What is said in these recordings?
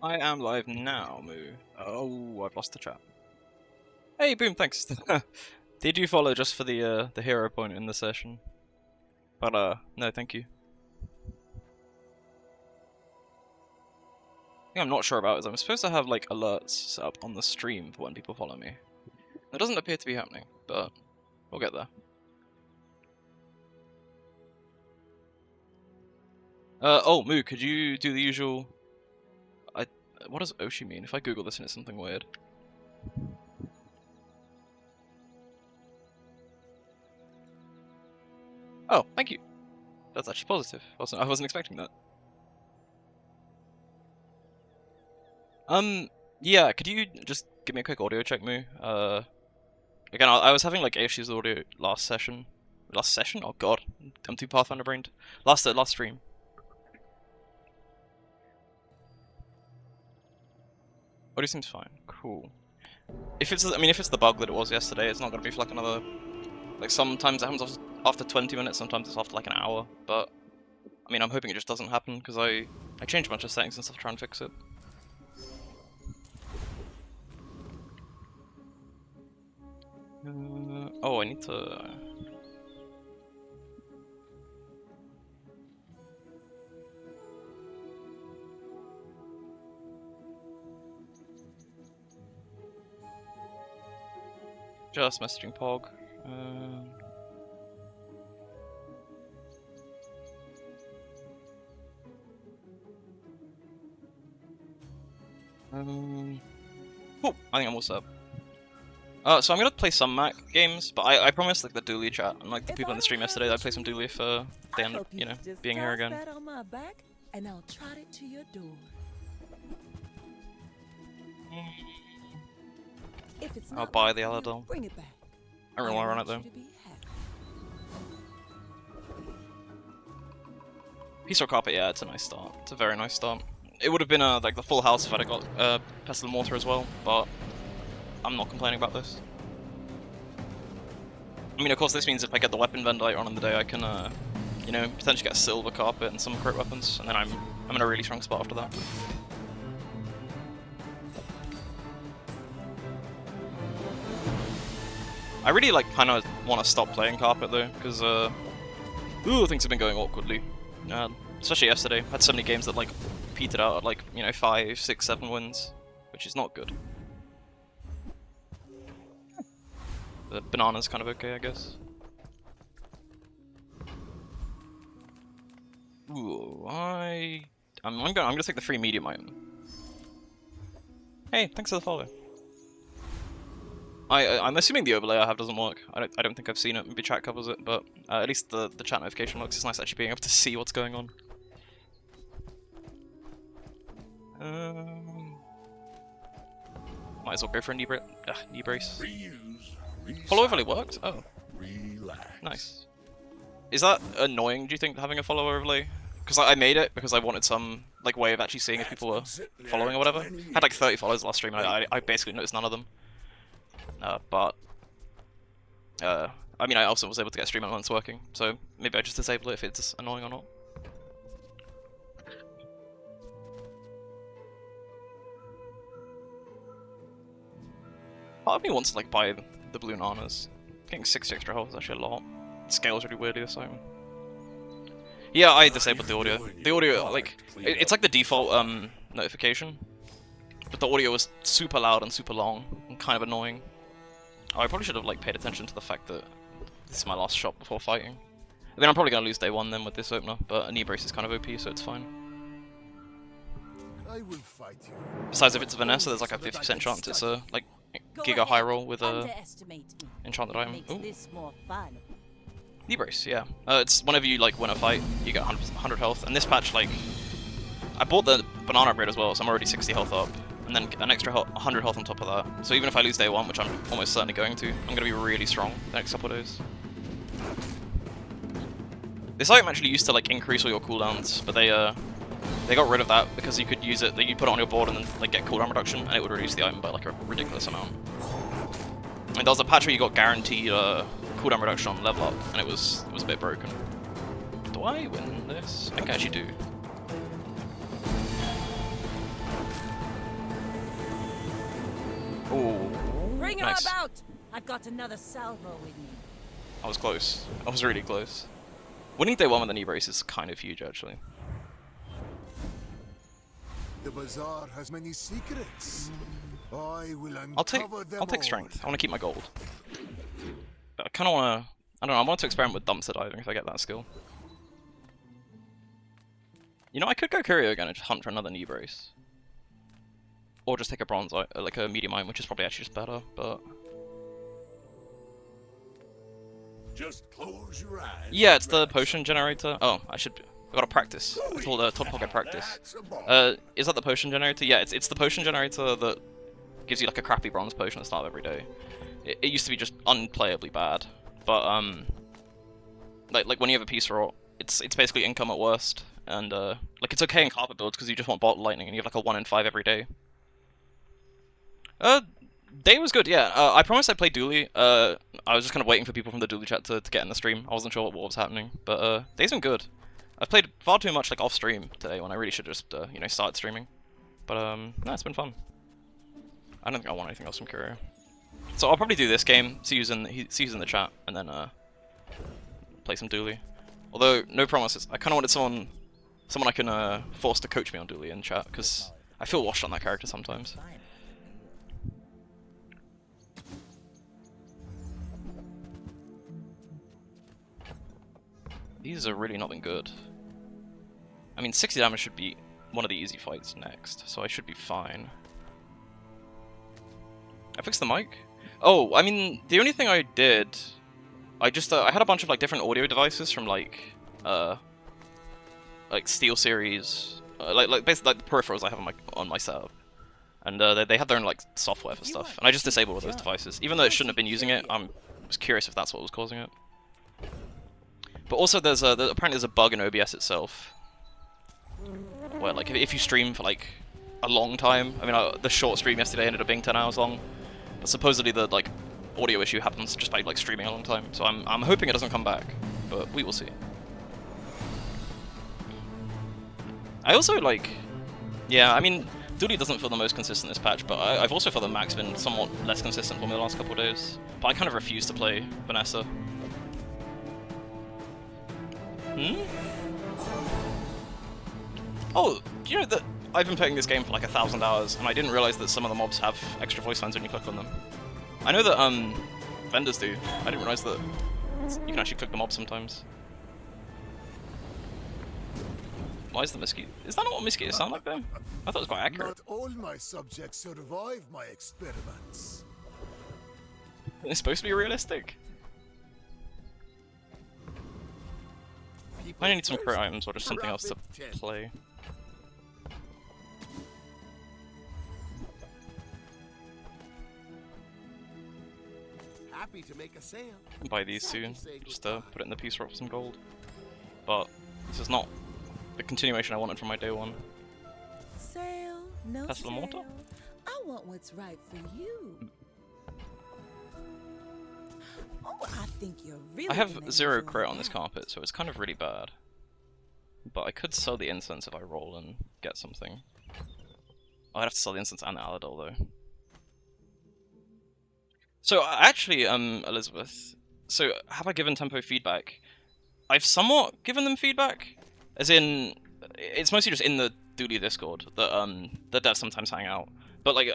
I am live now, Moo. Oh, I've lost the chat. Hey, Boom, thanks. Did you follow just for the hero point in the session? But no, thank you. The thing I'm not sure about is I'm supposed to have like alerts set up on the stream for when people follow me. That doesn't appear to be happening, but we'll get there. Oh, Moo, could you do the usual... What does Oshi mean? If I Google this and it's something weird. Oh, thank you. That's actually positive. I wasn't expecting that. Yeah, could you just give me a quick audio check, Moo? Again, I was having like issues with audio last session. Last session? Oh god, I'm too Pathfinder brained. Last stream. Audio seems fine. Cool. If it's the bug that it was yesterday, it's not gonna be for like another. Like sometimes it happens after 20 minutes, sometimes it's after like an hour. But I mean, I'm hoping it just doesn't happen because I changed a bunch of settings and stuff to try and fix it. Oh, I need to. Just messaging Pog. Cool, I think I'm all set up. So I'm gonna play some Mac games, but I promised like the Dooley chat and like the people in the stream yesterday that I'd play some Dooley if they end up, you know, being here again. That on my back, and I'll trot it to your door. If it's I'll buy the Aladol. Bring it back. I don't really want to run it though. Peaceful Carpet, yeah, it's a nice start. It's a very nice start. It would have been like the full house if I'd got Pestle and Mortar as well, but I'm not complaining about this. I mean, of course, this means if I get the weapon vendor later on in the day, I can, you know, potentially get a silver carpet and some crit weapons, and then I'm in a really strong spot after that. I really like kind of want to stop playing carpet though, because things have been going awkwardly. Especially yesterday, I had so many games that like petered out at like, you know, 5, 6, 7 wins, which is not good. The banana's kind of okay, I guess. Ooh, I'm gonna take the free medium item. Hey, thanks for the follow. I'm assuming the overlay I have doesn't work. I don't think I've seen it. Maybe chat covers it, but at least the chat notification works. It's nice actually being able to see what's going on. Might as well go for a knee brace. Follow overlay worked? Oh. Nice. Is that annoying, do you think, having a follow overlay? Because I made it because I wanted some like way of actually seeing if people were following or whatever. I had like 30 followers last stream and I basically noticed none of them. I mean, I also was able to get stream elements working, so maybe I just disable it if it's annoying or not. Part of me wants to like buy the blue nanas. Getting 60 extra health is actually a lot. It scales really weirdly this time. Yeah, I disabled the audio. The audio, like, it's like the default notification, but the audio was super loud and super long and kind of annoying. Oh, I probably should have like paid attention to the fact that this is my last shot before fighting. I mean, I'm probably gonna lose day 1 then with this opener, but a knee brace is kind of OP, so it's fine. I will fight you. Besides, if it's Vanessa, there's like a 50% chance it's a like giga high roll with a enchanted item. Ooh. Knee brace, yeah. It's whenever you like win a fight, you get 100 health. And this patch, like, I bought the banana upgrade as well, so I'm already 60 health up, and then an extra 100 health on top of that. So even if I lose day 1, which I'm almost certainly going to, I'm gonna be really strong the next couple of days. This item actually used to like increase all your cooldowns, but they got rid of that because you could use it. You put it on your board and then like get cooldown reduction, and it would reduce the item by like a ridiculous amount. And there was a patch where you got guaranteed cooldown reduction on level up, and it was a bit broken. Do I win this? I think I actually do. Oh, Bring her nice. about. I've got another salvo with me. I was close. I was really close. Winning day one with the knee brace is kind of huge, actually. The bazaar has many secrets. I will uncover I'll take them strength. I want to keep my gold. But I kind of want to. I don't know. I want to experiment with dumpster diving if I get that skill. You know, I could go Curio again and just hunt for another knee brace. Or just take a bronze, like a medium iron, which is probably actually just better, but... Just close your eyes. Yeah, it's the potion generator. Oh, I gotta practice. It's all the top pocket practice. Is that the potion generator? Yeah, it's the potion generator that gives you like a crappy bronze potion at the start of every day. It used to be just unplayably bad, but like when you have a piece rot, it's basically income at worst, and like it's okay in carpet builds because you just want bot lightning and you have like a 1 in 5 every day. Day was good, yeah. I promised I'd play Dooley. I was just kind of waiting for people from the Dooley chat to get in the stream. I wasn't sure what was happening, but day's been good. I've played far too much like off stream today when I really should just you know, start streaming. But no, it's been fun. I don't think I want anything else from Curio. So I'll probably do this game, see who's in the chat, and then play some Dooley. Although no promises. I kind of wanted someone I can force to coach me on Dooley in chat because I feel washed on that character sometimes. These have really not been good. I mean, 60 damage should be one of the easy fights next, so I should be fine. I fixed the mic? Oh, I mean, the only thing I did... I had a bunch of like different audio devices from like SteelSeries, basically like the peripherals I have on my setup. And they had their own like software for stuff, and I just disabled all those devices. Even though it shouldn't have been using it, I was curious if that's what was causing it. But also, apparently there's a bug in OBS itself, where like if you stream for like a long time, I mean the short stream yesterday ended up being 10 hours long, but supposedly the like audio issue happens just by like streaming a long time. So I'm hoping it doesn't come back, but we will see. I also like, yeah, I mean Dooley doesn't feel the most consistent this patch, but I've also felt that Mac's been somewhat less consistent for me the last couple of days. But I kind of refuse to play Vanessa. Oh, do you know that I've been playing this game for like 1,000 hours, and I didn't realize that some of the mobs have extra voice lines when you click on them. I know that vendors do. I didn't realize that you can actually click the mobs sometimes. Why is the mosquito? Is that not what mosquitoes sound like though? I thought it was quite accurate. Not all my subjects survive my experiments. It's supposed to be realistic. I need some crit items or just something else to play. Happy to make a sale. Buy these soon, just to put it in the piece for some gold. But this is not the continuation I wanted from my day one. Sale, no Tesla sale. Mortar? I want what's right for you. Oh, I think you're really I have gonna 0 enjoy crit on this that. carpet, so it's kind of really bad. But I could sell the incense if I roll and get something. I'd have to sell the incense and the Aladol though. So actually, Elizabeth, so have I given Tempo feedback? I've somewhat given them feedback, as in, it's mostly just in the Dooley Discord that the devs sometimes hang out. But like,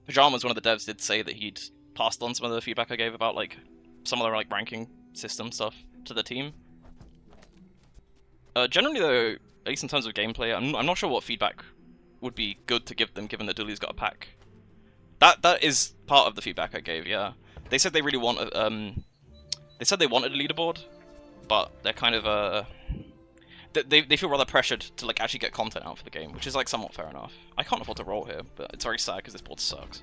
Pajamas, one of the devs, did say that he'd passed on some of the feedback I gave about like some of the like ranking system stuff to the team. Generally though, at least in terms of gameplay, I'm not sure what feedback would be good to give them, given that Dooley's got a pack. That is part of the feedback I gave. Yeah, they said they really want. They said they wanted a leaderboard, but they're kind of they feel rather pressured to like actually get content out for the game, which is like somewhat fair enough. I can't afford to roll here, but it's very sad because this board sucks.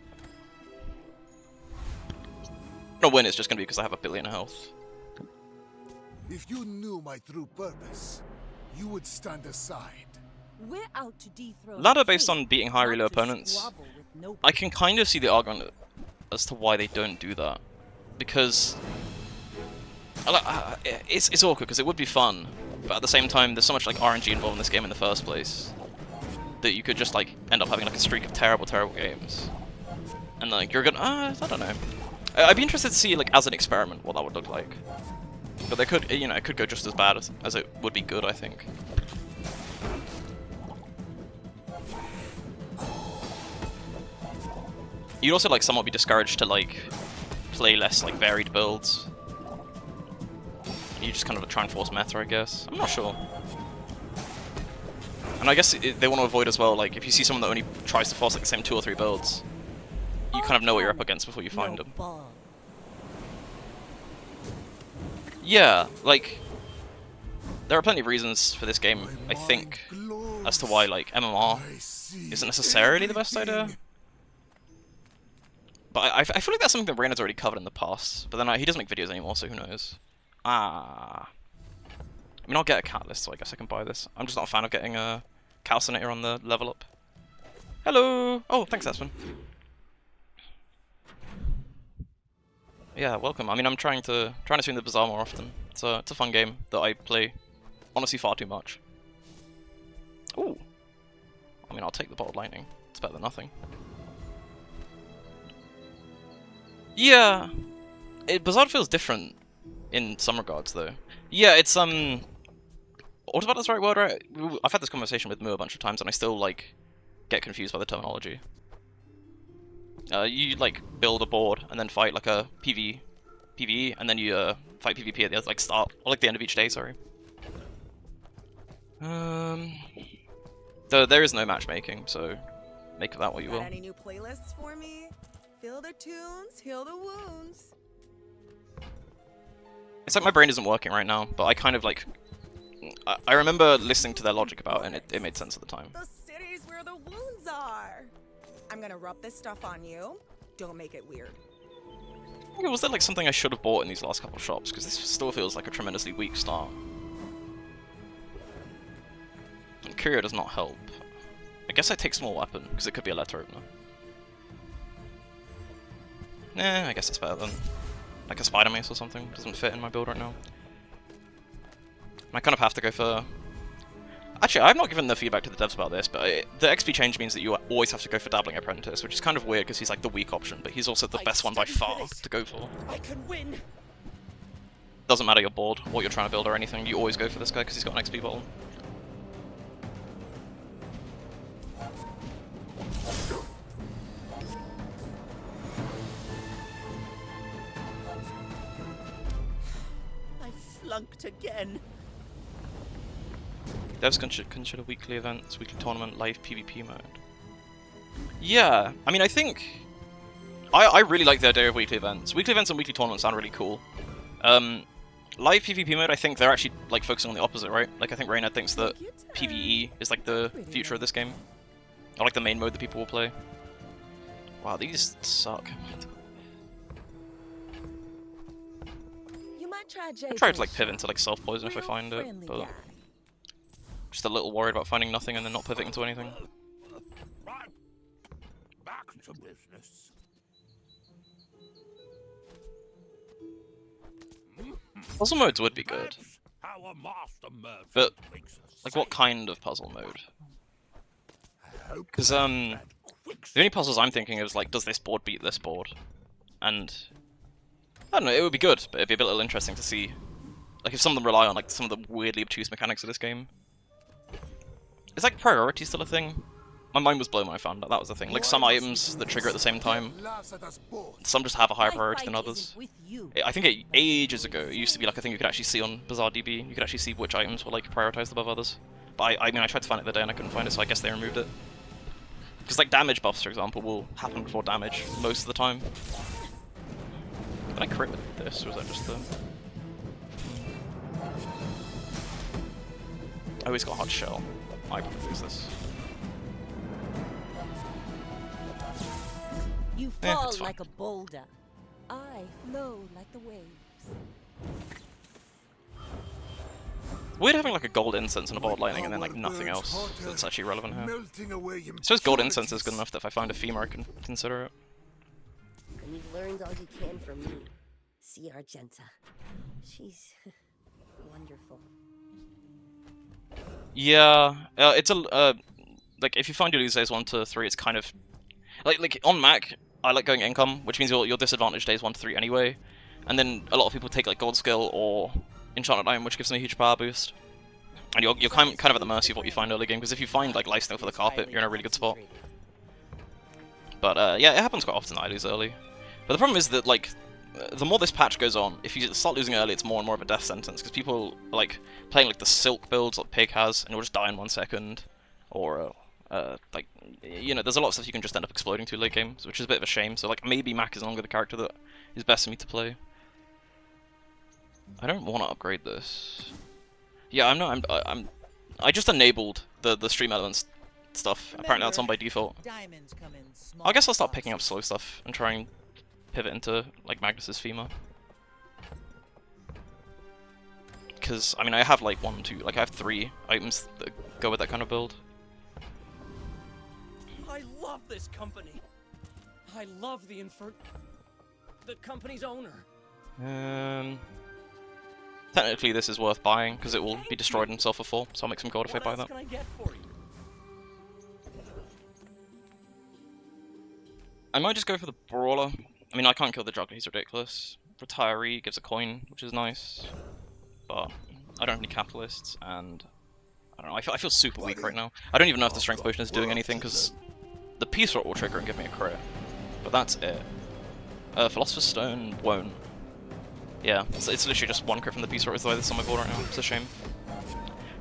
No win, it's just gonna be because I have 1 billion health. If you knew my true purpose, you would stand aside. We're out to dethrone Ladder the based king, on beating high not reload to opponents. squabble with nobody. I can kind of see the argument as to why they don't do that, because it's awkward because it would be fun, but at the same time there's so much like RNG involved in this game in the first place that you could just like end up having like a streak of terrible games. and like you're gonna, I don't know. I'd be interested to see like as an experiment what that would look like. But they could, you know, it could go just as bad as it would be good, I think. You'd also like somewhat be discouraged to like play less like varied builds. You just kind of try and force meta, I guess. I'm not sure. And I guess they want to avoid as well, like if you see someone that only tries to force like the same 2 or 3 builds, you kind of know what you're up against before you find them. Yeah, like there are plenty of reasons for this game, I think, as to why like MMR isn't necessarily the best idea. But I feel like that's something that Raina's already covered in the past. But then he doesn't make videos anymore, so who knows? I mean, I'll get a catalyst, so I guess I can buy this. I'm just not a fan of getting a calcinator on the level up. Hello! Oh, thanks, Aspen. Yeah, welcome. I mean, I'm trying to swing the Bazaar more often. It's a fun game that I play, honestly, far too much. Ooh. I mean, I'll take the bottled lightning. It's better than nothing. Yeah, Bazaar feels different in some regards, though. Yeah, it's autobot is the right word, right? I've had this conversation with Moo a bunch of times, and I still like get confused by the terminology. You like build a board and then fight like a PvE, and then you fight PvP at the like start or like the end of each day. Sorry. Though there is no matchmaking, so make of that what you will. Got any new playlists for me? Feel the tunes, heal the wounds. It's like my brain isn't working right now, but I kind of like... I remember listening to their logic about it, and it made sense at the time. The city's where the wounds are. I'm gonna rub this stuff on you. Don't make it weird. Okay, was there like something I should have bought in these last couple of shops? Because this still feels like a tremendously weak start. And Curio does not help. I guess I take small weapon, because it could be a letter opener. Nah, I guess it's better than like a spider mace or something. Doesn't fit in my build right now. I kind of have to go for... Actually, I've not given the feedback to the devs about this, but the XP change means that you always have to go for Dabbling Apprentice, which is kind of weird because he's like the weak option, but he's also the best one by far to go for. I can win. Doesn't matter your board, what you're trying to build or anything, you always go for this guy because he's got an XP bottle. Flunked again. Devs consider weekly events, weekly tournament, live PvP mode. Yeah, I mean, I think... I really like the idea of weekly events. Weekly events and weekly tournaments sound really cool. Live PvP mode, I think they're actually like focusing on the opposite, right? Like, I think Reina thinks that PvE is like the future of this game. Or like the main mode that people will play. Wow, these suck. I try to like pivot into like self-poison if I find it, but just a little worried about finding nothing and then not pivoting to anything. Right. Back to business. Puzzle modes would be good, but like what kind of puzzle mode? Because the only puzzles I'm thinking of is like, does this board beat this board? And I don't know, it would be good, but it'd be a little interesting to see, like, if some of them rely on, like, some of the weirdly obtuse mechanics of this game. Is, like, priority still a thing? My mind was blown when I found out that was the thing. Like, some items that trigger at the same time, some just have a higher priority than others. I think ages ago, it used to be, like, a thing you could actually see on Bazaar DB. You could actually see which items were, like, prioritized above others. But I mean, I tried to find it the day and I couldn't find it, so I guess they removed it. Because, like, damage buffs, for example, will happen before damage most of the time. Did I crit with this, or was that just the... Oh, he's got hot shell. I probably lose this. You fall like a boulder. I flow like the waves. Weird having like a gold incense and a bolt lightning and then like nothing else that's actually relevant here. I suppose gold incense is good enough that if I find a femur I can consider it. And you've learned all you can from me. See Argenta. She's wonderful. Yeah, it's a like if you find Ulysses 1 to 3, it's kind of like on Mac I like going income, which means your disadvantage days 1 to 3 anyway. And then a lot of people take like Gold Skill or Enchanted Item, which gives them a huge power boost. And you're kind of at the mercy of what you find early game, because if you find like Lifesteal for the carpet, you're in a really good spot. But yeah, it happens quite often that I lose early. But the problem is that like, the more this patch goes on, if you start losing early, it's more and more of a death sentence, because people are, like playing like the Silk builds like Pig has, and you'll just die in 1 second, or like, you know, there's a lot of stuff you can just end up exploding to late games, which is a bit of a shame. So like, maybe Mac is no longer the character that is best for me to play. I don't want to upgrade this. Yeah, I just enabled the stream elements stuff. Apparently that's on by default. I guess I'll start picking up slow stuff and try and pivot into like Magnus's FEMA. Because I mean, I have like I have 3 items that go with that kind of build. I love this company. I love the company's owner. Technically this is worth buying because it will be destroyed in Sulfur 4, so I'll make some gold if I buy that. What else can I get for you? I might just go for the Brawler. I mean, I can't kill the Juggler, he's ridiculous. Retiree gives a coin, which is nice. But I don't have any Catalysts, and I don't know, I feel super weak right now. I don't even know if the Strength Potion is doing anything, because the Peace Rock will trigger and give me a crit. But that's it. Philosopher's Stone won't. Yeah, it's literally just 1 crit from the Peace Rock is the way that's on my board right now. It's a shame.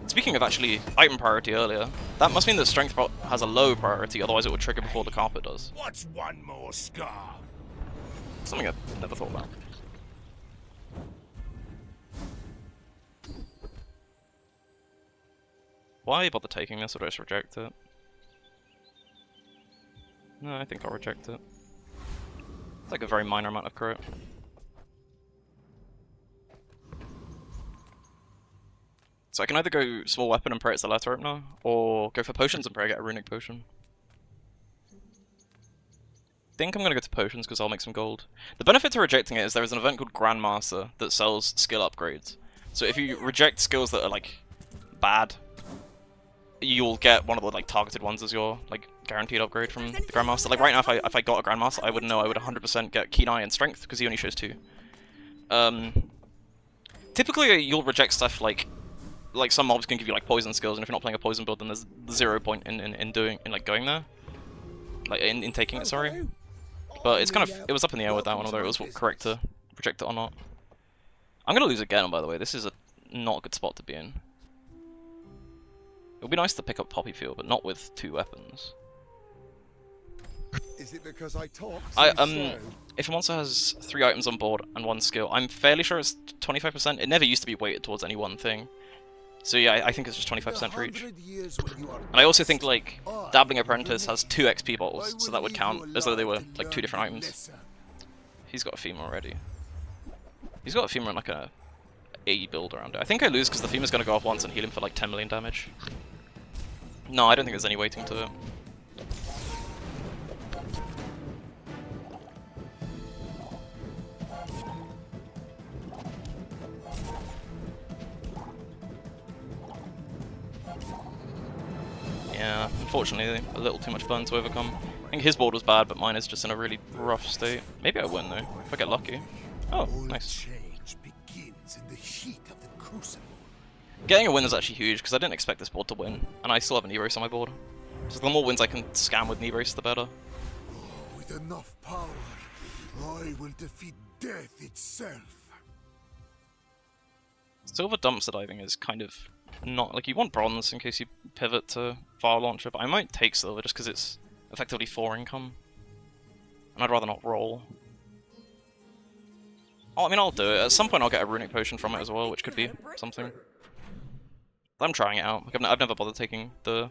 Speaking of actually item priority earlier, that must mean that Strength has a low priority, otherwise it would trigger before the carpet does. What's one more scar? Something I've never thought about. Why bother taking this, or do I just reject it? No, I think I'll reject it. It's like a very minor amount of crit. So I can either go small weapon and pray it's the letter opener, or go for potions and pray I get a runic potion. I think I'm going to go to potions because I'll make some gold. The benefit to rejecting it is there is an event called Grandmaster that sells skill upgrades. So if you reject skills that are like bad, you'll get one of the like targeted ones as your like guaranteed upgrade from the Grandmaster. Like right now, if I got a Grandmaster, I would know I would 100% get Keen Eye and Strength because he only shows 2. Typically, you'll reject stuff like some mobs can give you like poison skills, and if you're not playing a poison build, then there's 0 point in going there, like in taking it. Sorry, but it's kind of it was up in the air with that one, whether it was correct to reject it or not. I'm gonna lose again, by the way. This is not a good spot to be in. It would be nice to pick up Poppy Field, but not with 2 weapons. Is it because I talk? If a monster has 3 items on board and 1 skill, I'm fairly sure it's 25%. It never used to be weighted towards any one thing. So yeah, I think it's just 25% for each. And I also think like Dabbling Apprentice has 2 XP bottles, so that would count as though they were like 2 different items. He's got a FEMA already. He's got a FEMA and like a AE build around it. I think I lose because the FEMA's going to go off once and heal him for like 10 million damage. No, I don't think there's any weighting to it. Yeah, unfortunately, a little too much burn to overcome. I think his board was bad, but mine is just in a really rough state. Maybe I win though, if I get lucky. Oh, nice. Change begins in the heat of the crucible. Getting a win is actually huge, because I didn't expect this board to win, and I still have a knee brace on my board. So the more wins I can scam with knee brace, the better. With enough power, I will defeat death itself. Silver dumpster diving is kind of not like you want bronze in case you pivot to fire launcher, but I might take silver just because it's effectively 4 income, and I'd rather not roll. Oh, I mean, I'll do it. At some point, I'll get a runic potion from it as well, which could be something. I'm trying it out. Like, I've never bothered taking the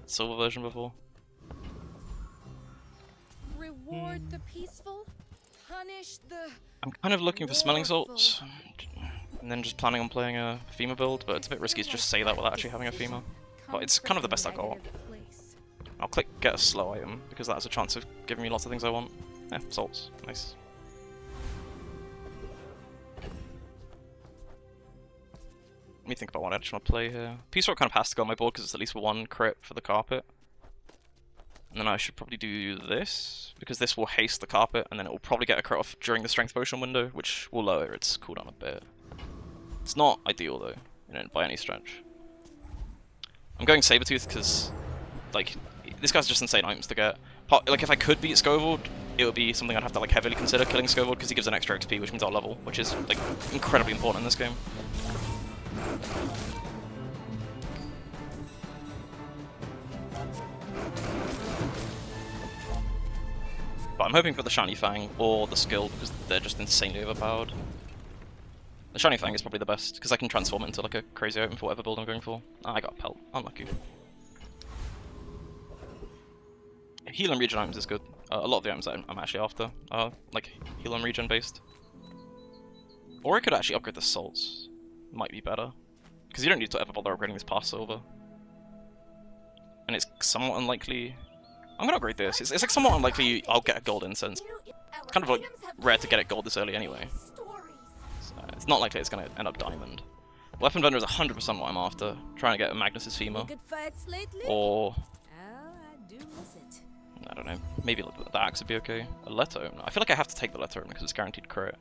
silver version before. Reward the peaceful, punish the... I'm kind of looking for smelling salts, and then just planning on playing a FEMA build, but it's a bit risky to just say that without actually having a FEMA. But it's kind of the best I got. I'll click get a slow item, because that has a chance of giving me lots of things I want. Yeah, salts. Nice. Let me think about what I actually want to play here. Peace Rock kind of has to go on my board because it's at least 1 crit for the carpet. And then I should probably do this, because this will haste the carpet, and then it will probably get a crit off during the strength potion window, which will lower its cooldown a bit. It's not ideal though, by any stretch. I'm going Sabretooth because, like, this guy's just insane items to get. Like, if I could beat Scovold, it would be something I'd have to like heavily consider killing Scovold because he gives an extra XP, which means I'll level, which is like incredibly important in this game. But I'm hoping for the Shiny Fang or the skill because they're just insanely overpowered. The Shiny Fang is probably the best because I can transform it into like a crazy item for whatever build I'm going for. Ah, I got a pelt. Unlucky. Heal and regen items is good. A lot of the items that I'm actually after are like heal and regen based. Or I could actually upgrade the salts. Might be better. Because you don't need to ever bother upgrading this past silver. And it's somewhat unlikely. I'm gonna upgrade this. It's like somewhat unlikely I'll get a gold incense. It's kind of like rare to get it gold this early anyway. So it's not likely it's gonna end up diamond. Weapon vendor is 100% what I'm after. Trying to get a Magnus's femur. Or I don't know, maybe the axe would be okay. A Leto. I feel like I have to take the Leto because it's guaranteed crit.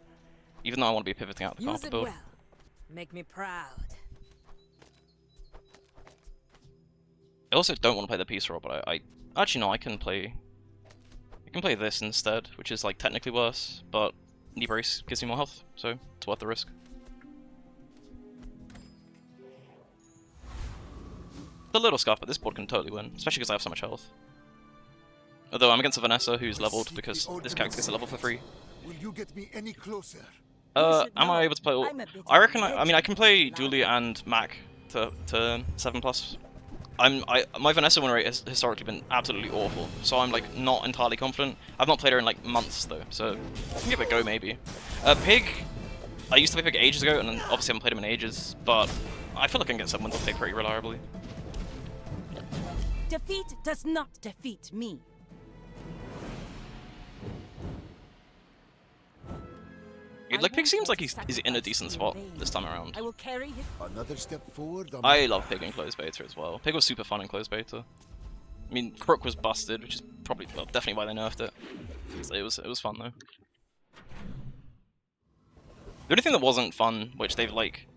Even though I want to be pivoting out the carpet build. Make me proud. I also don't want to play the Peace Roll, but I actually no, I can play this instead, which is like technically worse, but Knee Brace gives me more health, so it's worth the risk. It's a little scuff, but this board can totally win, especially because I have so much health. Although I'm against a Vanessa who's leveled because this character gets a level for free. Will you get me any closer? Am I able to play all... I reckon I mean I can play Dooley and Mac to 7+. My Vanessa win rate has historically been absolutely awful, so I'm like not entirely confident. I've not played her in like months though, so I can give it a go maybe. Pig, I used to play Pig ages ago, and then obviously I haven't played him in ages, but I feel like I can get 7 wins on Pig pretty reliably. Defeat does not defeat me. Like Pig seems like he's in a decent spot this time around. I will carry him. Another step forward. I love Pig in closed beta as well. Pig was super fun in closed beta. I mean, Crook was busted, which is probably definitely why they nerfed it. So it was fun though. The only thing that wasn't fun, which they've like,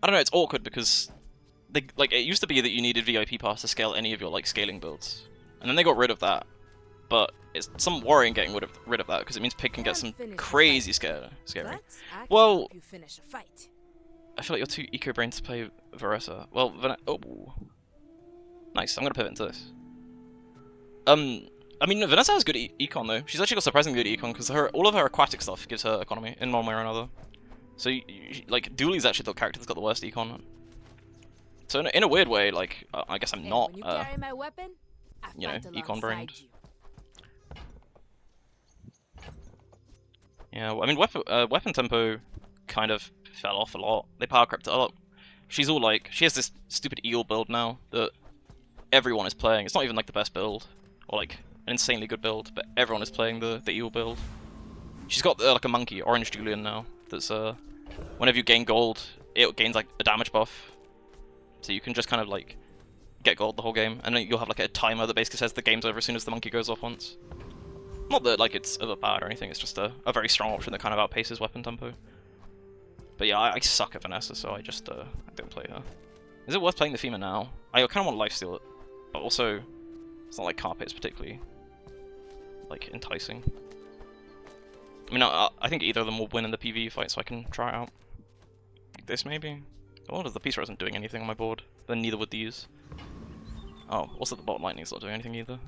I don't know, it's awkward because they like it used to be that you needed VIP pass to scale any of your like scaling builds, and then they got rid of that. But it's some worrying getting rid of that because it means Pig can get some crazy scary. Well, I feel like you're too eco-brained to play Varessa. Well, oh, nice. I'm gonna pivot into this. I mean, Vanessa has good econ though. She's actually got surprisingly good econ because all of her aquatic stuff gives her economy in one way or another. So like Dooley's actually the character that's got the worst econ. So in a weird way, like I guess I'm not, you know, econ brained. Yeah, well, I mean, weapon tempo kind of fell off a lot. They power crept it up. She's all like, she has this stupid eel build now that everyone is playing. It's not even like the best build, or like an insanely good build, but everyone is playing the eel build. She's got like a monkey, Orange Julian now, that's whenever you gain gold, it gains like a damage buff. So you can just kind of like get gold the whole game, and then you'll have like a timer that basically says the game's over as soon as the monkey goes off once. Not that like it's overpowered or anything, it's just a very strong option that kind of outpaces weapon tempo. But yeah, I suck at Vanessa, so I just I don't play her. Is it worth playing the Femur now? I kind of want to lifesteal it, but also it's not like Carpet's particularly like enticing. I mean, I think either of them will win in the PvE fight, so I can try it out. Like this maybe? Oh, the Peace Row isn't doing anything on my board. Then neither would these. Oh, also the bottom lightning's not doing anything either.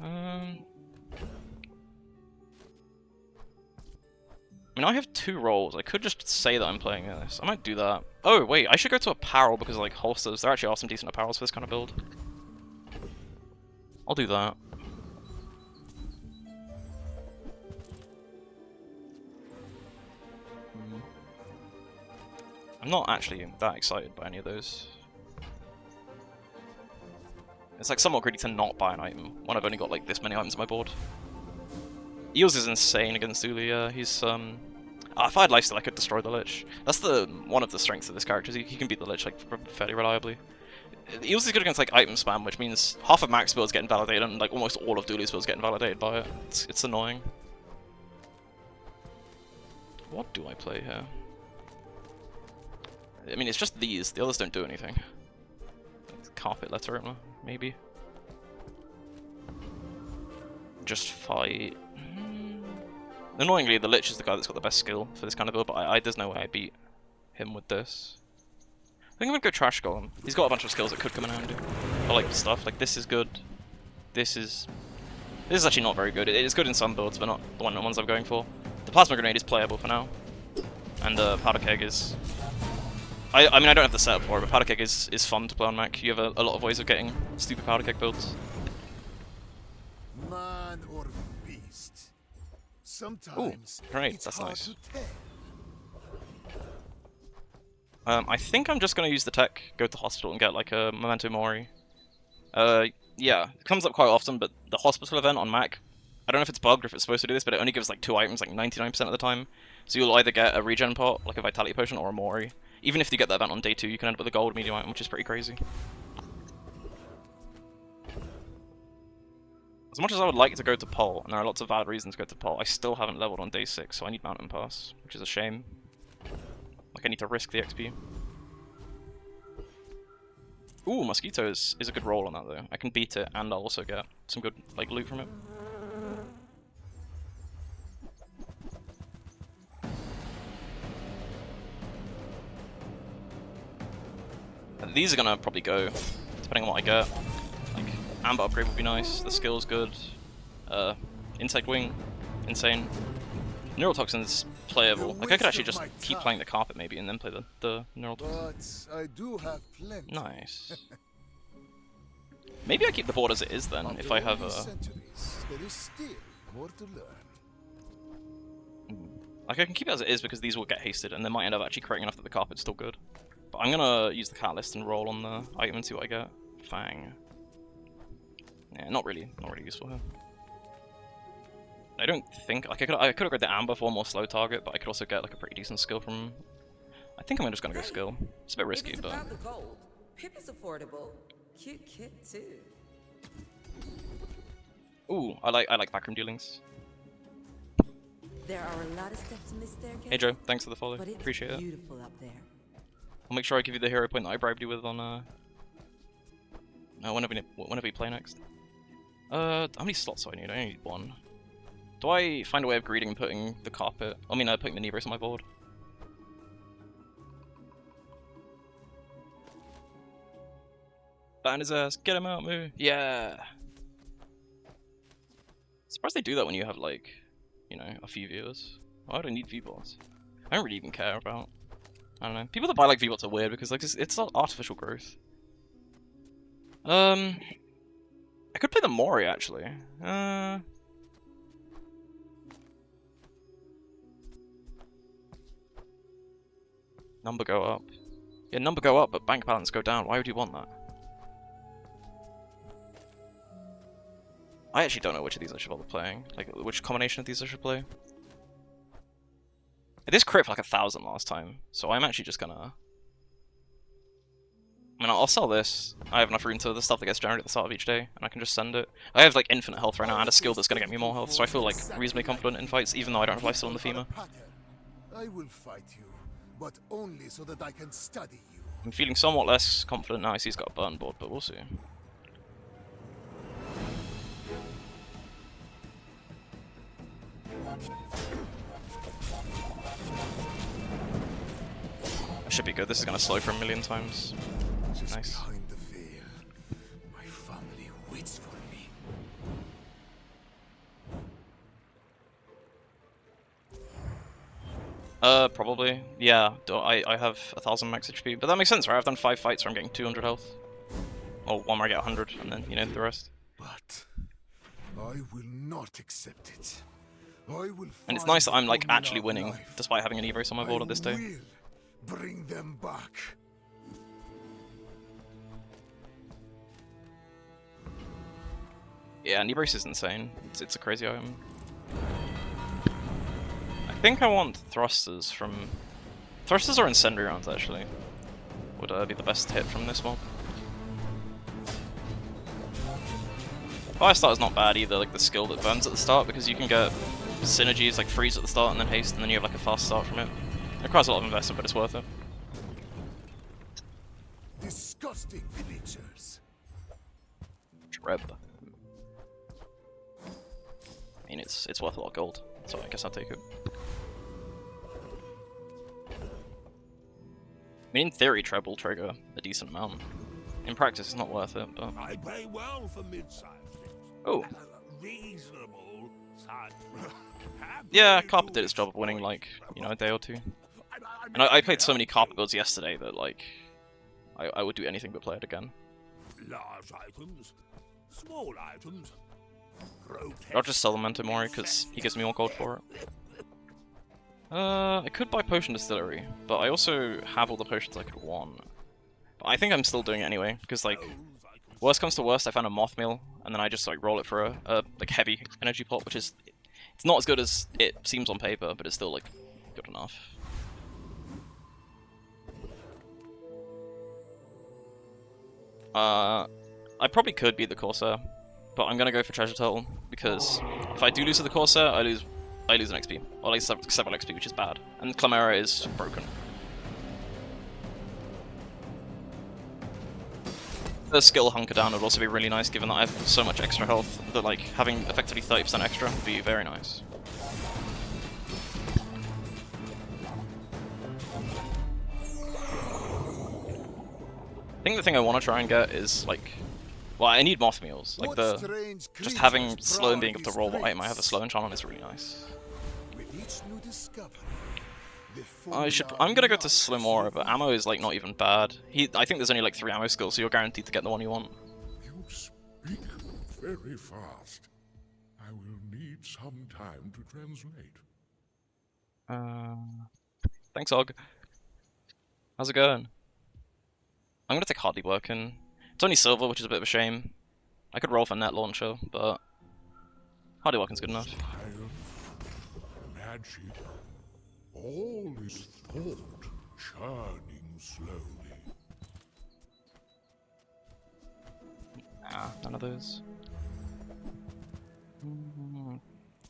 I mean, I have 2 rolls. I could just say that I'm playing this. I might do that. Oh, wait, I should go to apparel because, like, holsters. There actually are some decent apparels for this kind of build. I'll do that. I'm not actually that excited by any of those. It's like somewhat greedy to not buy an item when I've only got like this many items on my board. Eels is insane against Zulu, he's if I had lifesteal I could destroy the Lich. That's one of the strengths of this character, he can beat the Lich like fairly reliably. Eels is good against like item spam, which means half of Mac's builds get invalidated and like almost all of Dooley's builds get invalidated by it. It's annoying. What do I play here? I mean, it's just these. The others don't do anything. Carpet letter opener, maybe. Just fight. Annoyingly, the Lich is the guy that's got the best skill for this kind of build, but there's no way I beat him with this. I think I'm gonna go Trash Golem. He's got a bunch of skills that could come in handy. I like stuff like this is good. This is actually not very good. It is good in some builds, but not the ones I'm going for. The Plasma Grenade is playable for now, and Powder Keg is. I mean, I don't have the setup for it, but Powder Keg is fun to play on Mac. You have a lot of ways of getting stupid Powder Keg builds. Man or beast. Ooh, Sometimes grenade, it's that's hard nice. to tell. I think I'm just gonna use the tech, go to the hospital, and get like a Memento Mori. Yeah, it comes up quite often, but the hospital event on Mac, I don't know if it's bugged or if it's supposed to do this, but it only gives like 2 items like 99% of the time. So you'll either get a regen pot, like a Vitality Potion, or a Mori. Even if you get that event on day 2, you can end up with a gold medium item, which is pretty crazy. As much as I would like to go to Pole, and there are lots of valid reasons to go to Pole, I still haven't leveled on day 6, so I need Mountain Pass, which is a shame. Like, I need to risk the XP. Ooh, Mosquito is a good roll on that, though. I can beat it, and I'll also get some good, like, loot from it. And these are gonna probably go, depending on what I get. Like, Amber Upgrade would be nice, the skill's good. Insect Wing, insane. Neurotoxin's playable. Like, I could actually just keep playing the carpet maybe and then play the Neurotoxin. But I do have plenty. Nice. Maybe I keep the board as it is then, if I have a... Centuries, there is still more to learn. Like, I can keep it as it is because these will get hasted and they might end up actually creating enough that the carpet's still good. But I'm gonna use the catalyst and roll on the item and see what I get. Fang. Yeah, not really useful here. I don't think, like, I could have got the Amber for one more slow target, but I could also get like a pretty decent skill from... I think I'm just gonna go skill. It's a bit risky, if it's but... about the gold, Pip is affordable. Cute kid too. Ooh, I like backroom dealings. There are a lot of steps in this staircase. Hey Joe, thanks for the follow. But it's Appreciate it. beautiful up there. I'll make sure I give you the hero point that I bribed you with on whenever we play next. How many slots do I need? I only need 1. Do I find a way of greeting and putting the carpet? I mean, putting the Nebros on my board. Bat in his ass, get him out, Moo. Yeah. Surprised they do that when you have like, you know, a few viewers. Why do I need V-bots? I don't really even care about. I don't know. People that buy like V-bots are weird because like it's not artificial growth. I could play the Mori actually. Number go up. Yeah, number go up, but bank balance go down. Why would you want that? I actually don't know which of these I should bother playing. Like, which combination of these I should play. This crit for like 1,000 last time, so I'm actually just gonna... I mean, I'll sell this. I have enough room to the stuff that gets generated at the start of each day, and I can just send it. I have like infinite health right now, and a skill that's gonna get me more health, so I feel like reasonably confident in fights, even though I don't have lifesteal on the femur. I will fight you, but only so that I can study you. I'm feeling somewhat less confident now. I see he's got a burn board, but we'll see. Should be good. This is gonna slow for a million times. Just Nice. behind the veil, my family waits for me. Probably. Yeah, I have 1,000 max HP, but that makes sense, right? I've done 5 fights where I'm getting 200 health. Or one where I get 100, and then, you know, the rest. But I will not accept it. I will And it's nice that I'm, like, find the actually formula winning, of life. despite having an Ebros on my board on this day. I will bring them back. Yeah, and Ebros is insane. It's a crazy item. I think I want thrusters from... Thrusters or incendiary rounds, actually. Would be the best hit from this mob. Fire Starter's not bad either, like the skill that burns at the start, because you can get synergies like freeze at the start and then haste, and then you have like a fast start from it. It requires a lot of investment, but it's worth it. Disgusting creatures. Treb. I mean, it's worth a lot of gold, so I guess I'll take it. I mean, in theory, Treb will trigger a decent amount. In practice, it's not worth it, but... I pay well for mid-sized things. Oh. Reasonable size. Yeah, Carpet did its job of winning, like, you know, a day or two. And I played so many Carpet builds yesterday that, like, I would do anything but play it again. Large items, small items. I'll just sell the Memento Mori, because he gives me more gold for it. I could buy Potion Distillery, but I also have all the potions I could want. But I think I'm still doing it anyway, because, like, worst comes to worst, I found a moth meal, and then I just, like, roll it for a like, heavy energy pot, which is... It's not as good as it seems on paper, but it's still, like, good enough. I probably could beat the Corsair, but I'm gonna go for Treasure Turtle, because if I do lose to the Corsair, I lose an XP, or at least several XP, which is bad, and Clamera is broken. The skill Hunker Down would also be really nice, given that I have so much extra health, that like having effectively 30% extra would be very nice. I think the thing I want to try and get is like, well, I need moth meals. Like just having slow and being able to roll what item I have a slow enchant on is really nice. I'm gonna go to Slimora, but ammo is like not even bad. I think there's only like 3 ammo skills, so you're guaranteed to get the one you want. You speak very fast. I will need some time to translate. Thanks, Og. How's it going? I'm gonna take Hardly Working. It's only silver, which is a bit of a shame. I could roll for Net Launcher, but Hardly Working's good enough. Magic. All is thought churning slowly. Nah, none of those.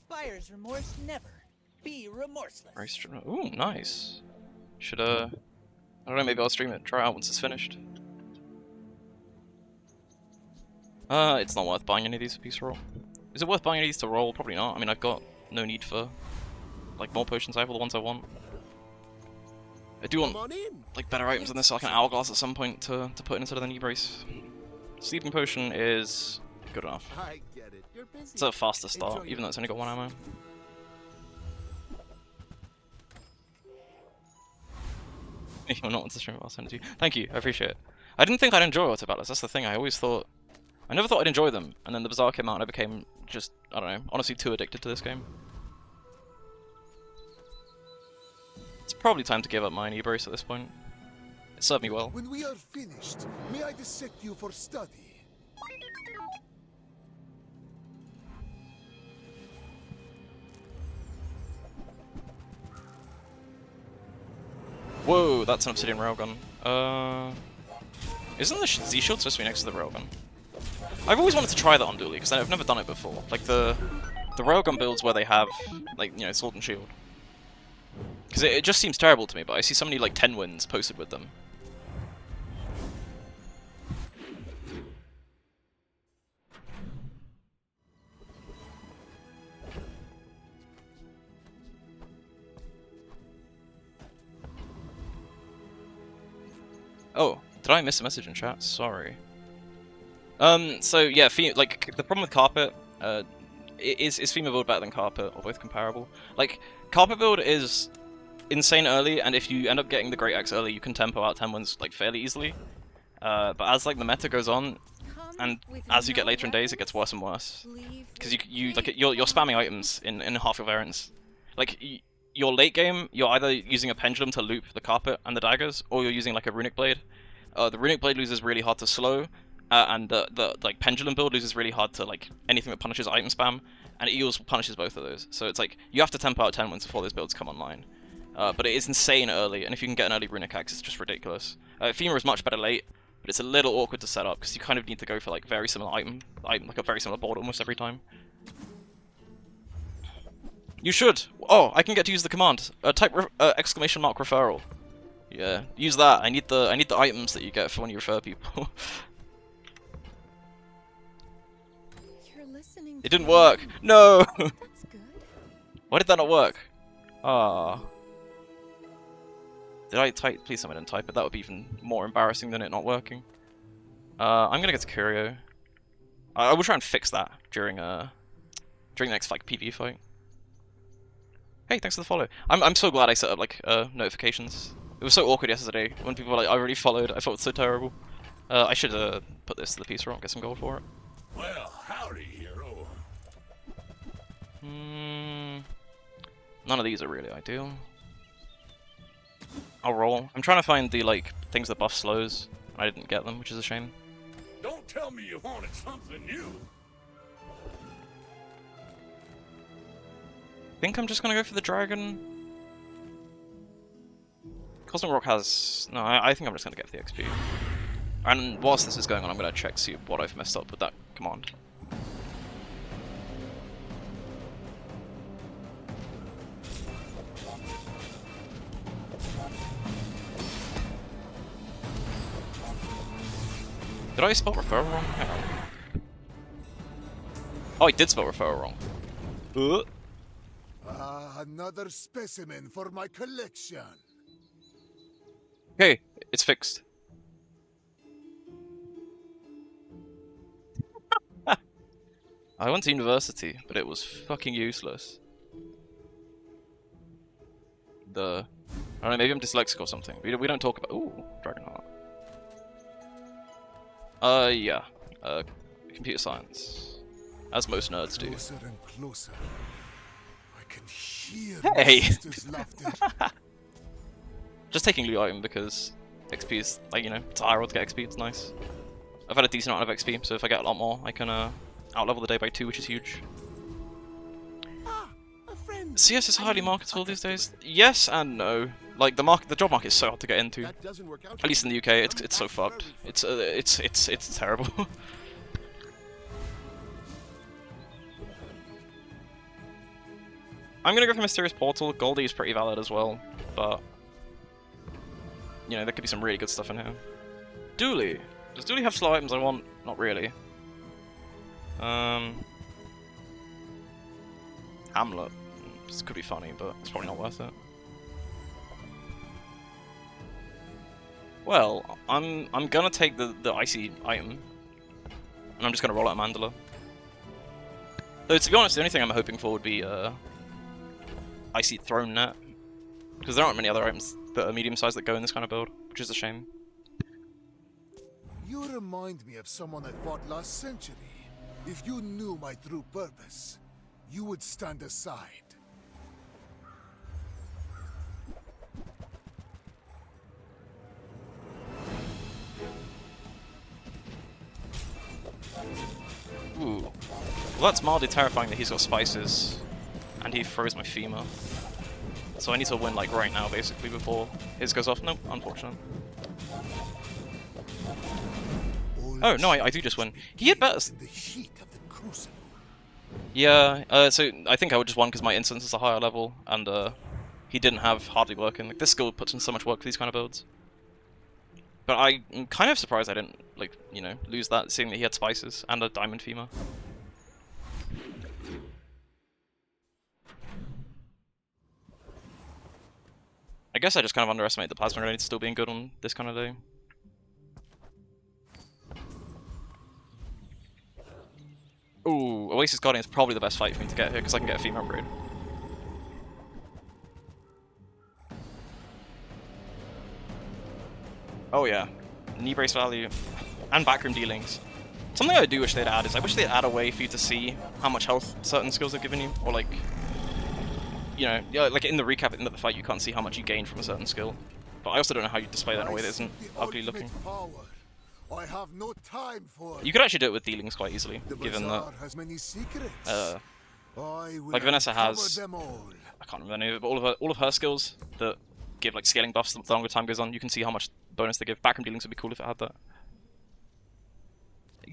Buyer's remorse never. Be remorseless. Ooh, nice. Should I don't know, maybe I'll stream it, try it out once it's finished. It's not worth buying any of these for piece roll. Is it worth buying any of these to roll? Probably not. I mean, I've got no need for like more potions. I have all the ones I want. I do want like better items than this, like an hourglass at some point to put instead of the knee brace. Sleeping potion is good enough. I get it. You're busy. It's a faster start, even though it's only got 1 ammo. If you're not want to stream it, I'll send it to you. Thank you, I appreciate it. I didn't think I'd enjoy Auto Battles, that's the thing. I never thought I'd enjoy them, and then the Bazaar came out and I became just, I don't know, honestly too addicted to this game. It's probably time to give up my knee brace at this point. It served me well. When we are finished, may I dissect you for study? Whoa, that's an obsidian railgun. Isn't the Z-shield supposed to be next to the railgun? I've always wanted to try that on Dually, because I've never done it before. Like the railgun builds where they have, like, you know, sword and shield. Because it just seems terrible to me, but I see so many, like, 10 wins posted with them. Oh, did I miss a message in chat? Sorry. So yeah, like the problem with Carpet, is Female build better than Carpet, or both comparable? Like, Carpet build is insane early, and if you end up getting the Great Axe early, you can tempo out 10 wins like fairly easily. But as like the meta goes on, and as you get later in days, it gets worse and worse. Because you're spamming items in half your variants. Like your late game, you're either using a pendulum to loop the carpet and the daggers, or you're using like a runic blade. The runic blade loses really hard to slow, and the like pendulum build loses really hard to like anything that punishes item spam, and Eels punishes both of those. So it's like you have to tempo out 10 wins before those builds come online. But it is insane early, and if you can get an early runic axe, it's just ridiculous. Femur is much better late, but it's a little awkward to set up because you kind of need to go for like very similar item, like a very similar board almost every time. You should. Oh, I can get to use the command. Type exclamation mark referral. Yeah, use that. I need the items that you get for when you refer people. You're listening. It didn't work. No. That's good. Why did that not work? Ah. Did I type? Please, someone didn't type it. That would be even more embarrassing than it not working. I'm gonna get to Curio. I will try and fix that during the next like PvE fight. Hey, thanks for the follow. I'm so glad I set up like notifications. It was so awkward yesterday when people were like, I already followed. I felt so terrible. I should put this to the peace rock, get some gold for it. Well, howdy, hero. None of these are really ideal. I'll roll. I'm trying to find the like things that buff slows. I didn't get them, which is a shame. Don't tell me you wanted something new. I think I'm just gonna go for the dragon. Cosmic Rock has... No, I think I'm just gonna get for the XP. And whilst this is going on, I'm gonna check see what I've messed up with that command. Did I spell referral wrong? Hang on. Oh, I did spell referral wrong. Another specimen for my collection. Okay, it's fixed. I went to university, but it was fucking useless. I don't know, maybe I'm dyslexic or something. We don't talk about... Ooh, Dragonheart. Yeah. Computer science. As most nerds do. Closer and closer. I can hear Hey! my sister's laughter. Just taking loot item because XP is, like, you know, it's a high roll to get XP, it's nice. I've had a decent amount of XP, so if I get a lot more, I can outlevel the day by 2, which is huge. A friend. CS is highly marketable these days. Yes and no. Like the job market is so hard to get into. That doesn't work out. At least in the UK, it's so fucked. It's terrible. I'm gonna go for Mysterious Portal. Goldie is pretty valid as well, but you know there could be some really good stuff in here. Dooley. Does Dooley have slow items I want? Not really. Hamlet. This could be funny, but it's probably not worth it. Well, I'm gonna take the icy item, and I'm just gonna roll out a Mandala. Though to be honest, the only thing I'm hoping for would be icy throne net, because there aren't many other items that are medium sized that go in this kind of build, which is a shame. You remind me of someone I fought last century. If you knew my true purpose, you would stand aside. Ooh. Well, that's mildly terrifying that he's got spices, and he throws my femur. So I need to win, like, right now, basically, before his goes off. Nope, unfortunate. Oh, no, I do just win. He had better... In the heat of the crucible. Yeah, so I think I would just won because my instance is a higher level, and he didn't have hardly working. Like, this skill puts in so much work for these kind of builds. But I'm kind of surprised I didn't, like, you know, lose that, seeing that he had spices and a diamond femur. I guess I just kind of underestimate the plasma grenade still being good on this kind of day. Ooh, Oasis Guardian is probably the best fight for me to get here because I can get a femur upgrade. Oh yeah, knee brace value and backroom dealings. Something I do wish they'd add is I wish they'd add a way for you to see how much health certain skills have given you, or like, you know, yeah, like in the recap at the end of the fight you can't see how much you gain from a certain skill. But I also don't know how you display that in a way that isn't ugly looking. I have no time for You could actually do it with dealings quite easily, the given bazaar that has many secrets. uh, I will like Vanessa uncover has, them all. I can't remember any of it, but all of her skills that give like scaling buffs the longer time goes on, you can see how much bonus they give. Backroom dealings would be cool if it had that.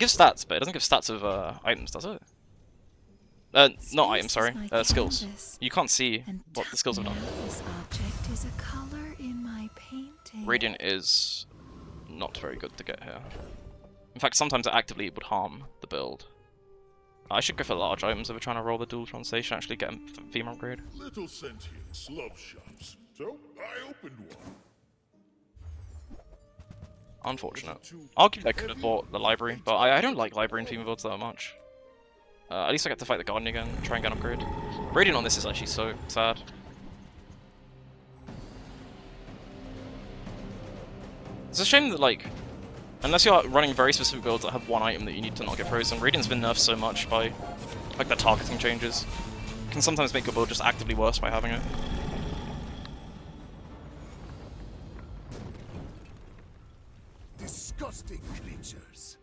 gives stats, but it doesn't give stats of items, does it? Not items, sorry. Skills. You can't see what the skills have done. This object is a color in my painting. Radiant is not very good to get here. In fact, sometimes it actively would harm the build. I should go for large items if we're trying to roll the dual translation, actually get a female upgrade. Little sentient love shops. So I opened one. Unfortunate. Arguably I could have bought the library, but I don't like library and female builds that much. At least I get to fight the Guardian again and try and get an upgrade. Radiant on this is actually so sad. It's a shame that, like, unless you're running very specific builds that have one item that you need to not get frozen, Radiant's been nerfed so much by, like, the targeting changes. It can sometimes make your build just actively worse by having it. Disgusting creatures.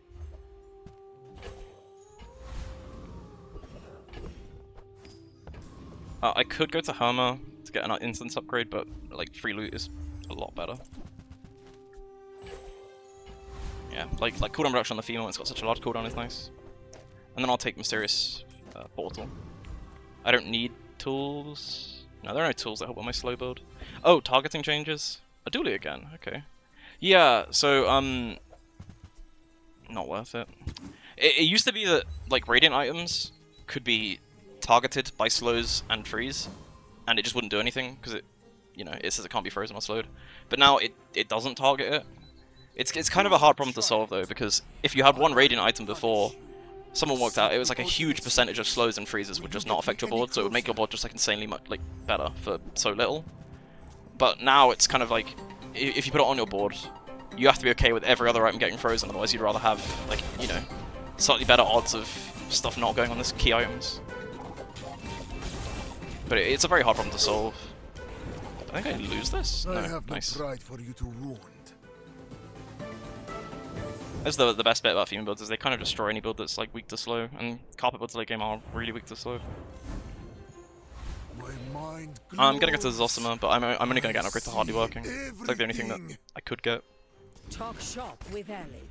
I could go to Herma to get an instance upgrade, but like free loot is a lot better. Yeah, like cooldown reduction on the female, it's got such a large cooldown, is nice. And then I'll take Mysterious Portal. I don't need tools. No, there are no tools that help with my slow build. Oh, targeting changes. A dually again. Okay. Yeah. So not worth it. It used to be that like Radiant items could be targeted by slows and freeze, and it just wouldn't do anything because it, you know, it says it can't be frozen or slowed. But now it doesn't target it. It's kind of a hard problem to solve though, because if you had one Radiant item before, someone worked out it was like a huge percentage of slows and freezes would just not affect your board, so it would make your board just like insanely much like better for so little. But now it's kind of like if you put it on your board, you have to be okay with every other item getting frozen, otherwise you'd rather have, like, you know, slightly better odds of stuff not going on this key items. But it's a very hard problem to solve. I think I lose this? No, I have nice. no pride for you to wound. That's the best bit about female builds, is they kind of destroy any build that's like weak to slow, and carpet builds late game are really weak to slow. My mind I'm gonna go to Zosima, but I'm only gonna get an upgrade to hardly working. It's like the only thing that I could get. Talk shop with Ellie.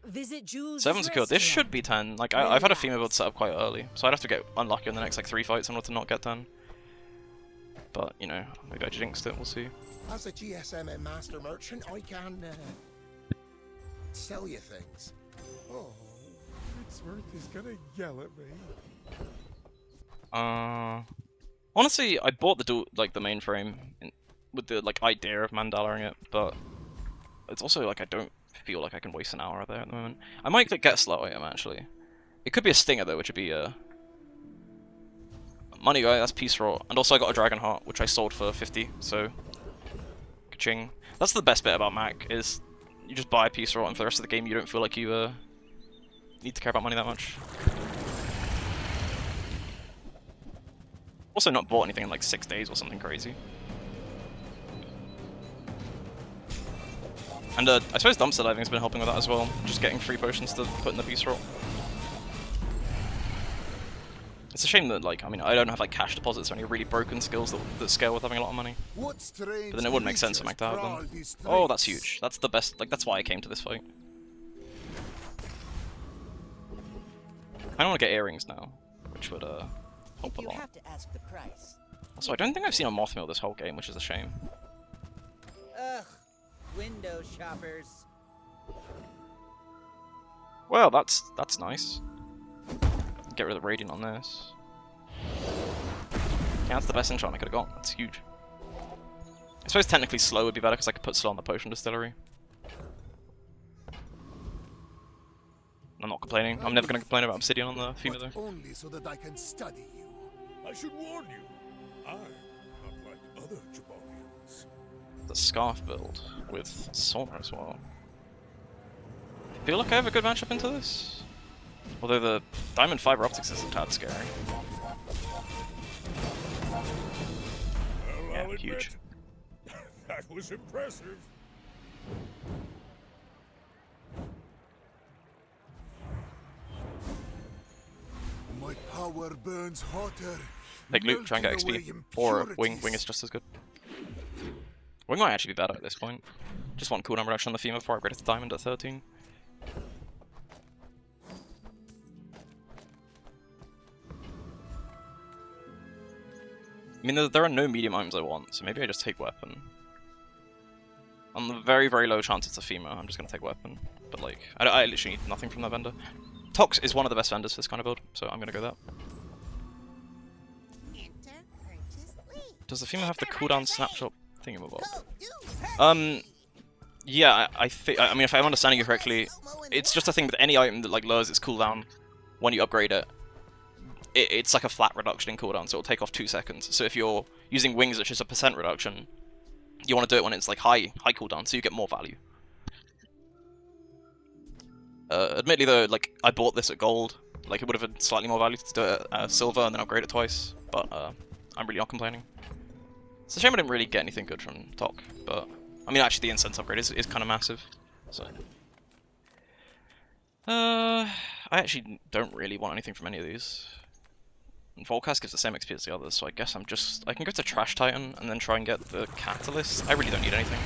Visit Jules. 7 secured. This should be 10. Like I've had a female build set up quite early, so I'd have to get unlucky in the next like 3 fights in order to not get 10. But you know, maybe I jinxed it. We'll see. As a GSM and master merchant, I can sell you things. Oh, Ritzworth is gonna yell at me. Honestly, I bought the the mainframe with the like idea of mandalaring it, but it's also like I don't feel like I can waste an hour there at the moment. I might get a slow item actually. It could be a stinger though, which would be money guy. That's peace roll, and also I got a dragon heart, which I sold for 50. So, ka-ching. That's the best bit about Mac, is you just buy a peace roll, and for the rest of the game you don't feel like you need to care about money that much. Also not bought anything in like 6 days or something crazy. And I suppose dumpster diving has been helping with that as well, just getting free potions to put in the peace roll. It's a shame that, like, I mean, I don't have like cash deposits or any really broken skills that scale with having a lot of money. But then it wouldn't make sense for Mac to have them. Oh, that's huge. That's the best, like, that's why I came to this fight. I don't want to get earrings now, which would help a lot. have to ask the price. Also, I don't think I've seen a moth meal this whole game, which is a shame. Ugh, window shoppers. Well, that's nice. Get rid of the Radiant on this. Yeah, that's the best enchant I could have got. That's huge. I suppose technically slow would be better because I could put slow on the potion distillery. I'm not complaining. I'm never going to complain about obsidian on the female though. Only so that I can study you. I should warn you, I'm not like other Jabarians. The scarf build with Sona as well. I feel like I have a good matchup into this. Although the diamond fiber optics is a tad scary. Well, Yeah, I'll huge. admit, that was impressive. My power burns hotter. Take loot, try and get melting XP. away Or Wing. impurities. Wing is just as good. Wing might actually be better at this point. Just want cooldown reduction on the female before I upgrade it to diamond at 13. I mean, there are no medium items I want, so maybe I just take weapon. On the very, very low chance it's a female, I'm just gonna take weapon. But like, I literally need nothing from that vendor. Tox is one of the best vendors for this kind of build, so I'm gonna go that. Does the female have the cooldown snapshot thingamabob? Yeah, I mean, if I'm understanding you correctly, it's just a thing with any item that like lowers its cooldown when you upgrade it. It's like a flat reduction in cooldown, so it'll take off 2 seconds. So if you're using wings, which is a % reduction, you want to do it when it's like high cooldown, so you get more value. Admittedly though, like I bought this at gold, like it would have had slightly more value to do it at silver and then upgrade it twice. But I'm really not complaining. It's a shame I didn't really get anything good from Tok, but I mean actually the incense upgrade is kind of massive. So I actually don't really want anything from any of these. And Volcast gives the same XP as the others, so I guess I can go to Trash Titan and then try and get the Catalyst. I really don't need anything.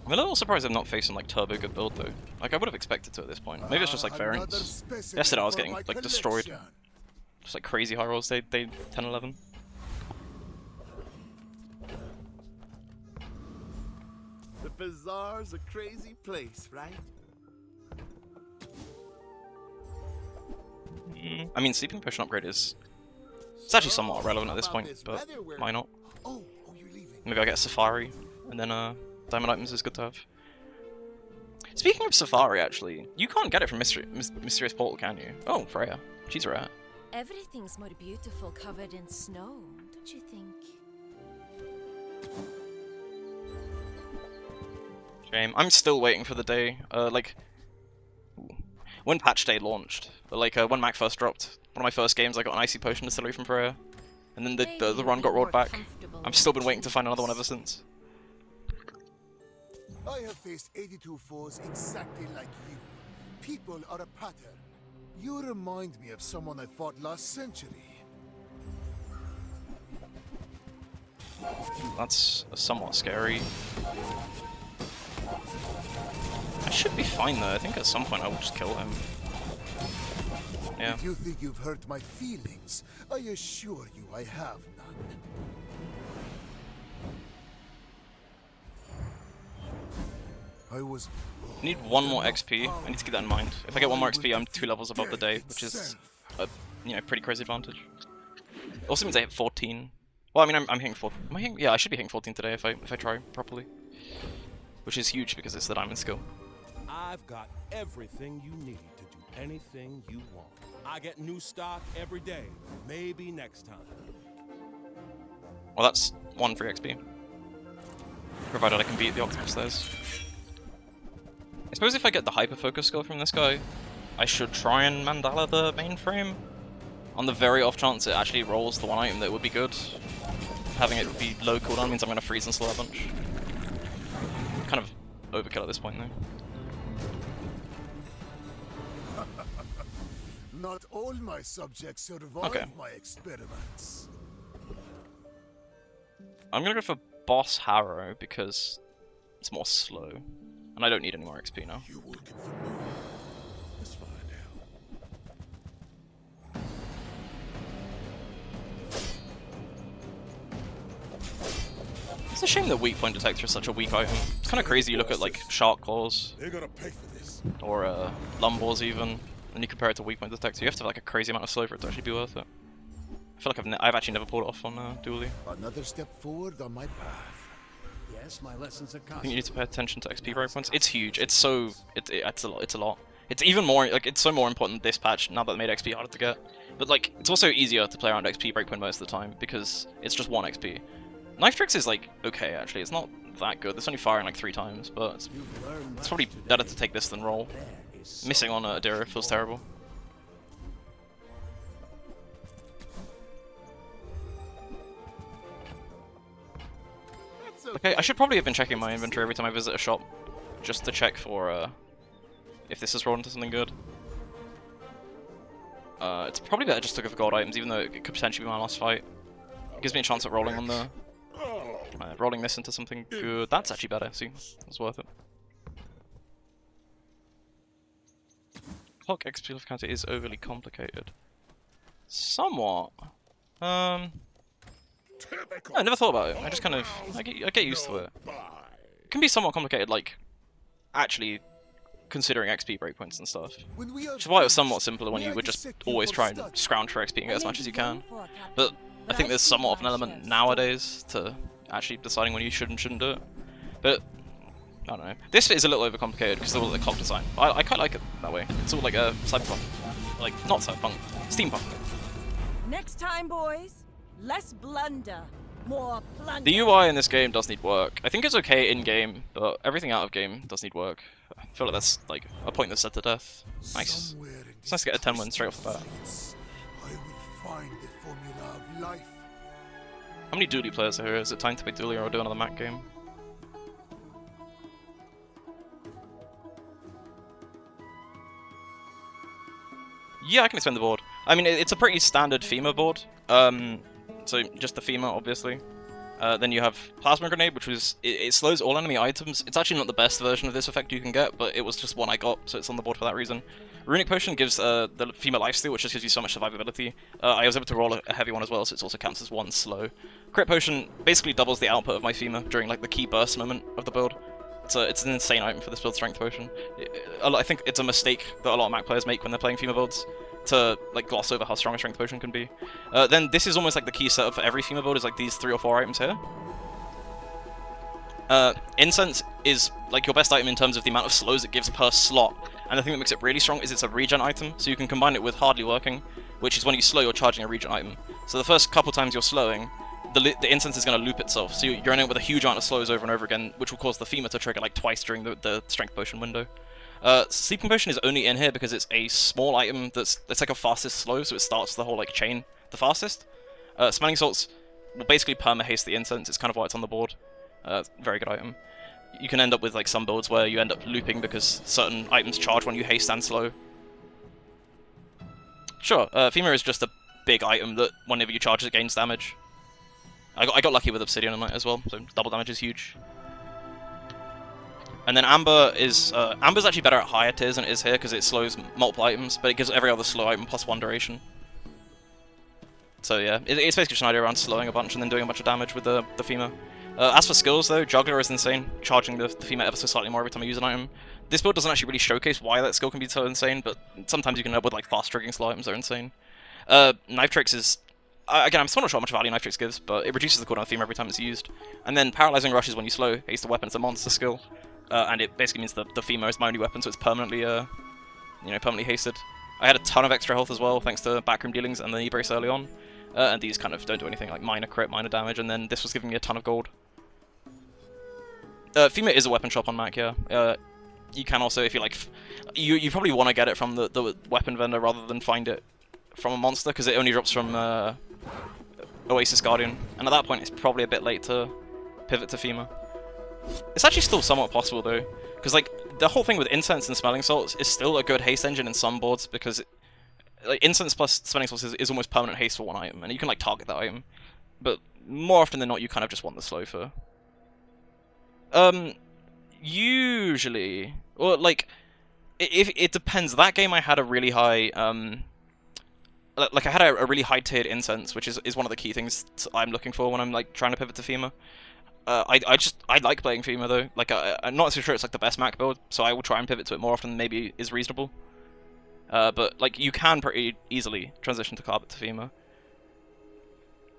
I'm a little surprised I'm not facing like turbo good build though. Like I would have expected to at this point. Maybe it's just like variance. Yesterday I was getting like destroyed. Just like crazy high rolls day 10-11. The bazaar's a crazy place, right? I mean, sleeping potion upgrade is it's actually somewhat irrelevant at this point, but why not? Maybe I get a Safari, and then diamond items is good to have. Speaking of Safari, actually, you can't get it from Mysterious Portal, can you? Oh, Freya, she's rare. Everything's more beautiful covered in snow, don't you think? Shame. I'm still waiting for the day, when patch day launched, when Mac first dropped, one of my first games I got an icy potion distillery from Freya, and then the run got rolled back. I've still been waiting to find another one ever since. I have faced 82 foes exactly like you. People are a pattern. You remind me of someone I fought last century. That's somewhat scary. I should be fine though. I think at some point I will just kill him. Yeah. If you think you've hurt my feelings, I assure you I have none. I need one more XP. I need to keep that in mind. If I get one more XP, I'm 2 levels above the day, which is a pretty crazy advantage. It also means I hit 14. Well, I mean, I'm hitting 14. Am I hitting? Yeah, I should be hitting 14 today if I try properly. Which is huge because it's the diamond skill. I've got everything you need to do anything you want. I get new stock every day. Maybe next time. Well, that's 1 free XP. Provided I can beat the octopus stairs. I suppose if I get the hyper focus skill from this guy, I should try and Mandala the mainframe. On the very off chance it actually rolls the one item that would be good. Having it be low cooldown means I'm going to freeze and slow a bunch. Kind of overkill at this point though. Not all my subjects survive my experiments. I'm going to go for Boss Harrow because it's more slow. And I don't need any more XP now. You looking for me? Let's find out. It's a shame that weak point detector is such a weak item. It's kind of crazy you look at like Shark Claws. They're gonna pay for this. Or Lumbors even. And you compare it to weak point detector. You have to have like a crazy amount of slow for it to actually be worth it. I feel like I've actually never pulled it off on Dually. Another step forward on my path. Yes, my lessons are I think you need to pay attention to XP breakpoints. It's huge. It's so it's a lot. It's even more like it's so more important this patch now that they made XP harder to get. But like it's also easier to play around XP breakpoint most of the time because it's just 1 XP. Knife Tricks is like okay actually. It's not that good. It's only firing like 3 times, but it's probably better to take this than roll. Missing on Adira feels terrible. Okay, I should probably have been checking my inventory every time I visit a shop, just to check for if this is rolled into something good. It's probably better just to go for gold items, even though it could potentially be my last fight. It gives me a chance at rolling on the rolling this into something good. That's actually better. See, it's worth it. Clock XP life counter is overly complicated. Somewhat. I never thought about it. I just kind of I get used to it. It can be somewhat complicated, like actually considering XP breakpoints and stuff. Which is why it was somewhat simpler when you would just always try and scrounge for XP and get as much as you can. But I think there's somewhat of an element nowadays to actually deciding when you should and shouldn't do it. But I don't know. This is a little overcomplicated because of all the clock design. I quite like it that way. It's all like a cyberpunk, like not cyberpunk, steampunk. Next time, boys, less blunder, more plunder. The UI in this game does need work. I think it's okay in game, but everything out of game does need work. I feel like that's like a point that's said to death. Nice. It's nice to get a 10 win straight off the bat. I will find the formula of life. How many duty players are here? Is it time to pick duty or do another Mac game? Yeah, I can explain the board. I mean, it's a pretty standard FEMA board. So just the FEMA, obviously. Then you have Plasma Grenade, which was... It slows all enemy items. It's actually not the best version of this effect you can get, but it was just one I got, so it's on the board for that reason. Runic Potion gives the FEMA lifesteal, which just gives you so much survivability. I was able to roll a heavy one as well, so it also counts as one slow. Crit Potion basically doubles the output of my FEMA during like the key burst moment of the build. It's an insane item for this build, Strength Potion. I think it's a mistake that a lot of Mac players make when they're playing FEMA builds, to like gloss over how strong a Strength Potion can be. Then this is almost like the key setup for every FEMA build, is like these 3 or 4 items here. Incense is like your best item in terms of the amount of slows it gives per slot, and the thing that makes it really strong is it's a regen item, so you can combine it with Hardly Working, which is when you slow, you're charging a regen item. So the first couple times you're slowing, the incense is going to loop itself, so you're ending up with a huge amount of slows over and over again, which will cause the FEMA to trigger like twice during the Strength Potion window. Sleeping Potion is only in here because it's a small item that's like a fastest slow, so it starts the whole like chain the fastest. Smelling Salts will basically perma-haste the incense, it's kind of why it's on the board. Very good item. You can end up with like some builds where you end up looping because certain items charge when you haste and slow. Sure, FEMA is just a big item that whenever you charge it gains damage. I got lucky with Obsidian on it as well, so double damage is huge. And then Amber is Amber's actually better at higher tiers than it is here because it slows multiple items, but it gives every other slow item +1 duration. So yeah, it's basically just an idea around slowing a bunch and then doing a bunch of damage with the FEMA. As for skills though, Juggler is insane, charging the FEMA ever so slightly more every time I use an item. This build doesn't actually really showcase why that skill can be so insane, but sometimes you can end up with like fast triggering slow items that are insane. Knife Tricks is... Again, I'm still not sure how much value Knife Tricks gives, but it reduces the cooldown of FEMA every time it's used. And then Paralyzing Rush is when you slow, haste a weapon, it's a monster skill. And it basically means the FEMA is my only weapon, so it's permanently, permanently hasted. I had a ton of extra health as well, thanks to backroom dealings and the knee brace early on. And these kind of don't do anything, like minor crit, minor damage, and then this was giving me a ton of gold. FEMA is a weapon shop on Mac, yeah. You can also, if you like... You probably want to get it from the weapon vendor rather than find it from a monster, because it only drops from Oasis Guardian, and at that point it's probably a bit late to pivot to FEMA. It's actually still somewhat possible though, because like the whole thing with Incense and Smelling Salts is still a good haste engine in some boards, because like Incense plus Smelling Salts is almost permanent haste for one item, and you can like target that item, but more often than not you kind of just want the slow for. Usually, or like, if it depends. That game I had a really high like I had a really high tiered Incense, which is one of the key things I'm looking for when I'm like trying to pivot to FEMA. I like playing FEMA though. Like I'm not so sure it's like the best Mac build, so I will try and pivot to it more often than maybe is reasonable. But like you can pretty easily transition to Carpet to FEMA.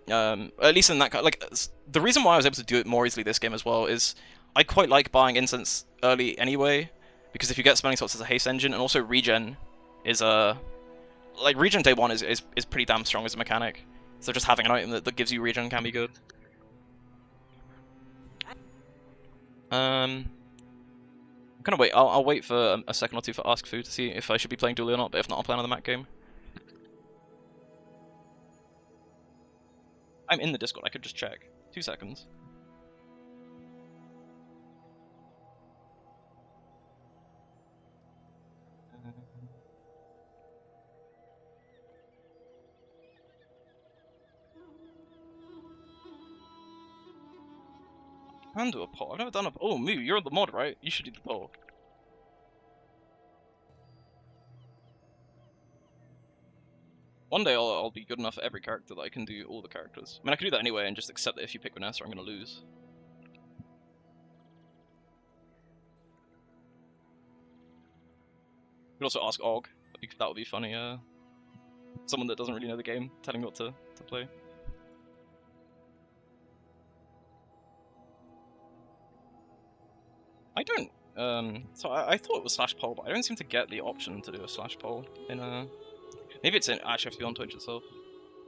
At least in that kind, like the reason why I was able to do it more easily this game as well is I quite like buying Incense early anyway, because if you get Smelling Salts as a haste engine, and also regen is like regen day 1 is pretty damn strong as a mechanic. So just having an item that gives you regen can be good. I'm gonna wait. I'll wait for a second or two for Ask Fu to see if I should be playing dually or not. But if not, I'll play another Mac game. I'm in the Discord. I could just check. 2 seconds. can do a poll. I've never done a poll. Oh, Moo, you're the mod, right? You should do the poll. One day I'll be good enough for every character that I can do all the characters. I mean, I could do that anyway and just accept that if you pick Vanessa, I'm gonna lose. You could also ask Og. That would be funny. Someone that doesn't really know the game telling me what to play. I don't. So I thought it was slash poll, but I don't seem to get the option to do a slash poll in Maybe it's in. Actually, have to be on Twitch itself.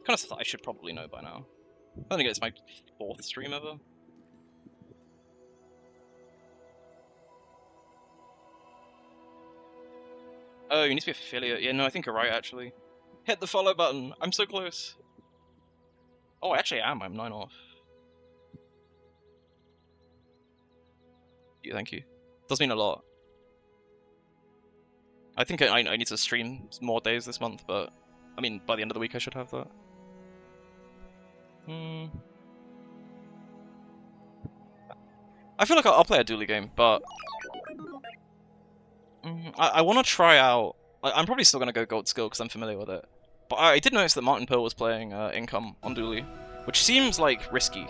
Kind of stuff that I should probably know by now. I think it's my 4th stream ever. Oh, you need to be affiliate. Yeah, no, I think you're right, actually. Hit the follow button. I'm so close. Oh, I actually am. I'm 9 off. Yeah, thank you. Does mean a lot. I think I need to stream more days this month, but I mean, by the end of the week I should have that. I feel like I'll play a dually game, but I want to try out. I'm probably still going to go Gold Skill because I'm familiar with it. But I did notice that Martin Pearl was playing Income on dually, which seems like risky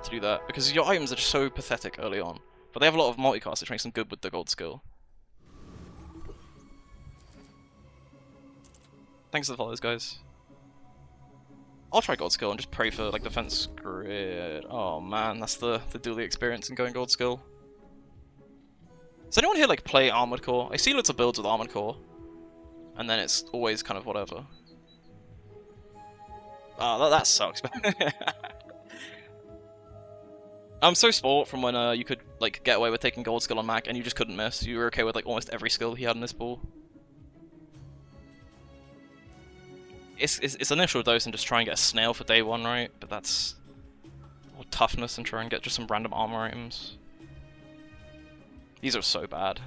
to do that because your items are just so pathetic early on. But they have a lot of multicast, which makes them good with the Gold Skill. Thanks for the follows, guys. I'll try Gold Skill and just pray for like defense grid. Oh man, that's the dually experience in going Gold Skill. Does anyone here like play Armored Core? I see lots of builds with Armored Core, and then it's always kind of whatever. Oh, that sucks. I'm so spoiled from when you could like get away with taking Gold Skill on Mac and you just couldn't miss. You were okay with like almost every skill he had in this pool. It's initial dose and just try and get a snail for day 1, right? But that's or toughness and try and get just some random armor items. These are so bad.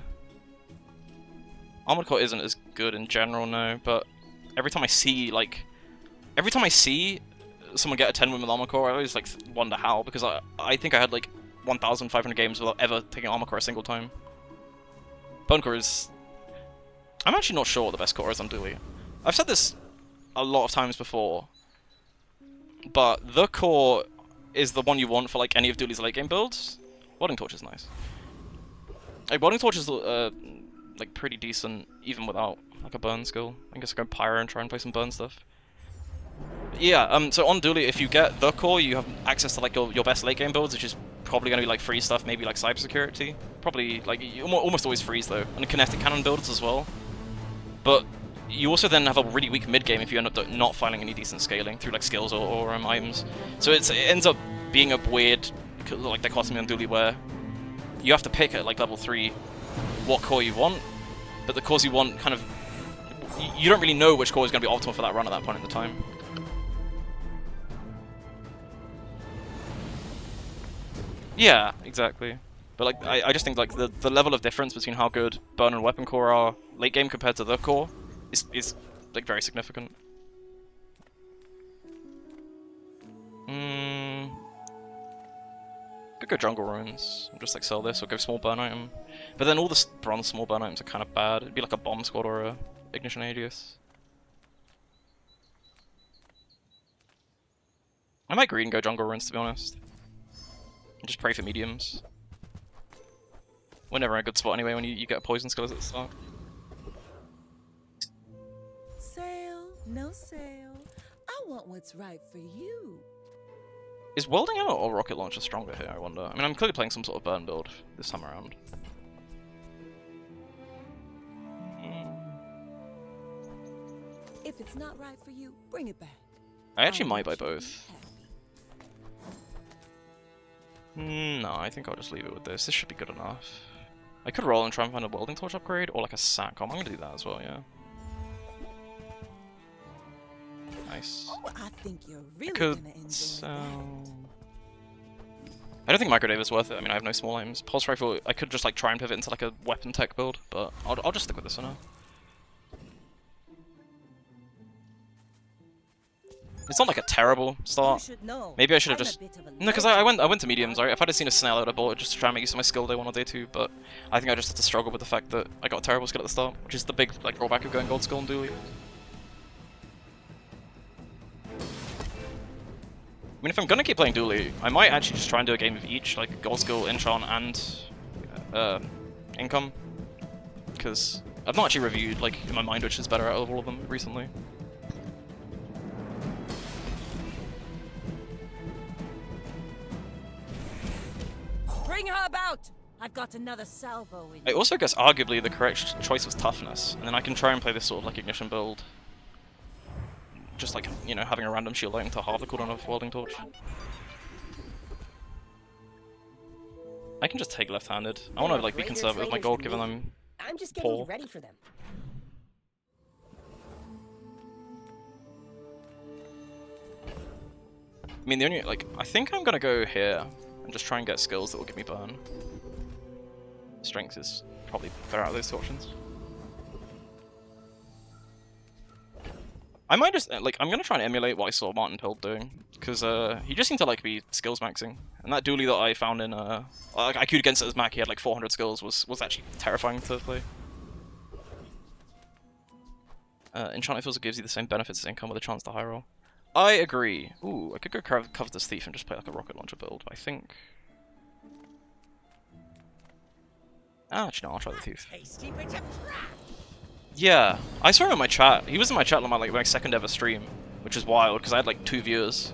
Armored Core isn't as good in general, no, but every time I see someone get a 10 win with Armored Core, I always like wonder how, because I think I had like 1,500 games without ever taking Armored Core a single time. Bone Core is... I'm actually not sure what the best core is on dually. I've said this a lot of times before, but the core is the one you want for like any of dually's late game builds. Welding Torch is nice. Like Welding Torch is like pretty decent even without like a burn skill. I guess I go Pyro and try and play some burn stuff. Yeah, so on dually, if you get the core, you have access to like your best late game builds, which is probably going to be like free stuff, maybe like cybersecurity. Probably like you almost always freeze though, and kinetic cannon builds as well. But you also then have a really weak mid game if you end up not finding any decent scaling through like skills or items. So it ends up being a weird like dichotomy on dually where you have to pick at like level 3 what core you want, but the cores you want kind of you don't really know which core is going to be optimal for that run at that point in the time. Yeah, exactly. But like I just think like the level of difference between how good burn and weapon core are late game compared to the core is like very significant. Could go jungle runes and just like sell this or go small burn item. But then all the bronze small burn items are kind of bad. It'd be like a bomb squad or a ignition Aegis. I might green go jungle runes to be honest. And just pray for mediums. We're never in a good spot anyway when you get a poison skill at the start. Sale, no sale. I want what's right for you. Is welding out or rocket launcher stronger here, I wonder? I mean, I'm clearly playing some sort of burn build this time around. If it's not right for you, bring it back. I actually might buy both. No, I think I'll just leave it with this. This should be good enough. I could roll and try and find a welding torch upgrade or like a SATCOM. I'm gonna do that as well, yeah. Nice. Oh, I think you're really I could gonna enjoy sell... I don't think microdave is worth it. I mean, I have no small aims. Pulse rifle, I could just like try and pivot into like a weapon tech build, but I'll just stick with this for now. It's not like a terrible start. should know. Maybe I should have I'm a just... bit of a No, because I went to mediums, right? If I'd have seen a snail, I would have bought it just to try and make use of my skill day 1 or day 2, but I think I just had to struggle with the fact that I got a terrible skill at the start, which is the big like drawback of going gold skill and dually. I mean, if I'm gonna keep playing dually, I might actually just try and do a game of each, like gold skill, enchant, and income, because I've not actually reviewed, like, in my mind which is better out of all of them recently. Bring her about! I've got another salvo in I also guess arguably the correct choice was toughness, and then I can try and play this sort of like ignition build. Just like, you know, having a random shield item to half the cooldown of Welding Torch. I can just take left-handed. I want to like be conservative with my gold given I'm just poor. getting ready for them. I mean, the only, like, I think I'm gonna go here and just try and get skills that will give me burn. Strength is probably better out of those two options. I might just, like, I'm gonna try and emulate what I saw Martin Told doing, because he just seemed to, like, be skills maxing. And that dually that I found in, like, I queued against it as Mac, he had, like, 400 skills, was actually terrifying to play. Enchanted also gives you the same benefits as income with a chance to high roll. I agree. Ooh, I could go cover this thief and just play, like, a rocket launcher build, but I think... Actually, no, I'll try the thief. Yeah, I saw him in my chat. He was in my chat on my second ever stream, which is wild because I had like 2 viewers.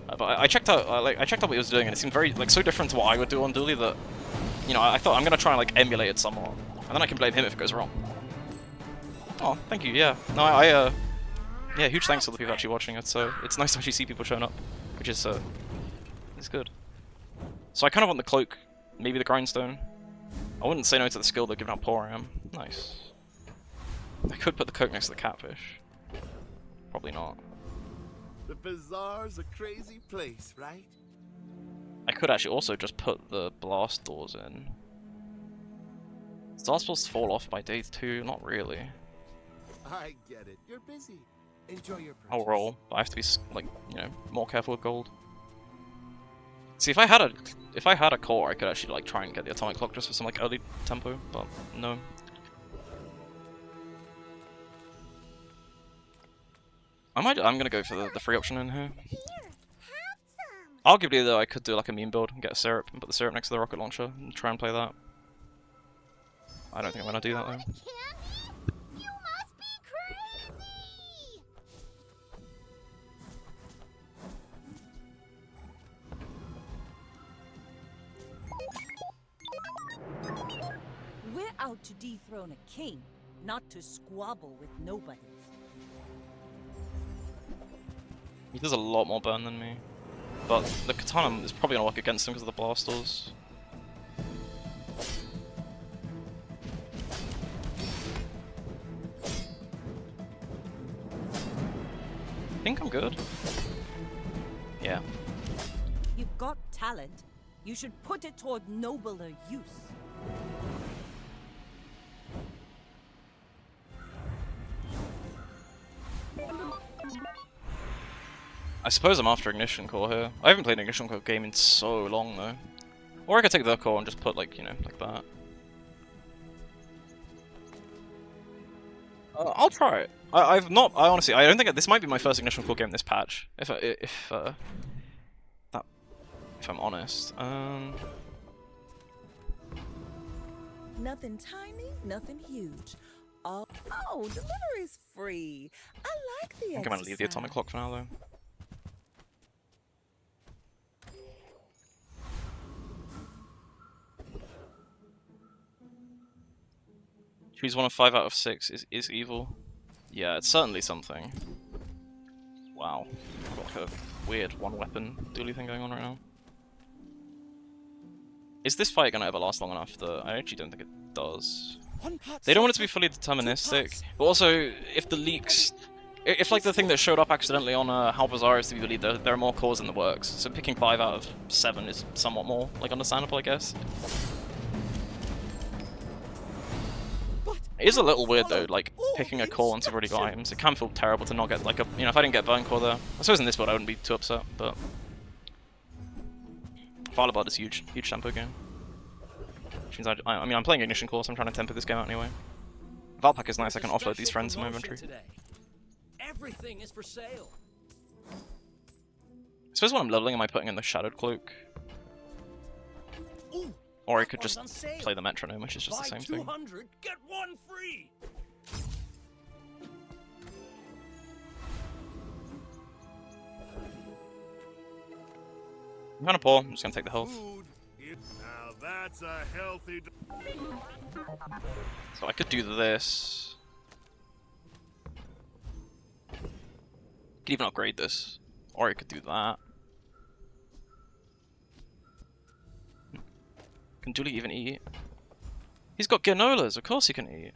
But I checked out I checked out what he was doing, and it seemed very like so different to what I would do on dually that, you know, I thought I'm gonna try and like emulate it somewhat, and then I can blame him if it goes wrong. Oh, thank you. Yeah, no, yeah, huge thanks to the people actually watching it. So it's nice to actually see people showing up, which is it's good. So I kind of want the cloak, maybe the grindstone. I wouldn't say no to the skill though, given how poor I am. Nice. I could put the coke next to the catfish. Probably not. The bazaar's a crazy place, right? I could actually also just put the blast doors in. Star supposed to fall off by day 2? Not really. I get it. You're busy. Enjoy your purchase. I'll roll, but I have to be like, you know, more careful with gold. See, if I had a core, I could actually like try and get the atomic clock just for some like early tempo, but no. I'm gonna go for the free option in here. Arguably though, I could do like a meme build and get a syrup and put the syrup next to the rocket launcher and try and play that. I don't think I'm gonna do that though. You must be crazy! We're out to dethrone a king, not to squabble with nobodies. He does a lot more burn than me, but the katana is probably gonna work against him because of the blast doors. I think I'm good. Yeah. You've got talent. You should put it toward nobler use. I suppose I'm after Ignition Core here. I haven't played an Ignition Core game in so long though. Or I could take the core and just put like, you know, like that. I'll try it. I honestly, I don't think this might be my first Ignition Core game this patch. If I'm honest. Nothing tiny, nothing huge. Oh, delivery's free. I like the I think I'm gonna leave the atomic clock for now though. Choose one of 5 out of 6 is evil. Yeah, it's certainly something. Wow. I've got like a weird one weapon dually thing going on right now. Is this fight gonna ever last long enough? I actually don't think it does. They don't want it to be fully deterministic, but also if the leaks, if like the thing that showed up accidentally on How Bizarre is to be believed, there are more cores in the works. So picking 5 out of 7 is somewhat more like understandable, I guess. It is a little weird though, like picking a core once I've already got items. It can feel terrible to not get like a, you know, if I didn't get Burn Core there. I suppose in this build I wouldn't be too upset, but Violet Blood is huge tempo game. Which means I mean I'm playing Ignition Core, so I'm trying to tempo this game out anyway. Valpack is nice, I can offload these friends in my inventory. Everything is for sale. I suppose when I'm leveling, am I putting in the Shadowed Cloak? Or I could just play the Metronome, which is just the same thing. 200, get one free. I'm kinda poor, I'm just gonna take the health. Now that's a healthy. So I could do this. Could even upgrade this. Or I could do that. Can Julie even eat? He's got granolas, of course he can eat.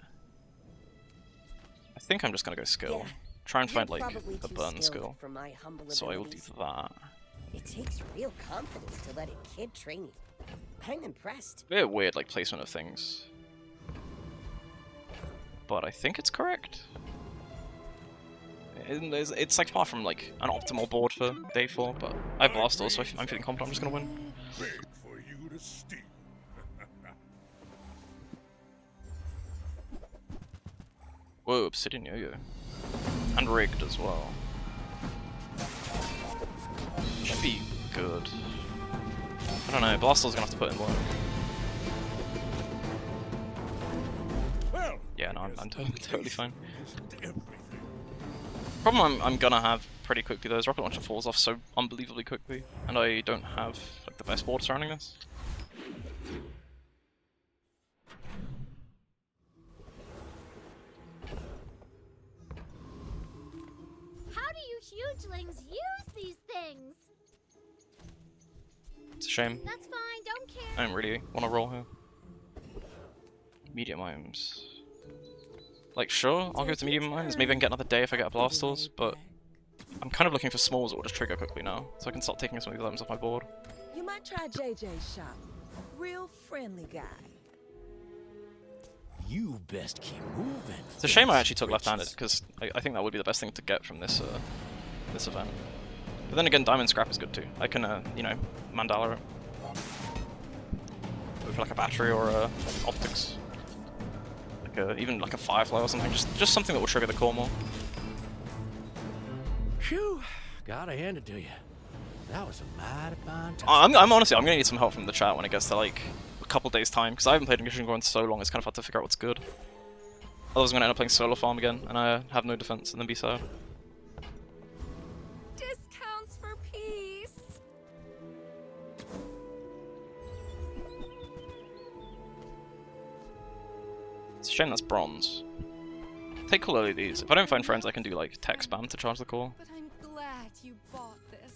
I think I'm just gonna go skill. Yeah, Try and find you're like probably a too burn skilled skill. for my humble So I will do abilities. that. It takes real confidence to let a kid train you. I'm impressed. Very weird like placement of things. But I think it's correct. It's like far from like an optimal board for day 4, but I have Blastor, so I'm feeling confident I'm just gonna win. Beg for you to steal. Whoa, Obsidian Yo-Yo. And rigged as well. Should be good. I don't know, Blastor's gonna have to put in work. Yeah, no, I'm totally fine. Problem I'm gonna have pretty quickly though is Rocket Launcher falls off so unbelievably quickly, and I don't have like the best board surrounding this. How do you hugelings use these things? It's a shame. That's fine, don't care. I don't really want to roll here. Medium items. Like, sure, I'll go to medium items. Maybe I can get another day if I get a Blastors, but I'm kind of looking for smalls that will just trigger quickly now, so I can start taking some of these items off my board. You might try JJ's shop. Real friendly guy. You best keep moving. It's a shame I actually took left-handed, because I think that would be the best thing to get from this this event. But then again, Diamond Scrap is good too. I can, you know, Mandala it. With like a battery or optics. Even like a Firefly or something, just something that will trigger the core more. Phew, gotta hand it to you. That was a mighty fine time. I'm honestly, I'm gonna need some help from the chat when it gets to like a couple days time, because I haven't played Ignition Core in so long, it's kind of hard to figure out what's good. Otherwise I'm gonna end up playing Solar Farm again, and I have no defense, and then be sad. Discounts for peace. It's a shame that's bronze. Take cool early these. If I don't find friends, I can do like tech spam to charge the core. But I'm glad you bought this.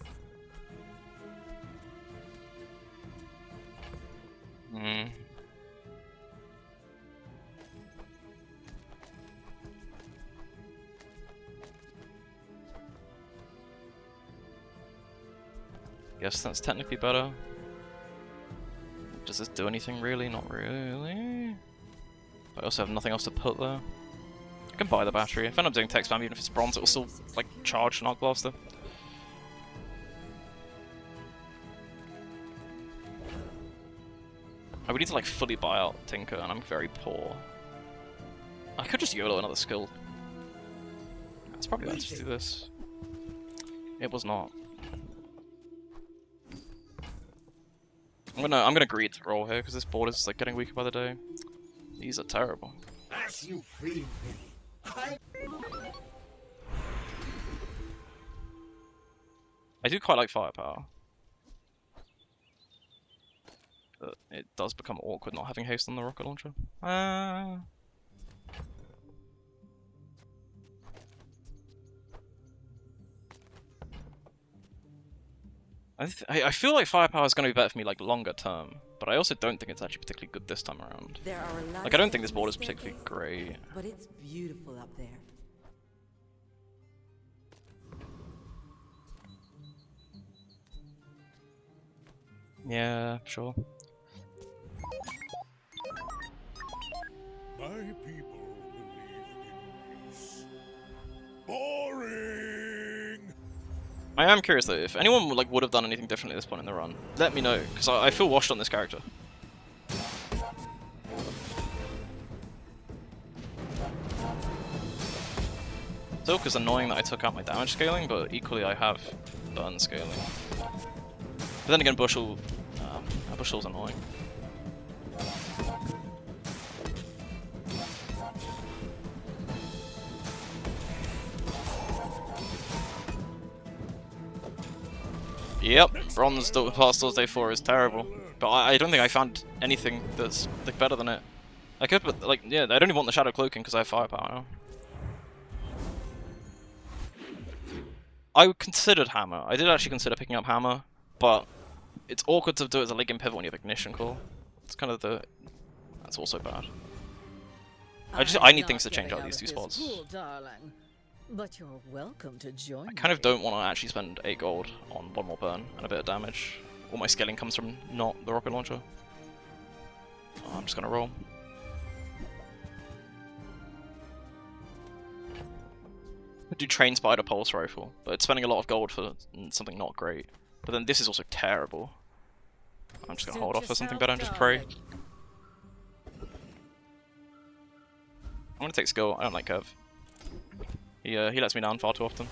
Hmm. Guess that's technically better. Does this do anything really? Not really. But I also have nothing else to put there. I can buy the battery. If I end up doing tech spam, even if it's bronze, it will still like charge an Arc Blaster. I would need to like fully buy out Tinker, and I'm very poor. I could just YOLO another skill. It's probably better to do this. It was not. I'm gonna greed to roll here because this board is like getting weaker by the day. These are terrible. As you free me, I do quite like firepower. But it does become awkward not having haste on the rocket launcher. I feel like firepower is going to be better for me like longer term, but I also don't think it's actually particularly good this time around. There are a lot Like I don't think of this board is things particularly great. but it's beautiful up there. Yeah, sure. My people believe in me. I am curious though, if anyone like would have done anything differently at this point in the run, let me know, because I feel washed on this character. Still, because annoying that I took out my damage scaling, but equally I have burn scaling. But then again, Bushel's annoying. Yep, bronze past those day 4 is terrible, but I don't think I found anything that's like better than it. I could, but like, yeah, I don't even want the shadow cloaking because I have firepower now. I considered hammer. I did actually consider picking up hammer, but it's awkward to do it as a late game pivot when you have ignition core. It's kind of the. That's also bad. I need things to change out these two spots. Pool, darling. But you're welcome to join I kind of don't want to actually spend 8 gold on one more burn and a bit of damage. All my scaling comes from not the rocket launcher. Oh, I'm just gonna roll. I do train spider pulse rifle, but it's spending a lot of gold for something not great. But then this is also terrible. I'm just gonna hold off for something better and just pray. I'm gonna take skill. I don't like Kev. He lets me down far too often.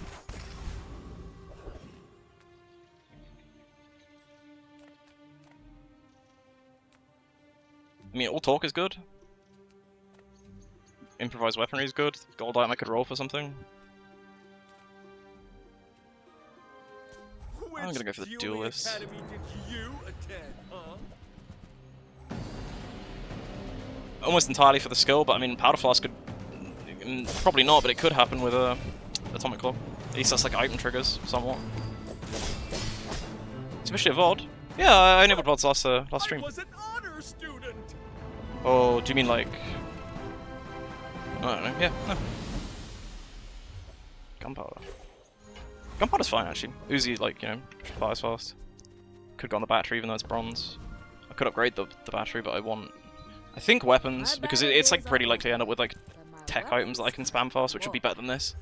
I mean, all talk is good. Improvised weaponry is good. Gold item I could roll for something. I'm gonna go for the duelist. Almost entirely for the skill, but I mean, Powder Flask could... Probably not, but it could happen with Atomic Clock. At least that's like item triggers, somewhat. Especially a VOD. Yeah, I enabled VODs last stream. Oh, do you mean like... I don't know, yeah, no. Gunpowder. Gunpowder's fine, actually. Uzi, like, you know, fires fast. Could go on the battery, even though it's bronze. I could upgrade the battery, but I want... I think weapons, because it's like pretty likely to end up with like tech items that I can spam fast, which would be better than this.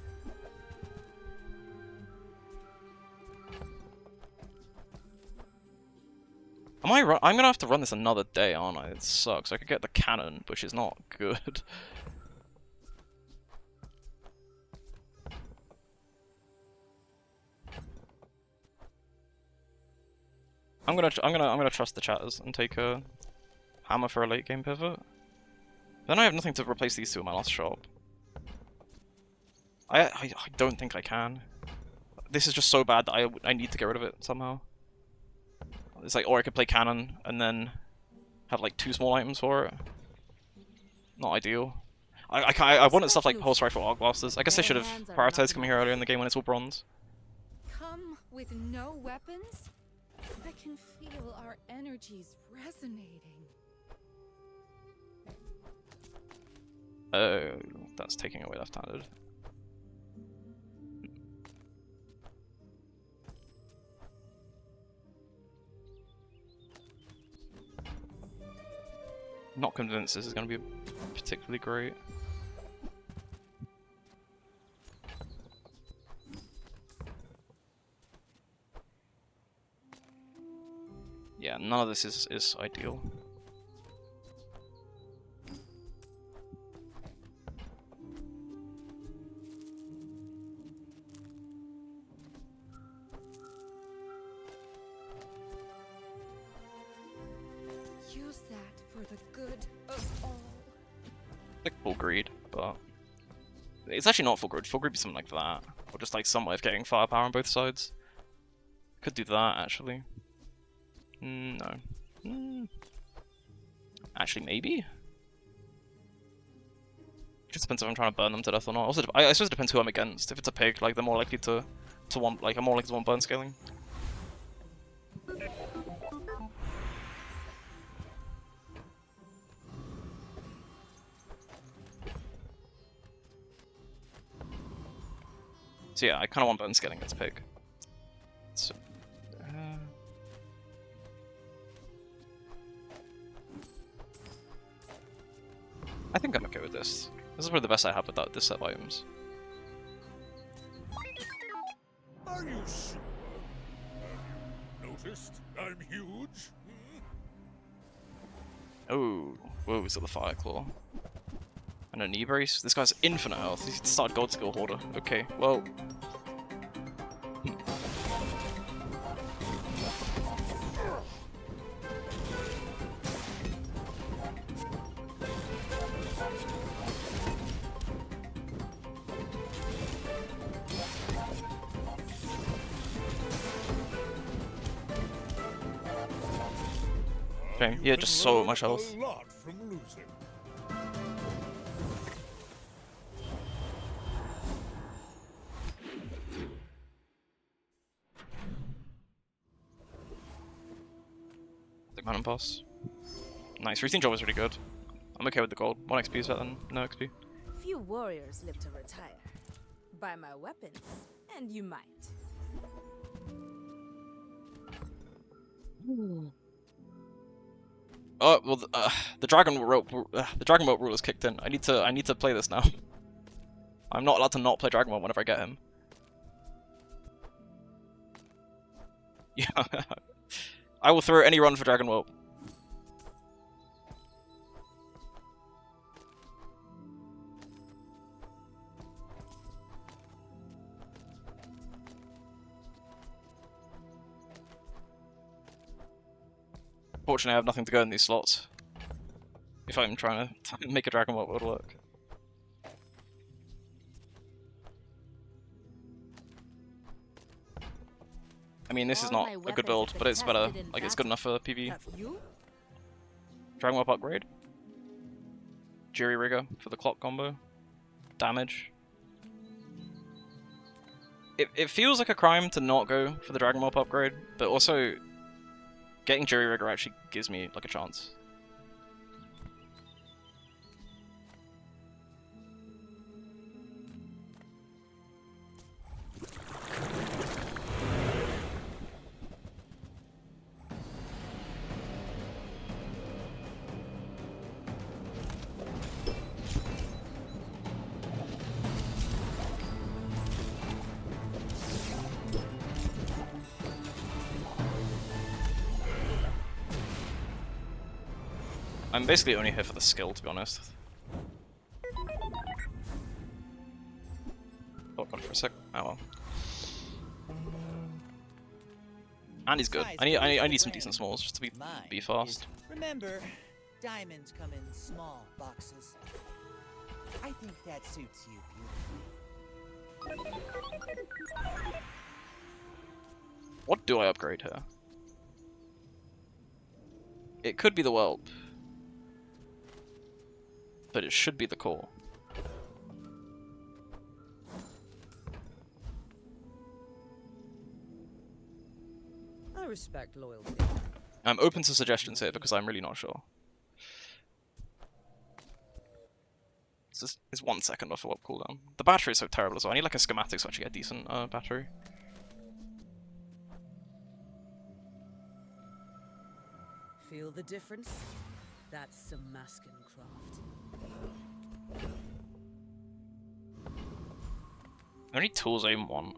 I'm gonna have to run this another day, aren't I? It sucks. I could get the cannon, which is not good. I'm gonna trust the chatters and take a hammer for a late game pivot. Then I have nothing to replace these two in my last shop. I don't think I can. This is just so bad that I need to get rid of it somehow. It's like, or I could play cannon and then have like 2 small items for it. Not ideal. I wanted stuff like pulse rifle arc blasters. I guess I should have prioritized coming here earlier in the game when it's all bronze. Come with no weapons? I can feel our energies resonating. Oh, that's taking away left-handed. Not convinced this is going to be particularly great. Yeah, none of this is ideal. Use that for the good of all. Like full greed, but it's actually not full greed. Full greed would be something like that, or just like some way of getting firepower on both sides. Could do that actually. No. Actually, maybe. Just depends if I'm trying to burn them to death or not. Also, I suppose it depends who I'm against. If it's a pig, like they're more likely to want, like I'm more likely to want burn scaling. So yeah, I kind of want burn scaling against pig. So, I think I'm okay with this. This is probably the best I have with this set of items. Are you sure? noticed I'm huge? Oh, whoa, he's got the fire claw. And a knee brace. This guy's infinite health. He's started God Skill Hoarder. Okay, well. Okay, yeah, just so much health. A lot from losing. The Cannon Pass. Nice, routine job is really good. I'm okay with the gold. 1 XP is better than no XP. Few warriors live to retire. Buy my weapons, and you might. Oh well, the dragon rope rule is kicked in. I need to play this now. I'm not allowed to not play Dragon Ball whenever I get him. Yeah, I will throw any run for Dragon Ball. Fortunately, I have nothing to go in these slots. If I'm trying to make a Dragon Ball world work. I mean, this is not a good build, but it's better. Like, it's good enough for PV. Dragon Ball upgrade. Jury Rigger for the clock combo. Damage. It feels like a crime to not go for the Dragon Ball upgrade, but also getting Jury Rigger actually gives me like a chance. I'm basically only here for the skill, to be honest. Oh, got it for a sec. Oh well. And he's good. I need some decent smalls just to be fast. Remember, diamonds come in small boxes. I think that suits you beautifully. What do I upgrade here? It could be the whelp. But it should be the core. I respect loyalty. I'm open to suggestions here because I'm really not sure. It's 1 second off a whelp cooldown. The battery is so terrible as well. I need like a schematic to actually get a decent battery. Feel the difference? That's some masking craft. How many tools I even want?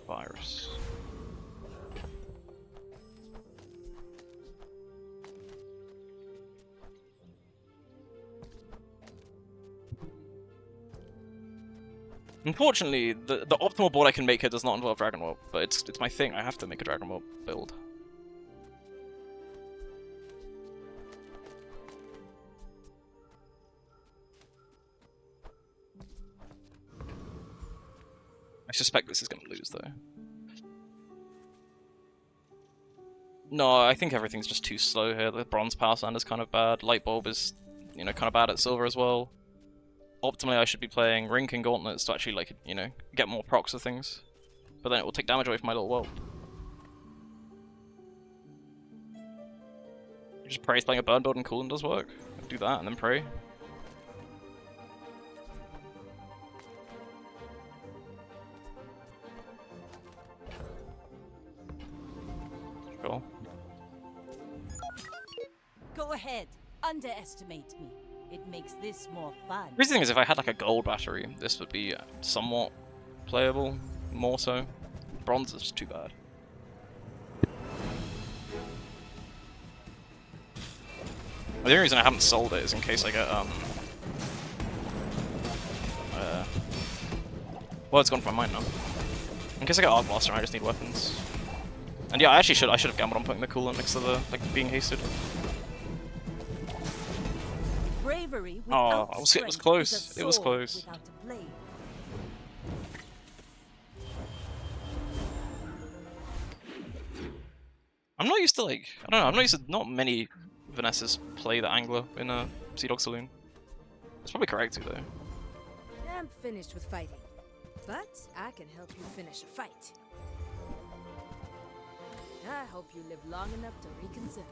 Virus. Unfortunately, the optimal board I can make here does not involve Dragon Warp, but it's my thing. I have to make a Dragon Warp build. I suspect this is going to lose, though. No, I think everything's just too slow here. The Bronze Power Sand is kind of bad. Light Bulb is, you know, kind of bad at Silver as well. Optimally, I should be playing Ring King Gauntlets to actually, like, you know, get more procs of things. But then it will take damage away from my little world. Just pray playing a burn build and cooling does work. Do that and then pray. Cool. Go ahead, underestimate me. It makes this more fun. The crazy thing is, if I had like a gold battery, this would be somewhat playable, more so. Bronze is too bad. The only reason I haven't sold it is in case I get well, it's gone from my mind now. In case I get Arc Blaster, I just need weapons. And yeah, I should have gambled on putting the coolant next to the being hasted. Bravery Oh, without it was strength close. is a It was sword close. without a blade. I'm not used to I don't know. I'm not used to not many Vanessas play the angler in a Sea Dog Saloon. It's probably correct too though. I'm finished with fighting, but I can help you finish a fight. I hope you live long enough to reconsider.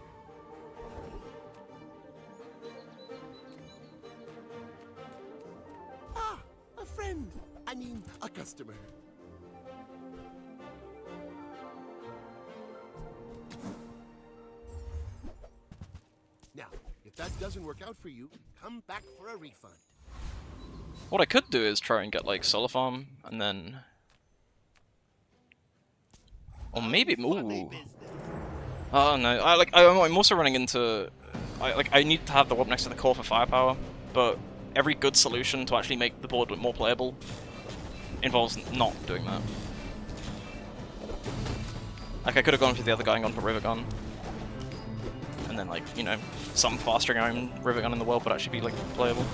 Ah, a friend. I mean, a customer. Now, if that doesn't work out for you, come back for a refund. What I could do is try and get Solar Farm and then, or maybe ooh. Oh no, I'm also running into I need to have the warp next to the core for firepower, but every good solution to actually make the board more playable involves not doing that. I could have gone for the other guy and gone for River Gun. And then some fastest iron River Gun in the world would actually be playable.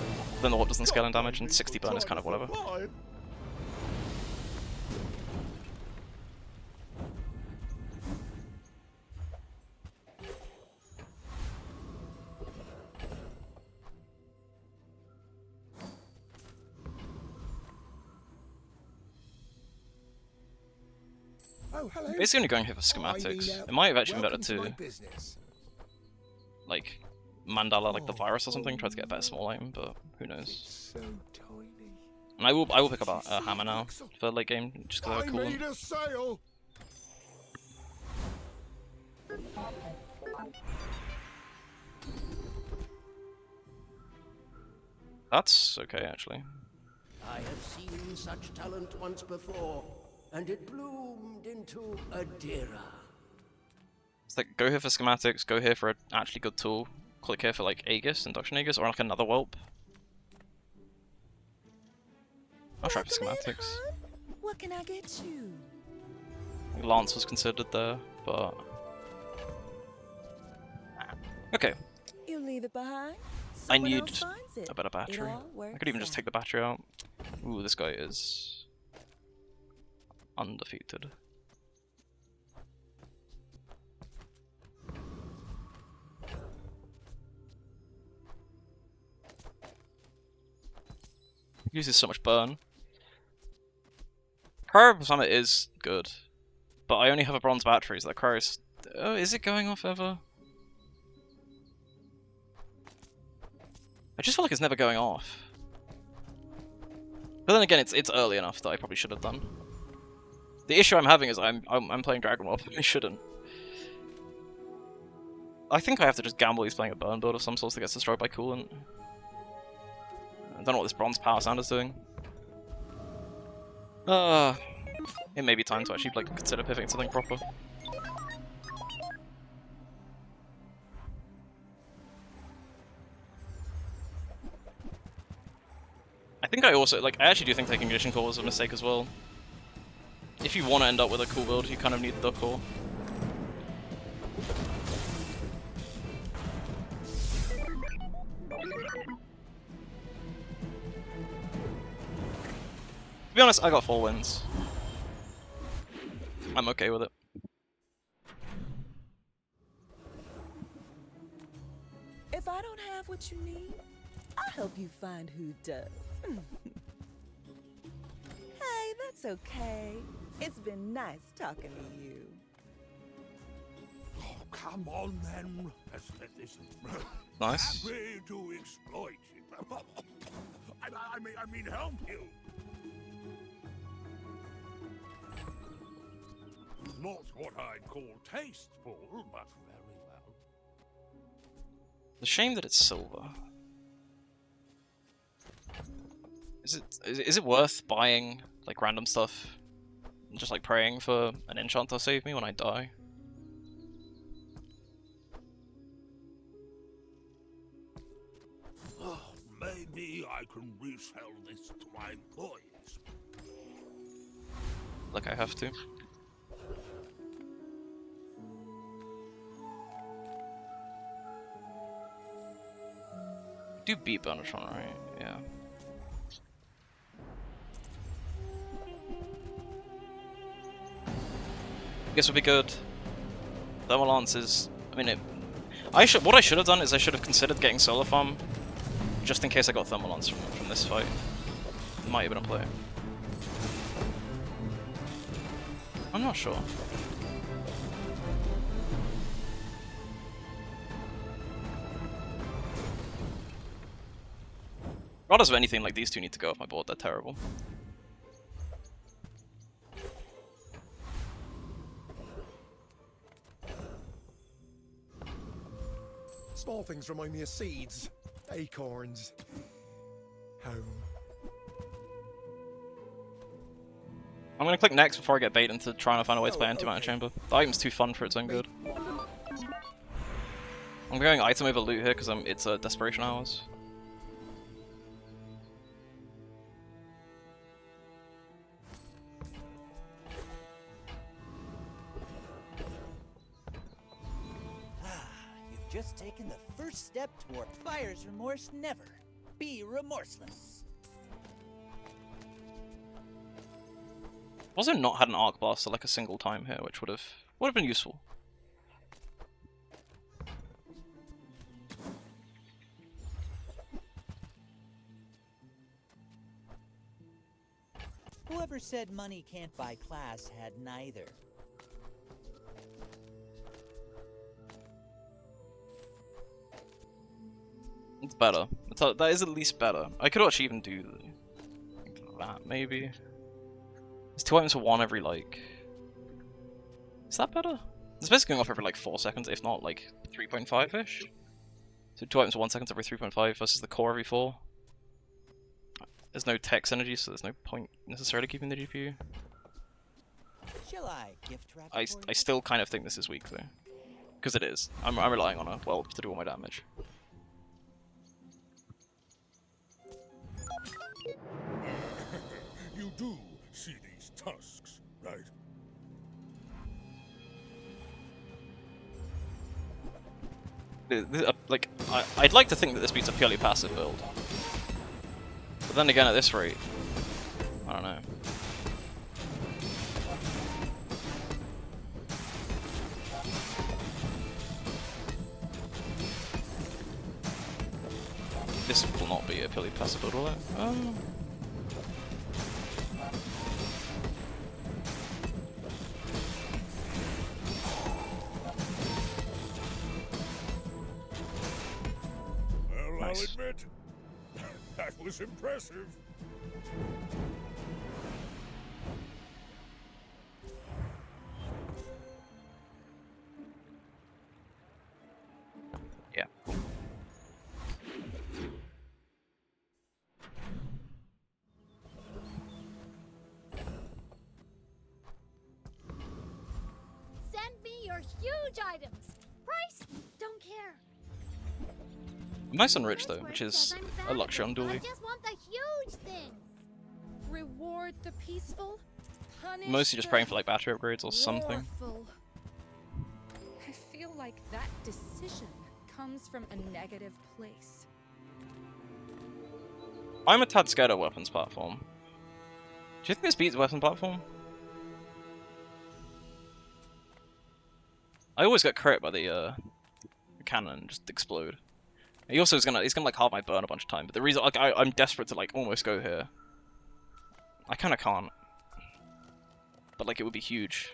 Then the warp doesn't scale in damage and 60 burn is kind of whatever. Oh, hello. Basically only going here for schematics. It might have actually been better to mandala the virus or something, try to get a better small item, but who knows. So tiny. And I will pick up a hammer now for late game, just because I have a I made a sale. That's okay actually. I have seen such talent once before, and it bloomed into a Dira. It's go here for schematics, go here for an actually good tool, click here for Aegis, Induction Aegis, or another whelp. I'll try for schematics. What can I get you? Lance was considered there, but okay. You leave it behind. I Someone need else finds it. a better battery. It all I works could even just out. take the battery out. Ooh, this guy is undefeated. Uses so much burn. Cryo Summit is good, but I only have a bronze battery, so the cryo's... Oh, is it going off ever? I just feel like it's never going off. But then again, it's early enough that I probably should have done. The issue I'm having is I'm playing Dragon Warp. I shouldn't. I think I have to just gamble he's playing a burn build of some sort that gets destroyed by coolant. I don't know what this bronze power sound is doing. It may be time to actually consider pivoting something proper. I think I also I actually do think taking Ignition Core was a mistake as well. If you want to end up with a cool build, you kind of need the core. To be honest, I got 4 wins. I'm okay with it. If I don't have what you need, I'll help you find who does. Hey, that's okay. It's been nice talking to you. Oh, come on then. Let's let this. Nice. Happy to exploit you. I mean, help you. Not what I'd call tasteful, but very well. It's a shame that it's silver. Is it worth buying like random stuff. Just like praying for an enchant to save me when I die. Oh, maybe I can resell this to my employees. Like I have to. Do beat Bonatron, right? Yeah. Guess would be good. Thermal Lance is. I mean, what I should have done is I should have considered getting Solar Farm, just in case I got Thermal Lance from this fight. Might have been a play. I'm not sure. Regardless of anything, like these two need to go off my board. They're terrible. Small things remind me of seeds, acorns, home. I'm gonna click next before I get bait into trying to find a way to play Antimatter Chamber. The item's too fun for its own good. I'm going item over loot here because it's Desperation Hours. You've just taken the first step toward buyer's remorse. Never be remorseless. Also not had an Arc Blaster like a single time here, which would have been useful. Whoever said money can't buy class had neither. It's better. That is at least better. I could actually even do that, maybe. It's 2 items for 1 every, like... Is that better? It's basically going off every, like, 4 seconds, if not, like, 3.5-ish. So 2 items for 1 second every 3.5 versus the core every 4. There's no text energy, so there's no point necessarily keeping the GPU. Shall I gift wrap I still kind of think this is weak, though. Because it is. I'm relying on a weld to do all my damage. You do see these tusks, right? Like, I'd like to think that this beats a purely passive build. But then again, at this rate, I don't know. This will not be a purely passive build, will it? Well, Nice. I'll admit, that was impressive. Yeah. Send me your huge items. Price? Don't care. Nice and rich, though, which is a luxury on I Dually. just want the huge things. Reward the peaceful, punish Mostly just the praying for, like, battery upgrades or something. warful. I feel like that decision comes from a negative place. I'm a tad scared of weapons platform. Do you think this beats weapon platform? I always get crit by the cannon and just explode. He also is he's gonna like halve my burn a bunch of time, but the reason, like, I'm desperate to like almost go here. I kinda can't. But like it would be huge.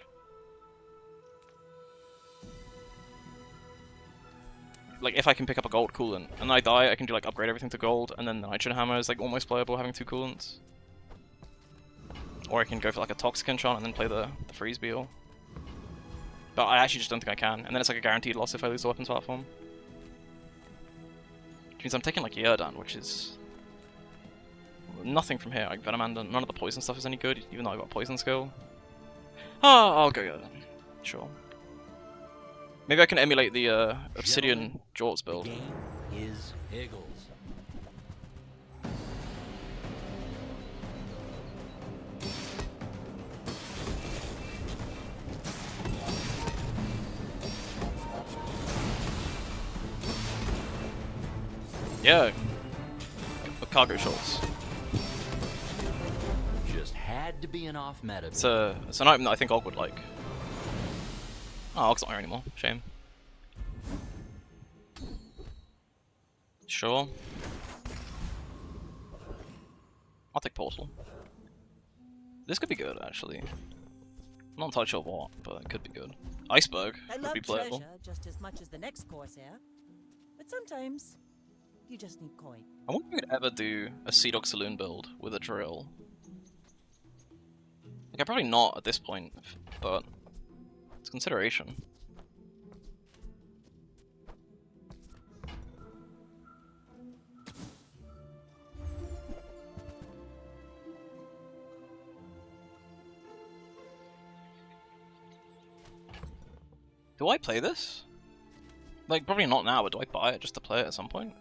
Like if I can pick up a gold coolant and I die, I can do like upgrade everything to gold, and then the Nitrogen Hammer is like almost playable having 2 coolants. Or I can go for like a Toxic Enchant and then play the Freeze Beetle. But I actually just don't think I can, and then it's like a guaranteed loss if I lose the weapons platform. Which means I'm taking like Yerdan, which is nothing from here. Like Venomanda, none of the poison stuff is any good, even though I got poison skill. Oh, I'll go yeah. Sure. Maybe I can emulate the Obsidian Jorts build. Is Eagles. Yeah. Cargo shorts. Just had to be an off-meta. It's an item that I think Og would like. Oh, Og's not here anymore. Shame. Sure. I'll take Portal. This could be good, actually. I'm not entirely sure what, but it could be good. Iceberg I would love be playable. treasure just as much as the next Corsair, but sometimes you just need coin. I wonder if we could ever do a Sea Dog Saloon build with a drill. Like, probably not at this point, but it's consideration. Do I play this? Like, probably not now, but do I buy it just to play it at some point?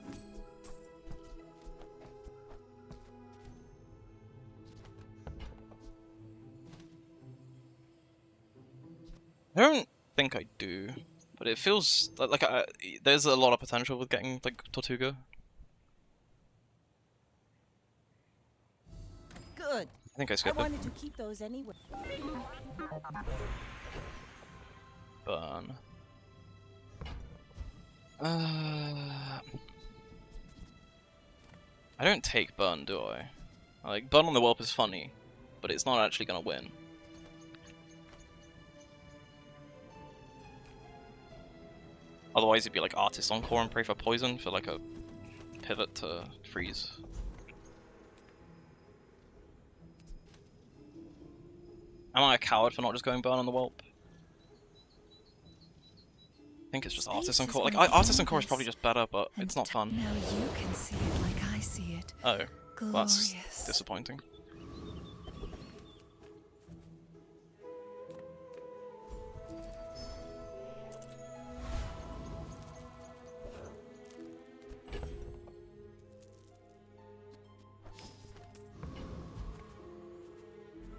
I don't think I do, but it feels like there's a lot of potential with getting like Tortuga. Good. I think I skipped I it. wanted to keep those anyway. Burn. I don't take burn, do I? Like, burn on the whelp is funny, but it's not actually gonna win. Otherwise it'd be like Artist Encore and pray for poison for like a pivot to freeze. Am I a coward for not just going burn on the whelp? I think it's just Artist Encore. Like, Artist Encore is probably just better, but it's not fun. Now you can see it like I see it. Oh, well, that's Glorious. disappointing.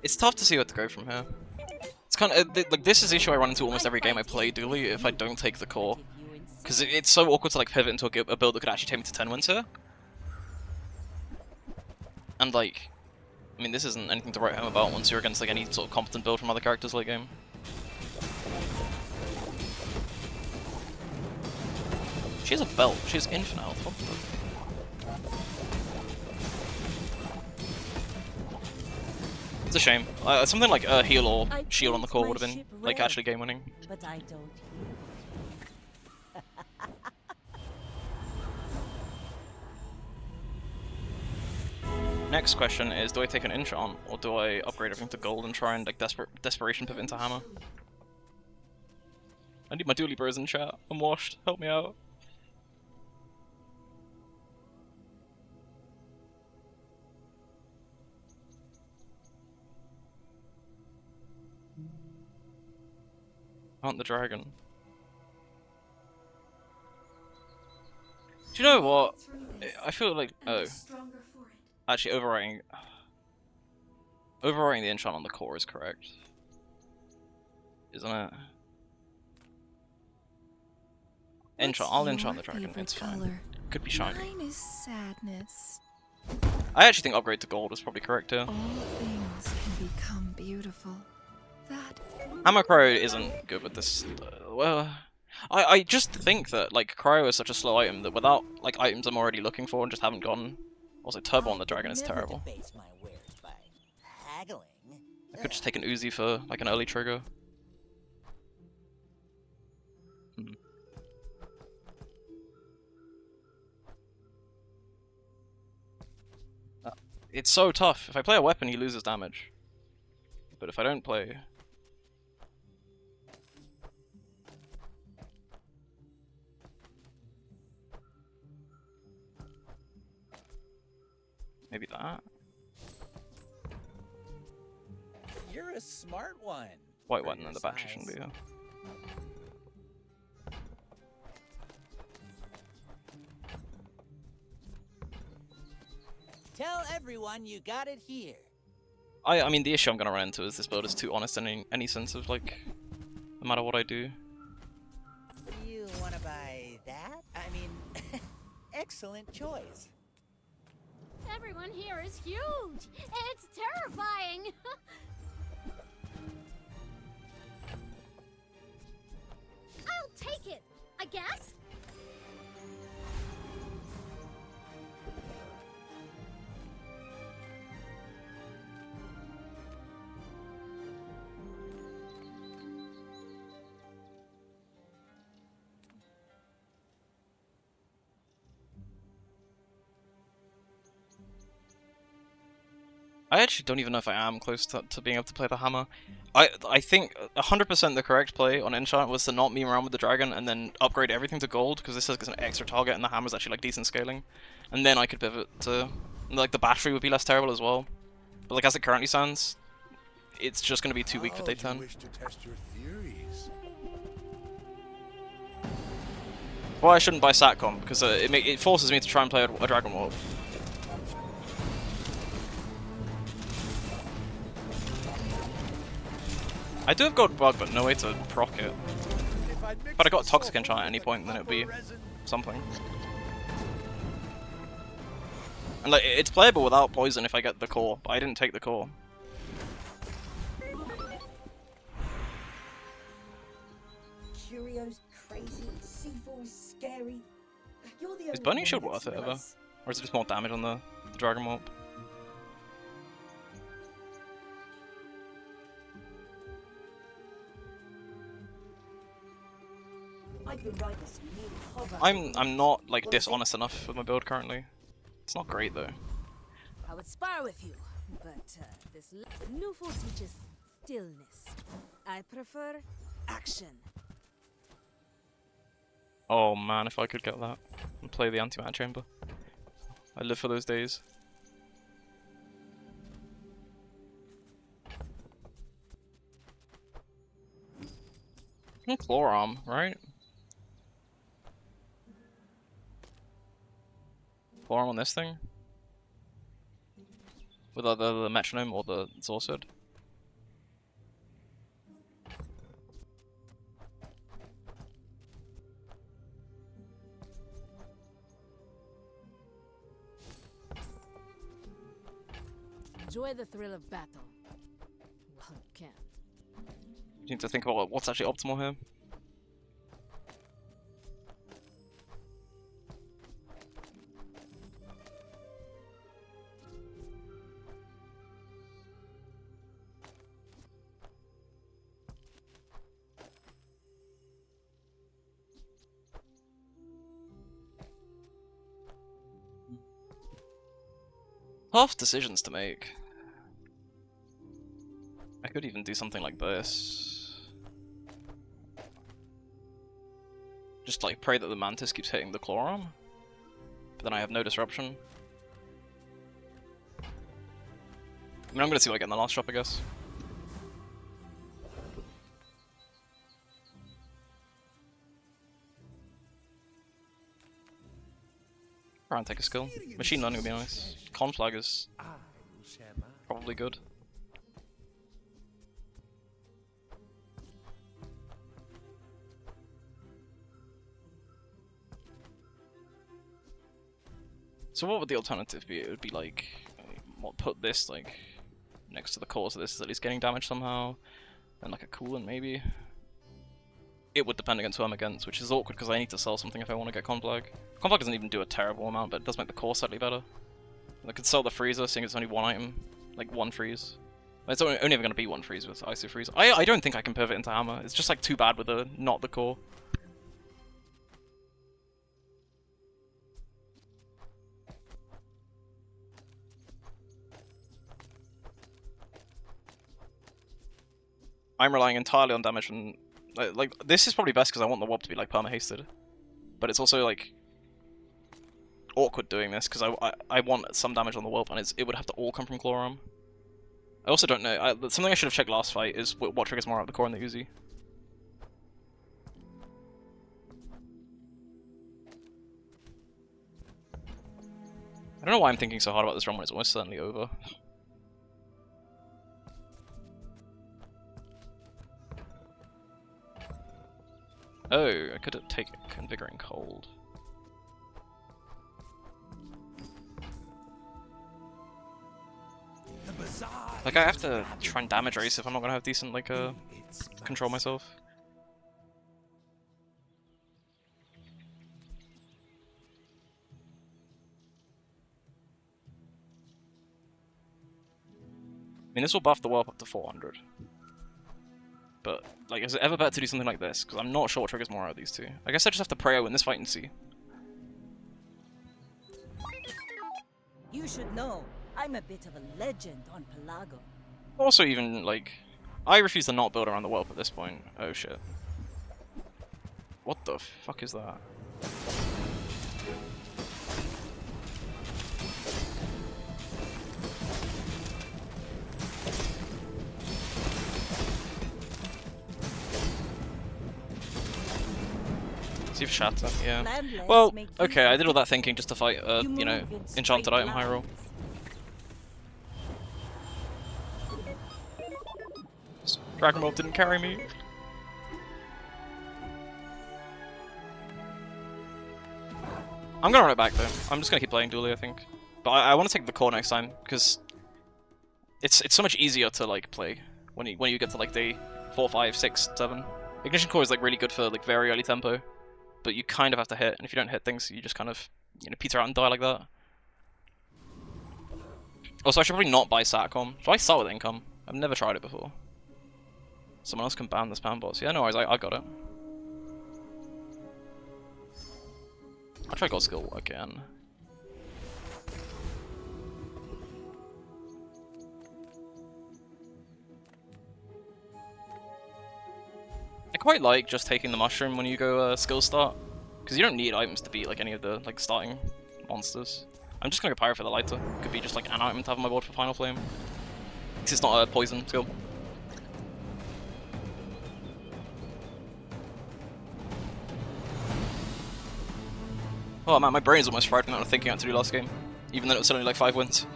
It's tough to see where to go from here. It's kind of like this is the issue I run into almost every game I play, Dooley, if I don't take the core, because it's so awkward to like pivot into a build that could actually take me to 10 wins here. And like, I mean, this isn't anything to write home about once you're against like any sort of competent build from other characters late game. She has a belt. She has infinite health. What the? It's a shame. Something like a heal or shield on the core would have been like actually game winning. But I don't. Next question is, do I take an enchant or do I upgrade everything to gold and try and like desperation pivot into hammer? I need my Dooley bros in chat. I'm washed. Help me out. I want the dragon. Do you know what? I feel like actually overwriting the enchant on the core is correct, isn't it? I'll enchant the dragon. It's fine. Could be shiny. Mine is sadness. I actually think upgrade to gold was probably correct here. All things can become beautiful. That Hammer Cryo isn't good with this. Well, I just think that like Cryo is such a slow item that without like items I'm already looking for and just haven't gotten. Also, Turbo on the dragon is terrible. I could just take an Uzi for like an early trigger. It's so tough. If I play a weapon, he loses damage. But if I don't play... Maybe that? You're a smart one. White for one your and the battery size. shouldn't be here. Tell everyone you got it here. I mean, the issue I'm gonna run into is this build is too honest in any sense of like, no matter what I do. You wanna buy that? I mean, excellent choice. Everyone here is huge. It's terrifying. I'll take it, I guess. I actually don't even know if I am close to being able to play the hammer. I think 100% the correct play on enchant was to not meme around with the dragon and then upgrade everything to gold, because this has an extra target and the hammer's actually like decent scaling. And then I could pivot to, like, the battery would be less terrible as well. But like as it currently stands, it's just going to be too weak for day 10. Wish to test your theories. Well, I shouldn't buy Satcom, because it forces me to try and play a Dragon Warp. I do have Gold Bug, but no way to proc it. But I got Toxic Enchant at any point, then it would be something. And like, it's playable without Poison if I get the core, but I didn't take the core. Curio's crazy, C4's scary. You're the Is only Burning one Shield that worth it ever? knows. Or is it just more damage on the Dragon Warp? I've been riding this new hover. I'm not like dishonest enough with my build currently. It's not great though. I would spar with you, but this new food teaches stillness. I prefer action. Oh man, if I could get that and play the antimatter chamber. I live for those days. Claw arm, right? Claw arm on this thing? With either the metronome or the Zorsword. Enjoy the thrill of battle. Well, you can. You need to think about what's actually optimal here. Tough decisions to make. I could even do something like this. Just like pray that the Mantis keeps hitting the claw arm, but then I have no disruption. I mean, I'm gonna see what I get in the last drop, I guess. Try and take a skill. Machine learning would be nice. Conflag is probably good. So what would the alternative be? It would be like, what, put this like next to the core so this is at least getting damage somehow, and like a coolant maybe. It would depend against who I'm against, which is awkward because I need to sell something if I want to get Conflag. Conflag doesn't even do a terrible amount, but it does make the core slightly better. I could sell the freezer, seeing it's only one item, like one freeze. It's only ever going to be one freeze with ISO freeze. I don't think I can pivot into hammer. It's just like too bad with the not the core. I'm relying entirely on damage, and like this is probably best because I want the warp to be like perma hasted, but it's also like awkward doing this because I want some damage on the warp, and it would have to all come from claw arm, I also don't know. Something I should have checked last fight is what triggers more out of the core and the Uzi. I don't know why I'm thinking so hard about this run when it's almost certainly over. Oh, I could take Invigorating Cold. Like, I have to try and damage race if I'm not gonna have decent, like, control myself. I mean, this will buff the warp up to 400. But, like, is it ever better to do something like this? Because I'm not sure what triggers more out of these two. I guess I just have to pray I win this fight and see. You should know, I'm a bit of a legend on Pelago. Also, even, like, I refuse to not build around the warp at this point. Oh shit. What the fuck is that? See if Shatter, yeah. Well, okay, I did all that thinking just to fight, you know, enchanted item high roll. Dragon Ball didn't carry me. I'm gonna run it back though. I'm just gonna keep playing Dually, I think. But I want to take the core next time because it's so much easier to like play when you get to like day 4, 5, 6, 7. Ignition Core is like really good for like very early tempo, but you kind of have to hit, and if you don't hit things, you just kind of, you know, peter out and die like that. Also, I should probably not buy Satcom. Should I start with income? I've never tried it before. Someone else can ban the spam bots. Yeah, no worries, I got it. I'll try God Skill again. I quite like just taking the mushroom when you go skill start, because you don't need items to beat like any of the like starting monsters. I'm just gonna go Pyro for the lighter. Could be just like an item to have on my board for Final Flame. Because it's not a poison skill. Oh man, my brain is almost fried from that thinking out to do last game, even though it was only like 5 wins.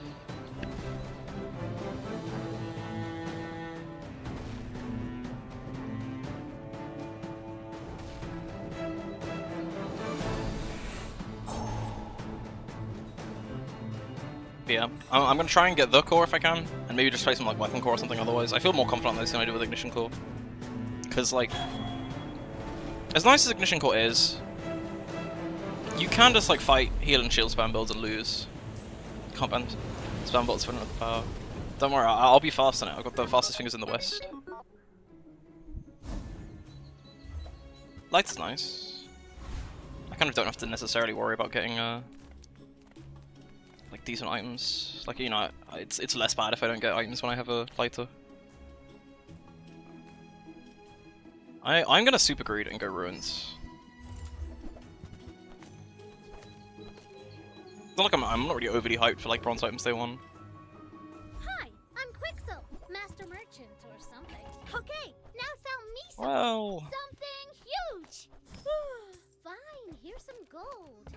But yeah, I'm gonna try and get the core if I can, and maybe just play some like weapon core or something otherwise. I feel more confident on this than I do with Ignition Core. Because like, as nice as Ignition Core is, you can just like fight, heal and shield spam builds and lose. Can't ban spam bots for another power. Don't worry, I'll be fast on it. I've got the fastest fingers in the West. Light's nice. I kind of don't have to necessarily worry about getting like decent items. Like, you know, it's less bad if I don't get items when I have a lighter. I'm gonna super greed and go ruins. It's not like I'm not really overly hyped for like bronze items day 1. Hi, I'm Quixel, Master Merchant or something. Okay, now sell me something. Well, Something huge. Fine, here's some gold.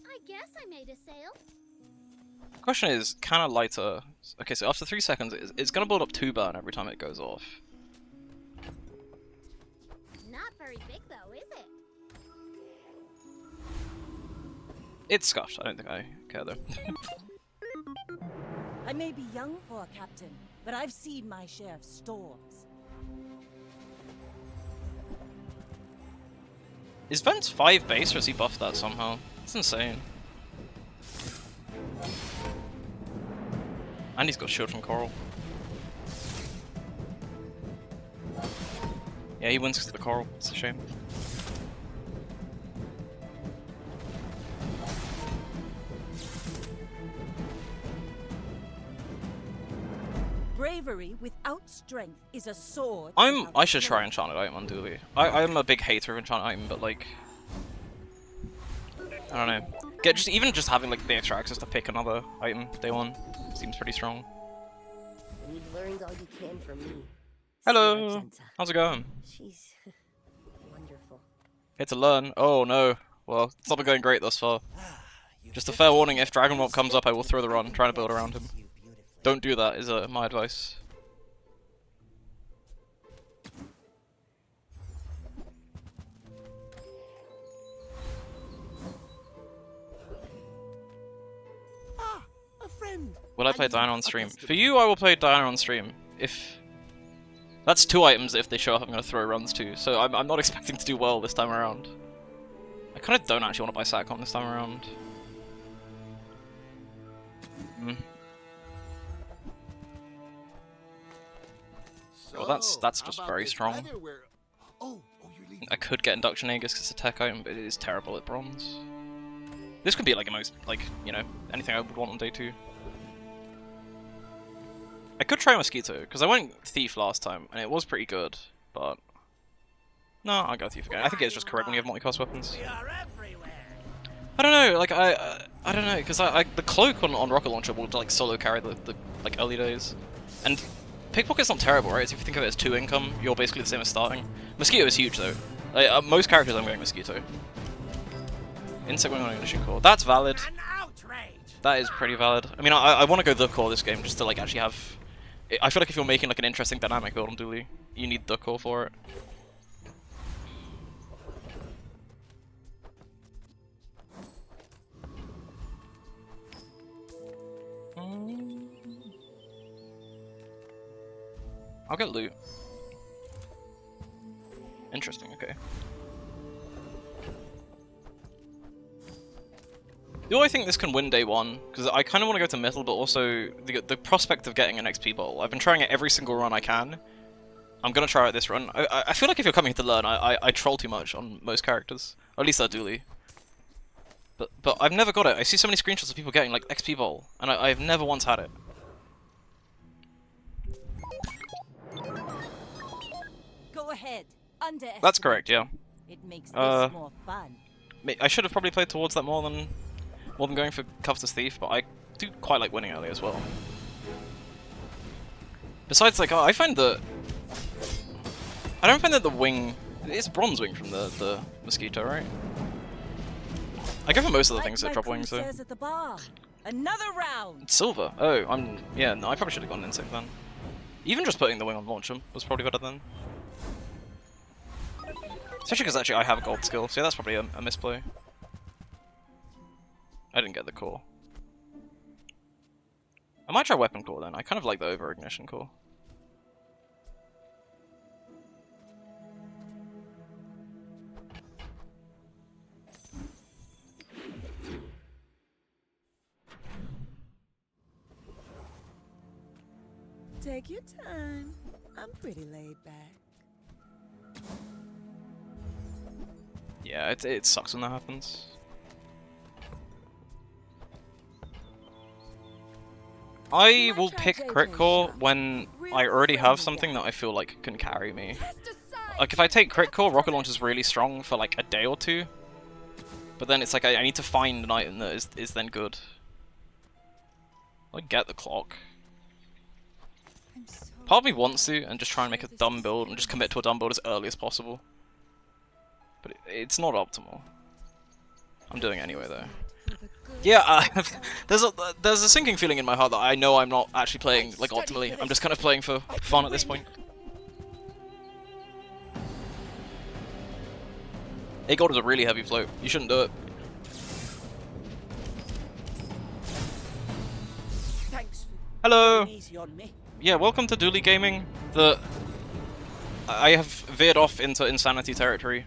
I guess I made a sale. the question is, can a lighter... Okay, so after 3 seconds, it's gonna build up 2 burn every time it goes off. Not very big though, is it? It's scuffed, I don't think I care though. I may be young for a captain, but I've seen my share of storms. Is Vent's 5 base or has he buffed that somehow? It's insane. And he's got shield from Coral. Yeah, he wins because of the Coral. It's a shame. Bravery without strength is a sword. I should try enchanted item on Dually. I'm a big hater of enchanted item, but like, I don't know. Even just having like the extra access to pick another item day 1 seems pretty strong. learned all you can from me. Hello. How's it going? She's wonderful. Here to learn. Oh no. Well, it's not been going great thus far. Just a fair warning, if Dragon Mob comes up, I will throw the run, trying to build around him. Don't do that, is my advice. A friend. Will I play Diana on stream? For you, I will play Diana on stream. If that's 2 items, if they show up, I'm going to throw runs too. So I'm not expecting to do well this time around. I kind of don't actually want to buy Satcom this time around. Well, that's just very strong. I could get Induction Aegis because it's a tech item, but it is terrible at bronze. This could be like you know, anything I would want on day 2. I could try Mosquito, because I went Thief last time, and it was pretty good, but... No, I'll go Thief again. I think it's just correct when you have multi-cost weapons. I don't know, like, I don't know, because the Cloak on Rocket Launcher will, like, solo carry the like, early days. And Pickpocket's not terrible, right? So if you think of it as 2 income, you're basically the same as starting. Mosquito is huge, though. Like, most characters I'm going Mosquito. Insect Wing on Ignition Core. That's valid. That is pretty valid. I mean, I want to go the core this game just to, like, actually have... I feel like if you're making, like, an interesting dynamic build on Dooley, you need the core for it. I'll get loot. Interesting, okay. Do I think this can win day 1? Because I kind of want to go to middle, but also the prospect of getting an XP bowl. I've been trying it every single run I can. I'm going to try it this run. I feel like if you're coming here to learn, I troll too much on most characters. Or at least I do. But I've never got it. I see so many screenshots of people getting like XP bowl, and I've never once had it. Go ahead. That's correct, yeah. It makes this more fun. I should have probably played towards that more than going for Covetous Thief, but I do quite like winning early as well. Besides, like, I find that... I don't find that the wing... It's bronze wing from the Mosquito, right? I go for most of the things that drop wings, though. At the bar. Another round. It's silver. Oh, yeah, no, I probably should have gone Insect then. Even just putting the wing on launch him was probably better then. Especially because actually I have a gold skill, so yeah, that's probably a misplay. I didn't get the core. I might try weapon core then. I kind of like the over ignition core. Take your time. I'm pretty laid back. Yeah, it sucks when that happens. I will pick crit core when I already have something that I feel like can carry me. Like if I take crit core, rocket launch is really strong for like a day or 2. But then it's like I need to find an item that is then good. I get the clock. Part of me wants to and just try and make a dumb build and just commit to a dumb build as early as possible. But it's not optimal. I'm doing it anyway though. Yeah, there's a sinking feeling in my heart that I know I'm not actually playing like optimally. I'm just kind of playing for fun at this point. 8 gold is a really heavy float. You shouldn't do it. Hello. Yeah, welcome to Dooley Gaming. I have veered off into insanity territory,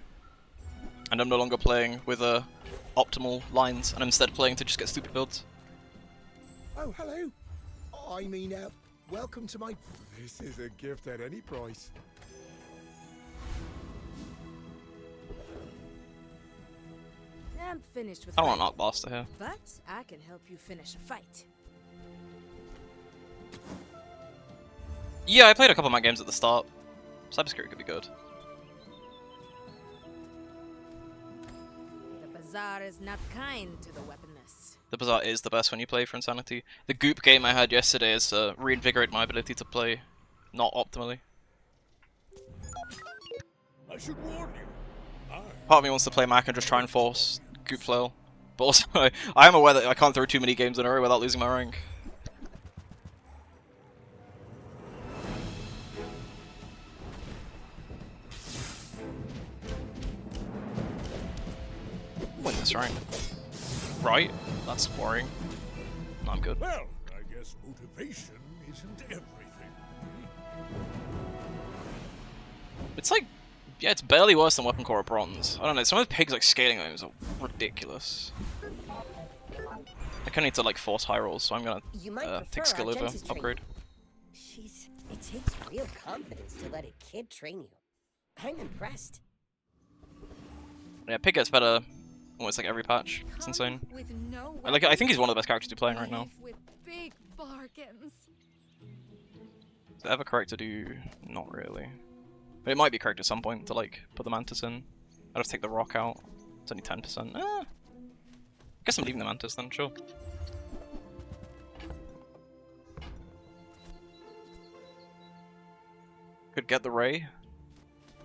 and I'm no longer playing with optimal lines, and I'm instead playing to just get stupid builds. Oh, hello. I mean, welcome to my... This is a gift at any price. I'm finished with I don't want Knockbuster here. but I can help you finish a fight. Yeah, I played a couple of my games at the start. Cybersecurity could be good. The bazaar is not kind to the weaponless. The Bazaar is the best when you play for Insanity. The Goop game I had yesterday has reinvigorated my ability to play not optimally. I should warn you. Part of me wants to play Mac and just try and force Goop flail. But also, I am aware that I can't throw too many games in a row without losing my rank. Win this rank. Right? That's worrying. No, I'm good. Well, I guess motivation isn't everything. It's like, yeah, it's barely worse than Weapon Core or Bronze. I don't know, some of the pigs like scaling items are ridiculous. I kinda need to like force high rolls, so I'm gonna take skill over upgrade. It takes real confidence to let a kid train you. I'm impressed. Yeah, pig gets better almost like every patch. It's insane. I think he's one of the best characters to be playing right now. With big bargains. Is it ever correct to do? Not really. But it might be correct at some point to like put the Mantis in. I'd have to take the rock out. It's only 10%. I guess I'm leaving the Mantis then, sure. Could get the Ray.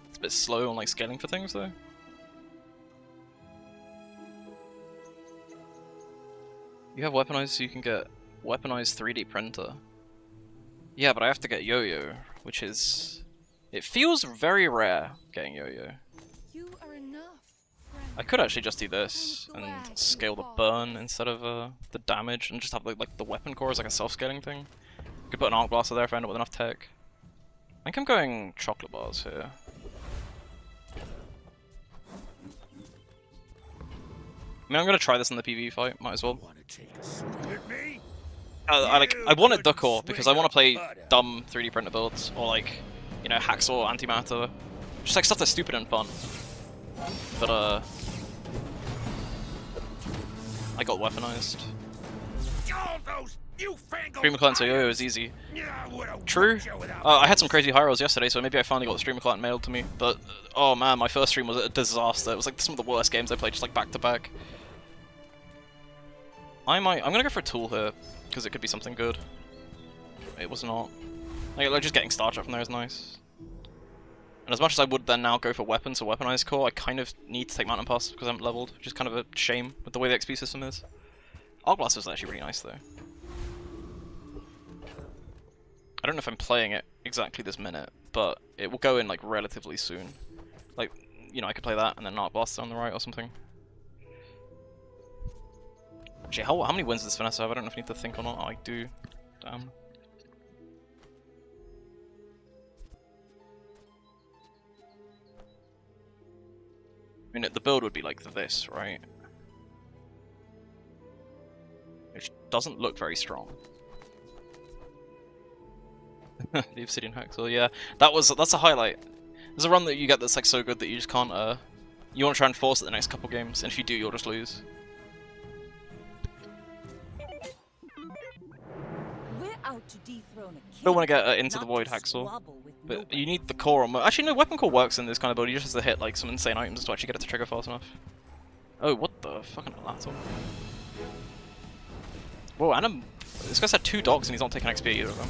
It's a bit slow on like scaling for things though. You have weaponized so you can get weaponized 3D printer. Yeah, but I have to get Yo-Yo, which is... It feels very rare getting Yo-Yo. You are enough. I could actually just do this and scale the burn instead of the damage and just have like the weapon core as like a self-scaling thing. Could put an arc blaster there if I end up with enough tech. I think I'm going chocolate bars here. I mean, I'm gonna try this in the PvE fight. Might as well. I wanted the core because I want to play dumb 3D printer builds or like, you know, hacksaw, antimatter, just like stuff that's stupid and fun. But I got weaponized. Streamer Clan so Yo-Yo is easy. True. I had some crazy high rolls yesterday, so maybe I finally got the Streamer Clan mailed to me. But oh man, my first stream was a disaster. It was like some of the worst games I played, just like back to back. I'm gonna go for a tool here because it could be something good. It was not. Like just getting Star Trek from there is nice. And as much as I would then now go for weapons or weaponized core, I kind of need to take Mountain Pass because I haven't leveled, which is kind of a shame with the way the XP system is. Arc Blast is actually really nice though. I don't know if I'm playing it exactly this minute, but it will go in like relatively soon. Like, you know, I could play that and then Arc Blast on the right or something. Actually, how many wins does Vanessa have? I don't know if I need to think or not. Oh, I do. Damn. I mean, the build would be like this, right? Which doesn't look very strong. The Obsidian Hacksaw, yeah. That's a highlight. There's a run that you get that's like so good that you just can't, you want to try and force it the next couple games, and if you do, you'll just lose. Out to dethrone a Still want to get into the Void Hacksaw, but you need the core on. Actually, no, Weapon Core works in this kind of build. You just have to hit like some insane items to actually get it to trigger fast enough. Oh, what the fucking lateral? Whoa, and this guy's had 2 dogs and he's not taking XP either of them.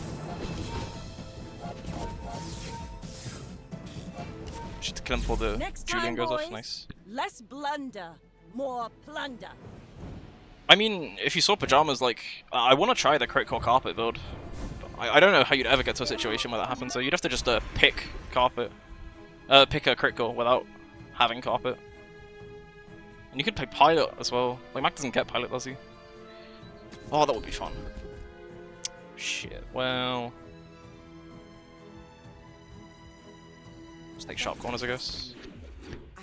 Should kill him before the Julian goes off. Nice. Less blunder, more plunder. I mean, if you saw Pajamas, like, I want to try the Crit Core Carpet build. I don't know how you'd ever get to a situation where that happens, so you'd have to just pick Carpet. Pick a Crit Core without having Carpet. And you could play Pilot as well. Like, Mac doesn't get Pilot, does he? Oh, that would be fun. Shit, well... Just take Sharp Corners, I guess.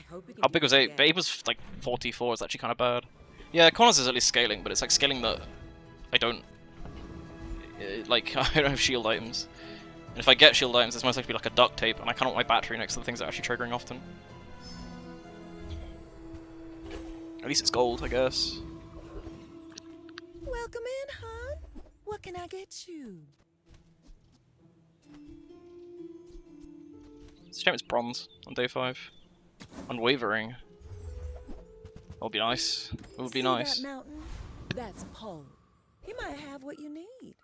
How big was Ape? Ape was like 44, it's actually kind of bad. Yeah, Corners is at least scaling, but it's like scaling that I don't... Like, I don't have shield items. And if I get shield items, it's most likely like a duct tape, and I can't want my battery next to the things that are actually triggering often. At least it's gold, I guess. Welcome in, hon. What can I get you? It's a shame it's bronze on day 5. Unwavering. That would be nice. It would be nice. That mountain? That's Poe. He might have what you need.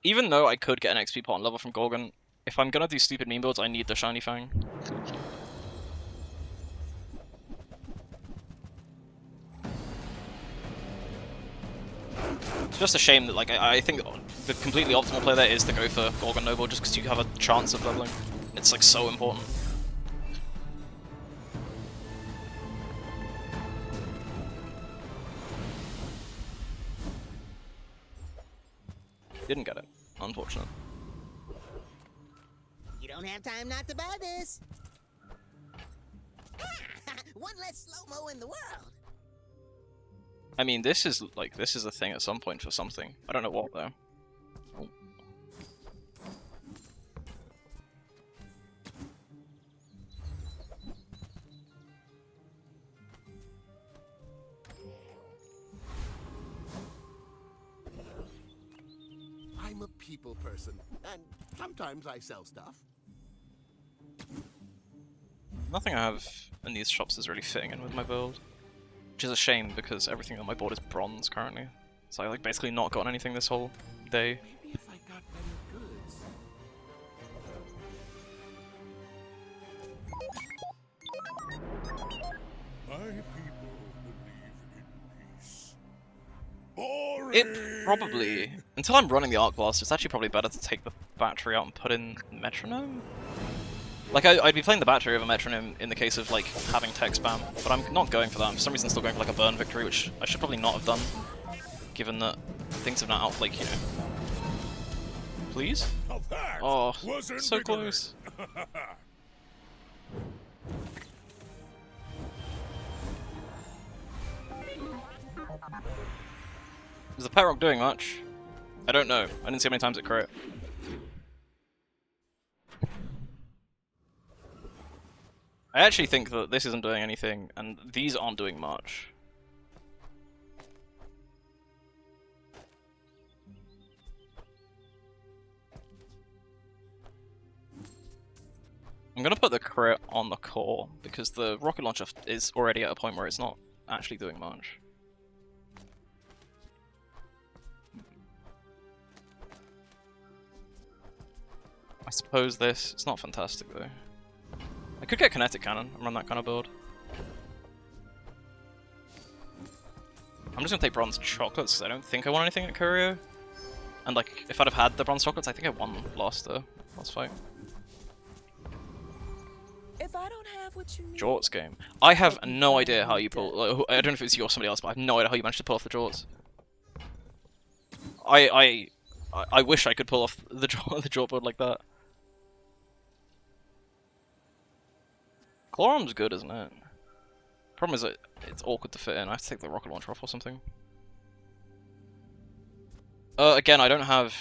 Even though I could get an XP pot level from Gorgon, if I'm gonna do stupid meme builds, I need the Shiny Fang. It's just a shame that, like, I think the completely optimal play there is to go for Gorgon Noble just because you have a chance of leveling. It's, like, so important. Didn't get it. Unfortunate. You don't have time not to buy this. One less slow-mo in the world. I mean, this is a thing at some point for something. I don't know what, though. Oh. I'm a people person, and sometimes I sell stuff. Nothing I have in these shops is really fitting in with my build. Which is a shame because everything on my board is bronze currently. So I like basically not gotten anything this whole day. Maybe if I got better goods. My people believe in peace. It probably, until I'm running the Arc Blast, it's actually probably better to take the battery out and put in Metronome. Like, I'd be playing the battery over Metronome in the case of, like, having tech spam, but I'm not going for that. I'm for some reason still going for, like, a burn victory, which I should probably not have done, given that things have now out, like, you know. Please? Oh, so close. Is the Pet Rock doing much? I don't know. I didn't see how many times it crit. I actually think that this isn't doing anything, and these aren't doing much. I'm gonna put the crit on the core, because the rocket launcher is already at a point where it's not actually doing much. I suppose this, it's not fantastic though. I could get Kinetic Cannon and run that kind of build. I'm just gonna take Bronze Chocolates because I don't think I want anything at Curio. And like, if I'd have had the Bronze Chocolates, I think I won last fight. If I don't have what you need. Jorts game. I have no idea how you pull. Like, I don't know if it's you or somebody else, but I have no idea how you managed to pull off the Jorts. I wish I could pull off the Jort build like that. Chlorum's good, isn't it? Problem is that it's awkward to fit in. I have to take the rocket launcher off or something. Again, I don't have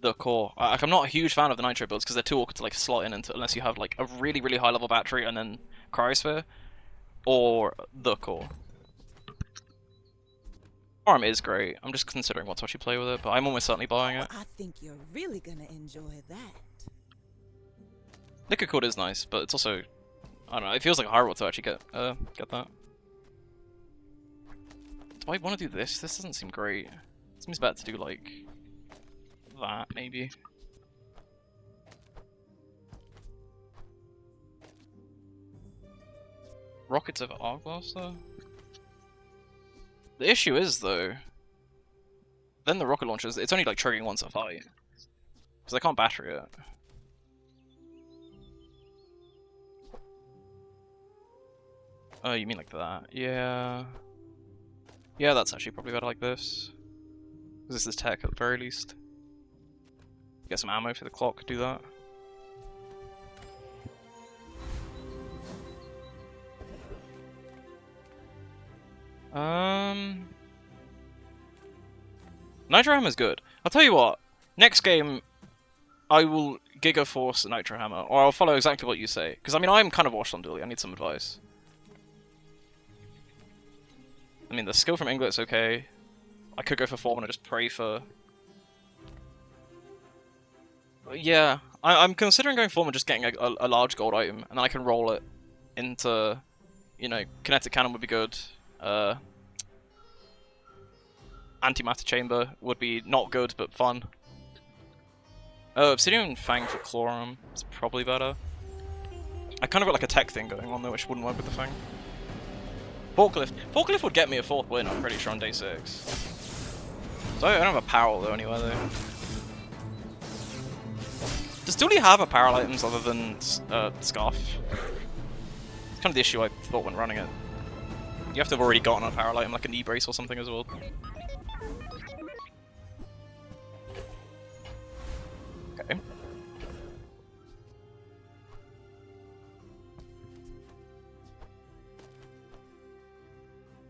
the core. I'm not a huge fan of the nitro builds because they're too awkward to like slot in into unless you have like a really high level battery and then cryosphere or the core. Arm is great. I'm just considering what to actually play with it, but I'm almost certainly buying it. I think you're really gonna enjoy that. Liquid Cord is nice, but it's also, I don't know, it feels like a hard to actually get that. Do I want to do this? This doesn't seem great. It seems better to do like that, maybe. Rockets over Arc Blaster? The issue is, though, then the rocket launchers, it's only like triggering once a fight. Because I can't battery it. Oh, you mean like that? Yeah. Yeah, that's actually probably better like this. Because this is tech at the very least. Get some ammo for the clock, do that. Nitro Hammer's good. I'll tell you what, next game I will Giga Force Nitro Hammer, or I'll follow exactly what you say. Because I mean, I'm kind of washed on dually, I need some advice. I mean, the skill from Inglet's okay. I could go for Form and I just pray for... Yeah, I'm considering going Form and just getting a large gold item, and then I can roll it into You know, kinetic cannon would be good. Antimatter chamber would be not good, but fun. Oh, Obsidian Fang for Clawarm is probably better. I kind of got like a tech thing going on though, which wouldn't work with the Fang. Forklift. Forklift would get me a 4th win, I'm pretty sure, on day 6. So I don't have a Parallel though anywhere though. Does Dooley have apparel items other than Scarf? It's kind of the issue I thought when running it. You have to have already gotten an apparel item, like a knee brace or something as well. Okay.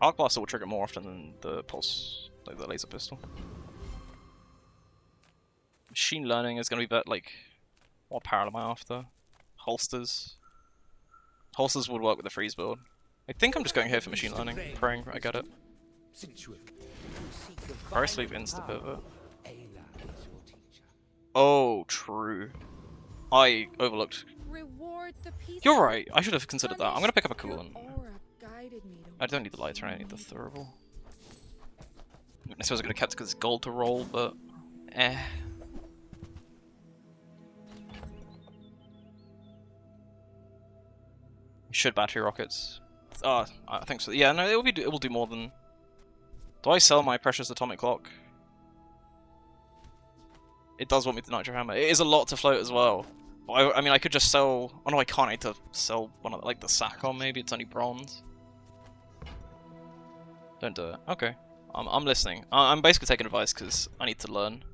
Arc Blaster will trigger more often than the pulse, like the laser pistol. Machine learning is going to be better, like, what apparel am I after? Holsters. Holsters would work with the freeze build. I think I'm just going here for machine learning, praying I get it. Fire Sleeve insta pivot. Oh, true. I overlooked. You're right, I should have considered that. I'm gonna pick up a coolant. I don't need the lighter, I need the thermal. I suppose I could have kept it because it's gold to roll, but eh. Should battery rockets. I think so. Yeah, no, it will do more than. Do I sell my precious atomic clock? It does want me to nitro hammer. It is a lot to float as well. I mean, I could just sell. Oh no, I can't. I need to sell one of like the Sacon. Maybe it's only bronze. Don't do it. Okay, I'm listening. I'm basically taking advice because I need to learn.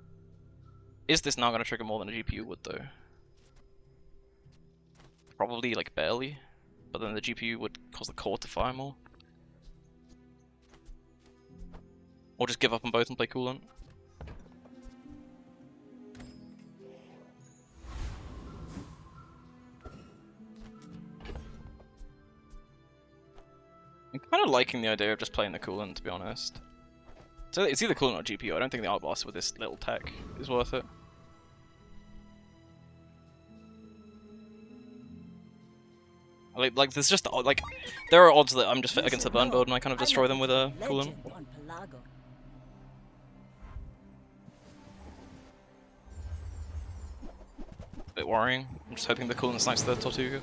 Is this now going to trigger more than a GPU would though? Probably like barely. But then the GPU would cause the core to fire more. Or just give up on both and play coolant. I'm kind of liking the idea of just playing the coolant, to be honest. So it's either coolant or GPU. I don't think the Arc Blaster with this little tech is worth it. Like there's just like there are odds that I'm just fit against the burn build and I kind of destroy them with a coolant. Bit worrying. I'm just hoping the coolant snipes the Tortuga.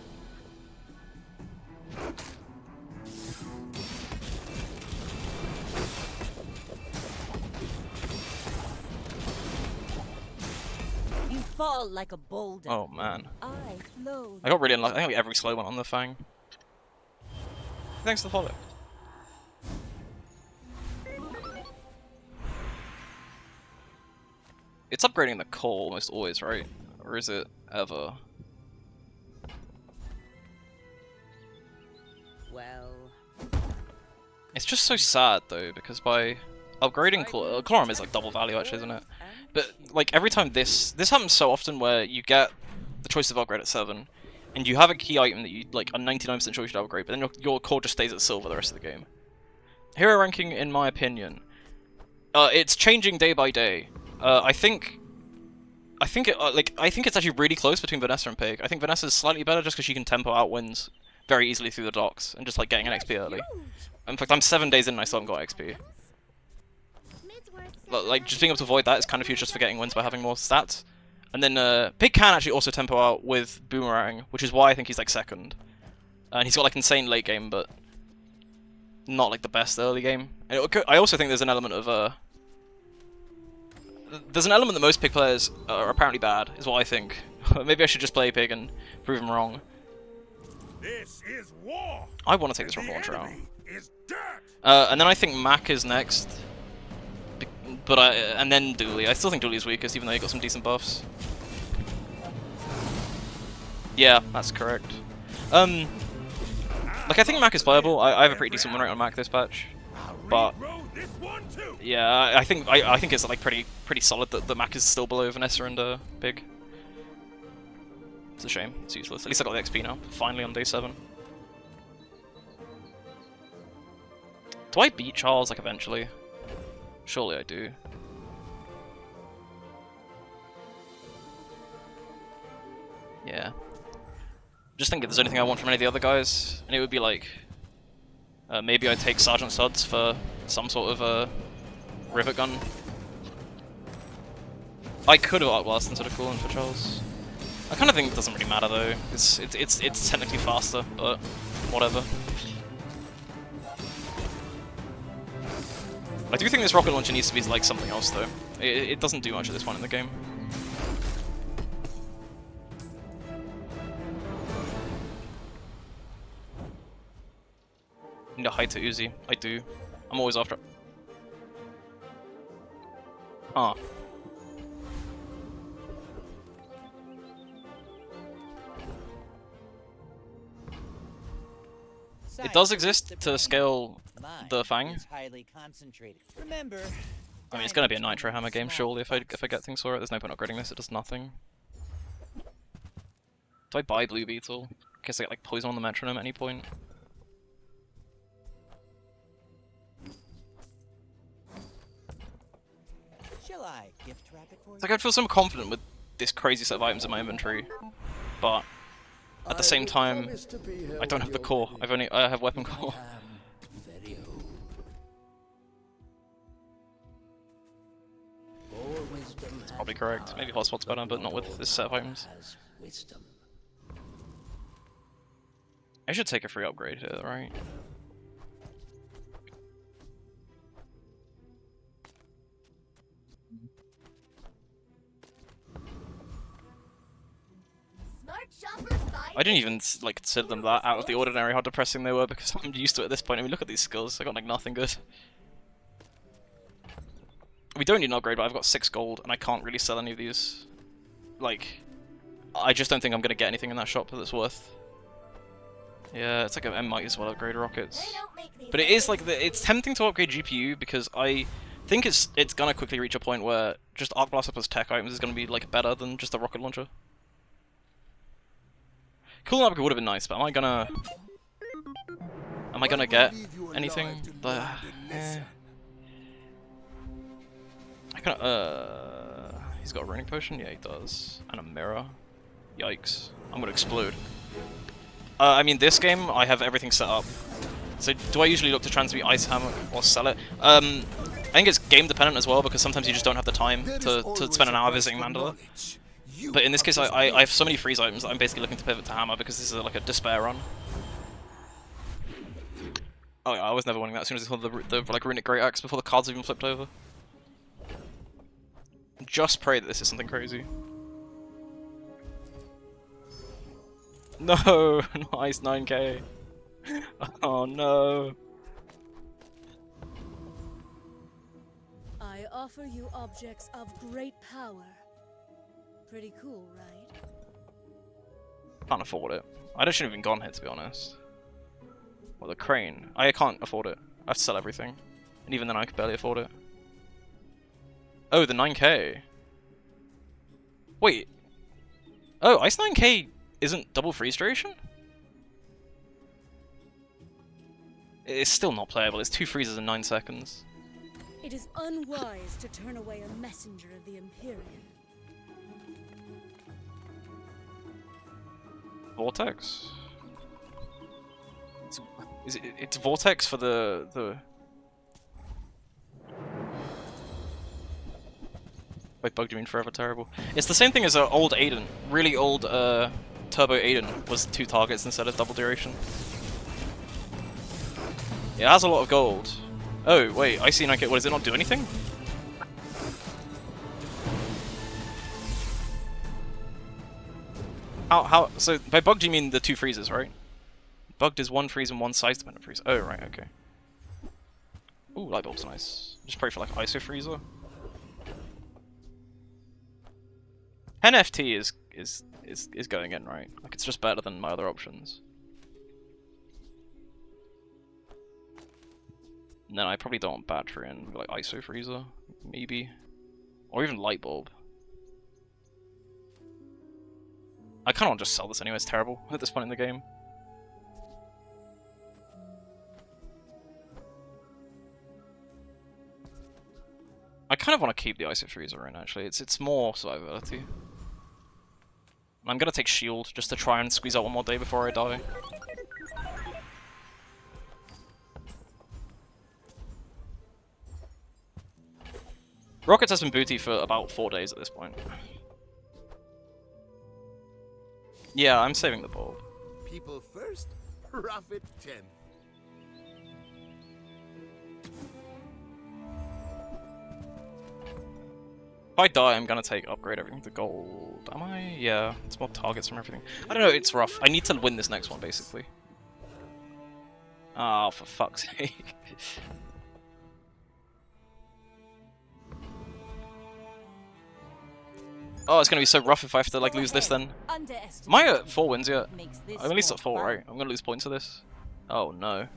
You fall like a boulder. Oh man. I flow. I got really unlucky. I think every slow one on the Fang. Thanks for the follow. It's upgrading the core almost always, right? Or is it ever? Well, it's just so sad though, because by upgrading Clawarm is like double value actually, isn't it? But like every time this happens so often where you get the choice of upgrade at 7, and you have a key item that you like are 99% sure you should upgrade, but then your core just stays at silver the rest of the game. Hero ranking, in my opinion, it's changing day by day. I think it's actually really close between Vanessa and Pig. I think Vanessa is slightly better just because she can tempo out wins very easily through the docks and just like getting an XP early. In fact, I'm 7 days in and I still haven't got XP. Like just being able to avoid that is kind of huge just for getting wins by having more stats. And then Pig can actually also tempo out with Boomerang, which is why I think he's like second. And he's got like insane late game, but not like the best early game. And I also think there's an element of there's an element that most Pig players are apparently bad, is what I think. Maybe I should just play Pig and prove him wrong. This is war. I want to take this from launcher out. And then I think Mac is next. But and then Dooley. I still think Dooley's weakest, even though he got some decent buffs. Yeah, that's correct. Like I think Mac is playable. I have a pretty decent win rate on Mac this patch, but yeah, I think it's like pretty solid that the Mac is still below Vanessa and Pig. It's a shame. It's useless. At least I got the XP now. Finally on day 7. Do I beat Charles like eventually? Surely I do. Yeah. Just think if there's anything I want from any of the other guys, and it would be like Maybe I take Sergeant Suds for some sort of rivet gun. I could have outblasted instead of cooling for Charles. I kind of think it doesn't really matter though. It's technically faster, but whatever. I do think this rocket launcher needs to be like something else though. It doesn't do much at this point in the game. I need a hide to Uzi. I do. I'm always after it. Huh. It does exist to scale the Fang. Highly concentrated. Remember, I mean, it's gonna be a Nitro Hammer game, surely, if I get things for it. There's no point upgrading this, it does nothing. Do I buy Blue Beetle? In case I get like poison on the metronome at any point. Shall I gift wrap it for you? It's like I feel so confident with this crazy set of items in my inventory, but at the same time, I don't have the core. I have weapon core. That's probably correct. Maybe hotspot's better, but not with this set of items. I should take a free upgrade here, right? I didn't even like consider them that out of the ordinary how depressing they were because I'm used to it at this point. I mean, look at these skills. I got like nothing good. We don't need an upgrade, but I've got 6 gold and I can't really sell any of these. Like, I just don't think I'm gonna get anything in that shop that's worth. Yeah, it's like I might as well upgrade rockets. But it is like it's tempting to upgrade GPU because I think it's gonna quickly reach a point where just Arc Blaster plus tech items is gonna be like better than just a rocket launcher. Cooling upgrade would have been nice, but am I gonna get anything? I kinda, he's got a running potion? Yeah, he does. And a mirror. Yikes. I'm gonna explode. I mean, this game, I have everything set up. So, do I usually look to transmute Ice Hammer or sell it? I think it's game dependent as well, because sometimes you just don't have the time to spend an hour visiting Mandala. But in this case, I have so many freeze items that I'm basically looking to pivot to Hammer, because this is like a despair run. Oh yeah, I was never winning that as soon as I saw the like Runic Great Axe before the cards even flipped over. Just pray that this is something crazy. No, nice 9k. Oh no. I offer you objects of great power. Pretty cool, right? Can't afford it. I shouldn't have even gone here, to be honest. Well, the crane. I can't afford it. I have to sell everything. And even then I could barely afford it. Oh, the 9k. Wait. Oh, Ice 9k isn't double freeze duration? It's still not playable. It's 2 freezes in 9 seconds. It is unwise to turn away a messenger of the Imperium. Vortex? It's Vortex for the... Wait, bugged you mean forever terrible? It's the same thing as old Aiden. Really old Turbo Aiden was 2 targets instead of double duration. It has a lot of gold. Oh, wait, I see 9k. What, does it not do anything? How, so by bugged you mean the 2 freezes, right? Bugged is 1 freeze and 1 size dependent freeze. Oh, right, okay. Ooh, light bulb's nice. Just pray for like ISO freezer. NFT is going in, right? Like it's just better than my other options. And then I probably don't want battery and like ISO freezer, maybe, or even light bulb. I kind of want to just sell this anyway. It's terrible at this point in the game. I kind of want to keep the ISO freezer in actually. It's more survivability. I'm gonna take shield just to try and squeeze out one more day before I die. Rockets has been booty for about 4 days at this point. Yeah, I'm saving the bulb. People first, profit 10. If I die, I'm gonna upgrade everything to gold. Am I? Yeah, it's more targets from everything. I don't know, it's rough. I need to win this next one, basically. Oh, for fuck's sake. Oh, it's gonna be so rough if I have to like lose this then. Am I at 4 wins yet? I'm at least at 4, right? I'm gonna lose points to this. Oh no.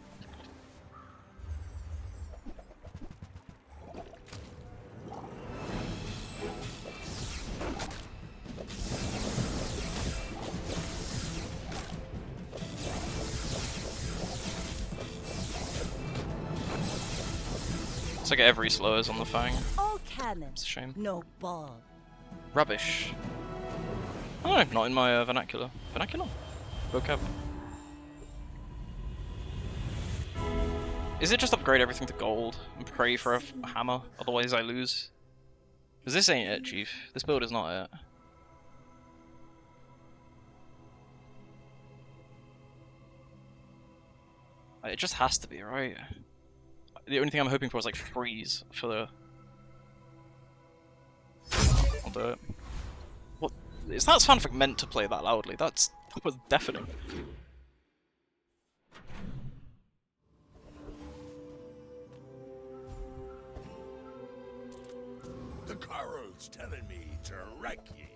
It's like every slow is on the Fang. All cannon. It's a shame. No ball. Rubbish. Oh, not in my vernacular. Vernacular? Vocab. Is it just upgrade everything to gold and pray for a hammer, otherwise I lose? Because this ain't it, Chief. This build is not it. It just has to be, right? The only thing I'm hoping for is like freeze for the... I'll do it. What? Is that sound effect meant to play that loudly? That was deafening. The coral's telling me to wreck ye.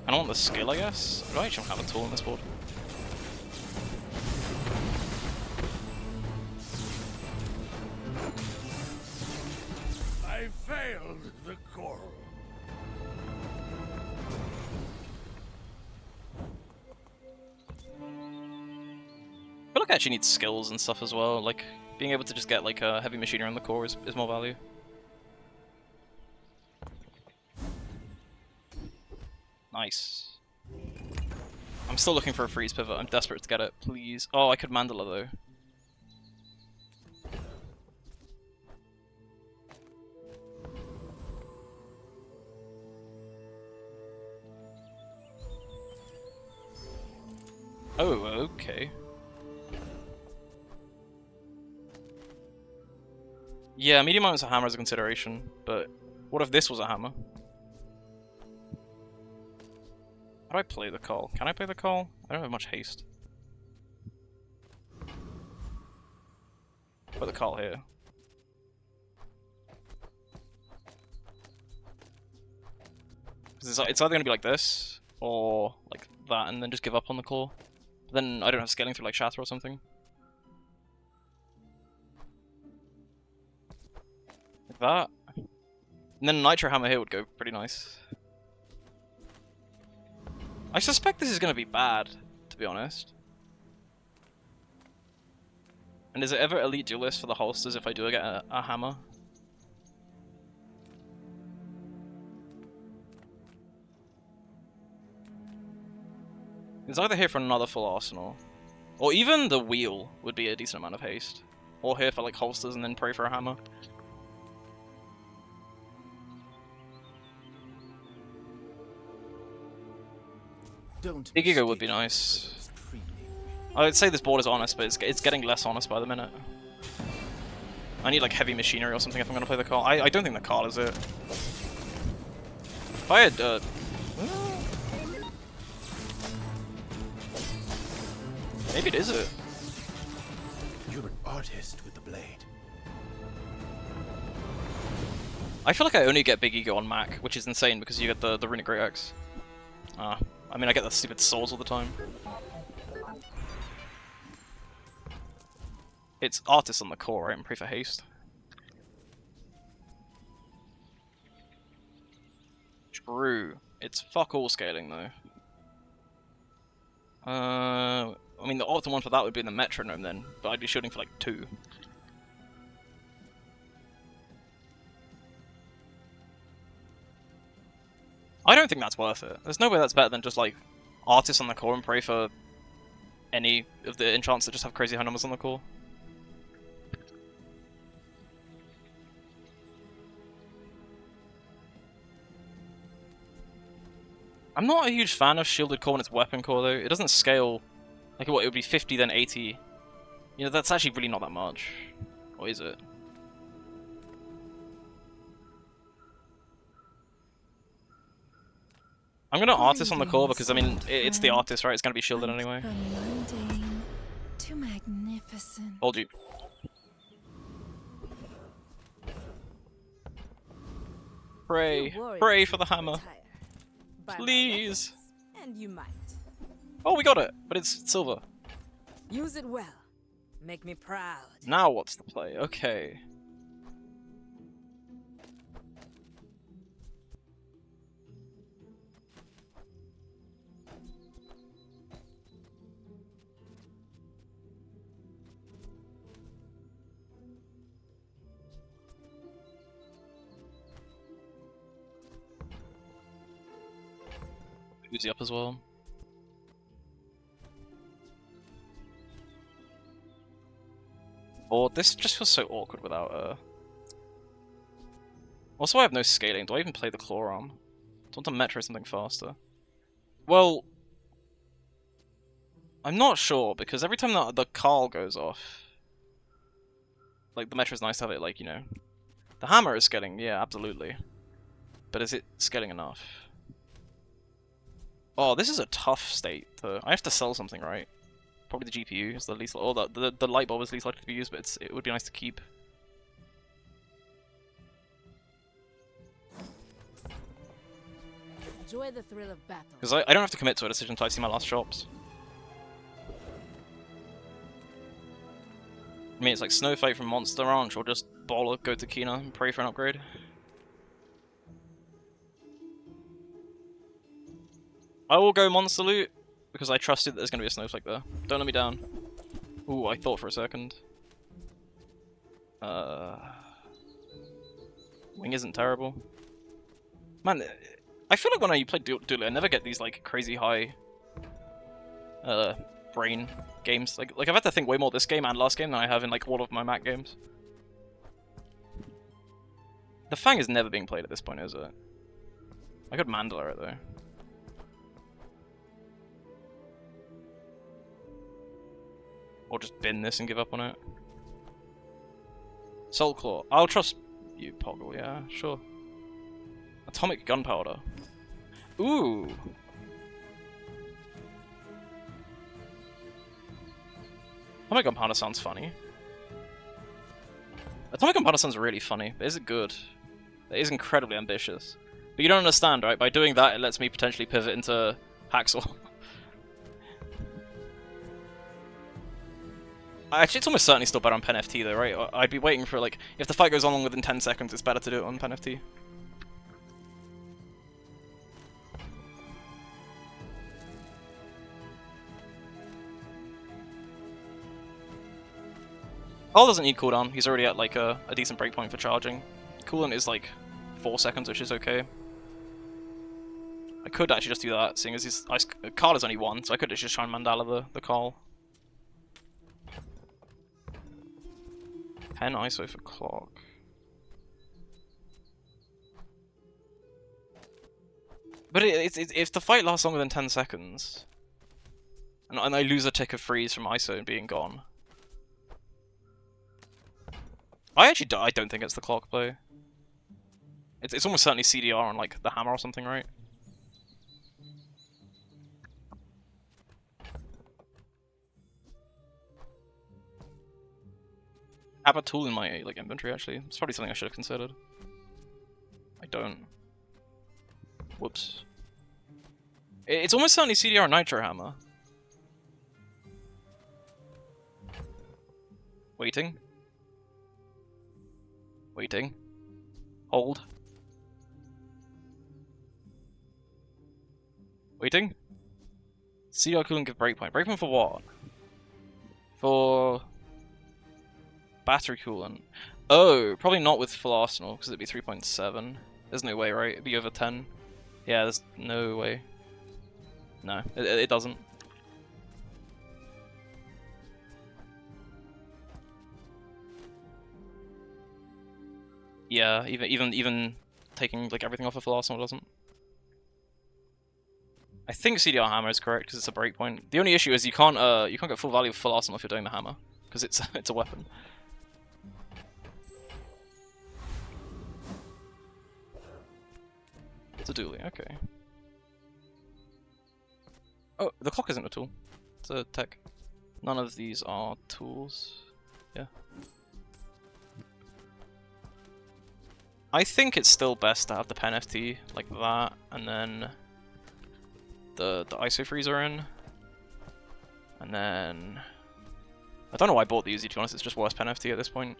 I don't want the skill, I guess. I don't actually have a tool on this board. I failed the coral. I feel like I actually need skills and stuff as well. Like, being able to just get like a heavy machinery on the core is more value. Nice. I'm still looking for a freeze pivot. I'm desperate to get it, please. Oh, I could Mandala though. Oh, okay. Yeah, medium arm is a hammer as a consideration, but what if this was a hammer? How do I play the call? Can I play the call? I don't have much haste. Put the call here. It's either going to be like this, or like that, and then just give up on the claw. But then I don't have scaling through like Shatter or something. Like that. And then Nitro Hammer here would go pretty nice. I suspect this is going to be bad, to be honest. And is it ever Elite Duelist for the holsters if I do get a hammer? It's either here for another full arsenal, or even the wheel would be a decent amount of haste. Or here for like holsters and then pray for a hammer. Big Ego would be nice. I'd say this board is honest, but it's getting less honest by the minute. I need like heavy machinery or something if I'm gonna play the call. I don't think the call is it. If I had maybe it is it. You're an artist with the blade. I feel like I only get Big Ego on Mac, which is insane because you get the Runic Great Axe. I mean, I get the stupid swords all the time. It's artists on the core, right? And pray for haste. True. It's fuck all scaling though. I mean, the optimal one for that would be in the metronome then, but I'd be shooting for like 2. I don't think that's worth it. There's no way that's better than just like artists on the core and pray for any of the enchants that just have crazy high numbers on the core. I'm not a huge fan of shielded core when it's weapon core though. It doesn't scale. Like what? It would be 50 then 80. You know, that's actually really not that much. Or is it? I'm gonna artist on the core because I mean it's the artist, right? It's gonna be shielded anyway. From mundane to magnificent. Told you. Pray, pray for the hammer, please. And you might. Oh, we got it, but it's silver. Use it well. Make me proud. Now what's the play? Okay. Uzi up as well. Or this just feels so awkward without Also, I have no scaling. Do I even play the claw arm? Do I want to metro something faster? Well, I'm not sure because every time the Carl goes off, like the metro is nice to have it. Like, you know, the hammer is scaling. Yeah, absolutely. But is it scaling enough? Oh, this is a tough state. I have to sell something, right? Probably the GPU is the least, or the light bulb is least likely to be used, but it would be nice to keep. Enjoy the thrill of battle. Because I don't have to commit to a decision until I see my last shops. I mean, it's like Snowfight from Monster Ranch, or just Baller, go to Kina and pray for an upgrade. I will go Monster Loot, because I trusted that there's going to be a Snowflake there. Don't let me down. Ooh, I thought for a second. Wing isn't terrible. Man, I feel like when I play Duel, I never get these like crazy high brain games. Like I've had to think way more this game and last game than I have in like all of my Mac games. The Fang is never being played at this point, is it? I could Mandala it though. Or just bin this and give up on it. Soul Claw. I'll trust you, Poggle, yeah, sure. Atomic Gunpowder. Ooh! Atomic Gunpowder sounds funny. Atomic Gunpowder sounds really funny, but is it good? It is incredibly ambitious. But you don't understand, right? By doing that, it lets me potentially pivot into Hacksaw. Actually, it's almost certainly still better on Pen FT though, right? I'd be waiting for, like, if the fight goes on longer than 10 seconds, it's better to do it on Pen FT. Paul doesn't need cooldown, he's already at, like, a decent breakpoint for charging. Cooldown is, like, 4 seconds, which is okay. I could actually just do that, seeing as his Carl is only 1, so I could just try and Mandala the Carl. 10 ISO for clock. But if the fight lasts longer than 10 seconds, and I lose a tick of freeze from ISO and being gone, I don't think it's the clock play. It's almost certainly CDR on like the hammer or something, right? I have a tool in my like inventory actually. It's probably something I should have considered. I don't. Whoops. It's almost certainly CDR Nitro Hammer. Waiting. Waiting. Hold. Waiting. CDR cooling give breakpoint. Breakpoint for what? For battery coolant. Oh, probably not with full arsenal, because it'd be 3.7. There's no way, right? It'd be over 10. Yeah, there's no way. No, it doesn't. Yeah, even taking like everything off of full arsenal doesn't. I think CDR hammer is correct because it's a breakpoint. The only issue is you can't get full value of full arsenal if you're doing the hammer because it's it's a weapon. It's a dually, okay. Oh, the clock isn't a tool. It's a tech. None of these are tools. Yeah. I think it's still best to have the pen FT like that, and then the ISO freezer in, and then I don't know why I bought the Uzi, to be honest. It's just worse pen FT at this point.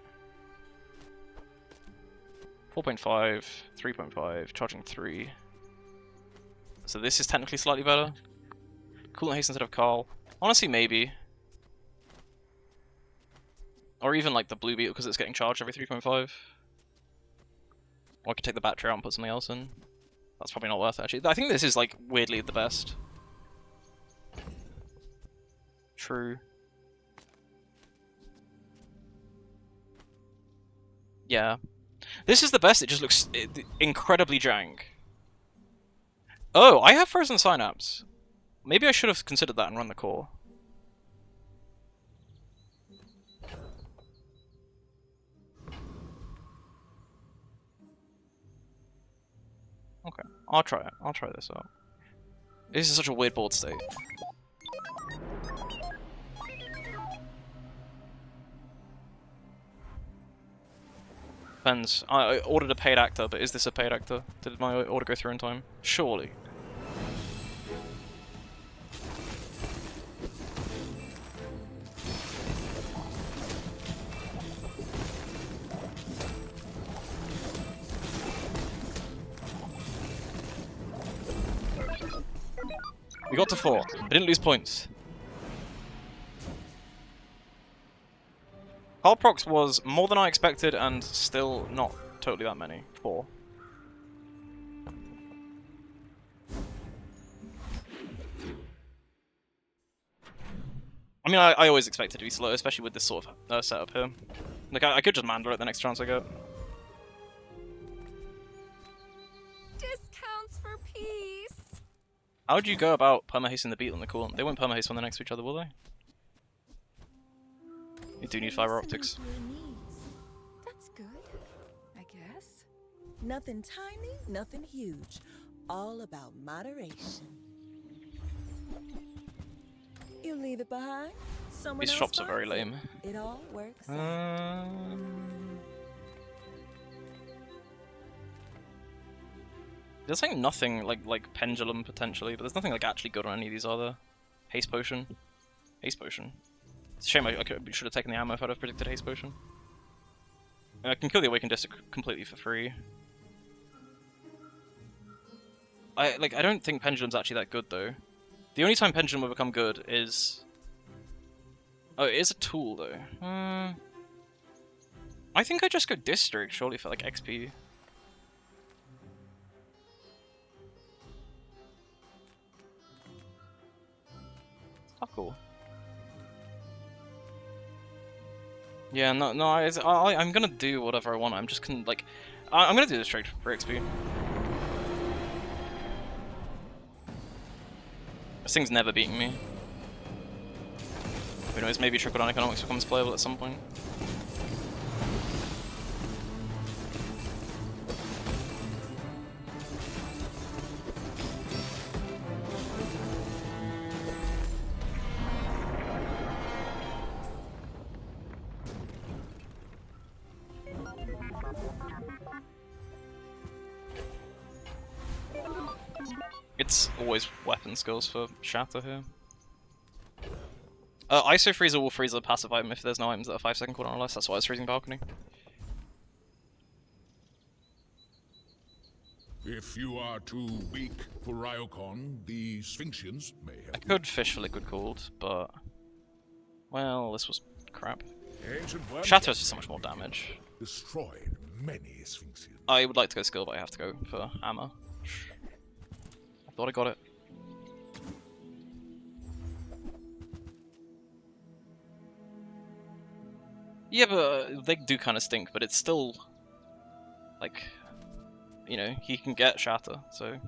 4.5, 3.5, charging 3. So this is technically slightly better. Coolant haste instead of Carl. Honestly, maybe. Or even like the Blue Beetle because it's getting charged every 3.5. Or I could take the battery out and put something else in. That's probably not worth it, actually. I think this is like weirdly the best. True. Yeah. This is the best, it just looks incredibly jank. Oh, I have frozen synapse. Maybe I should have considered that and run the core. Okay, I'll try it. I'll try this out. This is such a weird board state. Depends. I ordered a paid actor, but is this a paid actor? Did my order go through in time? Surely. We got to 4. I didn't lose points. Carl procs was more than I expected and still not totally that many. 4. I mean, I always expect it to be slow, especially with this sort of setup here. Like, I could just mandler it the next chance I get. Discounts for peace. How would you go about perma-hasting the beetle and the coolant? They won't perma-haste when they're next to each other, will they? You do need fiber optics. That's good, I guess. Nothing tiny, nothing huge. All about moderation. You leave it behind. Someone These else shops are very finds lame. It all works out. There's like nothing like pendulum potentially, but there's nothing like actually good on any of these other. Haste potion. Haste potion. It's a shame I should have taken the ammo if I'd have predicted haste potion. I can kill the awakened disc completely for free. I don't think pendulum's actually that good though. The only time pendulum will become good is... Oh, it is a tool though. I think I just go district surely for like XP. Oh, cool. Yeah, no, I'm gonna do whatever I want. I'm just gonna like, I'm gonna do district for XP. This thing's never beating me. Who knows, maybe trickle-down economics becomes playable at some point. It's always weapon skills for Shatter here. ISO Freezer will freeze a passive item if there's no items that are 5-second cooldown or less, that's why it's freezing Balcony. If you are too weak for Ryokon, the Sphinxians may help. I could fish for liquid cooled, but... Well, this was crap. Shatter has so much more damage. Destroyed many Sphinxians. I would like to go skill, but I have to go for ammo. I thought I got it. Yeah, but they do kind of stink, but it's still... Like... You know, he can get Shatter, so...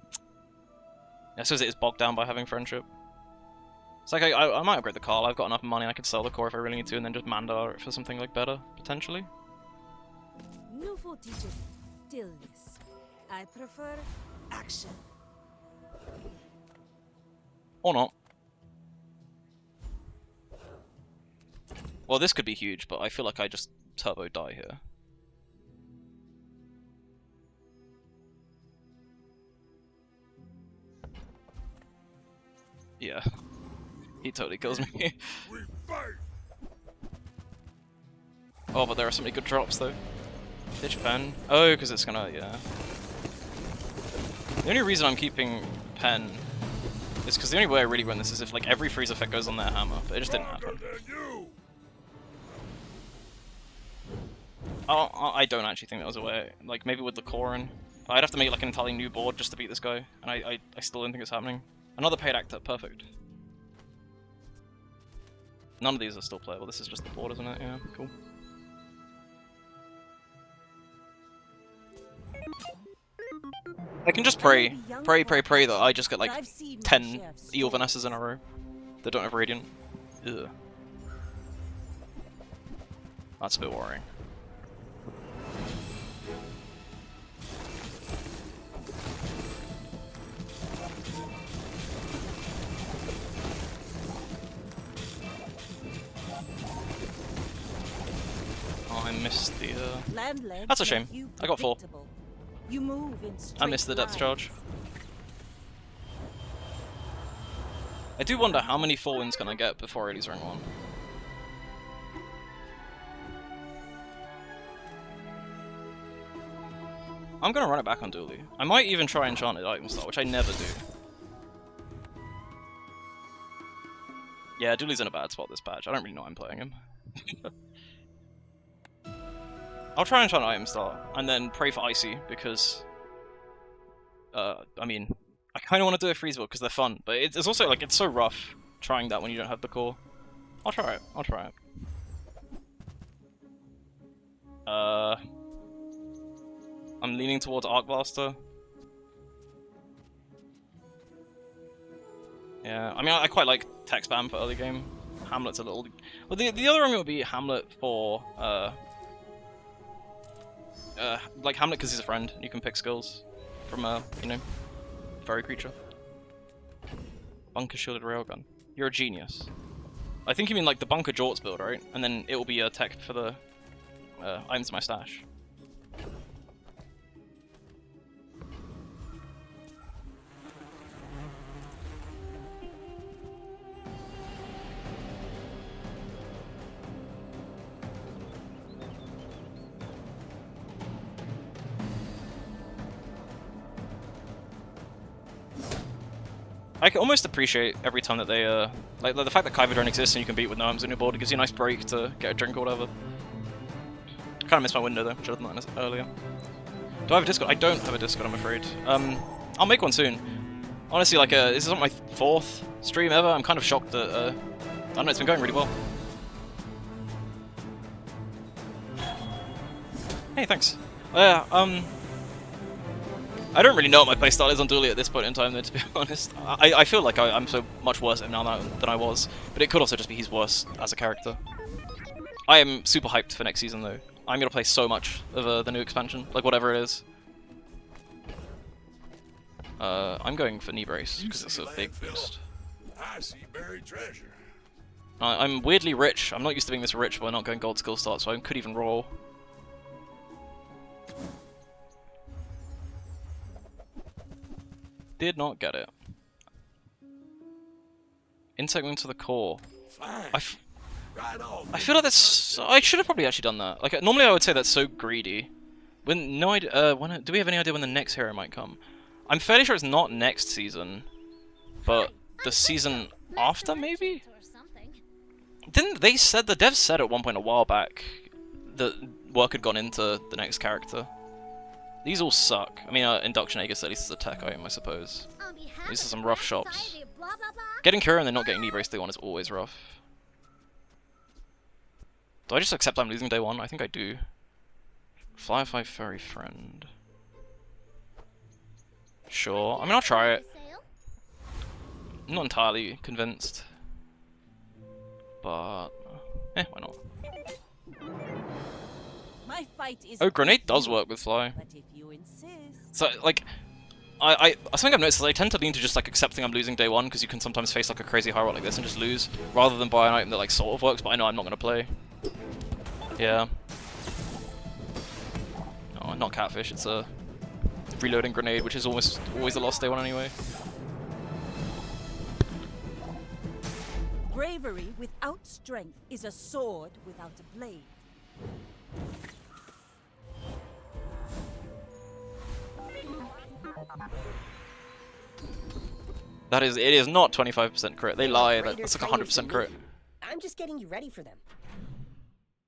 I suppose it is bogged down by having friendship. It's like I might upgrade the car. I've got enough money. I could sell the core if I really need to, and then just mandar it for something like better potentially. Newful teaches stillness. I prefer action. Or not. Well, this could be huge, but I feel like I just turbo die here. Yeah. He totally kills me. Oh, but there are so many good drops though. Ditch pen. Oh, because it's gonna, yeah. The only reason I'm keeping pen is because the only way I really win this is if like every freeze effect goes on their hammer, but it just didn't happen. I don't actually think that was a way. Like maybe with the core in. I'd have to make like an entirely new board just to beat this guy, and I still don't think it's happening. Another paid actor, perfect. None of these are still playable. This is just the board, isn't it? Yeah, cool. I can just pray that I just get like 10 Eel Vanessas in a row that don't have Radiant. Ugh. That's a bit worrying. Oh, I missed the That's a shame. I got 4. You move in I missed the depth charge. I do wonder how many 4 wins can I get before I lose rank 1. I'm gonna run it back on Dooley. I might even try Enchanted Item Star, which I never do. Yeah, Dooley's in a bad spot this patch. I don't really know why I'm playing him. I'll try and Item Star, and then pray for Icy, because... I mean, I kind of want to do a freeze build because they're fun, but it's also, like, it's so rough trying that when you don't have the core. I'll try it, I'll try it. I'm leaning towards Arc Blaster. Yeah, I mean, I quite like Tech Spam for early game. Hamlet's a little... Well, the other argument would be Hamlet for, like Hamlet because he's a friend. You can pick skills from a, you know, fairy creature. Bunker Shielded Railgun. You're a genius. I think you mean like the Bunker Jorts build, right? And then it will be a tech for the items in my stash. I can almost appreciate every time that they, like the fact that Kyber don't exist and you can beat with no items on your board. It gives you a nice break to get a drink or whatever. Kind of missed my window though, should have done that earlier. Do I have a Discord? I don't have a Discord, I'm afraid. I'll make one soon. Honestly, like, this is not my 4th stream ever. I'm kind of shocked that, I don't know, it's been going really well. Hey, thanks. I don't really know what my playstyle is on Dooley at this point in time, though, to be honest. I feel like I'm so much worse at him now than I was, but it could also just be he's worse as a character. I am super hyped for next season, though. I'm gonna play so much of the new expansion, like whatever it is. I'm going for Knee Brace, because it's a big boost. I see buried treasure. I'm weirdly rich. I'm not used to being this rich, but I'm not going gold skill start, so I could even roll. Did not get it. Insect wound to the core. I feel like that's... I should have probably actually done that. Like, normally I would say that's so greedy. When no idea... do we have any idea when the next hero might come? I'm fairly sure it's not next season, but the season after, maybe? Didn't they said... The devs said at one point a while back that work had gone into the next character. These all suck. I mean, Induction Egg is at least as a tech item, I suppose. These are some rough shops. Getting Cura and then not getting Knee Brace day 1 is always rough. Do I just accept I'm losing day 1? I think I do. Firefly Fairy Friend. Sure. I mean, I'll try it. I'm not entirely convinced. But why not? My fight is Oh, grenade does you, work with fly. but if you insist. So like, I something I've noticed is I tend to lean to just like accepting I'm losing day one because you can sometimes face like a crazy high roll like this and just lose, rather than buy an item that like sort of works, but I know I'm not gonna play. Yeah. No, not catfish. It's a reloading grenade, which is almost always a lost day one anyway. Bravery without strength is a sword without a blade. That is, it is not 25% crit. They lie. Greater That's like trainers 100% than crit. me. I'm just getting you ready for them.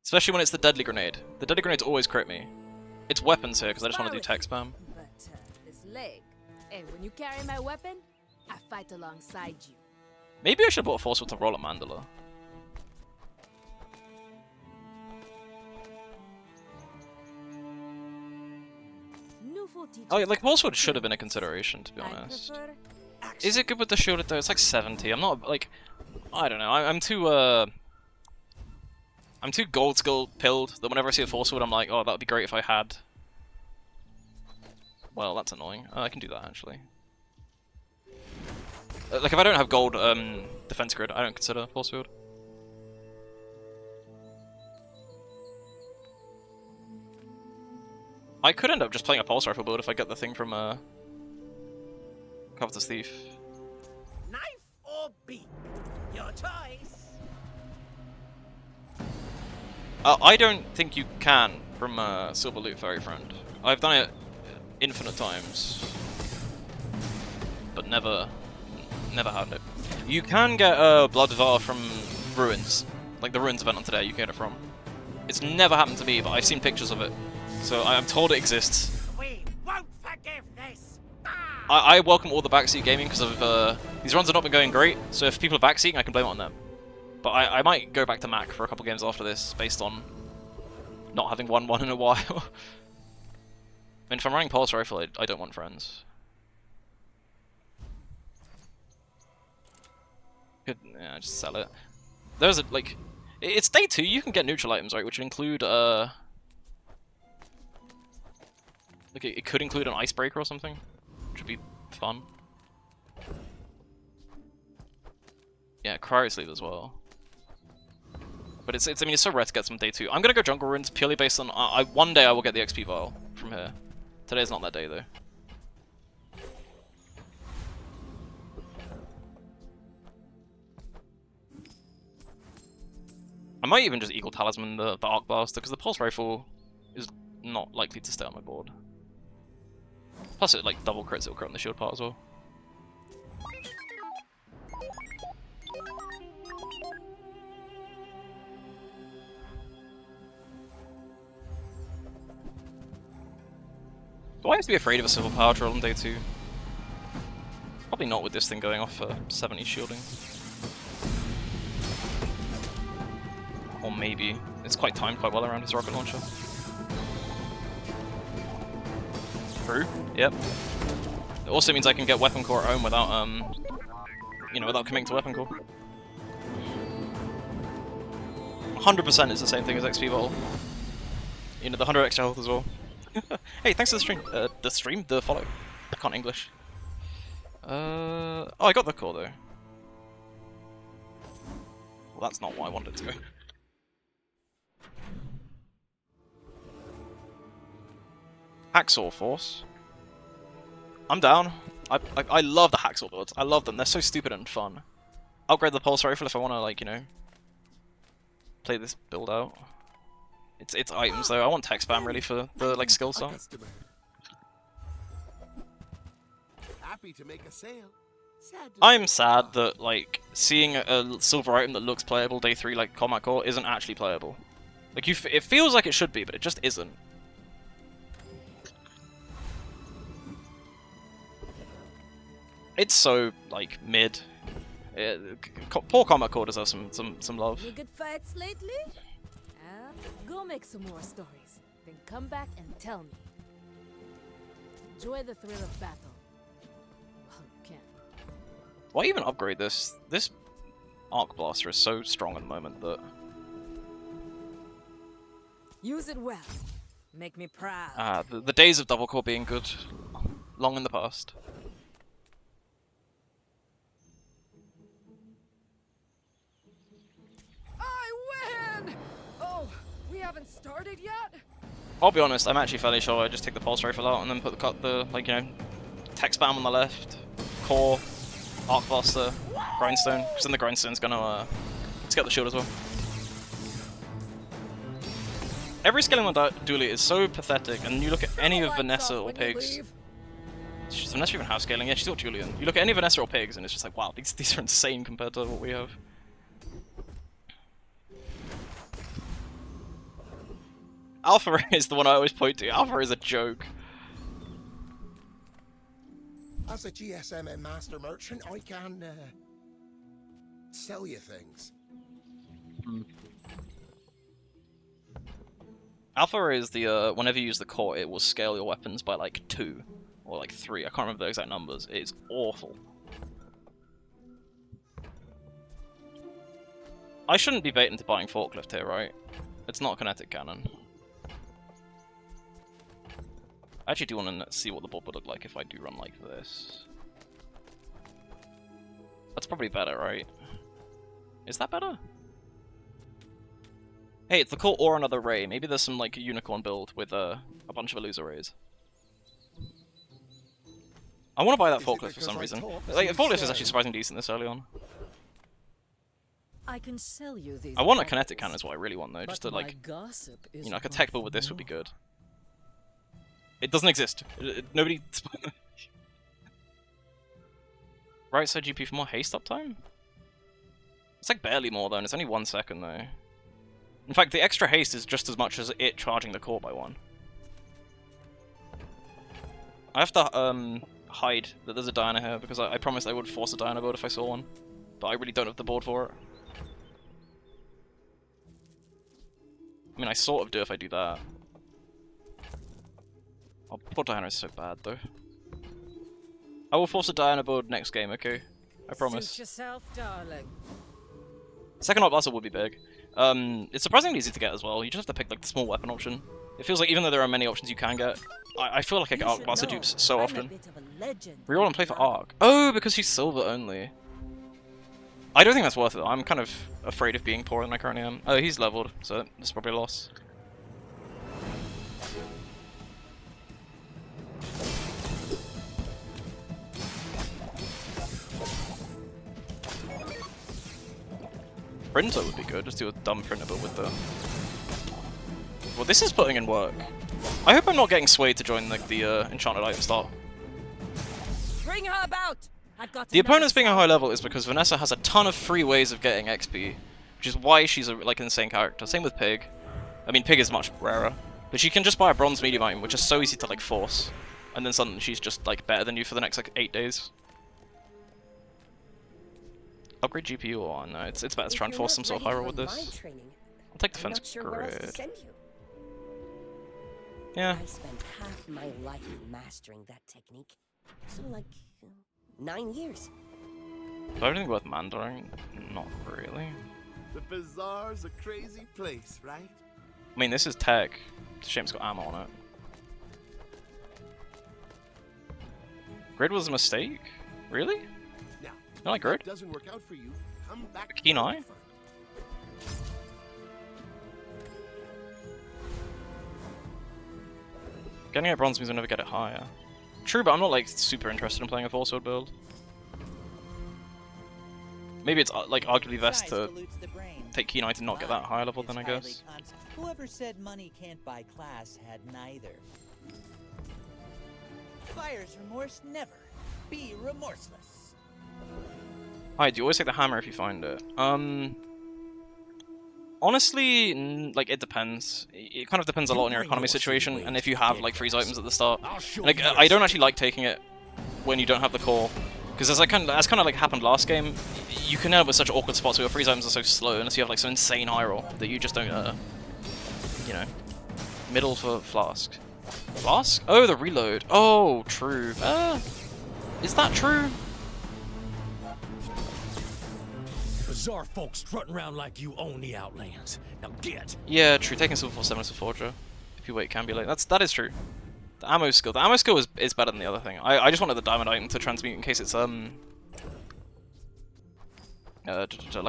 Especially when it's the deadly grenade. The deadly grenades always crit me. It's weapons here because I just want to do tech spam. But this leg. Hey, when you carry my weapon, I fight alongside you. Maybe I should have bought a force to roll at Mandala. Oh yeah, like Pulsewood should have been a consideration, to be honest. Is it good with the shielded though? It's like 70. I'm not like, I don't know. I'm too gold skill pilled that whenever I see a Forcewood, I'm like, oh, that would be great if I had. Well, that's annoying. I can do that actually. Like if I don't have gold defense grid, I don't consider Forcewood. I could end up just playing a pulse rifle build if I get the thing from Covetous Thief. Knife or beak? Your choice. I don't think you can from Silver Loot Fairy Friend. I've done it infinite times, but never had it. You can get Blood Var from Ruins, like the Ruins event on today. You can get it from. It's never happened to me, but I've seen pictures of it, so I'm told it exists. We won't forgive this. I welcome all the backseat gaming because of these runs have not been going great. So if people are backseating, I can blame it on them. But I might go back to Mac for a couple games after this, based on not having won one in a while. I mean, if I'm running Pulse Rifle, I don't want friends. Could, yeah, just sell it. There's a, like, it's day 2, you can get neutral items, right, which would include, like, it could include an icebreaker or something, which would be fun. Yeah, cryo sleeve as well. But it's I mean, it's so rare to get some day 2. I'm gonna go Jungle Ruins purely based on, one day I will get the XP vial from here. Today's not that day, though. I might even just Eagle Talisman the Arc Blaster, because the Pulse Rifle is not likely to stay on my board. Plus it like double crits, it'll crit on the shield part as well. Do I have to be afraid of a Civil Power Troll on day 2? Probably not with this thing going off for 70 shielding. Or maybe. It's quite timed quite well around his rocket launcher. True. Yep. It also means I can get Weapon Core at home without, you know, without committing to Weapon Core. 100% is the same thing as XP Bottle. You know, the 100 extra health as well. Hey, thanks for the stream. The follow. I can't English. Oh, I got the core though. Well, that's not what I wanted to go. Hacksaw Force. I'm down. I love the Hacksaw builds. I love them. They're so stupid and fun. Upgrade the Pulse Rifle if I want to, like, you know, play this build out. It's items though. I want tech spam really for the like skill stuff. Happy to make a sale. I'm sad that like seeing a silver item that looks playable day 3 like Combat Core isn't actually playable. Like it feels like it should be, but it just isn't. It's so like mid. Poor Combat Core deserves some love. Any good fights lately? Go make some more stories, then come back and tell me. Enjoy the thrill of battle. Well, you can. Why even upgrade this? This arc blaster is so strong at the moment that Use it well. Make me proud. the days of double core being good, long in the past. I win! Oh, we haven't started yet? I'll be honest, I'm actually fairly sure I just take the pulse rifle out and then put the like, you know, tech spam on the left, core, arc blaster, grindstone, because then the grindstone's gonna let's get the shield as well. Every scaling on dually is so pathetic, and you look at any of Vanessa or Pigs. Does Vanessa even have scaling? Yeah, she's got Julian. You look at any Vanessa or Pigs, and it's just like, wow, these are insane compared to what we have. Alpha is the one I always point to. Alpha is a joke. As a GSM and master merchant, I can sell you things. Alpha is the whenever you use the core, it will scale your weapons by like 2 or like 3. I can't remember the exact numbers. It's awful. I shouldn't be baiting to buying forklift here, right? It's not kinetic cannon. I actually do want to see what the board would look like if I do run like this. That's probably better, right? Is that better? Hey, it's the core or another ray. Maybe there's some like unicorn build with a bunch of Illuser rays. I want to buy that forklift for some reason. Like, the forklift is actually surprisingly decent this early on. I can sell you these. I want a kinetic cannon is what I really want though, just to like, gossip is you know, like a tech build with this would be good. It doesn't exist. Nobody. Right side GP for more haste uptime? It's like barely more though, and it's only 1 second though. In fact, the extra haste is just as much as it charging the core by 1. I have to hide that there's a Diana here because I promised I would force a Diana build if I saw one, but I really don't have the board for it. I mean, I sort of do if I do that. Oh, poor Diana is so bad though. I will force a Diana build next game, okay? I promise. Suit yourself, darling. Second Arc Blaster would be big. It's surprisingly easy to get as well. You just have to pick like the small weapon option. It feels like even though there are many options you can get, I feel like I get Arc Blaster dupes so often. Reroll and play for Arc. Oh, because she's silver only. I don't think that's worth it. I'm kind of afraid of being poorer than I currently am. Oh, he's leveled, so it's probably a loss. Printer would be good, just do a dumb printer but with the... Well, this is putting in work. I hope I'm not getting swayed to join like the enchanted item start. Bring her about. I've got The opponents being a high level is because Vanessa has a ton of free ways of getting XP, which is why she's a like an insane character. Same with Pig. I mean, Pig is much rarer, but she can just buy a bronze medium item, which is so easy to like force, and then suddenly she's just like better than you for the next like 8 days. Upgrade GPU? Oh no, it's better to try and force some sort of high roll with this. I'll take defense grid. Yeah. I spent half my life mastering that technique. So like 9 years. Is everything worth mandaring? Not really. The bazaar's a crazy place, right? I mean, this is tech. It's a shame it's got ammo on it. Grid was a mistake? Really? Now, You like grid? doesn't work out for you. Come back. A keen eye? Getting a bronze means I'll never get it higher. True, but I'm not like super interested in playing a 4-sword build. Maybe it's like arguably best to take keen eye to not get that higher level then I guess. Whoever said money can't buy class had neither. Buyer's remorse never. Be remorseless. Alright, do you always take the hammer if you find it? Honestly, like, it depends. It kind of depends a lot on your economy situation, and if you have, like, freeze items at the start. Like, I don't actually like taking it when you don't have the core, because as kind of like happened last game, you can end up with such awkward spots where your freeze items are so slow, unless you have, like, some insane high roll that you just don't, you know, middle for Flask. Flask? Oh, the reload. Oh, true. Is that true? Bizarre folks strutting around like you own the Outlands. Now get! Yeah, true. Taking Silver Force 7 is a Forger. If you wait, it can be late. That is true. The ammo skill is better than the other thing. I just wanted the diamond item to transmute in case it's like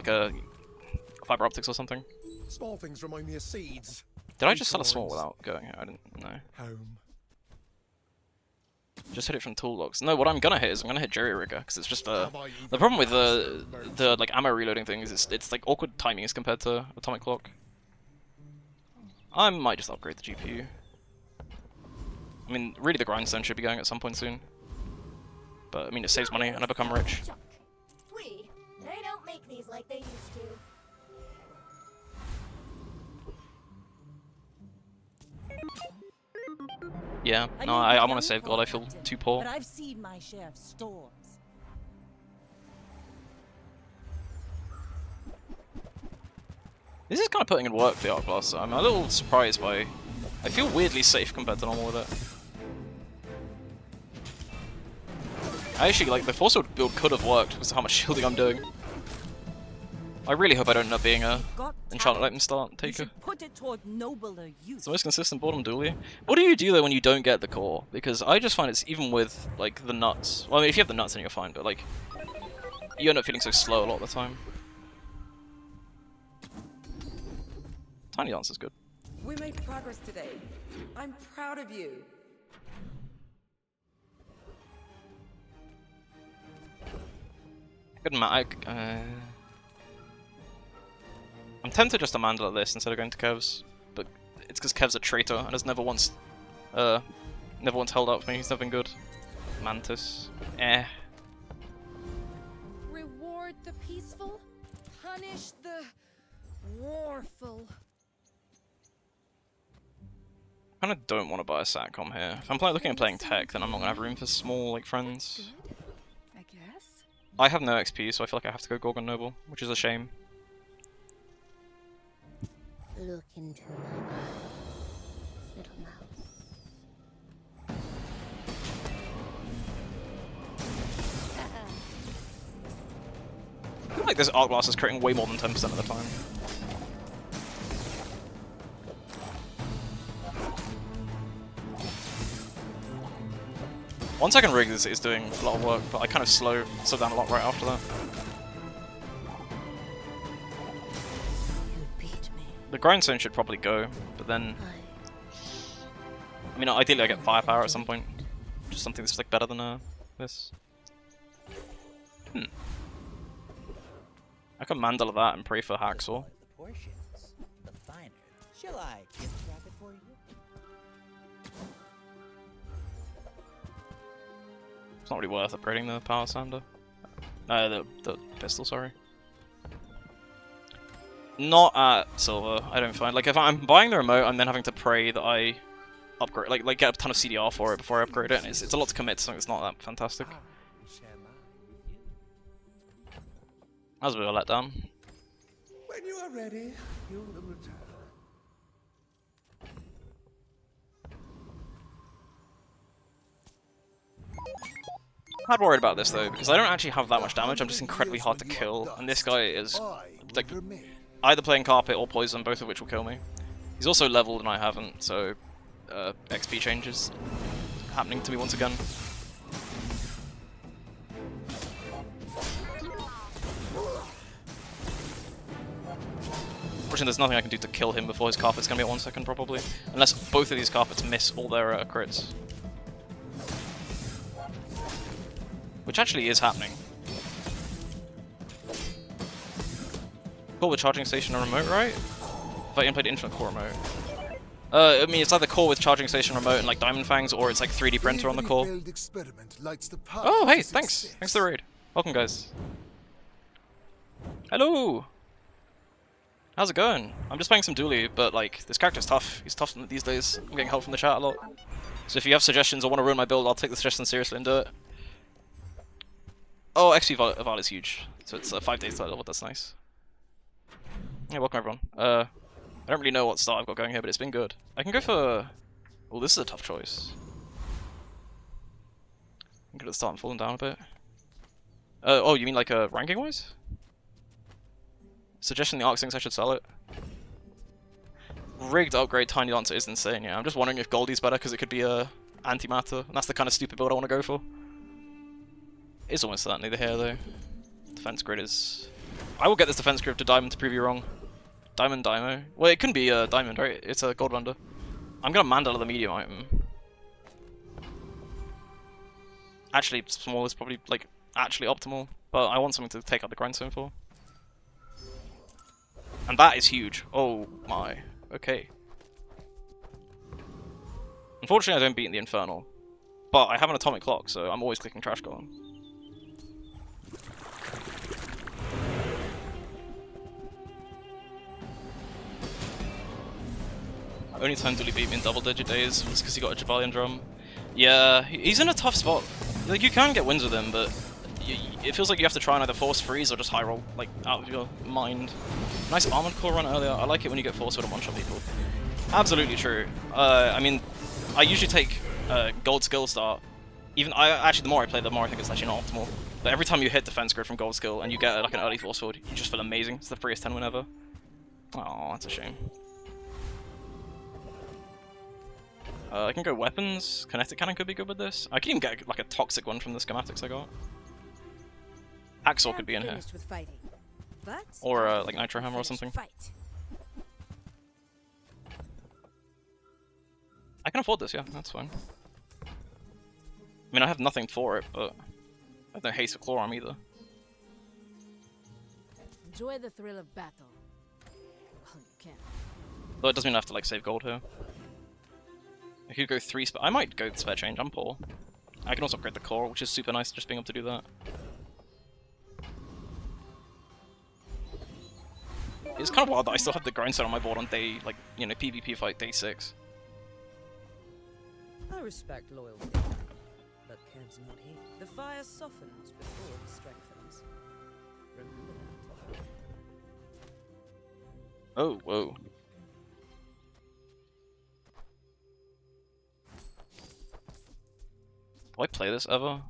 a fiber optics or something. Small things remind me of seeds. Did I just sell a small without going? I didn't know. Home. Just hit it from tool logs. No, what I'm gonna hit is I'm gonna hit Jerry Rigger because it's just the problem with the like ammo reloading thing is it's like awkward timings compared to Atomic Clock. I might just upgrade the GPU. I mean, really the grindstone should be going at some point soon. But I mean, it saves money and I become rich. They don't make these like they used to. Yeah, no, I want to save gold. I feel too poor. But I've seen my share of storms. This is kind of putting in work for the Arc Blaster. I'm a little surprised by. I feel weirdly safe compared to normal with it. I actually like the Force Sword build could have worked because of how much shielding I'm doing. I really hope I don't end up being a Enchanted Item start taker. Put it toward nobler use. It's the most consistent boredom dually. What do you do though when you don't get the core? Because I just find it's even with like the nuts. Well, I mean, if you have the nuts, then you're fine. But like, you end up feeling so slow a lot of the time. Tiny Dance is good. We made progress today. I'm proud of you. Good I'm tempted just to Mandala this instead of going to Kev's, but it's because Kev's a traitor and has never once held out for me. He's never been good. Mantis, Reward the peaceful, punish the warful. I kind of don't want to buy a Satcom here. If I'm looking at playing tech, then I'm not gonna have room for small like friends. I guess. I have no XP, so I feel like I have to go Gorgon Noble, which is a shame. Look into my eyes, little mouse. I feel like this Arc Blast is critting way more than 10% of the time. One second rig is doing a lot of work, but I kind of slow down a lot right after that. The grindstone should probably go, but then I mean, ideally I get firepower at some point. Just something that's like better than this. I can Mandala that and pray for Hacksaw. The finer. Shall I gift wrap it for you? It's not really worth upgrading the power sander. No, the pistol, sorry. Not at silver, I don't find. Like, if I'm buying the remote, I'm then having to pray that I upgrade, like get a ton of CDR for it before I upgrade it, and it's a lot to commit to something that's not that fantastic. That was a bit of a letdown. When you are ready, you will return. I'm not worried about this though, because I don't actually have that much damage. I'm just incredibly hard to kill, and this guy is like either playing carpet or poison, both of which will kill me. He's also leveled and I haven't, so XP changes happening to me once again. Unfortunately, there's nothing I can do to kill him before his carpet's gonna be at 1 second probably, unless both of these carpets miss all their crits. Which actually is happening. Cool with charging station and remote, right? If I even played Infinite Core remote. I mean, it's either core with charging station remote and like Diamond Fangs, or it's like 3D printer on the core. Oh, hey, thanks. Thanks for the raid. Welcome, guys. Hello. How's it going? I'm just playing some Dooley, but like this character's tough. He's tough these days. I'm getting help from the chat a lot. So if you have suggestions or want to ruin my build, I'll take the suggestions seriously and do it. Oh, XP Val is huge. So it's 5 days to level. That's nice. Yeah, welcome everyone. I don't really know what start I've got going here, but it's been good. I can go for... Oh, this is a tough choice. I'm good at the start and falling down a bit. Oh, you mean like ranking-wise? Suggestion the Arc thinks I should sell it. Rigged upgrade Tiny Dancer is insane, yeah. I'm just wondering if Goldie's better because it could be a antimatter, and that's the kind of stupid build I want to go for. It's almost certainly the hair though. Defense grid is... I will get this defense grid to Diamond to prove you wrong. Diamond Dymo. Well, it couldn't be a Diamond, right? It's a Gold Wonder. I'm gonna Mandala the medium item. Actually, small is probably, like, actually optimal, but I want something to take out the grindstone for. And that is huge. Oh my. Okay. Unfortunately, I don't beat in the Infernal, but I have an atomic clock, so I'm always clicking Trash Golem. Only time Dooley beat me in double-digit days was because he got a Jabalion drum. Yeah, he's in a tough spot. Like, you can get wins with him, but it feels like you have to try and either force freeze or just high roll, like, out of your mind. Nice Armored Core run earlier. I like it when you get force with a one-shot people. Absolutely true. I mean, I usually take Gold Skill start. Actually, the more I play, the more I think it's actually not optimal. But every time you hit defense grid from Gold Skill and you get like an early force forward, you just feel amazing. It's the freest 10 win ever. Oh, that's a shame. I can go weapons. Kinetic Cannon could be good with this. I can even get like a toxic one from the schematics I got. Hacksaw could be in here. Or like Nitro Hammer or something. I can afford this, yeah, that's fine. I mean, I have nothing for it, but I have no haste or claw arm either. Enjoy the thrill of battle. Well, you can. Though it does mean I have to like save gold here. I could go 3 I might go spare change, I'm poor. I can also upgrade the core, which is super nice just being able to do that. It's kind of wild that I still have the grindstone on my board on day, like, you know, PvP fight day 6. I respect loyalty, but Kev's not here. The fire softens before it strengthens. Remember that. Oh, whoa. Do I play this ever?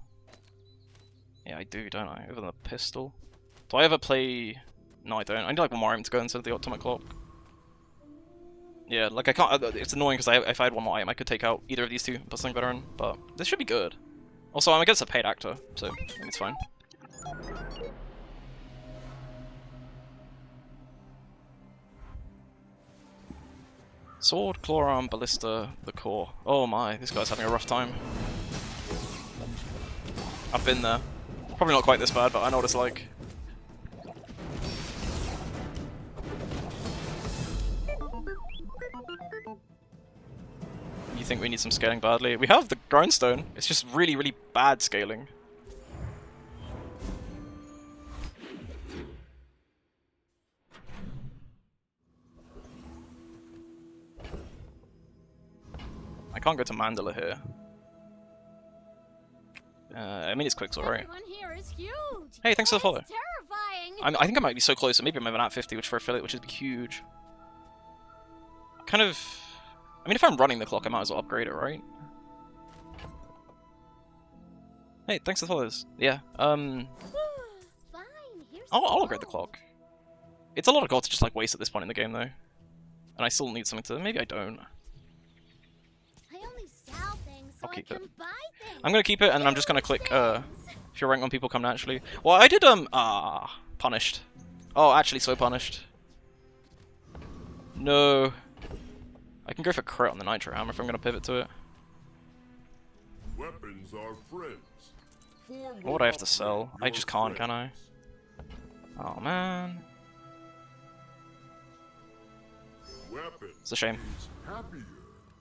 Yeah, I do, don't I? Over the pistol. Do I ever play... No, I don't. I need like one more item to go instead of the atomic clock. Yeah, like I can't... It's annoying because if I had one more item, I could take out either of these two and put something better in, but this should be good. Also, I'm against a paid actor, so I think it's fine. Sword, claw arm, ballista, the core. Oh my, this guy's having a rough time. I've been there. Probably not quite this bad, but I know what it's like. You think we need some scaling badly? We have the grindstone. It's just really, really bad scaling. I can't go to Mandala here. I mean, it's Quicksort, right? Here is huge. Hey, thanks for the follow. Terrifying. I think I might be so close, so maybe I'm even at 50, which for affiliate, which would be huge. Kind of... I mean, if I'm running the clock, I might as well upgrade it, right? Hey, thanks for the follows. Yeah, Fine, I'll upgrade the clock. It's a lot of gold to just, like, waste at this point in the game, though. And I still need something to... Maybe I don't. I'll keep it. I'm gonna keep it, and then I'm just gonna click, if you're rank 1 people come naturally. Well, I did, punished. Oh, actually so punished. No. I can go for crit on the Nitro Hammer if I'm gonna pivot to it. Weapons are friends. What would I have to sell? I just can't, can I? Oh, man. It's a shame.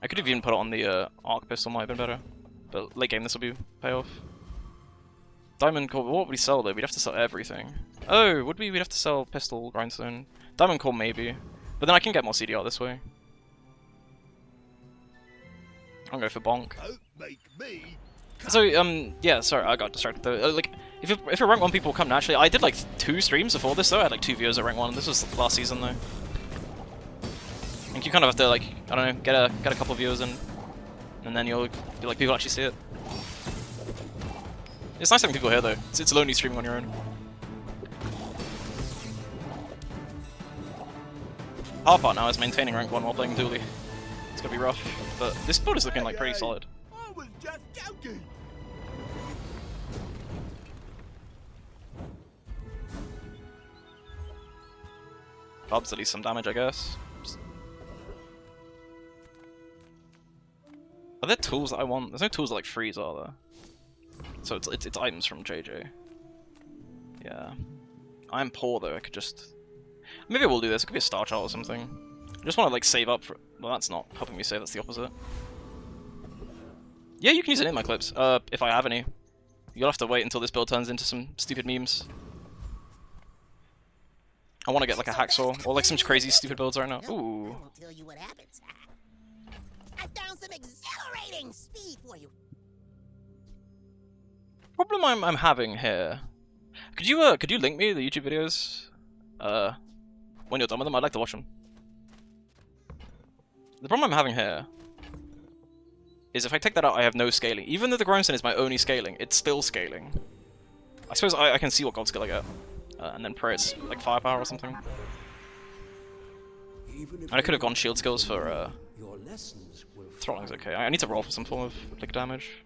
I could have even put it on the arc pistol, might have been better. But late game this will be payoff. Diamond core, what would we sell though? We'd have to sell everything. Oh, would we? We'd have to sell pistol, grindstone. Diamond core maybe. But then I can get more CDR this way. I'll go for bonk. So, yeah, sorry, I got distracted though. Like, if you're rank 1 people come naturally, I did like 2 streams before this though. I had like 2 viewers at rank 1. This was last season though. I think you kind of have to like, I don't know, get a couple viewers in, and then you'll be like, people actually see it. It's nice having people here though. It's lonely streaming on your own. Hard part now is maintaining rank 1 while playing dually. It's gonna be rough, but this build is looking like pretty solid. I was just joking. Bob's at least some damage, I guess. Are there tools that I want? There's no tools that like freeze, are there? So it's items from JJ. Yeah. I'm poor though, I could just... Maybe I will do this, it could be a star chart or something. I just want to like save up for... Well, that's not helping me save, that's the opposite. Yeah, you can use it in my clips, if I have any. You'll have to wait until this build turns into some stupid memes. I want to get like a hacksaw, or like some crazy stupid builds right now. Ooh. I'll tell you what happens. I found some exhilarating speed for you. Problem I'm having here. Could you link me the YouTube videos? When you're done with them, I'd like to watch them. The problem I'm having here is if I take that out, I have no scaling. Even though the grindstone is my only scaling, it's still scaling. I suppose I can see what god skill I get, and then pray it's like firepower or something. And I could have gone shield skills for throttling's okay. I need to roll for some form of flick damage.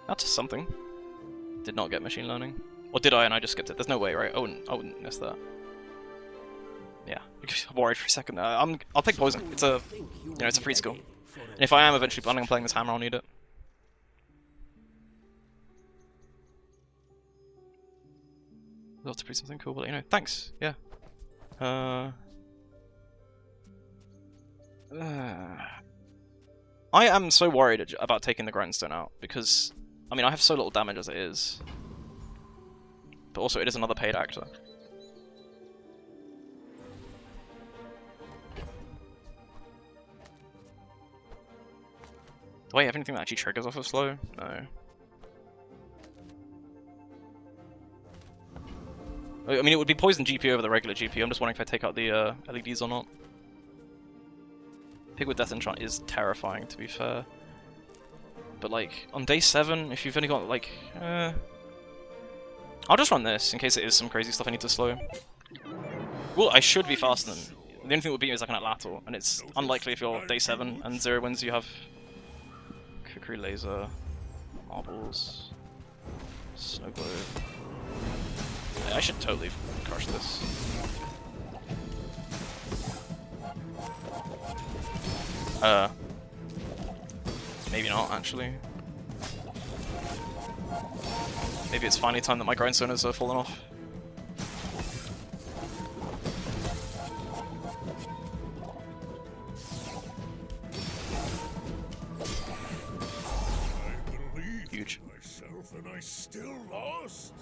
That's something. Did not get machine learning. Or did I and I just skipped it? There's no way, right? I wouldn't miss that. Yeah, I'm worried for a second. I'll take poison. It's a, it's a free skill. And if I am eventually planning on playing this hammer, I'll need it. I'd love to prove something cool, but thanks. Yeah. I am so worried about taking the grindstone out because, I mean, I have so little damage as it is. But also, it is another paid actor. Do I have anything that actually triggers off of slow? No. I mean, it would be poison GP over the regular GP. I'm just wondering if I take out the LEDs or not. Pig with Death Enchant is terrifying, to be fair. But like, on day 7, if you've only got like... I'll just run this, in case it is some crazy stuff I need to slow. Well, I should be faster than... The only thing that would beat me is like an Atlatl, and it's unlikely if you're day 7 and 0 wins you have... Kukri Laser... Marbles... Snow Globe... Yeah, I should totally crush this. Maybe not, actually. Maybe it's finally time that my grindstone has fallen off. Huge. Myself and I still lost.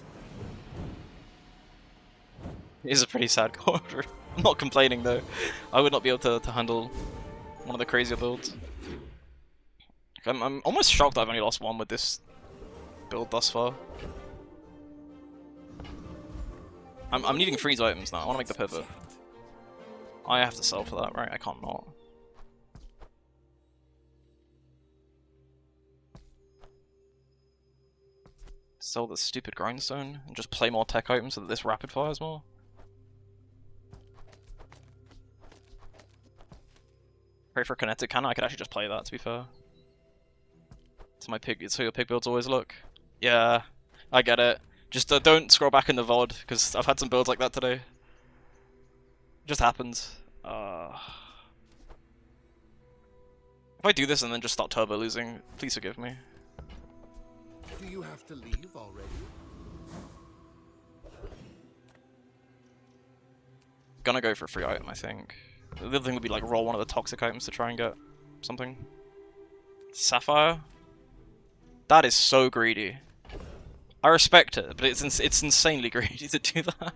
It is a pretty sad quarter. I'm not complaining though. I would not be able to handle one of the crazier builds. I'm almost shocked I've only lost one with this build thus far. I'm needing freeze items now. I want to make the pivot. I have to sell for that, right? I can't not. Sell the stupid grindstone and just play more tech items so that this rapid fires more. Pray for a kinetic cannon. I could actually just play that, to be fair. It's how your pig builds always look. Yeah, I get it. Just don't scroll back in the VOD, because I've had some builds like that today. It just happens. If I do this and then just start turbo losing, please forgive me. Do you have to leave already? Gonna go for a free item, I think. The other thing would be like roll one of the toxic items to try and get something. Sapphire? That is so greedy. I respect it, but it's insanely greedy to do that.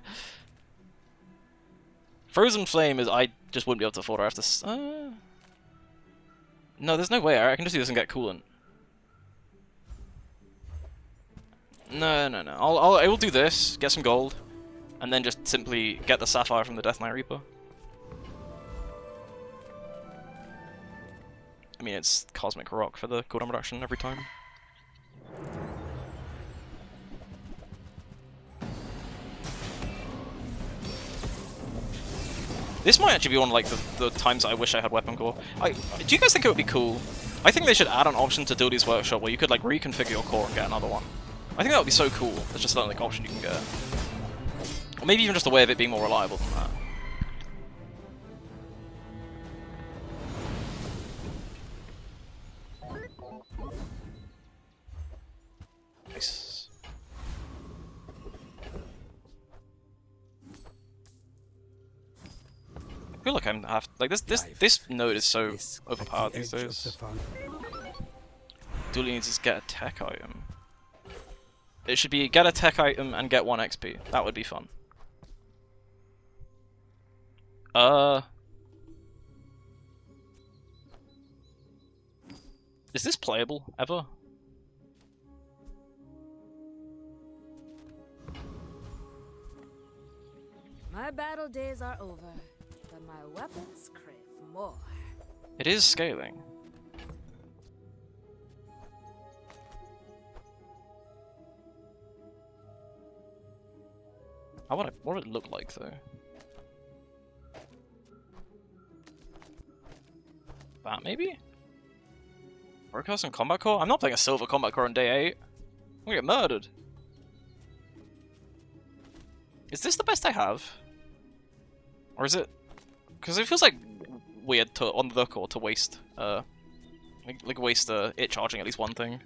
Frozen Flame is I just wouldn't be able to afford. I have to. No, there's no way. I can just do this and get coolant. No. I will do this, get some gold, and then just simply get the Sapphire from the Death Knight Reaper. I mean, it's Cosmic Rock for the cooldown reduction every time. This might actually be one of like the times I wish I had weapon core. Do you guys think it would be cool? I think they should add an option to Dildy's Workshop where you could like reconfigure your core and get another one. I think that would be so cool. There's just another like, option you can get. Or maybe even just a way of it being more reliable than that. Nice. I feel like I'm like this node is so overpowered these days. Dooley needs to get a tech item. It should be get a tech item and get 1 XP. That would be fun. Is this playable ever? My battle days are over, but my weapons crave more. It is scaling. What would it look like though? That maybe? Broadcast and combat core? I'm not playing a silver combat core on day 8. I'm gonna get murdered. Is this the best I have? Or is it? Because it feels like weird to on the core to waste like waste it charging at least one thing.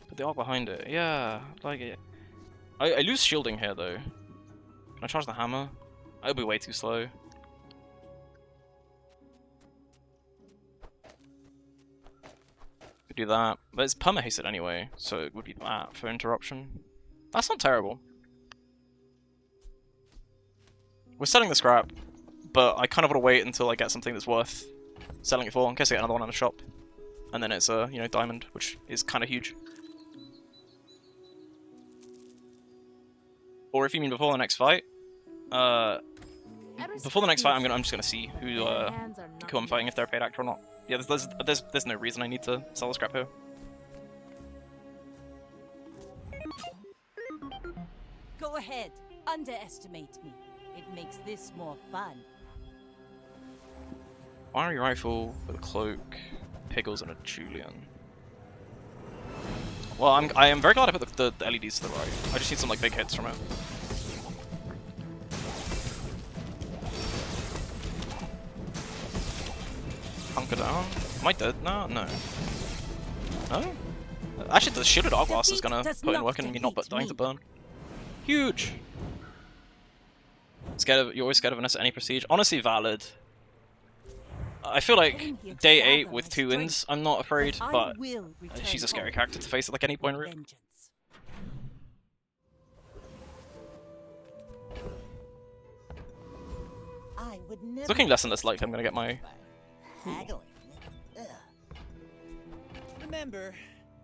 But the arc behind it, yeah, like it. I lose shielding here though. Can I charge the hammer? It'll be way too slow. Could do that, but it's perma-hasted anyway, so it would be that for interruption. That's not terrible. We're selling the scrap, but I kind of want to wait until I get something that's worth selling it for, in case I get another one in the shop. And then it's you know, diamond, which is kind of huge. Or if you mean before the next fight, before the next fight, I'm just gonna see who I'm fighting, if they're a paid actor or not. Yeah, there's no reason I need to sell the scrap here. Go ahead, underestimate me. It makes this more fun. Wiry rifle with a cloak, pickles, and a Julian. Well, I am very glad I put the LEDs to the right. I just need some like big hits from it. Hunker down. Am I dead now? No. No? Actually, the shielded hourglass is gonna put in work and me not dying to burn. Huge! You're always scared of Vanessa any prestige. Honestly, valid. I feel like day 8 with 2 wins, I'm not afraid, but she's a scary character to face at like any point really. It's looking less and less likely I'm gonna get my... Remember,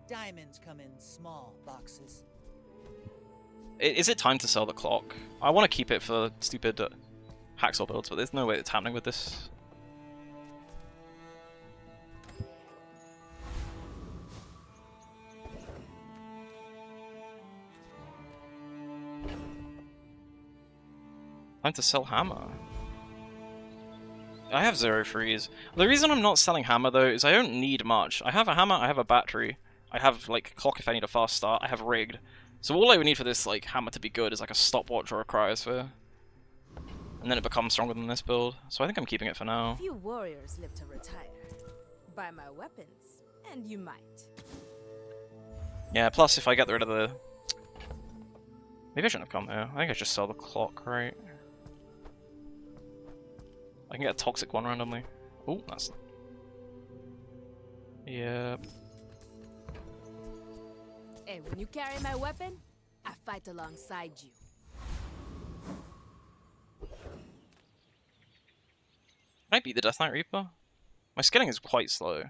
diamonds come in small boxes. Is it time to sell the clock? I want to keep it for stupid hacksaw builds, but there's no way it's happening with this. Time to sell hammer. I have 0 freeze. The reason I'm not selling hammer though is I don't need much. I have a hammer, I have a battery, I have like clock if I need a fast start, I have rigged. So all I would need for this like hammer to be good is like a stopwatch or a cryosphere. And then it becomes stronger than this build. So I think I'm keeping it for now. Few warriors live to retire. Buy my weapons, and you might. Yeah, plus if I get rid of the... Maybe I shouldn't have come here. I think I just sell the clock, right? I can get a toxic one randomly. Oh, that's... Yeah. Hey, when you carry my weapon, I fight alongside you. Can I beat the Death Knight Reaper? My skilling is quite slow.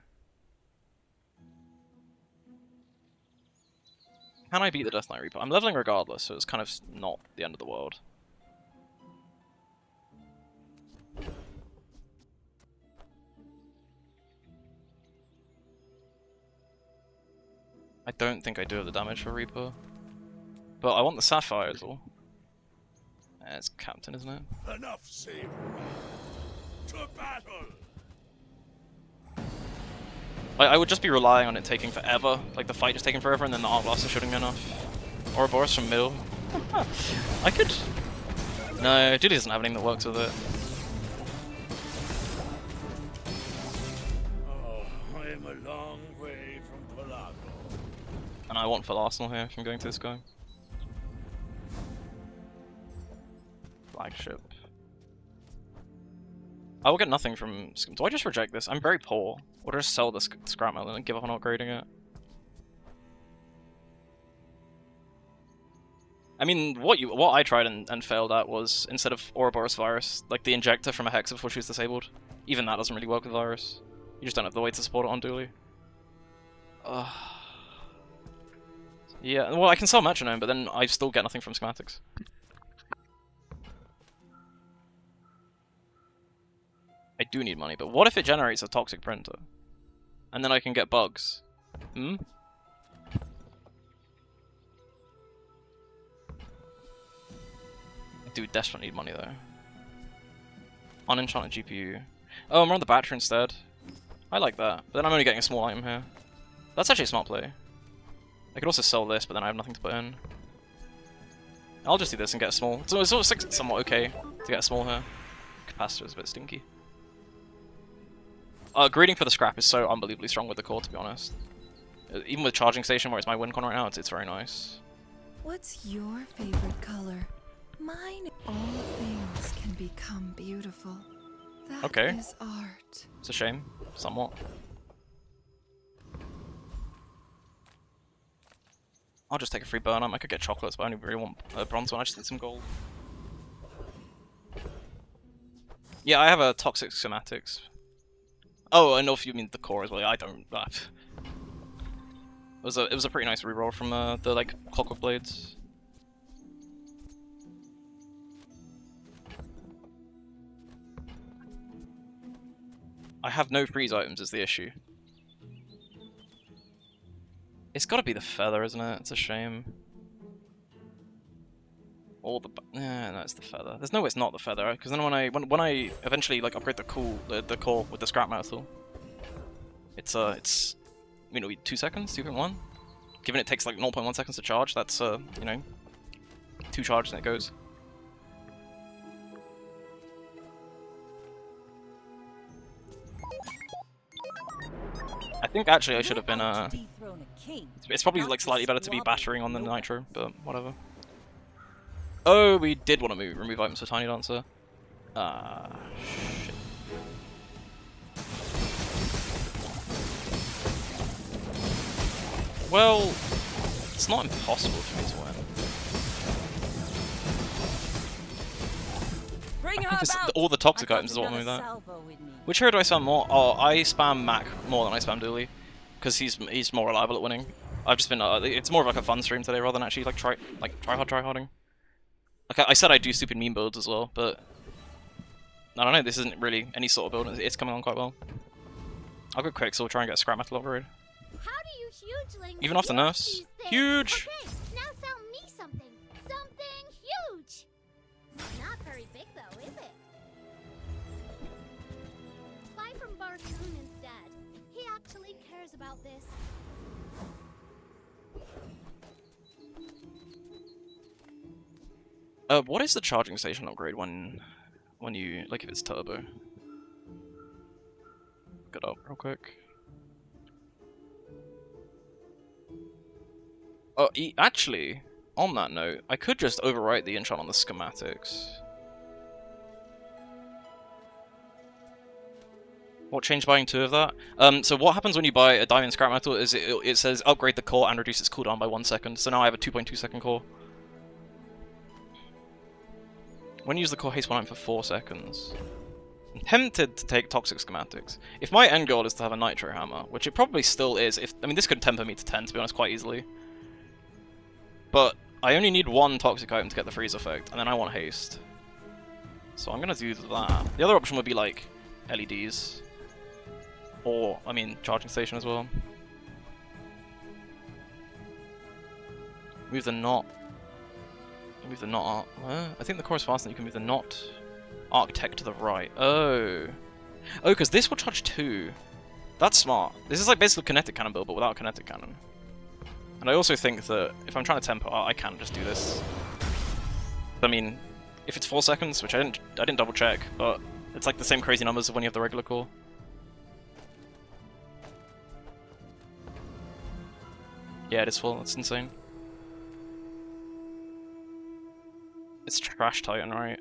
Can I beat the Death Knight Reaper? I'm leveling regardless, so it's kind of not the end of the world. I don't think I do have the damage for Reaper. But I want the Sapphire as well. It's Captain, isn't it? Enough said. To battle. Like, I would just be relying on it taking forever, like the fight just taking forever, and then the Art Blaster shooting me enough. Ouroboros from middle. I could... No, Duty doesn't have anything that works with it. Oh, I am a long way from Palago. And I want full Arsenal here if I'm going to this guy. Flagship. I will get nothing from... Do I just reject this? I'm very poor. Or just sell this scrap metal and give up on upgrading it? I mean, what I tried and failed at was, instead of Ouroboros Virus, like the injector from a Hexa before she was disabled. Even that doesn't really work with Virus. You just don't have the way to support it on dually. Yeah, well I can sell Metronome, but then I still get nothing from schematics. I do need money, but what if it generates a toxic printer? And then I can get bugs. Hmm? I do desperately need money though. Unenchanted GPU. Oh, I'm on the battery instead. I like that, but then I'm only getting a small item here. That's actually a smart play. I could also sell this, but then I have nothing to put in. I'll just do this and get a small. So it's also somewhat okay to get a small here. Capacitor is a bit stinky. Greeting for the scrap is so unbelievably strong with the core, to be honest. Even with Charging Station, where it's my win con right now, it's very nice. What's your favorite color? Mine. All things can become beautiful. That Okay. is art. It's a shame, somewhat. I'll just take a free burn up. I could get chocolates, but I only really want a bronze one. I just need some gold. Yeah, I have a toxic schematics. Oh, I know if you mean the core as well. I don't. It was a pretty nice reroll from the like Clockwork Blades. I have no freeze items is the issue. It's got to be the feather, isn't it? It's a shame. Or the no, it's the feather. There's no way it's not the feather, because then when I eventually like upgrade the core with the scrap metal, it's you know 2 seconds, 2.1. Given it takes like 0.1 seconds to charge, that's you know 2 charges and it goes. I think actually I should have been it's probably like slightly better to be battering on the nitro, but whatever. Oh, we did want to remove items for Tiny Dancer. Shit. Well, it's not impossible for me to win. All the toxic items is what I'm with that. Which hero do I spam more? Oh, I spam Mac more than I spam Dooley, because he's more reliable at winning. I've just been it's more of like a fun stream today rather than actually like tryharding. Like I said, I do stupid meme builds as well, but I don't know. This isn't really any sort of build. It's coming on quite well. I'll go quick, so we'll try and get a scrap metal upgrade. How do you hugelings Even after use nerfs, these things? huge. Okay, now sell me something. Something huge. Not very big though, is it? Buy from Barsoon instead. He actually cares about this. What is the charging station upgrade when you like if it's turbo? Look it up real quick. Oh, actually, on that note, I could just overwrite the enchant on the schematics. What changed buying 2 of that? So what happens when you buy a diamond scrap metal is it says upgrade the core and reduce its cooldown by 1 second. So now I have a 2.2 second core. When you use the core haste 1 item for 4 seconds. I'm tempted to take toxic schematics. If my end goal is to have a nitro hammer, which it probably still is, I mean this could temper me to 10 to be honest quite easily. But I only need 1 toxic item to get the freeze effect, and then I want haste. So I'm gonna do that. The other option would be like LEDs. Or, I mean, charging station as well. Move the knot. You move the not arc. I think the core is faster than you can move the not architect to the right. Oh. Oh, because this will charge 2. That's smart. This is like basically kinetic cannon build, but without kinetic cannon. And I also think that if I'm trying to tempo, I can just do this. I mean, if it's 4 seconds, which I didn't double check, but it's like the same crazy numbers of when you have the regular core. Yeah, it is full. That's insane. It's Trash Titan, right?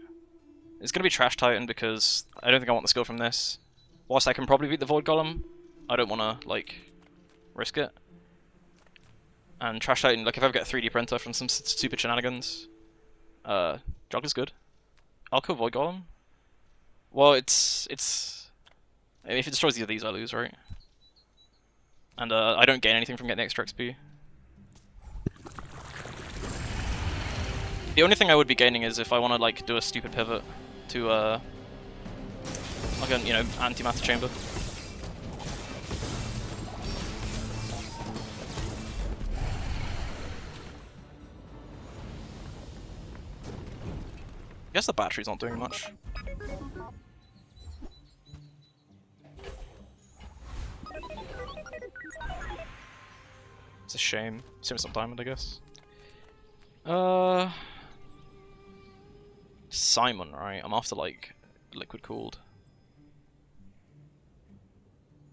It's gonna be Trash Titan because I don't think I want the skill from this. Whilst I can probably beat the Void Golem, I don't want to, like, risk it. And Trash Titan, like, if I ever get a 3D printer from some stupid shenanigans, Jog is good. I'll kill Void Golem. Well, it's... I mean, if it destroys either of these, I lose, right? And, I don't gain anything from getting extra XP. The only thing I would be gaining is if I want to, like, do a stupid pivot to, like a, you know, antimatter chamber. I guess the battery's not doing much. It's a shame. Save me some diamond, I guess. Simon, right? I'm after, like, liquid cooled.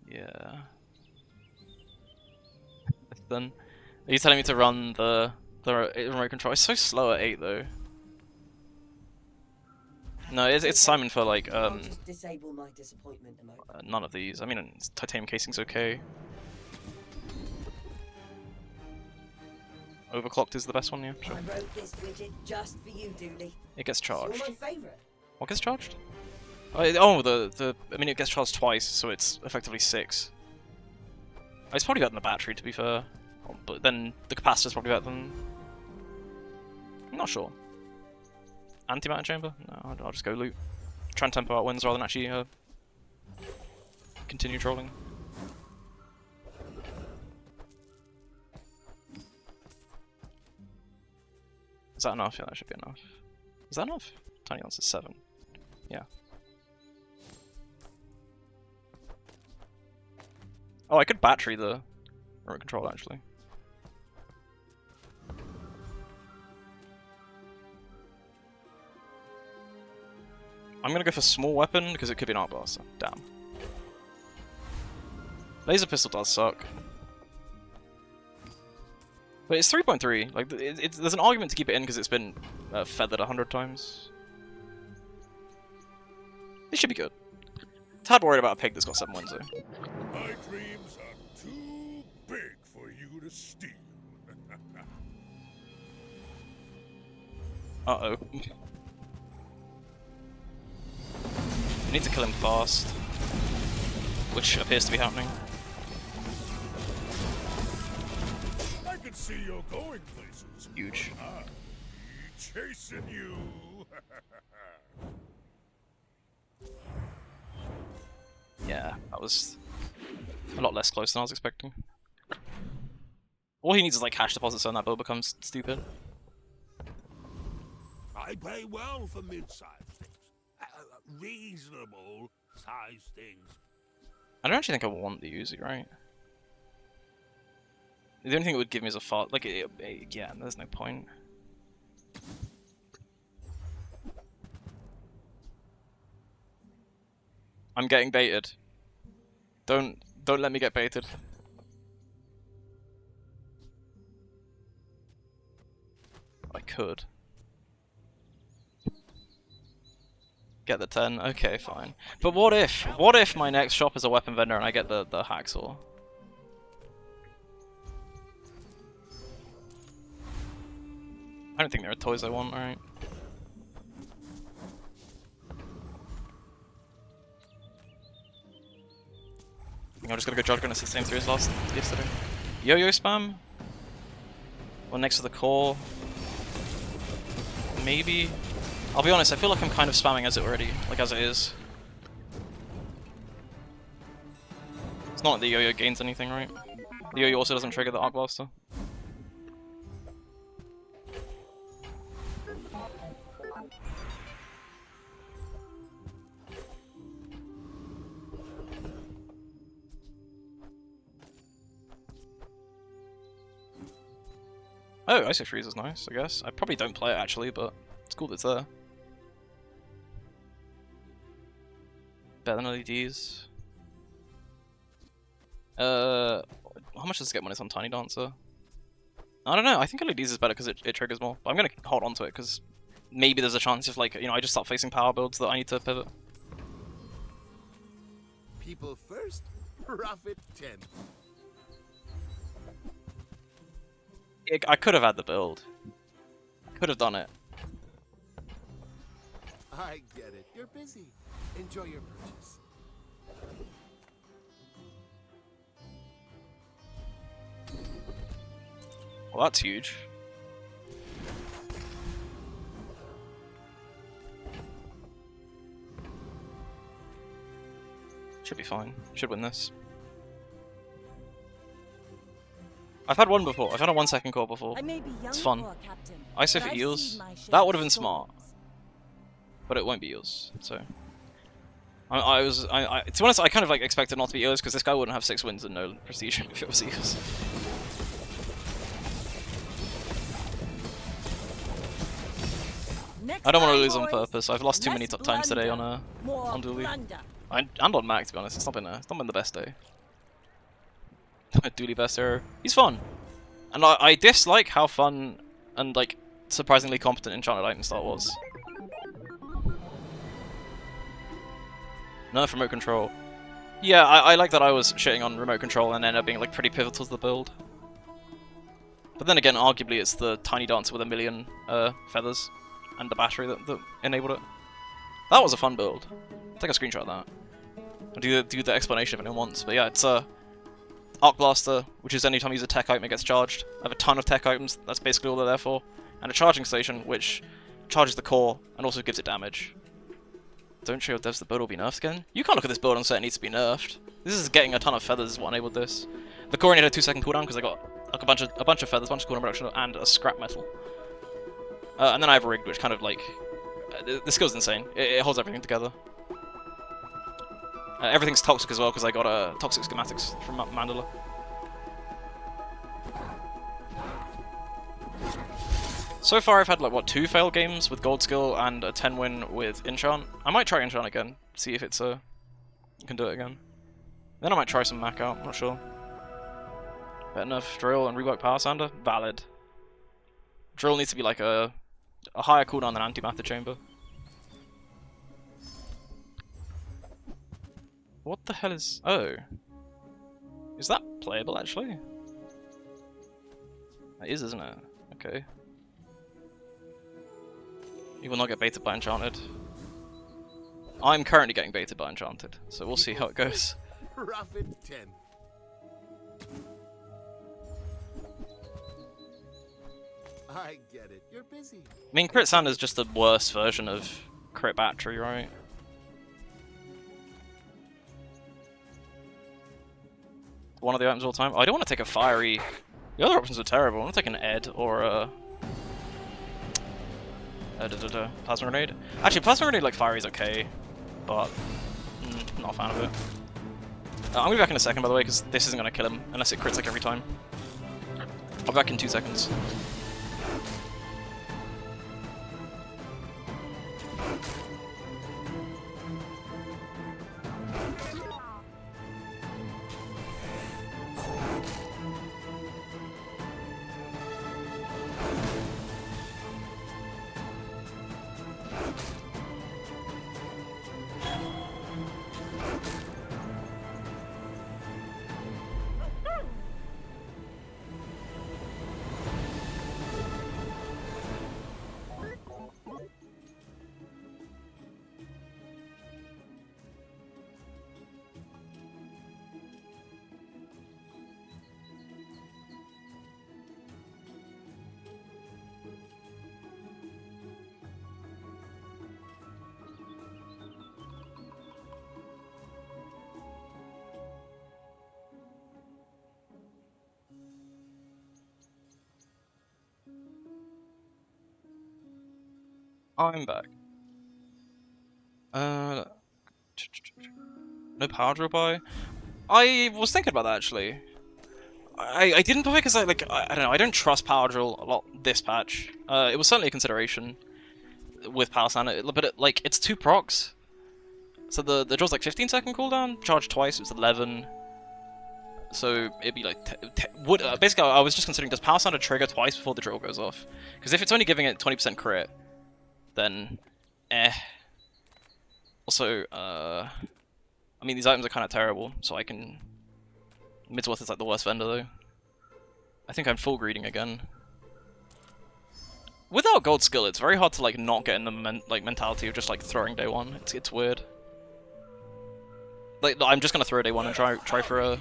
Yeah. Then, are you telling me to run the remote control? It's so slow at 8 though. No, it's Simon for like Just disable my disappointment emote. none of these. I mean, titanium casing's okay. Overclocked is the best one, yeah. Sure. I wrote this widget just for you, Dooley. It gets charged. You're my favorite. What gets charged? Oh, I mean, it gets charged twice, so it's effectively 6. It's probably better than the battery, to be fair. But then the capacitor's probably better than... I'm not sure. Antimatter chamber? No, I'll just go loot. Try and tempo out wins rather than actually continue trolling. Is that enough? Yeah, that should be enough. Is that enough? Tiny lance is 7. Yeah. Oh, I could battery the remote control actually. I'm gonna go for small weapon because it could be an arc blaster. Damn. Laser pistol does suck. But it's 3.3. Like, there's an argument to keep it in because it's been feathered 100 times. This should be good. Tad worried about a pig that's got 7 wins though. My dreams are too big for you to steal. Uh-oh. We need to kill him fast. Which appears to be happening. I can see you're going places. Huge. I'll be chasing you. Yeah, that was a lot less close than I was expecting. All he needs is like cash deposits so that build becomes stupid. I pay well for mid-sized things. Reasonable sized things. I don't actually think I want the Uzi, right? The only thing it would give me is a fart. Like, yeah, there's no point. I'm getting baited. Don't let me get baited. I could. Get the 10, okay, fine. But what if my next shop is a weapon vendor and I get the hacksaw? I don't think there are toys I want, alright. I think I'm just gonna go Judgment, it's the same 3 as yesterday. Yo-yo spam? Or next to the core? Maybe? I'll be honest, I feel like I'm kind of spamming as it already, like as it is. It's not like the yo-yo gains anything, right? The yo-yo also doesn't trigger the arc blaster. Oh, Ice Freeze is nice, I guess. I probably don't play it actually, but it's cool that it's there. Better than LEDs. How much does it get when it's on Tiny Dancer? I don't know, I think LEDs is better because it triggers more. But I'm gonna hold on to it because maybe there's a chance if, like, you know, I just start facing power builds that I need to pivot. People first, profit 10. I could have had the build. Could have done it. I get it. You're busy. Enjoy your purchase. Well, that's huge. Should be fine. Should win this. I've had one before. I've had a 1 second core before. It's fun. ISO for eels. That would have been smart. But it won't be eels, so. To be honest, I kind of like expected not to be eels because this guy wouldn't have 6 wins and no prestige if it was eels. I don't want to lose on purpose. I've lost too many times today on Dooley. And on Mac, to be honest. It's not been the best day. Dooley best hero. He's fun. And I dislike how fun and like surprisingly competent Enchanted Item Start was. Nerf remote control. Yeah, I like that I was shitting on remote control and ended up being like pretty pivotal to the build. But then again, arguably it's the Tiny Dancer with 1,000,000 feathers and the battery that enabled it. That was a fun build. Take a screenshot of that. I'll do the explanation if anyone wants. But yeah, it's Arc Blaster, which is anytime you use a tech item it gets charged. I have a ton of tech items, that's basically all they're there for. And a charging station, which charges the core and also gives it damage. Don't show your devs the build will be nerfed again. You can't look at this build and say it needs to be nerfed. This is getting a ton of feathers is what enabled this. The core only had a 2-second cooldown because I got like a bunch of feathers, a bunch of cooldown reduction, and a scrap metal. And then I have a rigged, which kind of like the skill's insane. It holds everything together. Everything's toxic as well because I got toxic schematics from Mandala. So far I've had like what 2 failed games with gold skill and a 10 win with enchant. I might try enchant again, see if it's can do it again. Then I might try some Mac out, I'm not sure. Better enough drill and rework power sander? Valid. Drill needs to be like a higher cooldown than antimatter chamber. What the hell is... oh. Is that playable actually? That is, isn't it? Okay. You will not get baited by Enchanted. I'm currently getting baited by Enchanted, so we'll see how it goes. Profit 10. I get it. You're busy. I mean, Crit Sand is just the worst version of Crit Battery, right? One of the items all the time. Oh, I don't want to take a fiery. The other options are terrible. I want to take an Ed or a Plasma Grenade. Actually, Plasma Grenade like fiery is okay, but not a fan of it. I'm gonna be back in a second, by the way, because this isn't gonna kill him unless it crits like every time. I'll be back in 2 seconds. I'm back. No power drill buy? I was thinking about that actually. I didn't buy because I don't know, I don't trust power drill a lot this patch. It was certainly a consideration with power sand, but like it's 2 procs. So the drill's like 15-second cooldown, charge twice, it's 11. So it'd be like basically I was just considering, does power sand trigger twice before the drill goes off? Because if it's only giving it 20% crit, then Also, I mean these items are kind of terrible, so I can. Midsworth is like the worst vendor though. I think I'm full greeting again. Without gold skill, it's very hard to like not get in the mentality of just like throwing day 1. It's weird. Like I'm just gonna throw day 1 and try for a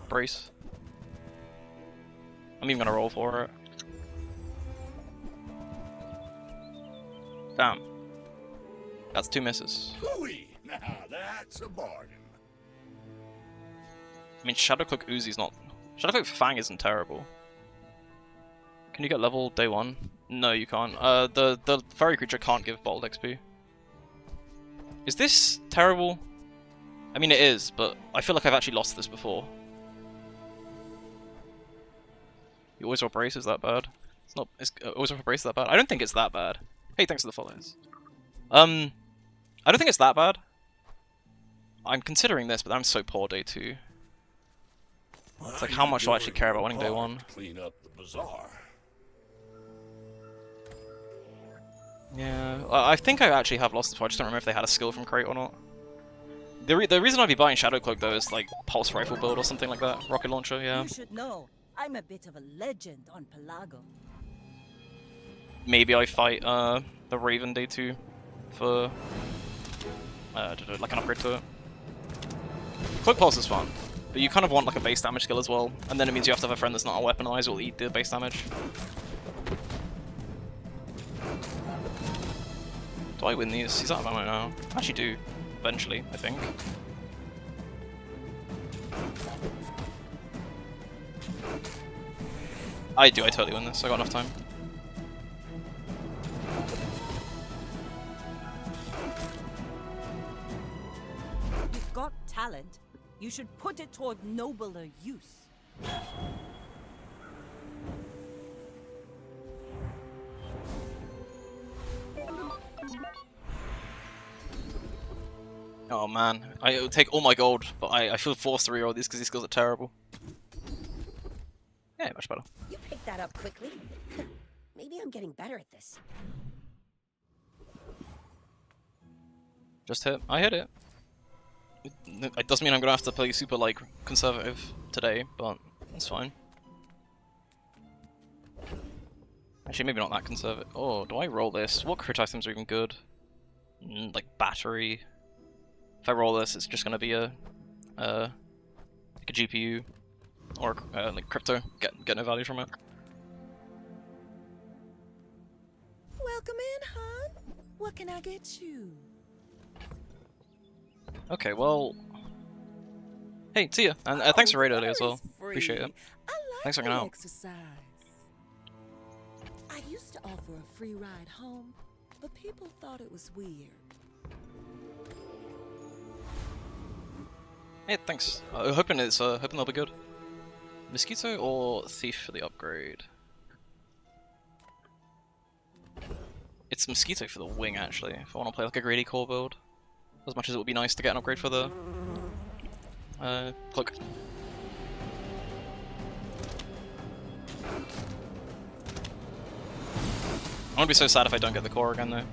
brace. I'm even gonna roll for it. Damn. That's 2 misses. Hooey! Now that's a bargain. I mean, Shadowcloak Uzi's not. Shadowcloak Fang isn't terrible. Can you get level day 1? No, you can't. The fairy creature can't give bottled XP. Is this terrible? I mean, it is, but I feel like I've actually lost this before. You always roll brace, is that bad? It's not. Is always roll brace that bad? I don't think it's that bad. Hey, thanks for the follows. I don't think it's that bad. I'm considering this, but I'm so poor day 2. It's like, how much do I actually care about winning day 1? Clean up the bazaar. Yeah, I think I actually have lost the I just don't remember if they had a skill from crate or not. The reason I'd be buying Shadowcloak though is like pulse rifle build or something like that. Rocket launcher, yeah. You should know, I'm a bit of a legend on Pelago. Maybe I fight the Raven day 2 for like an upgrade to it. Cloak pulse is fun, but you kind of want like a base damage skill as well, and then it means you have to have a friend that's not a weaponizer will eat the base damage. Do I win these? He's out of ammo now. I actually do, eventually, I think. I do, I totally win this, I got enough time. You've got talent. You should put it toward nobler use. Oh man, I would take all my gold, but I feel forced to reroll these because these skills are terrible. Yeah, much better. You picked that up quickly. Maybe I'm getting better at this. Just hit. I hit it. It doesn't mean I'm gonna have to play super like conservative today, but it's fine. Actually, maybe not that conservative. Oh, do I roll this? What crit items are even good? Like battery. If I roll this, it's just gonna be a like a GPU or like crypto. Get no value from it. Welcome in, hon. What can I get you? Okay, well. Hey, see ya, and thanks for raid earlier as well. Appreciate it. Thanks for hanging out. Exercise. I used to offer a free ride home, but people thought it was weird. Hey, thanks. Hoping they'll be good. Mosquito or Thief for the upgrade? It's Mosquito for the wing actually. If I want to play like a greedy core build, as much as it would be nice to get an upgrade for the cloak. I'm gonna be so sad if I don't get the core again though.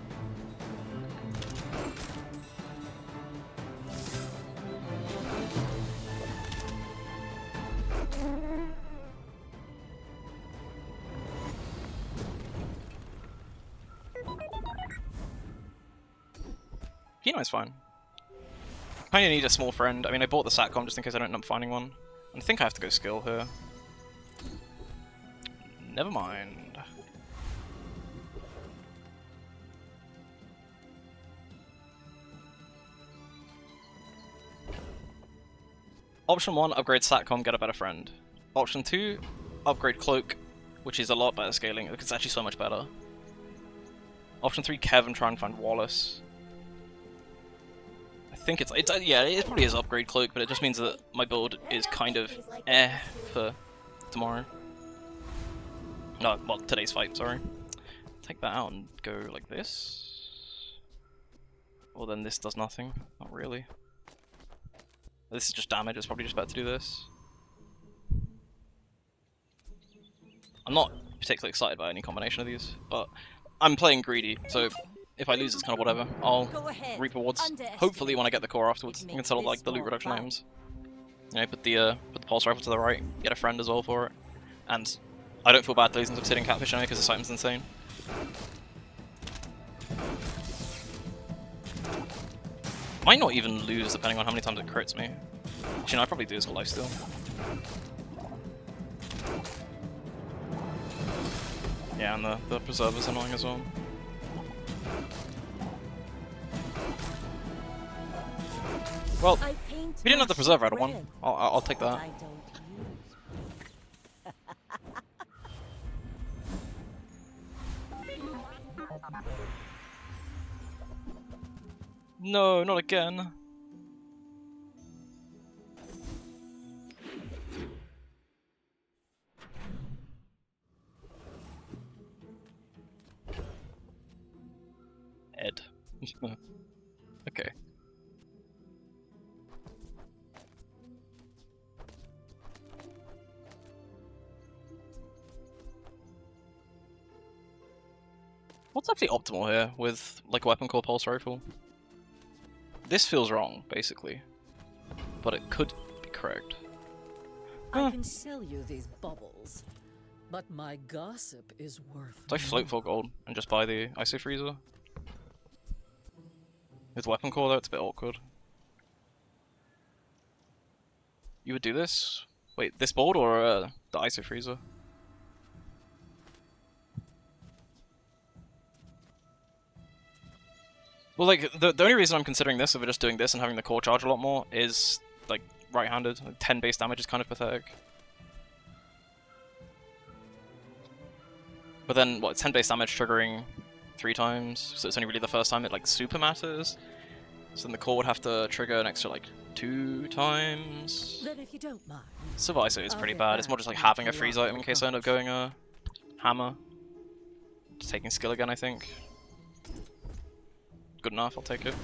Kino's fine. Kinda need a small friend. I mean, I bought the Satcom just in case I don't end up finding one. I think I have to go skill here. Never mind. Option 1, upgrade Satcom, get a better friend. Option 2, upgrade Cloak, which is a lot better scaling, it's actually so much better. Option 3, Kev, and try and find Wallace. I think it's yeah, it probably is upgrade cloak, but it just means that my build is kind of for tomorrow. No, well, today's fight, sorry. Take that out and go like this. Well, then this does nothing. Not really. This is just damage, it's probably just better to do this. I'm not particularly excited by any combination of these, but I'm playing greedy, so if I lose it's kind of whatever. I'll reap rewards, hopefully when I get the core afterwards, instead of like the loot reduction items. You know, put the pulse rifle to the right, get a friend as well for it. And I don't feel bad losing to sitting catfish anyway because this item's insane. Might not even lose depending on how many times it crits me. Actually, no, I probably do this for lifesteal. Yeah, and the preserver's annoying as well. Well, we didn't have the preserver out of one. I'll take that. No, not again. Ed. Okay. What's actually optimal here with like a weapon called pulse rifle? This feels wrong, basically, but it could be correct. I can sell you these bubbles, but my gossip is worth. Do I float for gold and just buy the ISO freezer? With weapon core though, it's a bit awkward. You would do this? Wait, this board or the ISO freezer? Well, like, the only reason I'm considering this over just doing this and having the core charge a lot more is, like, right-handed. Like, 10 base damage is kind of pathetic. But then, what, 10 base damage triggering 3 times, so it's only really the first time it, like, super matters. So then the core would have to trigger an extra, like, 2 times. Then if you don't mind, Surviso is pretty bad. It's more just like having a freeze item in case I end up going a hammer. Just taking skill again, I think. Good enough, I'll take it.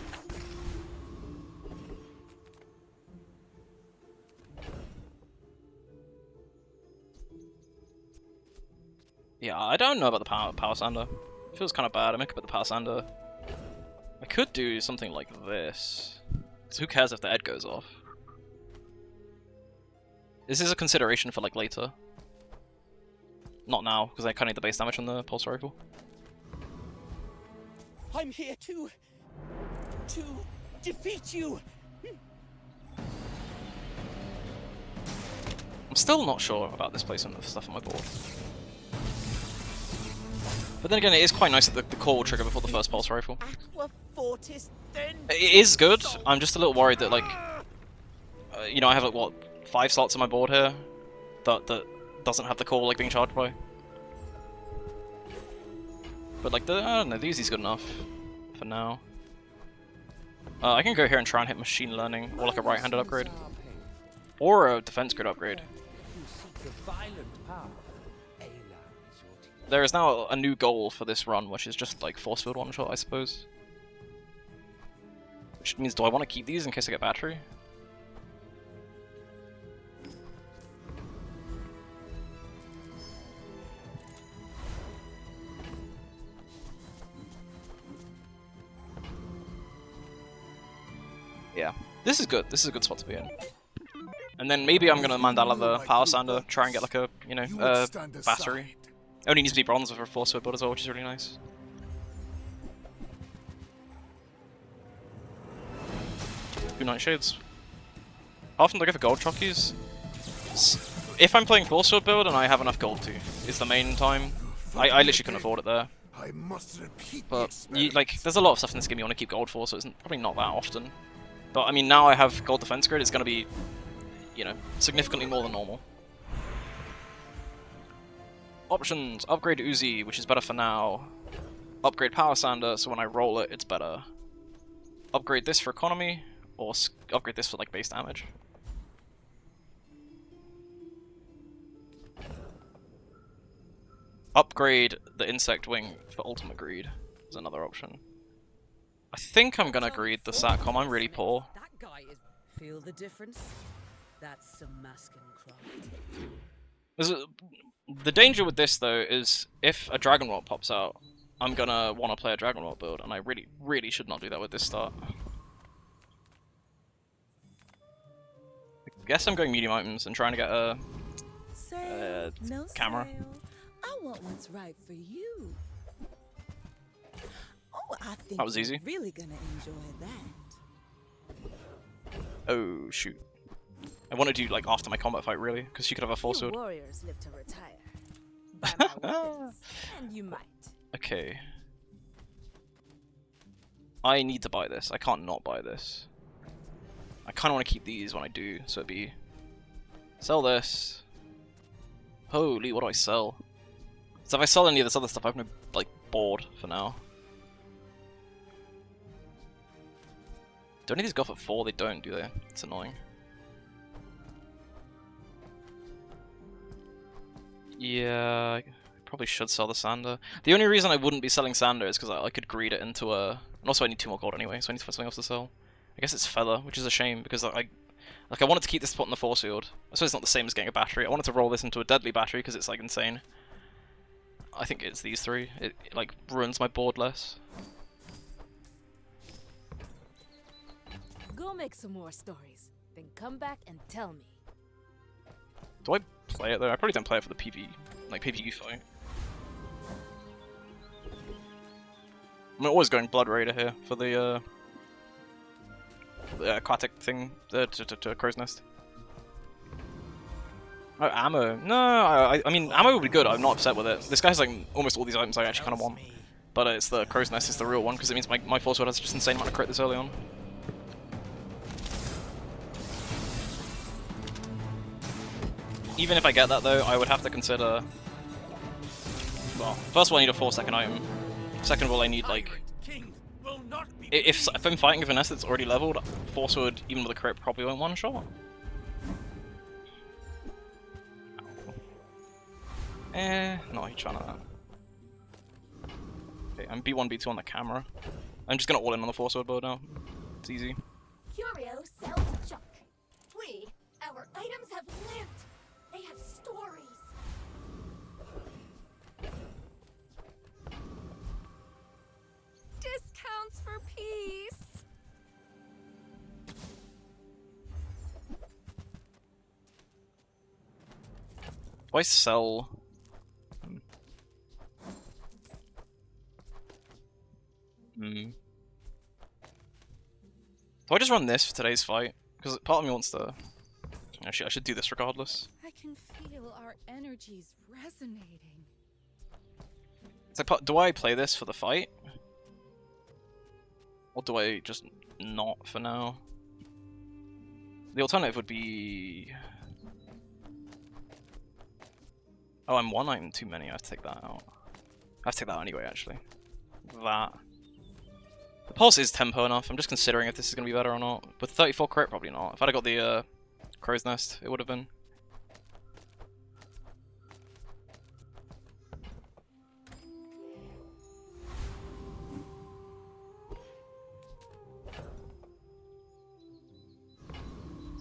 Yeah, I don't know about the power sander. It feels kind of bad. I make up at the power sander. I could do something like this. Because who cares if the Ed goes off? This is a consideration for like later. Not now, because I kind of need the base damage on the pulse rifle. I'm here to defeat you. I'm still not sure about this placement of stuff on my board. But then again, it is quite nice that the core will trigger before the first pulse rifle. It is good. I'm just a little worried that, like, you know, I have like what 5 slots on my board here that doesn't have the core like being charged by. But like I don't know, the Uzi's good enough for now. I can go here and try and hit machine learning or like a right-handed upgrade, or a defense grid upgrade. There is now a new goal for this run, which is just like force field one shot, I suppose. Which means, do I want to keep these in case I get battery? Yeah, this is good. This is a good spot to be in. And then maybe I'm gonna Mandala the power sander, try and get like a, you know, battery. Only needs to be bronze for a force field build as well, which is really nice. 2 Nightshades. Often they go for gold chockies. If I'm playing force field build and I have enough gold to, is the main time. I literally couldn't afford it there. But there's a lot of stuff in this game you want to keep gold for, so it's probably not that often. But I mean, now I have gold defense grid, it's going to be, you know, significantly more than normal. Options: upgrade Uzi, which is better for now. Upgrade Power Sander, so when I roll it, it's better. Upgrade this for economy, or upgrade this for like base damage. Upgrade the Insect Wing for ultimate greed is another option. I think I'm gonna greed the Satcom, I'm really poor. That guy is... Feel the difference? That's some masking craft. The danger with this though is if a Dragon Rot pops out, I'm gonna want to play a Dragon Rot build, and I really should not do that with this start. I guess I'm going medium items and trying to get a No camera. sale. I want what's right for you. Oh, I think That was easy. you're really gonna enjoy that. Oh shoot! I want to do like after my combat fight really, because she could have a force Few sword. warriors live to retire. Buy my weapons, and you might. Okay. I need to buy this. I can't not buy this. I kind of want to keep these when I do, so it'd be... Sell this. Holy, what do I sell? So if I sell any of this other stuff, I'm gonna, like, bored for now. Do any of these go for 4? They don't, do they? It's annoying. Yeah, I probably should sell the Sander. The only reason I wouldn't be selling Sander is because I could greed it into a... And also I need 2 more gold anyway, so I need to find something else to sell. I guess it's Feather, which is a shame, because I wanted to keep this spot in the Force Field. I suppose it's not the same as getting a battery. I wanted to roll this into a Deadly Battery, because it's, like, insane. I think it's these 3. It like, ruins my board less. Go make some more stories, then come back and tell me. Do I play it, though? I probably don't play it for the PvE fight. I'm always going Blood Raider here for the aquatic thing, to Crow's Nest. Oh, ammo. No, I mean, ammo would be good, I'm not upset with it. This guy has like almost all these items I actually kind of want. But it's the Crow's Nest is the real one, because it means my Force Sword has just insane amount of crit this early on. Even if I get that though, I would have to consider... Well, first of all I need a 4-second item. Second of all I need like... If I'm fighting a Vanessa that's already leveled, Force Sword, even with a crit, probably won't one-shot. Not a huge fan of that. Okay, I'm B1, B2 on the camera. I'm just gonna all in on the Force Sword build now. It's easy. Curio sells junk. Our items have lived. They have stories. Discounts for peace. Do I sell... Do I just run this for today's fight? Because part of me wants to... Actually, I should do this regardless. I can feel our energies resonating. It's like, do I play this for the fight? Or do I just not for now? The alternative would be... Oh, I'm 1 item too many, I have to take that out. I have to take that out anyway, actually. That. The pulse is tempo enough, I'm just considering if this is going to be better or not. With 34 crit, probably not. If I'd have got the Crow's Nest, it would have been.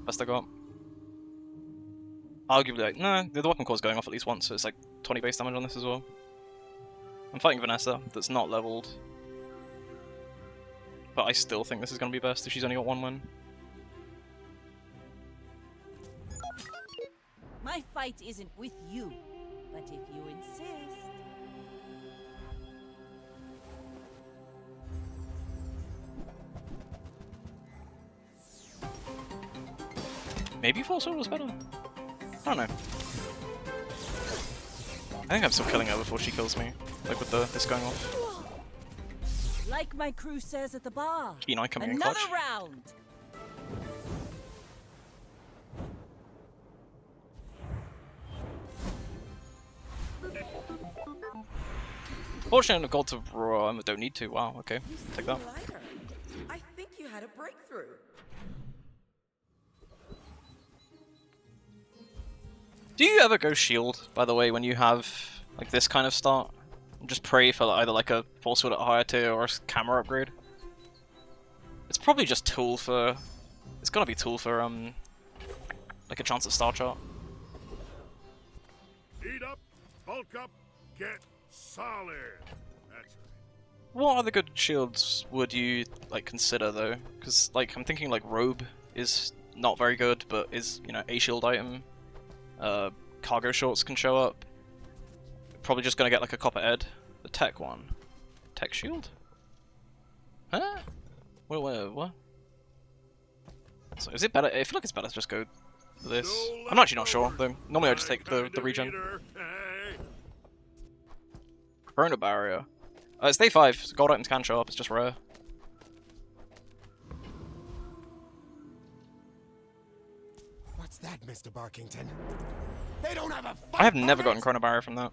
Best I got. Arguably, like, no, the weapon core is going off at least once, so it's like 20 base damage on this as well. I'm fighting Vanessa, that's not leveled. But I still think this is going to be best if she's only got 1 win. My fight isn't with you, but if you insist. Maybe Force Sword was better? I don't know. I think I'm still killing her before she kills me, like with this going off. Like my crew says at the bar. Keen Eye coming in Another clutch. round. Fortunately, gold to don't need to. Wow, okay. Take that. Lighter. I think you had a breakthrough. Do you ever go shield, by the way, when you have like this kind of start? Just pray for either like a force field at a higher tier or a camera upgrade? It's probably just tool for... It's gotta be tool for, like a chance at star chart. Eat up, bulk up, get solid. That's right. What other good shields would you, like, consider, though? Because, like, I'm thinking, like, Robe is not very good, but is, you know, a shield item. Cargo shorts can show up. Probably just gonna get, like, a copper ed. The tech one. Tech shield? Huh? What? So is it better? I feel like it's better to just go for this. I'm actually not sure, though. Normally I just take the regen. Corona barrier. It's day 5, so gold items can show up, it's just rare. What's that, Mr. Barkington? They don't have a I have never gotten Corona barrier from that.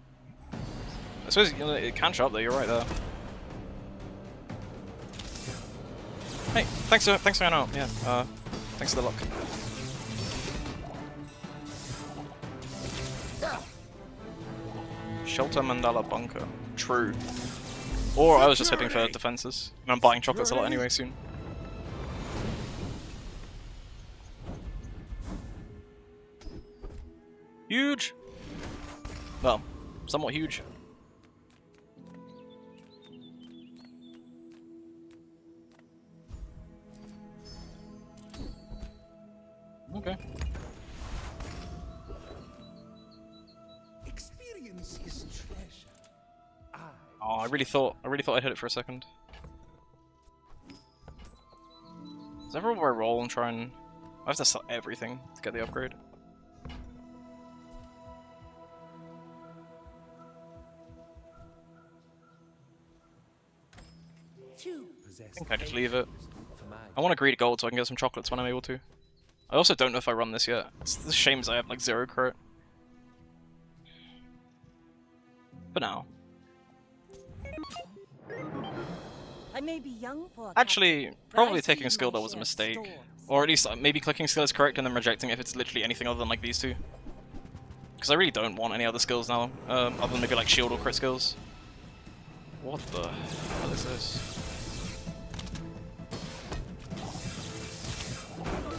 I suppose you know, it can show up though, you're right there. Hey, thanks for hanging out, yeah, thanks for the luck. Shelter Mandala Bunker. True. Or I was just hoping for defenses. And I'm buying chocolates a lot anyway soon. Huge! Well, somewhat huge. Okay. Experience is treasure. Oh, I really thought I'd hit it for a second. Does everyone roll and try and... I have to sell everything to get the upgrade. I think I just leave it. I want to greed gold so I can get some chocolates when I'm able to. I also don't know if I run this yet. It's the shame is I have like 0 crit. For now. I may be young for Actually, probably taking a skill though was a mistake. Or at least maybe clicking skill is correct and then rejecting if it's literally anything other than like these two. Because I really don't want any other skills now, other than maybe like shield or crit skills. What the hell is this?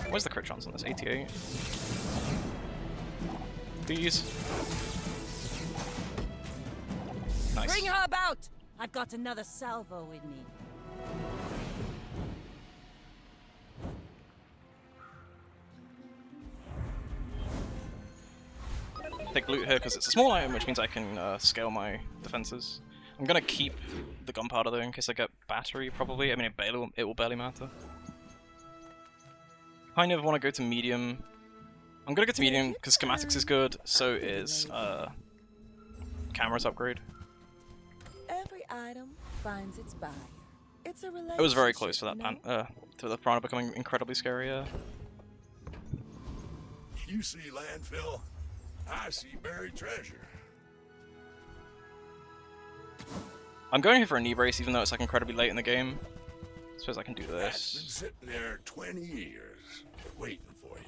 Where's the crit chance on this? 88. Please. Nice. Bring her about! I've got another salvo with me. Take loot here because it's a small item, which means I can scale my defenses. I'm gonna keep the gunpowder though in case I get battery, probably. I mean, it will barely matter. Kind of want to go to medium. I'm gonna go to medium because schematics is good, so is cameras upgrade. Every item finds its buyer. It's a relationship. It was very close to that to the piranha becoming incredibly scary. You see landfill, I see buried treasure. I'm going here for a knee brace, even though it's like incredibly late in the game. I suppose I can do That's been this. sitting there 20 years, waiting for you.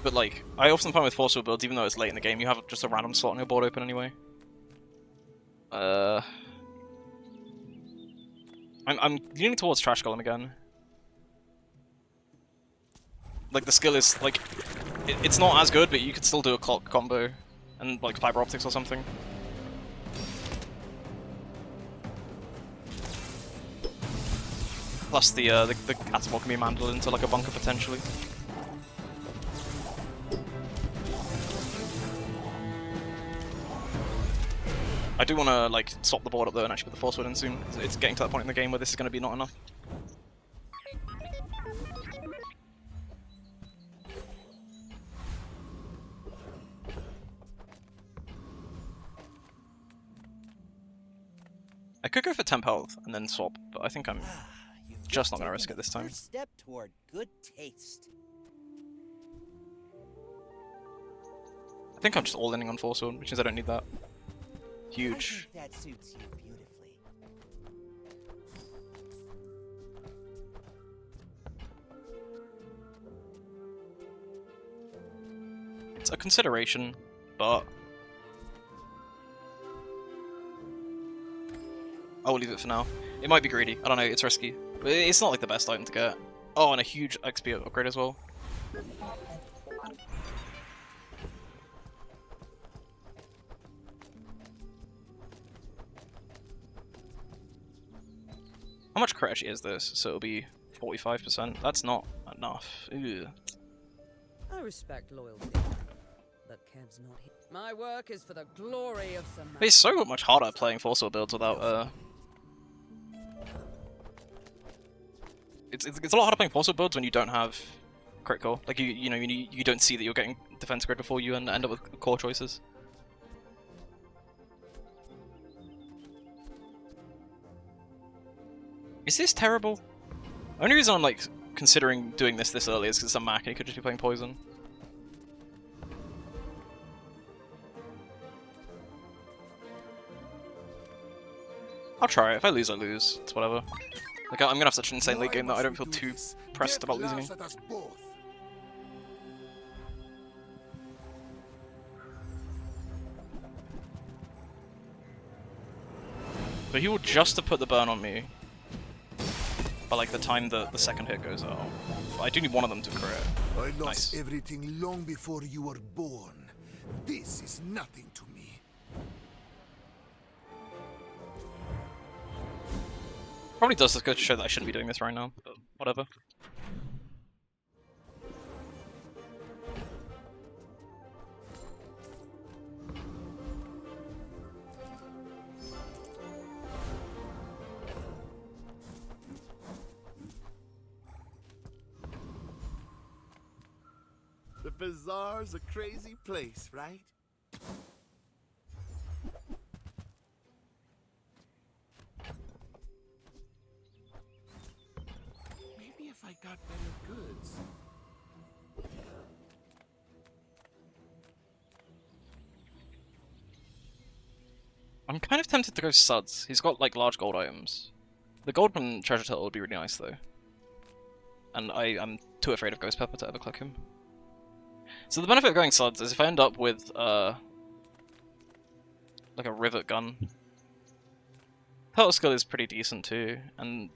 But like, I often find with forceful builds, even though it's late in the game, you have just a random slot on your board open anyway. I'm leaning towards Trash Golem again. Like the skill is like, it's not as good, but you could still do a clock combo and like fiber optics or something. Plus the catapult can be mandled into like a bunker potentially. I do want to like swap the board up though and actually put the force in soon. It's getting to that point in the game where this is going to be not enough. I could go for temp health and then swap, but I think I'm just not going to risk it this time. First step toward good taste. I think I'm just all-inning on Force Sword, which means I don't need that. I Huge. think that suits you beautifully. It's a consideration, but I will leave it for now. It might be greedy. I don't know. It's risky. But it's not like the best item to get. Oh, and a huge XP upgrade as well. How much crit actually is this? So it'll be 45%. That's not enough. Ew. I respect loyalty, but Kev's not here. My work is for the glory of some. But it's so much harder playing Force Sword builds without It's a lot harder playing Force Sword builds when you don't have critical. Like you know you don't see that you're getting defense grid before you and end up with core choices. Is this terrible? The only reason I'm like considering doing this early is because I'm Mac and he could just be playing poison. I'll try it. If I lose, I lose. It's whatever. Like I'm gonna have such an insane late game that I don't feel too pressed about losing it. But he will just to put the burn on me by like the time the second hit goes out. I do need one of them to crit. I lost Nice. everything long before you were born. This is nothing to me. Probably does go to show that I shouldn't be doing this right now, but whatever. The bazaar's a crazy place, right? Maybe if I got better goods. I'm kind of tempted to go Suds. He's got like large gold items. The gold from Treasure Turtle would be really nice though. And I'm too afraid of Ghost Pepper to ever click him. So the benefit of going Suds is if I end up with like a rivet gun. Turtle Skull is pretty decent too, and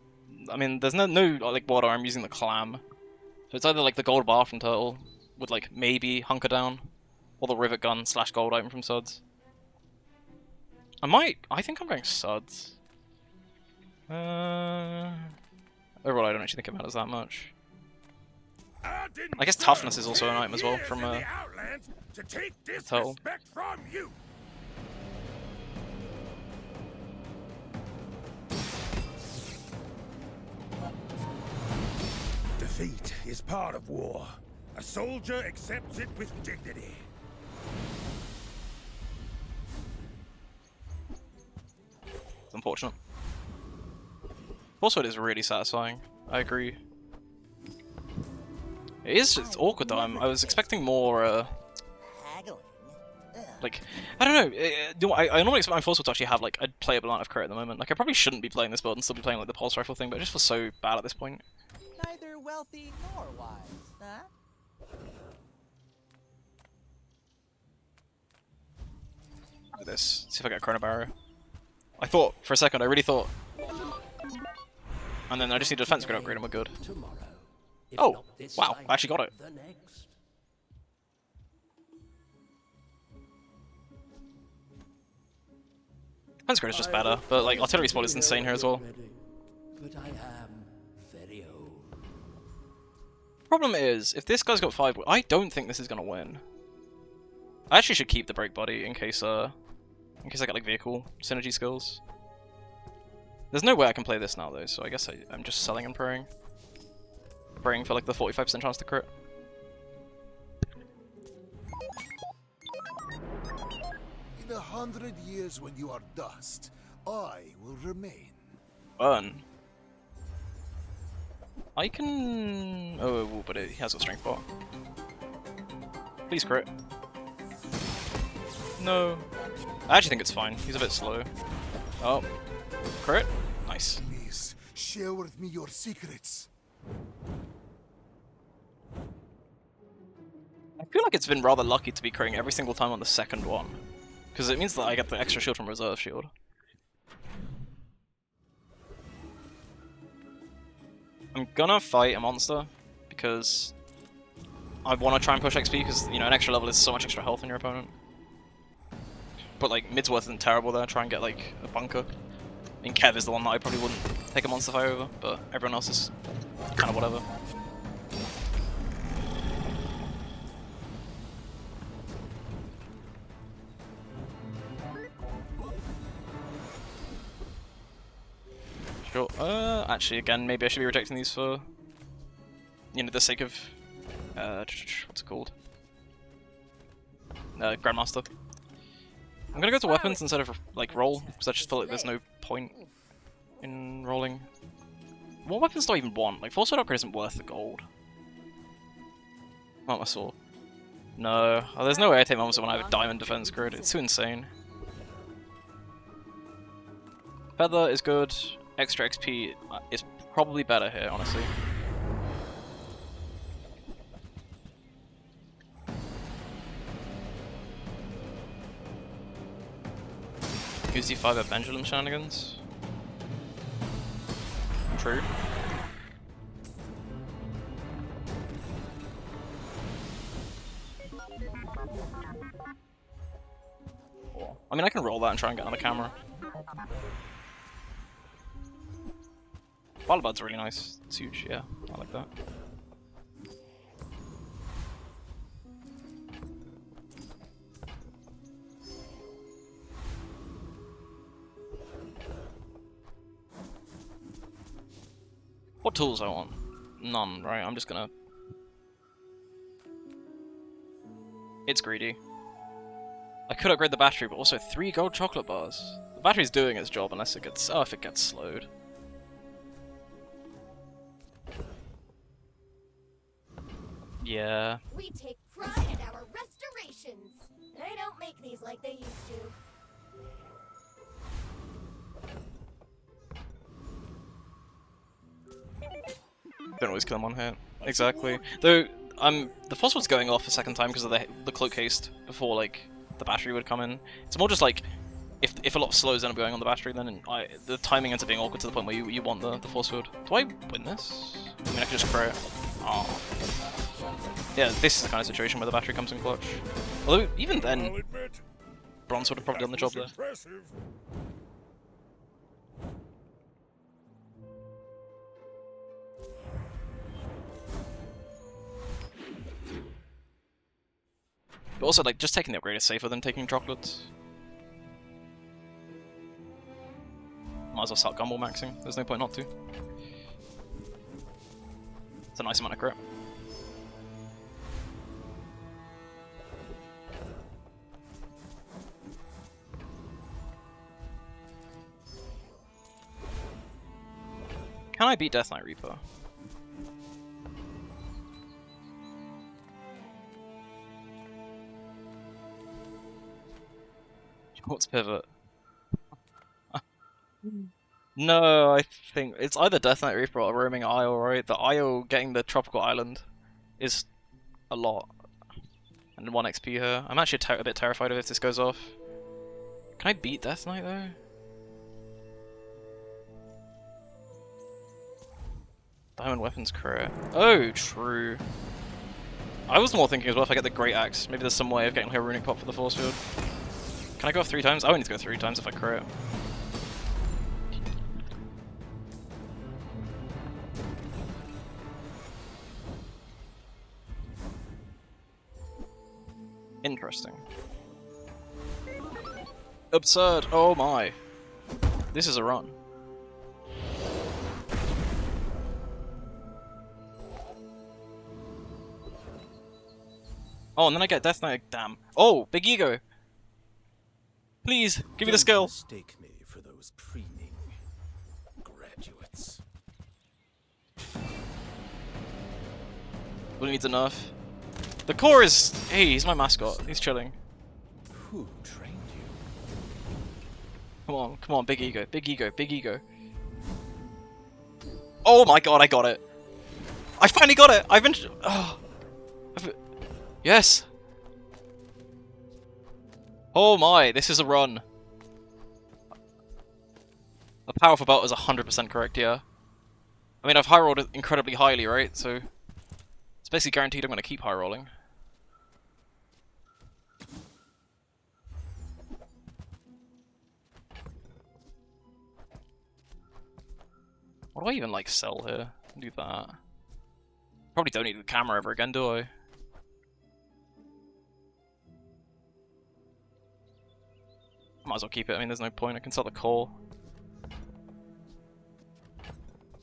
I mean there's no like water, I'm using the clam. So it's either like the gold bar from Turtle with like maybe Hunker Down, or the rivet gun / gold item from Suds. I think I'm going Suds. Overall I don't actually think it matters that much. I guess toughness is also an item as well from Turtle. From you. Defeat is part of war. A soldier accepts it with dignity. It's unfortunate. Force Sword is really satisfying. I agree. It's awkward though. I was expecting more, like, I don't know. I normally expect my Force Sword to actually have like a playable amount of crit at the moment. Like, I probably shouldn't be playing this build and still be playing like the Pulse Rifle thing, but it just feels so bad at this point. Neither wealthy nor wise, huh? Look at this. See if I get a Chrono Barrier. I thought, for a second, I really thought. And then I just need a defense grid upgrade and we're good. Oh, wow, I actually got it. Defense grid is just better, but like artillery spot is insane here as well. But I am very old. Problem is, if this guy's got 5, I don't think this is gonna win. I actually should keep the break body in case I get like vehicle synergy skills. There's no way I can play this now though, so I guess I'm just selling and praying. Praying for like the 45% chance to crit. In 100 years when you are dust, I will remain. Burn. I can... Oh, but he has a strength bar. Please crit. No. I actually think it's fine. He's a bit slow. Oh. Crit? Nice. Please, share with me your secrets. I feel like it's been rather lucky to be critting every single time on the second one. Because it means that I get the extra shield from reserve shield. I'm gonna fight a monster, because I want to try and push XP, because, you know, an extra level is so much extra health on your opponent. But, like, Midsworth isn't terrible there, try and get, like, a bunker. I mean, Kev is the one that I probably wouldn't take a monster fight over, but everyone else is kind of whatever. Sure. Actually, again, maybe I should be rejecting these for, you know, the sake of, what's it called? Grandmaster. I'm gonna go to weapons instead of, like, roll, because I just feel like there's no point in rolling. What weapons do I even want? Like, Force Sword upgrade isn't worth the gold. Oh, my sword. No. Oh, there's no way I take monster when I have a diamond defense grid. It's too insane. Feather is good. Extra XP is probably better here, honestly. Uzi 5 at Pendulum shenanigans. True. I mean, I can roll that and try and get on the camera. Ballabud's really nice. It's huge, yeah. I like that. What tools I want? None, right? I'm just gonna... It's greedy. I could upgrade the battery, but also 3 gold chocolate bars. The battery's doing its job unless it gets... Oh, if it gets slowed. Yeah. We take pride in our restorations. They don't make these like they used to. Don't always kill them on hit. Exactly. Though, the Force Sword's going off a second time because of the cloak haste before, like, the battery would come in. It's more just like, if a lot of slows end up going on the battery, then the timing ends up being awkward to the point where you want the Force Sword. Do I win this? I mean, I can just crit. Oh. Yeah, this is the kind of situation where the battery comes in clutch. Although, even then, Bronze would have probably done the job there. But also, like, just taking the upgrade is safer than taking chocolates. Might as well start gumball maxing. There's no point not to. It's a nice amount of crit. Can I beat Death Knight Reaper? What's pivot? No, I think it's either Death Knight Reaper or Roaming Isle, right? The Isle getting the tropical island is a lot. And 1 XP here. I'm actually a bit terrified of if this goes off. Can I beat Death Knight though? Diamond weapons crit. Oh, true. I was more thinking as well if I get the Great Axe. Maybe there's some way of getting like a runic pop for the force field. Can I go off 3 times? I only need to go 3 times if I crit. Interesting. Absurd! Oh my! This is a run. Oh, and then I get Death Knight. Damn. Oh, big ego. Please give me the skill. Mistake me for those preening graduates. What needs a nerf? The core is. Hey, he's my mascot. He's chilling. Who trained you? Come on, big ego, big ego, big ego. Oh my god, I got it! I finally got it! Yes! Oh my, this is a run. The powerful belt is 100% correct, yeah. I mean, I've high rolled it incredibly highly, right? So it's basically guaranteed I'm going to keep high rolling. What do I even like sell here? Do that. Probably don't need the camera ever again, do I? Might as well keep it. I mean, there's no point. I can sell the core.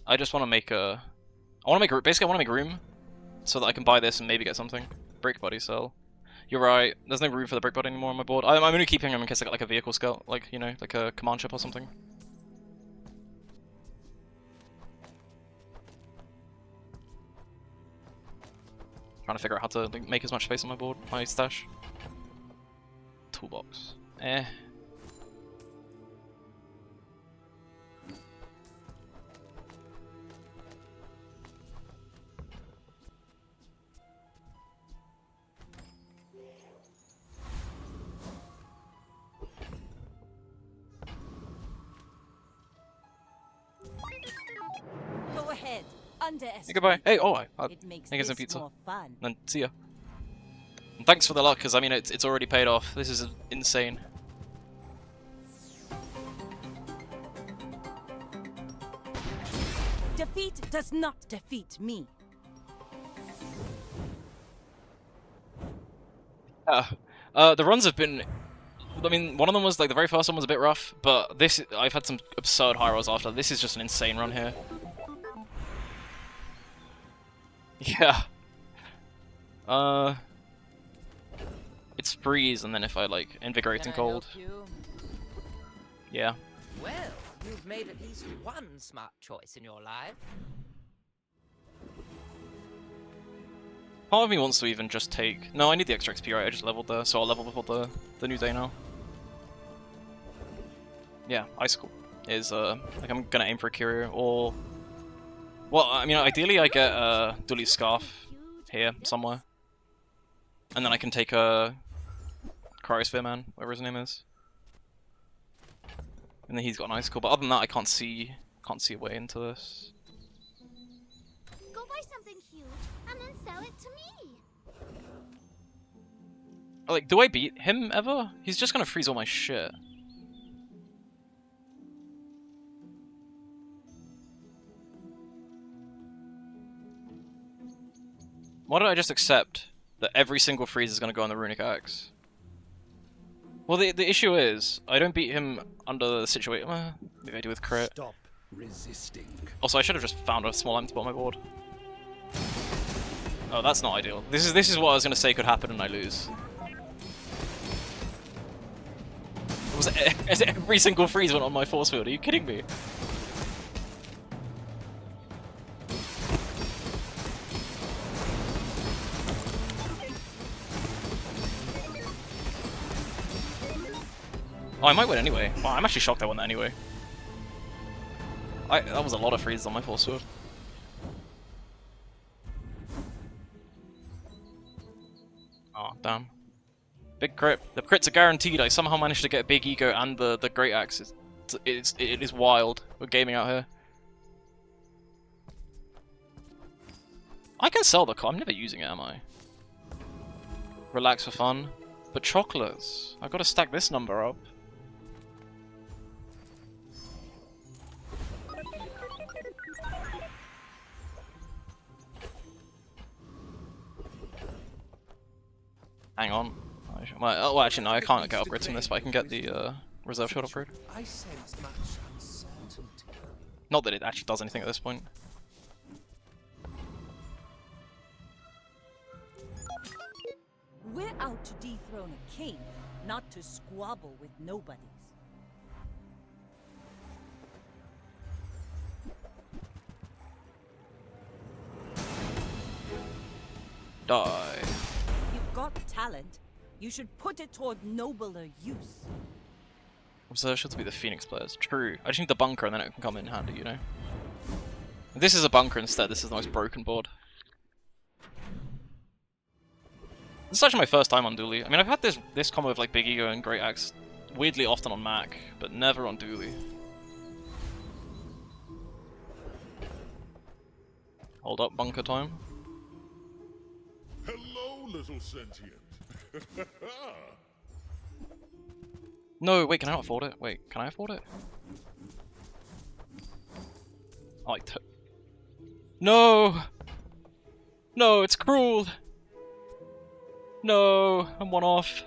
I just want to make a. Basically, I want to make room so that I can buy this and maybe get something. Break body sell. You're right. There's no room for the break body anymore on my board. I'm only keeping them in case I got like a vehicle scout, like you know, like a command ship or something. Trying to figure out how to like, make as much space on my board, my stash. Toolbox. Eh. Go ahead. Underestimate. Hey, goodbye. Hey, oh, I'll It makes get some this pizza. more fun. And see ya. And thanks for the luck, because I mean, it's already paid off. This is insane. Defeat does not defeat me. The runs have been. I mean, one of them was like the very first one was a bit rough, but this I've had some absurd high rolls after. This is just an insane run here. Yeah. It's freeze, and then if I like invigorating cold. Yeah. Well, you've made at least one smart choice in your life. Part of me wants to even just take. No, I need the extra XP, right? I just leveled there, so I'll level before the new day now. Yeah, icicle is like I'm gonna aim for a Curio or. Well, I mean, ideally I get Dully's Scarf here somewhere, and then I can take a Cryosphere Man, whatever his name is, and then he's got an icicle. But other than that, I can't see a way into this. Go buy something huge and then sell it to me. Like, do I beat him ever? He's just gonna freeze all my shit. Why don't I just accept that every single freeze is going to go on the Runic Axe? Well, the issue is, I don't beat him under the situation. Maybe I do with crit. Stop resisting. Also, I should have just found a small empty spot on my board. Oh, that's not ideal. This is what I was going to say could happen and I lose. Every single freeze went on my force field. Are you kidding me? Oh, I might win anyway. Wow, I'm actually shocked I won that anyway. That was a lot of freezes on my force sword. Oh, damn. Big crit. The crits are guaranteed. I somehow managed to get a big ego and the great axe. It is wild. We're gaming out here. I can sell the car. I'm never using it, am I? Relax for fun. But chocolates. I've got to stack this number up. Hang on. Well, actually, no, I can't get upgrades from this, but I can get the reserve shield upgrade. I sense much uncertainty. Not that it actually does anything at this point. We're out to dethrone a king, not to squabble with nobodies. Die. You've got talent. You should put it toward nobler use. So should be the Phoenix players. True. I just need the bunker and then it can come in handy, you know. This is a bunker instead. This is the most broken board. This is actually my first time on Dooley. I mean, I've had this combo of like Big Ego and Great Axe weirdly often on Mac, but never on Dooley. Hold up, bunker time. Hello, little sentient. No, wait, can I not afford it? Wait, can I afford it? I like to. No! No, it's cruel! No, I'm one off.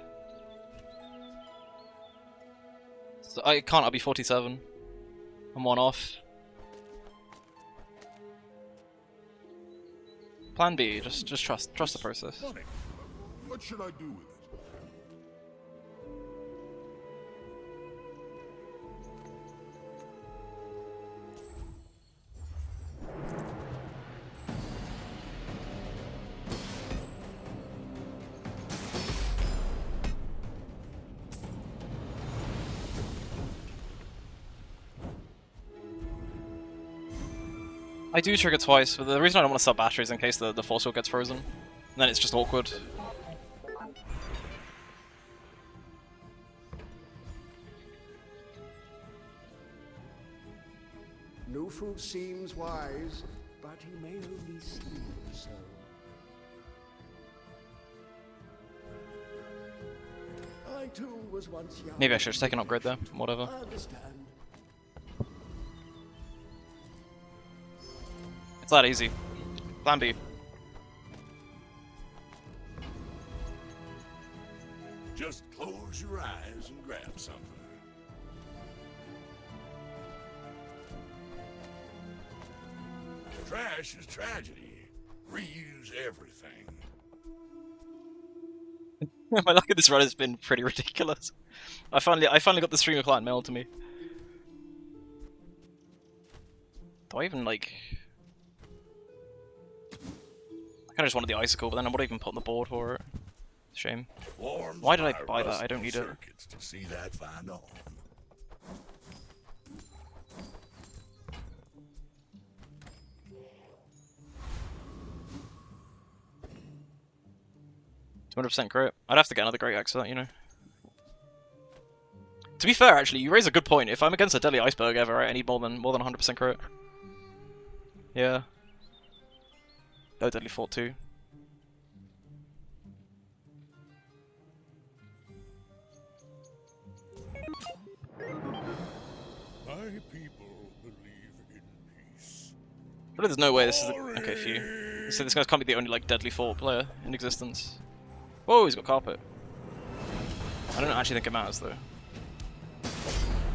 So I can't, I'll be 47. I'm one off. Plan B, just trust the process. Money. What should I do with it? I do trigger twice, but the reason I don't want to sub batteries is in case the force field gets frozen. And then it's just awkward. Nufu seems wise, but he may only seem so. I too was once young. Maybe I should just take an upgrade there. Whatever. I understand. It's that easy. Plan B. Just close your eyes and grab something. Trash is tragedy. Reuse everything. My luck at this run has been pretty ridiculous. I finally got the streamer client mailed to me. Do I even like? I kind of just wanted the icicle, but then I would even put on the board for it. Shame. Why did I buy that? I don't need it. To see that fine arm. 200% crit. I'd have to get another Great Axe for that, you know. To be fair, actually, you raise a good point. If I'm against a Deadly Iceberg ever, right, I need more than 100% crit. Yeah. Oh, Deadly Fort too. My people believe in peace. But there's no way this is okay for you. So this guy can't be the only like Deadly Fort player in existence. Whoa, he's got carpet. I don't actually think it matters though.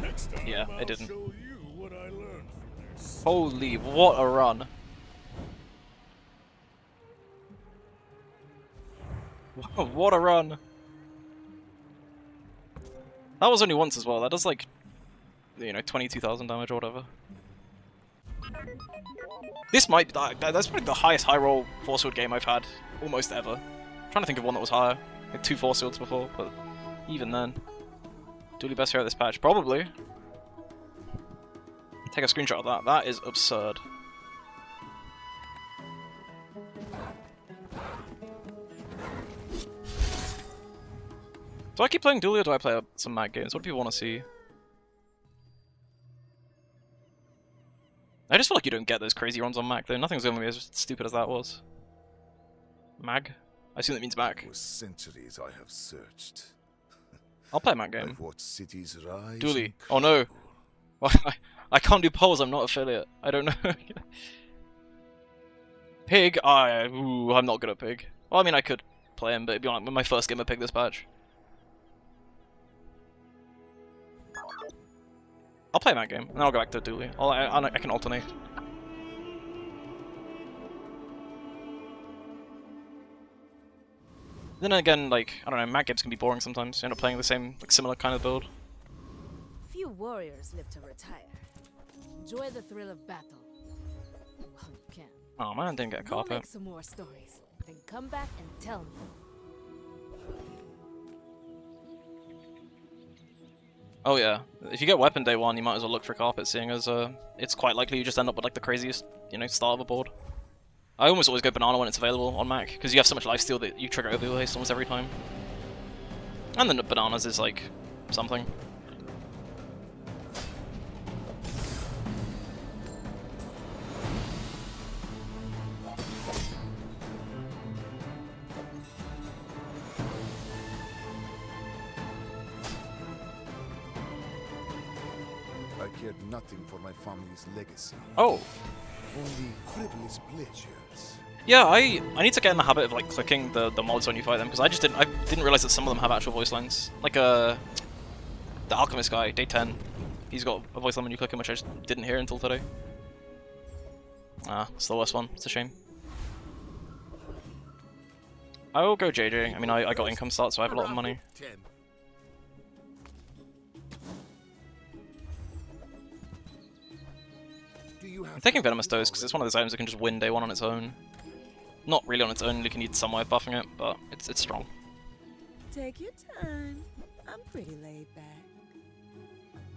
Next time Yeah, it didn't. Show you what I learned from this. Holy, what a run! What a run! That was only once as well. That does like, you know, 22,000 damage or whatever. This might be that's probably the highest high roll force field game I've had almost ever. I'm trying to think of one that was higher. I had 2 force fields before, but even then, Dooley best hero this patch probably. Take a screenshot of that. That is absurd. Do I keep playing Dooley or do I play some Mag games? What do people want to see? I just feel like you don't get those crazy runs on Mag though. Nothing's going to be as stupid as that was. Mag? I assume that means Mag. For centuries I have searched. I'll play a Mag game. I've watched cities rise. Dooley. Oh no. I can't do polls, I'm not affiliate. I don't know. Pig? Ooh, I'm not good at Pig. Well, I mean, I could play him, but it'd be like my first game of Pig this patch. I'll play that game, and then I'll go back to Dooley. I can alternate. Then again, like, I don't know, Mag games can be boring sometimes. You end up playing the same, like, similar kind of build. Few warriors live to retire. Enjoy the thrill of battle while you can. Oh man, I didn't get a Go carpet. make some more stories, then come back and tell me. Oh yeah, if you get weapon day 1, you might as well look for carpet, seeing as it's quite likely you just end up with like the craziest, you know, start of a board. I almost always go banana when it's available on Mac, because you have so much lifesteal that you trigger overlay haste almost every time. And then the bananas is like something. I cared nothing for my family's legacy. Oh. Only frivolous pleasures. Yeah, I need to get in the habit of like clicking the mods when you fight them, because I didn't realize that some of them have actual voice lines. Like the alchemist guy, day 10, he's got a voice line when you click him, which I just didn't hear until today. Ah, it's the worst one. It's a shame. I will go JJ. I mean, I got income start, so I have a lot of money. I'm taking Venomous Dose because it's one of those items that can just win day 1 on its own. Not really on its own, you can need some way of buffing it, but it's strong. Take your time. I'm pretty laid back.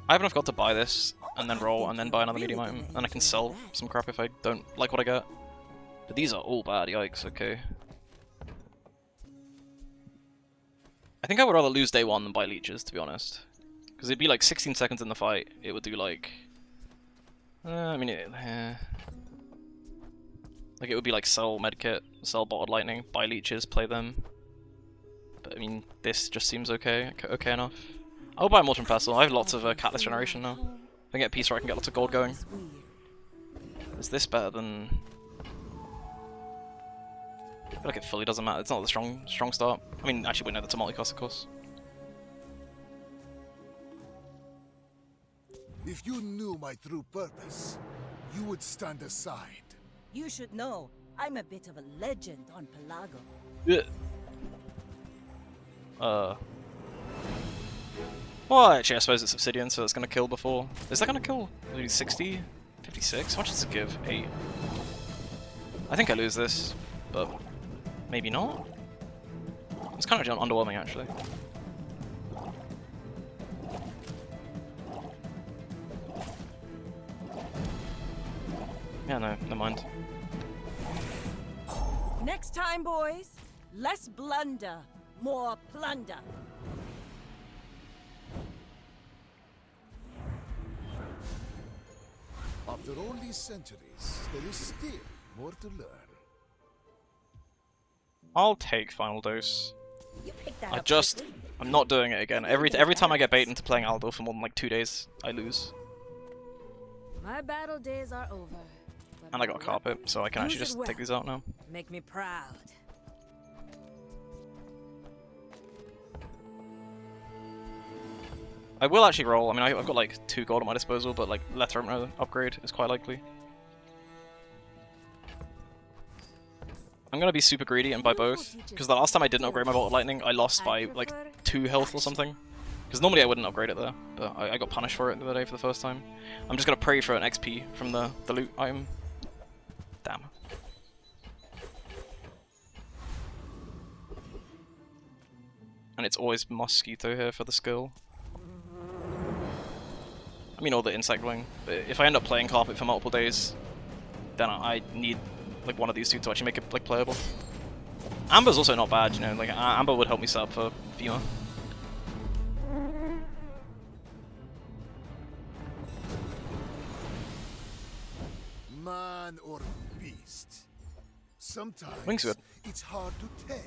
I have enough gold to buy this, and then roll, and then buy another medium item, and I can sell some crap if I don't like what I get. But these are all bad, yikes, okay. I think I would rather lose day 1 than buy leeches, to be honest. Because it'd be like 16 seconds in the fight, it would do like... I mean, like it would be like sell medkit, sell bottled lightning, buy leeches, play them. But I mean, this just seems okay enough. I'll buy a Morton Pestle. I have lots of Catalyst generation now. If I get a piece where I can get lots of gold going. Is this better than? I feel like it fully doesn't matter. It's not the strong start. I mean, actually, we know that's a multi-cost, of course. If you knew my true purpose, you would stand aside. You should know, I'm a bit of a legend on Pelago. Yeah. Well, actually, I suppose it's Obsidian, so it's gonna kill before. Is that gonna kill? Maybe 60? 56? How much does it give? 8. I think I lose this, but maybe not? It's kind of underwhelming, actually. Yeah, no, never mind. Next time, boys, less blunder, more plunder. After all these centuries, there is still more to learn. I'll take Final Dose. You picked that I up just... quickly. I'm not doing it again. Every time I get bait into playing Aldor for more than like 2 days, I lose. My battle days are over. And I got a carpet, so I can actually just take these out now. Make me proud. I will actually roll. I mean, I've got like 2 gold at my disposal, but like Letter upgrade is quite likely. I'm gonna be super greedy and buy both, because the last time I didn't upgrade my Bolt of Lightning, I lost by like 2 health or something. Because normally I wouldn't upgrade it there, but I got punished for it the other day for the first time. I'm just gonna pray for an XP from the loot item. Damn. And it's always Mosquito here for the skill. I mean, all the insect wing, but if I end up playing carpet for multiple days, then I need like one of these two to actually make it like playable. Amber's also not bad, you know. Like Amber would help me set up for FEMA. Man or beast? Sometimes Wing's good. it's hard to tell.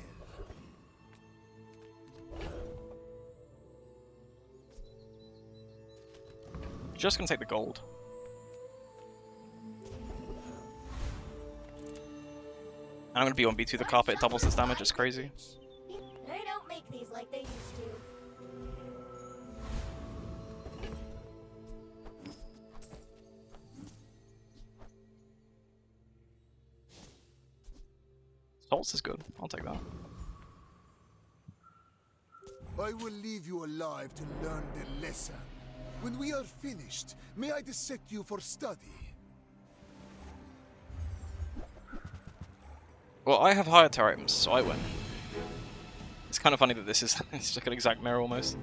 Just gonna take the gold. And I'm gonna be on B2 the carpet, it doubles its damage, it's crazy. They don't make these like they used to. Salts is good, I'll take that. I will leave you alive to learn the lesson. When we are finished, may I dissect you for study? Well, I have higher tier items, so I win. It's kind of funny that this is it's like an exact mirror almost.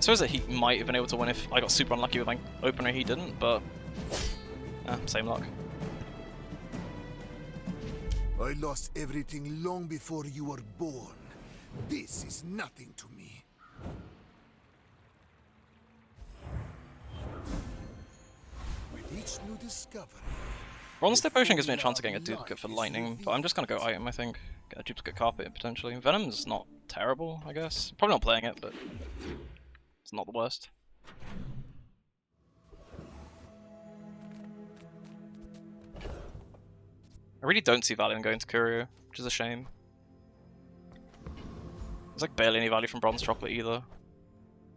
suppose that he might have been able to win if I got super unlucky with my opener, he didn't, but same luck. I lost everything long before you were born. This is nothing to me. With each new discovery, Bronze Step Potion gives me a chance of getting a duplicate for lightning, but I'm just gonna go item, I think. Get a duplicate carpet, potentially. Venom's not terrible, I guess. Probably not playing it, but it's not the worst. I really don't see value in going to Curio, which is a shame. There's like barely any value from Bronze Chocolate either.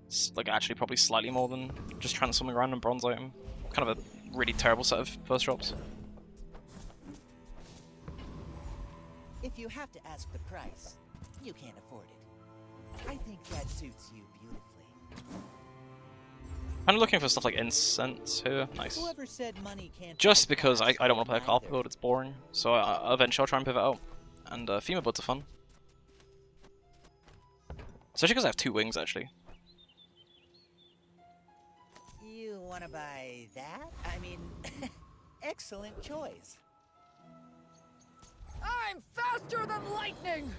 It's like actually probably slightly more than just transforming a random bronze item. Kind of a really terrible set of first drops. If you have to ask the price, you can't afford it. I think that suits you beautifully. I'm looking for stuff like incense here. Nice. Whoever said money can't Just because I don't want to play a carpet build, it's boring. So eventually I'll try and pivot out. And female builds are fun. Especially because I have 2 wings actually. You want to buy that? I mean, excellent choice. I'm faster than lightning!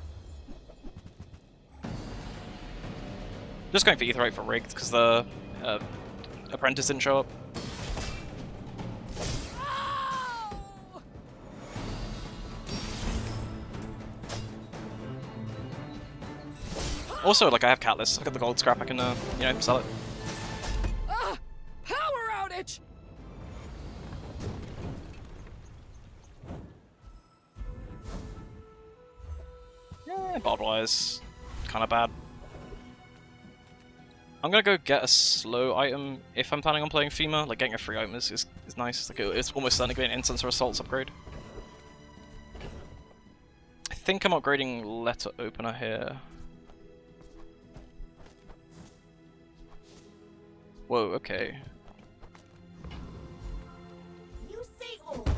Just going for Aetherite for rigged because the apprentice didn't show up. Also, like I have Catalyst, I got the gold scrap, I can you know, sell it. Power outage! Yeah, barbed wire's kind of bad. I'm gonna go get a slow item if I'm planning on playing FEMA. Like getting a free item is nice. Like it's almost certainly going to be an instance or assaults upgrade. I think I'm upgrading letter opener here. Whoa, okay. You say old.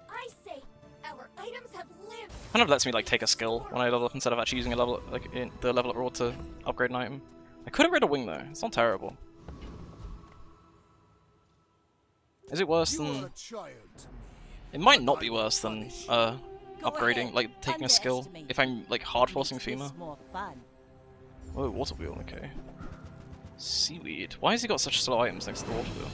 I say our items have lived. Kind of lets me like take a skill when I level up instead of actually using a level like the level up reward to upgrade an item. I could have read a wing though. It's not terrible. Is it worse than? It might not be worse than upgrading, like taking a skill if I'm like hard forcing FEMA. Whoa, water wheel. Okay. Seaweed. Why has he got such slow items next to the water wheel?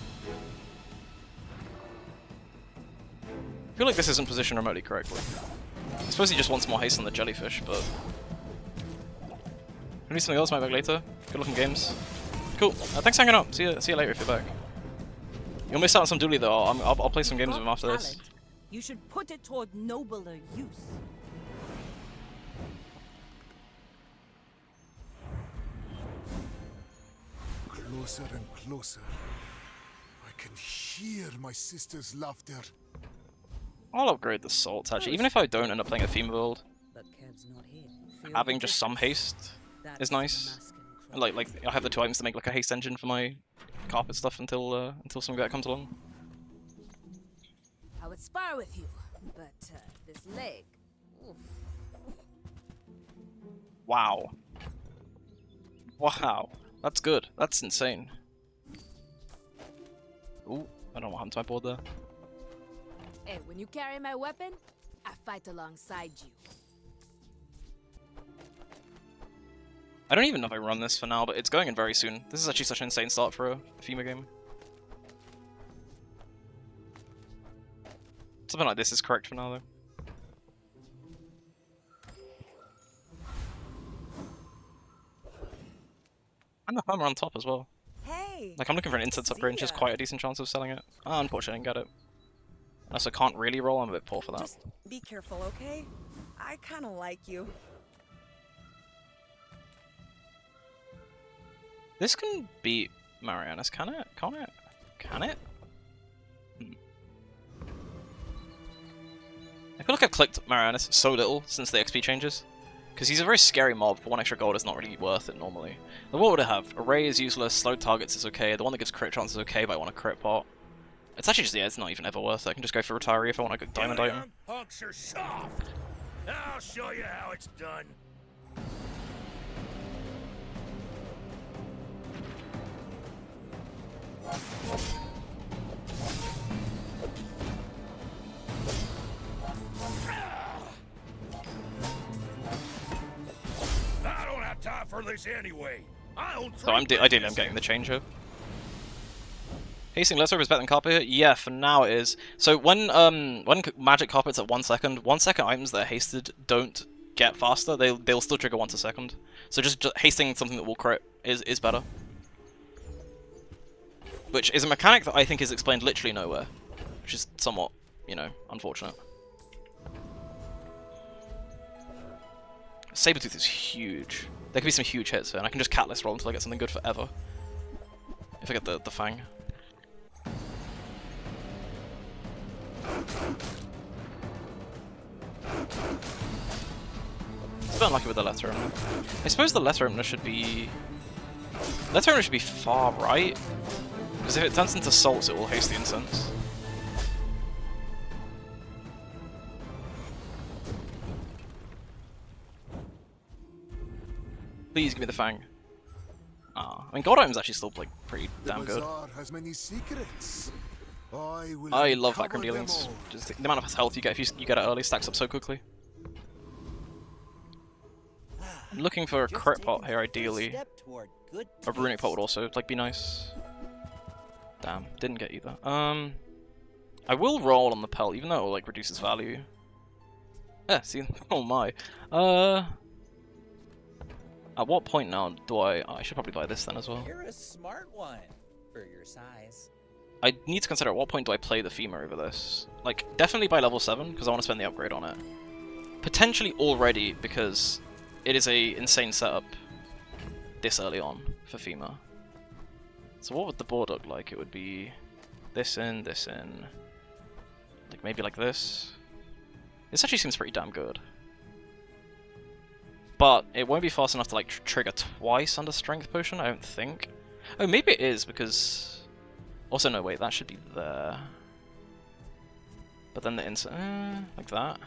I feel like this isn't positioned remotely correctly. I suppose he just wants more haste on the jellyfish, but... Can we do something else, might back later? Good looking games. Cool. Thanks for hanging out. See you later if you're back. You'll miss out on some Dooley though. I'll play some games with him after this. You should put it toward nobler use. Closer and closer. I can hear my sister's laughter. I'll upgrade the salts actually, even if I don't end up playing a FEMA build. But Kev's not here. Having just some haste is nice. Like I have the 2 items to make like a haste engine for my carpet stuff until some guy comes along. I would spar with you, but this leg. Oof. Wow. Wow. That's good. That's insane. Ooh, I don't know what happened to my board there. Hey, when you carry my weapon, I fight alongside you. I don't even know if I run this for now, but it's going in very soon. This is actually such an insane start for a FEMA game. Something like this is correct for now, though. And the hammer on top as well. Hey. Like I'm looking for an incense upgrade, which is quite a decent chance of selling it. Unfortunately, I didn't get it. Unless I can't really roll, I'm a bit poor for that. Just be careful, okay? I kind of like you. This can beat Marianus, can it? Can't it? Can it? I feel like I've clicked Marianus so little since the XP changes. Because he's a very scary mob, for 1 extra gold is not really worth it normally. But what would I have? Array is useless, slow targets is okay, the one that gives crit chance is okay, but I want a crit pot. It's actually just, yeah, it's not even ever worth it. I can just go for retiree if I want a good diamond item. Punks are soft. I'll show you how it's done. I don't have time for this anyway. I own So ideally I'm getting the change here. Hasting lesser is better than carpet here? Yeah, for now it is. So when magic carpet's at 1 second, 1 second items that are hasted don't get faster. They'll still trigger once a second. So just hasting something that will crit is better. Which is a mechanic that I think is explained literally nowhere. Which is somewhat, you know, unfortunate. Sabretooth is huge. There could be some huge hits here, and I can just catalyst roll until I get something good forever. If I get the Fang. It's a bit unlucky with the letter opener. I suppose the letter opener should be... Letter opener should be far right. Because if it turns into salts, it will haste the incense. Please give me the Fang. Ah, I mean, God Item's actually still like pretty damn good. Has many secrets. I love background dealings. Just the amount of health you get if you get it early stacks up so quickly. I'm looking for a crit pot here, ideally. A runic pot would also like be nice. Damn, didn't get either. I will roll on the pelt, even though it will like reduce its value. Yeah, see, oh my. At what point now do I should probably buy this then as well. You're a smart one for your size. I need to consider at what point do I play the femur over this. Like, definitely by level 7, because I want to spend the upgrade on it. Potentially already, because it is a insane setup this early on for femur. So what would the board look like? It would be this in, like maybe like this. This actually seems pretty damn good. But it won't be fast enough to like trigger twice under Strength Potion, I don't think. Oh, maybe it is, because... Also, no, wait, that should be there. But then the instant... like that.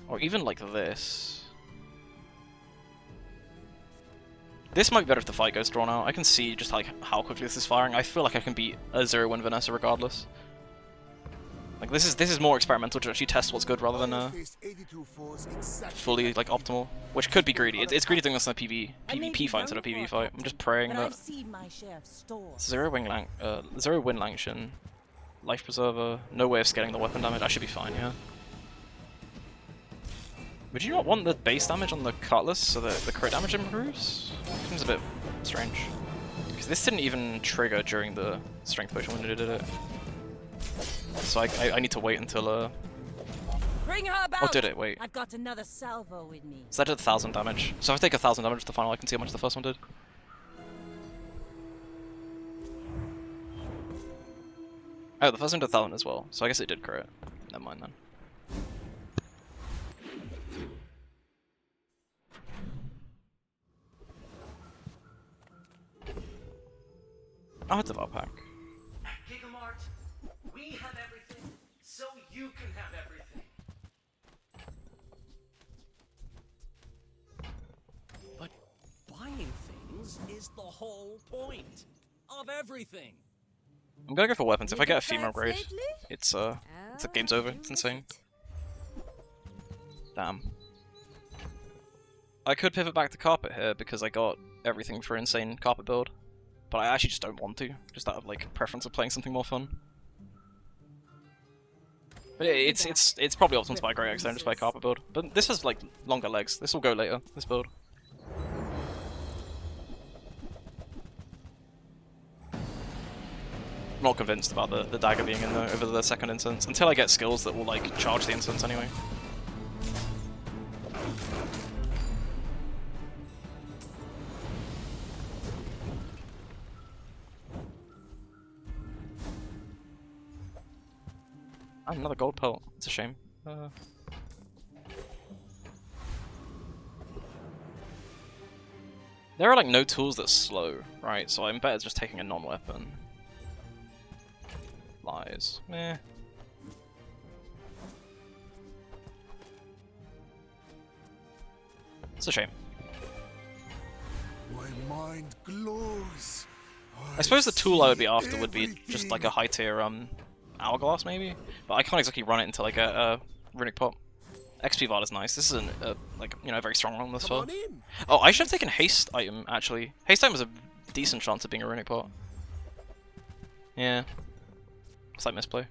Or even like this. This might be better if the fight goes drawn out. I can see just like how quickly this is firing. I feel like I can beat a 0-win Vanessa regardless. Like this is more experimental to actually test what's good rather than fully like optimal, which could be greedy. It's greedy doing this in a PvP fight instead of PvE fight. I'm just praying that 0-win Langshin, Life Preserver, no way of scaling the weapon damage. I should be fine, yeah. Would you not want the base damage on the Cutlass so that the crit damage improves? Seems a bit strange. Because this didn't even trigger during the Strength Potion when it did it. So I need to wait until Bring her about. Oh, did it? Wait. I've got another salvo with me. So that did 1,000 damage. So if I take 1,000 damage to the final, I can see how much the first one did. Oh, the first one did 1,000 as well. So I guess it did crit. Never mind then. I'll hit the VOD pack. Gigamart, we have everything, so you can have everything. But buying things is the whole point of everything. I'm gonna go for weapons. If I get a female grade, it's game's over. It's insane. Damn. I could pivot back to carpet here because I got everything for insane carpet build. But I actually just don't want to, just out of like preference of playing something more fun. But it's probably optimal to buy Grey Axe then, just buy carpet build. But this has like longer legs. This will go later. This build. I'm not convinced about the dagger being in there over the second instance until I get skills that will like charge the instance anyway. Another gold pelt. It's a shame. There are like no tools that slow, right? So I'm better just taking a non-weapon. Lies. Meh. It's a shame. My mind glows I suppose the tool I would be after would be just like a high tier hourglass maybe, but I can't exactly run it into like a runic pot. XP VOD is nice. This is like a very strong one this far. Oh, I should have taken haste item actually. Haste item has a decent chance of being a runic pot. Yeah, slight misplay.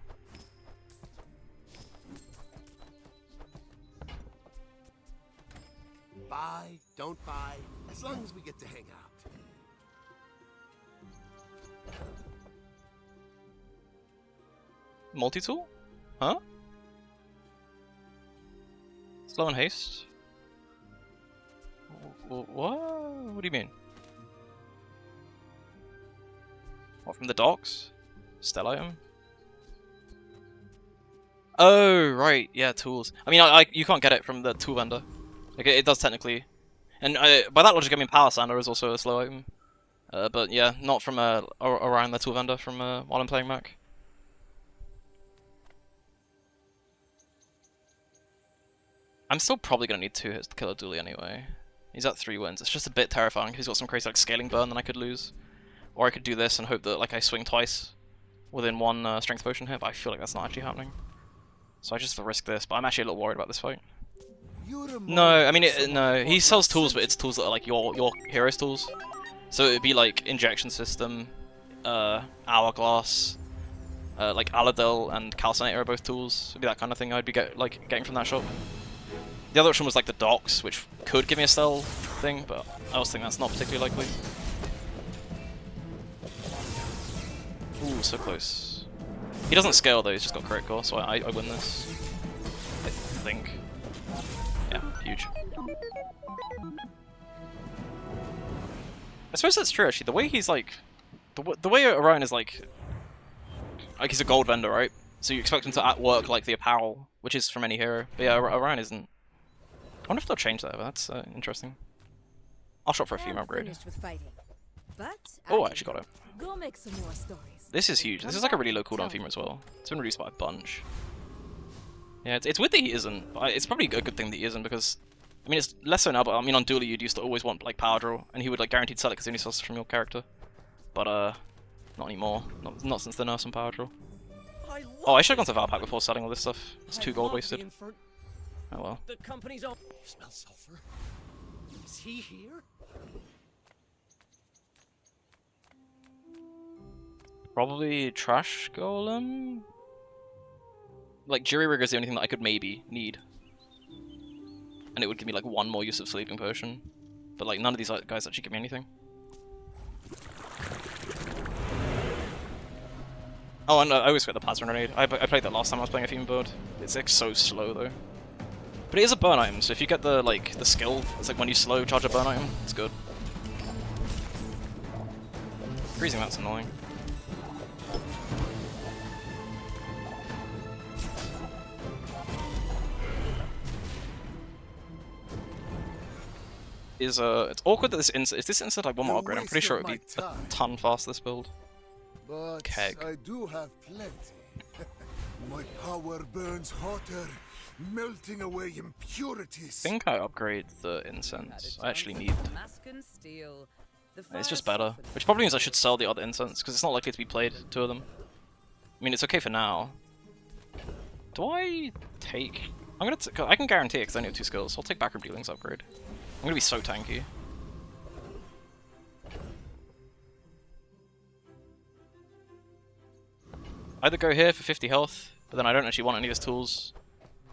Buy, don't buy, as long as we get to hang out. Multi-tool? Huh? Slow and haste? What? What do you mean? What, from the docks? Stell item? Oh, right, yeah, tools. I mean, you can't get it from the tool vendor. Like, it does technically. And by that logic, I mean Power Sander is also a slow item. But yeah, not from around the tool vendor from while I'm playing Mac. I'm still probably going to need 2 hits to kill a Dooley anyway. He's at 3 wins. It's just a bit terrifying because he's got some crazy like scaling burn that I could lose. Or I could do this and hope that like I swing twice within 1 strength potion hit, but I feel like that's not actually happening. So I just risk this, but I'm actually a little worried about this fight. No, I mean, no, he sells tools, but it's tools that are like your hero's tools. So it'd be like injection system, hourglass, like Aladil and Calcinator are both tools. It'd be that kind of thing I'd be getting from that shop. The other option was like the docks, which could give me a stealth thing, but I also think that's not particularly likely. Ooh, so close. He doesn't scale though, he's just got critical, so I win this. I think. Yeah, huge. I suppose that's true actually. The way he's like, the way Orion is like he's a gold vendor, right? So you expect him to work like the apparel, which is from any hero. But yeah, Orion isn't. I wonder if they'll change that, but that's interesting. I'll shop for a female upgrade. Oh, I actually got it. Go make some more stories. This is huge. This is like a really low cooldown female as well. It's been reduced by a bunch. Yeah, it's weird that he isn't. But it's probably a good thing that he isn't because, I mean, it's less so now. But I mean, on Duelie, you'd used to always want like power draw, and he would like guaranteed sell it because he only sells from your character. But not anymore. Not since the nerfs on power draw. Oh, I should have gone to Valpack before selling all this stuff. It's 2 gold wasted. Oh well. The company's own. You smell sulfur? Is he here? Probably Trash Golem? Like, Jury Rigger is the only thing that I could maybe need. And it would give me like 1 more use of Sleeping Potion. But like, none of these guys actually give me anything. Oh, and I always get the Plasma Grenade. I played that last time I was playing a Female board. It's like so slow though. But it is a burn item, so if you get the skill, it's like when you slow charge a burn item, it's good. Freezing, that's annoying. It's awkward that if this instant like 1 more upgrade, I'm pretty sure it would be a ton faster this build. But Keg. I do have plenty. My power burns hotter, melting away impurities. I think I upgrade the incense. I actually need. It's just better, which probably means I should sell the other incense because it's not likely to be played, 2 of them. I mean, it's okay for now. Do I take? I can guarantee it because I only have 2 skills. So I'll take Backroom Dealings upgrade. I'm gonna be so tanky. Either go here for 50 health, but then I don't actually want any of his tools.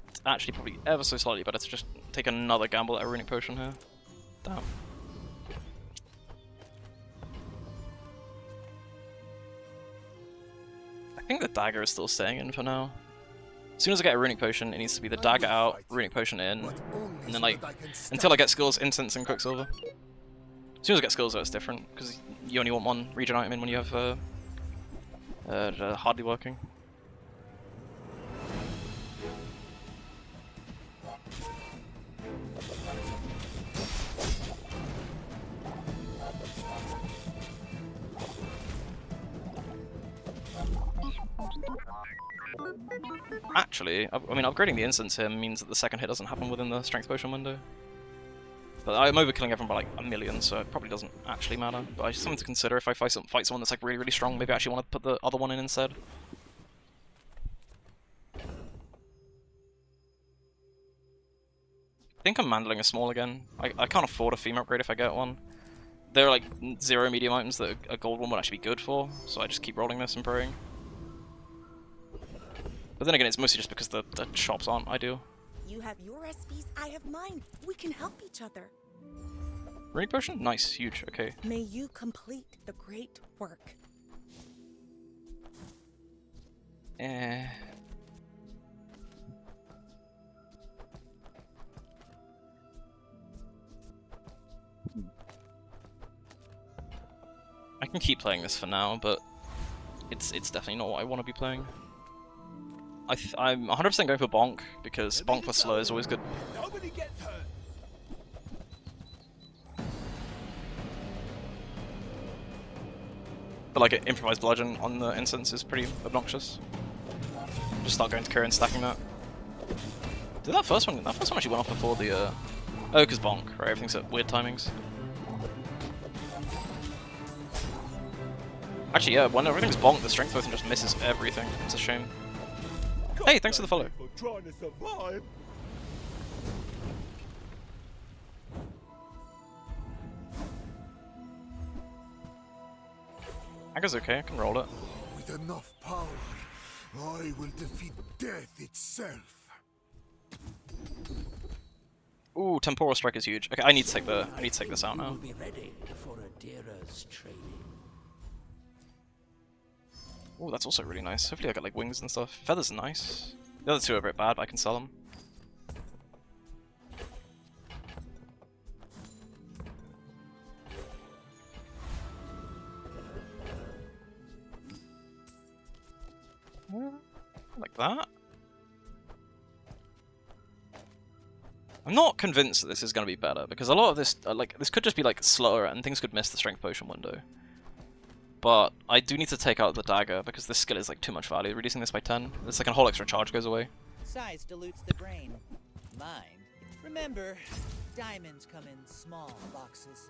It's actually probably ever so slightly better to just take another gamble at a runic potion here. Damn. I think the dagger is still staying in for now. As soon as I get a runic potion, it needs to be the dagger out, runic potion in, and then like, until I get skills, incense and quicksilver. As soon as I get skills though, it's different, because you only want 1 regen item in when you have hardly working. Actually, I mean, upgrading the instance here means that the second hit doesn't happen within the strength potion window. But I'm overkilling everyone by like a million, so it probably doesn't actually matter. But I just something to consider if I fight someone that's like really, really strong. Maybe I actually want to put the other one in instead. I think I'm mandling a small again. I can't afford a theme upgrade if I get one. There are like 0 medium items that a gold one would actually be good for, so I just keep rolling this and praying. But then again, it's mostly just because the shops aren't ideal. You have your recipes, I have mine. We can help each other. Runic potion? Nice, huge, okay. May you complete the great work. Eh. I can keep playing this for now, but it's definitely not what I want to be playing. I'm 100% going for Bonk, because Bonk plus slow is always good. Nobody gets hurt. But like an improvised bludgeon on the instance is pretty obnoxious. Just start going to Kira and stacking that. Did that first one actually went off before the oh, because Bonk, right? Everything's at weird timings. Actually, yeah, when everything's Bonk, the strength potion just misses everything. It's a shame. Hey, thanks for the follow. Trying to survive. Agga's okay, I can roll it. With enough power, I will defeat death itself. Ooh, Temporal Strike is huge. Okay, I need to take this out now. Be ready for Adira's training. Ooh, that's also really nice. Hopefully I get like wings and stuff. Feathers are nice. The other two are a bit bad, but I can sell them. Like that. I'm not convinced that this is going to be better, because a lot of this, like, this could just be like slower and things could miss the strength potion window. But I do need to take out the dagger, because this skill is like too much value. Reducing this by 10, the second whole extra charge goes away. Size dilutes the brain. Mind. Remember, diamonds come in small boxes.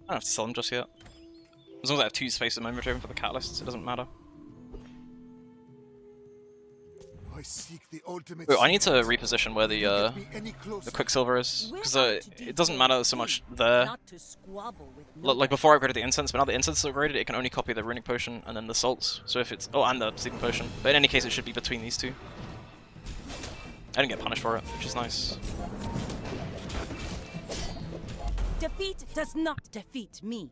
I don't have to sell them just yet. As long as I have 2 spaces in my inventory for the catalysts, it doesn't matter. I seek the ultimate. Ooh, I need to reposition where the Quicksilver is, because it doesn't matter so much there. Like before I upgraded the incense, but now the incense is upgraded, it can only copy the runic potion and then the salts. So if it's and the sleeping potion. But in any case, it should be between these two. I didn't get punished for it, which is nice. Defeat does not defeat me.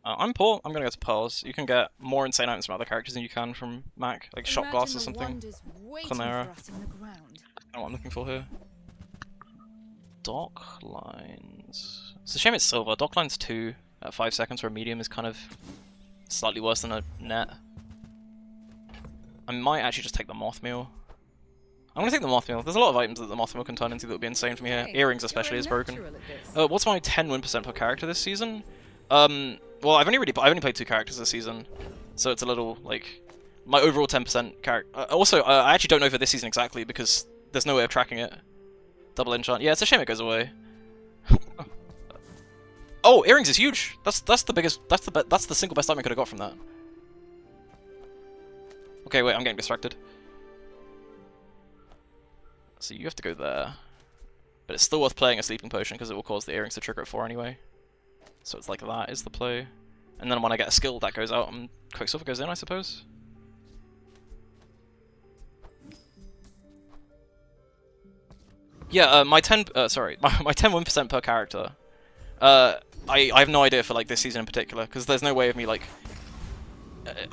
I'm poor, I'm gonna go to Pearls. You can get more insane items from other characters than you can from Mac, like shot glass or something. Chimera. I don't know what I'm looking for here. Dock lines. It's a shame it's silver. Dock lines 2 at 5 seconds for a medium is kind of slightly worse than a net. I might actually just take the moth meal. I'm gonna take the moth meal. There's a lot of items that the moth meal can turn into that would be insane from here. Earrings especially is broken. What's my 10 win % per character this season? Well, I've only played 2 characters this season, so it's a little like my overall 10% character. Also, I actually don't know for this season exactly because there's no way of tracking it. Double enchant. Yeah, it's a shame it goes away. Oh, earrings is huge. That's the biggest. That's the single best item I could have got from that. Okay, wait, I'm getting distracted. So you have to go there, but it's still worth playing a sleeping potion because it will cause the earrings to trigger at 4 anyway. So it's like that is the play, and then when I get a skill that goes out and Quicksilver goes in, I suppose. Yeah, my 10 1% per character. I have no idea for like this season in particular because there's no way of me like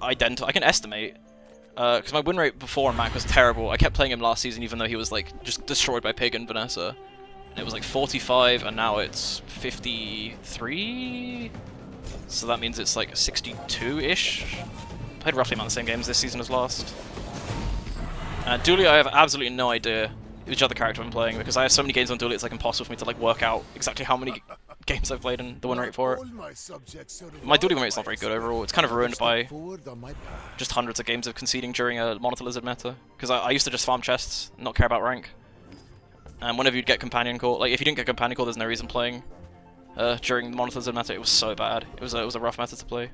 I can estimate because my win rate before on Mac was terrible. I kept playing him last season even though he was like just destroyed by Pig and Vanessa. And it was like 45 and now it's 53. So that means it's like 62-ish. Played roughly about the same games this season as last. Dually, I have absolutely no idea which other character I'm playing because I have so many games on Dually. It's like impossible for me to like work out exactly how many games I've played and the win rate for it. My Dually win rate's not very good overall. It's kind of ruined by just hundreds of games of conceding during a Monitor Lizard meta. Because I used to just farm chests, and not care about rank. And whenever you'd get Companion Core, like if you didn't get Companion Core, there's no reason playing. During the Monitor Lizard meta, it was so bad. It was a rough meta to play.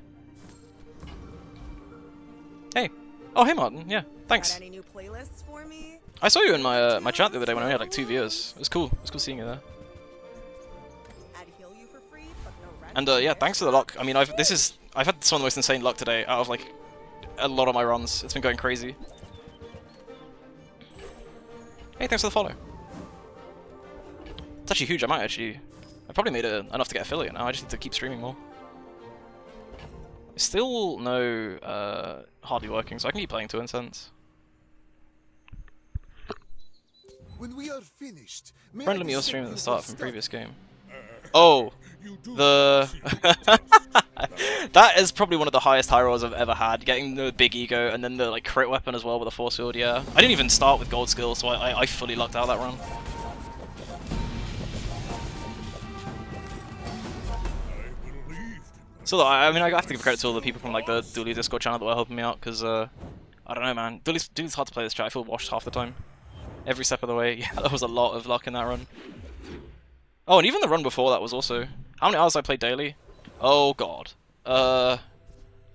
Hey. Oh, hey Martin. Yeah, thanks. Got any new playlists for me? I saw you in my my chat the other day when I only had like 2 viewers. It was cool. It was cool seeing you there. I'd heal you for free, but no rent. And yeah, thanks for the luck. I mean, I've had some of the most insane luck today out of like a lot of my runs. It's been going crazy. Hey, thanks for the follow. It's actually huge. I probably made it enough to get affiliate now. I just need to keep streaming more. Still no hardly working, so I can keep playing to Incense. When we are finished, Friend let me your stream at the start from previous game. Oh, the that is probably one of the highest high rolls I've ever had. Getting the big ego and then the like crit weapon as well with a force field. Yeah, I didn't even start with gold skills, so I fully lucked out that run. So I mean, I have to give credit to all the people from like the Dually Discord channel that were helping me out, because I don't know, man. Dually's hard to play this chat. I feel washed half the time, every step of the way. Yeah, there was a lot of luck in that run. Oh, and even the run before that was also. How many hours I played daily? Oh god. I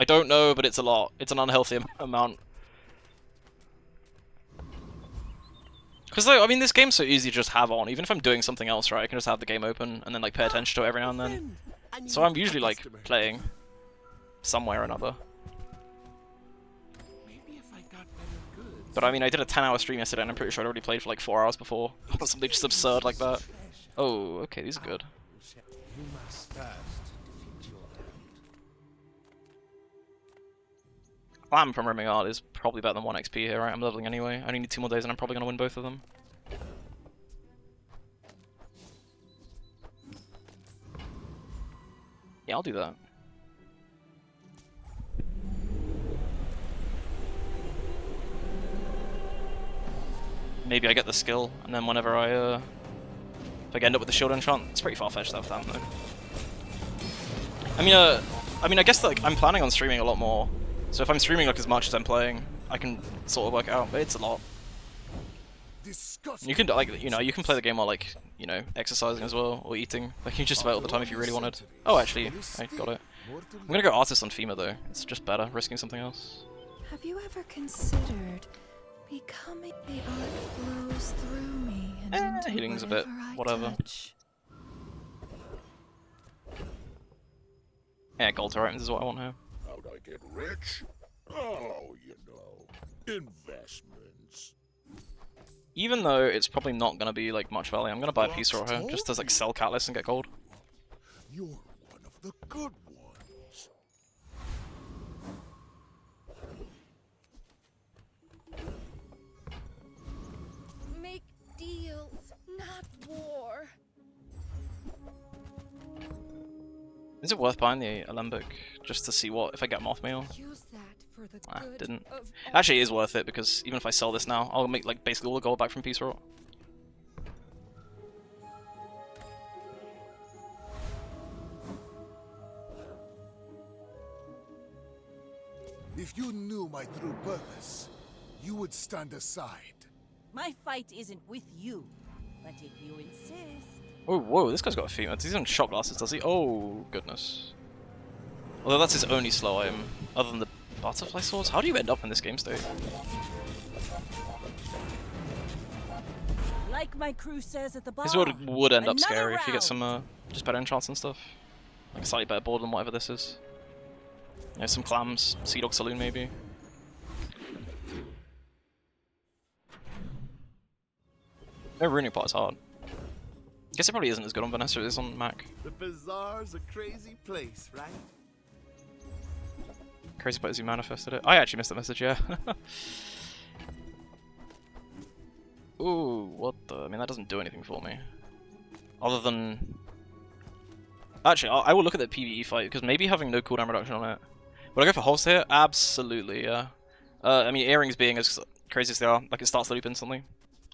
don't know, but it's a lot. It's an unhealthy amount. Because I mean, this game's so easy to just have on. Even if I'm doing something else, right, I can just have the game open and then like pay attention to it every now and then. So I'm usually like playing somewhere or another. But I mean, I did a 10-hour stream yesterday and I'm pretty sure I'd already played for like 4 hours before. Something just absurd like that. Oh, okay, these are good. Clam from Roaming Art is probably better than 1 XP here, right? I'm leveling anyway. I only need 2 more days and I'm probably going to win both of them. Yeah, I'll do that. Maybe I get the skill, and then whenever if I end up with the shield enchant, it's pretty far-fetched that though. I mean, I guess like I'm planning on streaming a lot more. So if I'm streaming like as much as I'm playing, I can sort of work it out, but it's a lot. You can like, you know, you can play the game while like, you know, exercising as well or eating. Like you can just about all the time if you really wanted. Oh, actually, I got it. I'm gonna go artist on FEMA though. It's just better risking something else. Have you ever considered becoming the art flows through me and into Healing's a bit whatever. touch? Yeah, gold items is what I want here. How'd I get rich? Oh, you know, investments. Even though it's probably not gonna be like much value, I'm gonna buy a piece of here just to like sell catalyst and get gold. You're one of the good ones. Make deals, not war. Is it worth buying the Alembic just to see what if I get moth meal? Use that for the good Didn't. of Actually, it is worth it because even if I sell this now, I'll make like basically all the gold back from Peace Rot. If you knew my true purpose, you would stand aside. My fight isn't with you, but if you insist. Oh, whoa, this guy's got a feat. He's on shot glasses, does he? Oh, goodness. Although that's his only slow item, other than the butterfly swords. How do you end up in this game state? Like my crew says at the bar. His world would end up Another scary if you get round. some just better enchants and stuff. Like a slightly better board than whatever this is. Yeah, some clams, Sea Dog Saloon maybe. No ruining part is hard. I guess it probably isn't as good on Vanessa as it is on Mac. The bazaar's a crazy place, right? Crazy part is you manifested it. I actually missed the message, yeah. Ooh, what the? I mean, that doesn't do anything for me. Other than... Actually, I will look at the PvE fight, because maybe having no cooldown reduction on it. Would I go for Holster here? Absolutely, yeah. I mean, earrings being as crazy as they are, like it starts the loop instantly.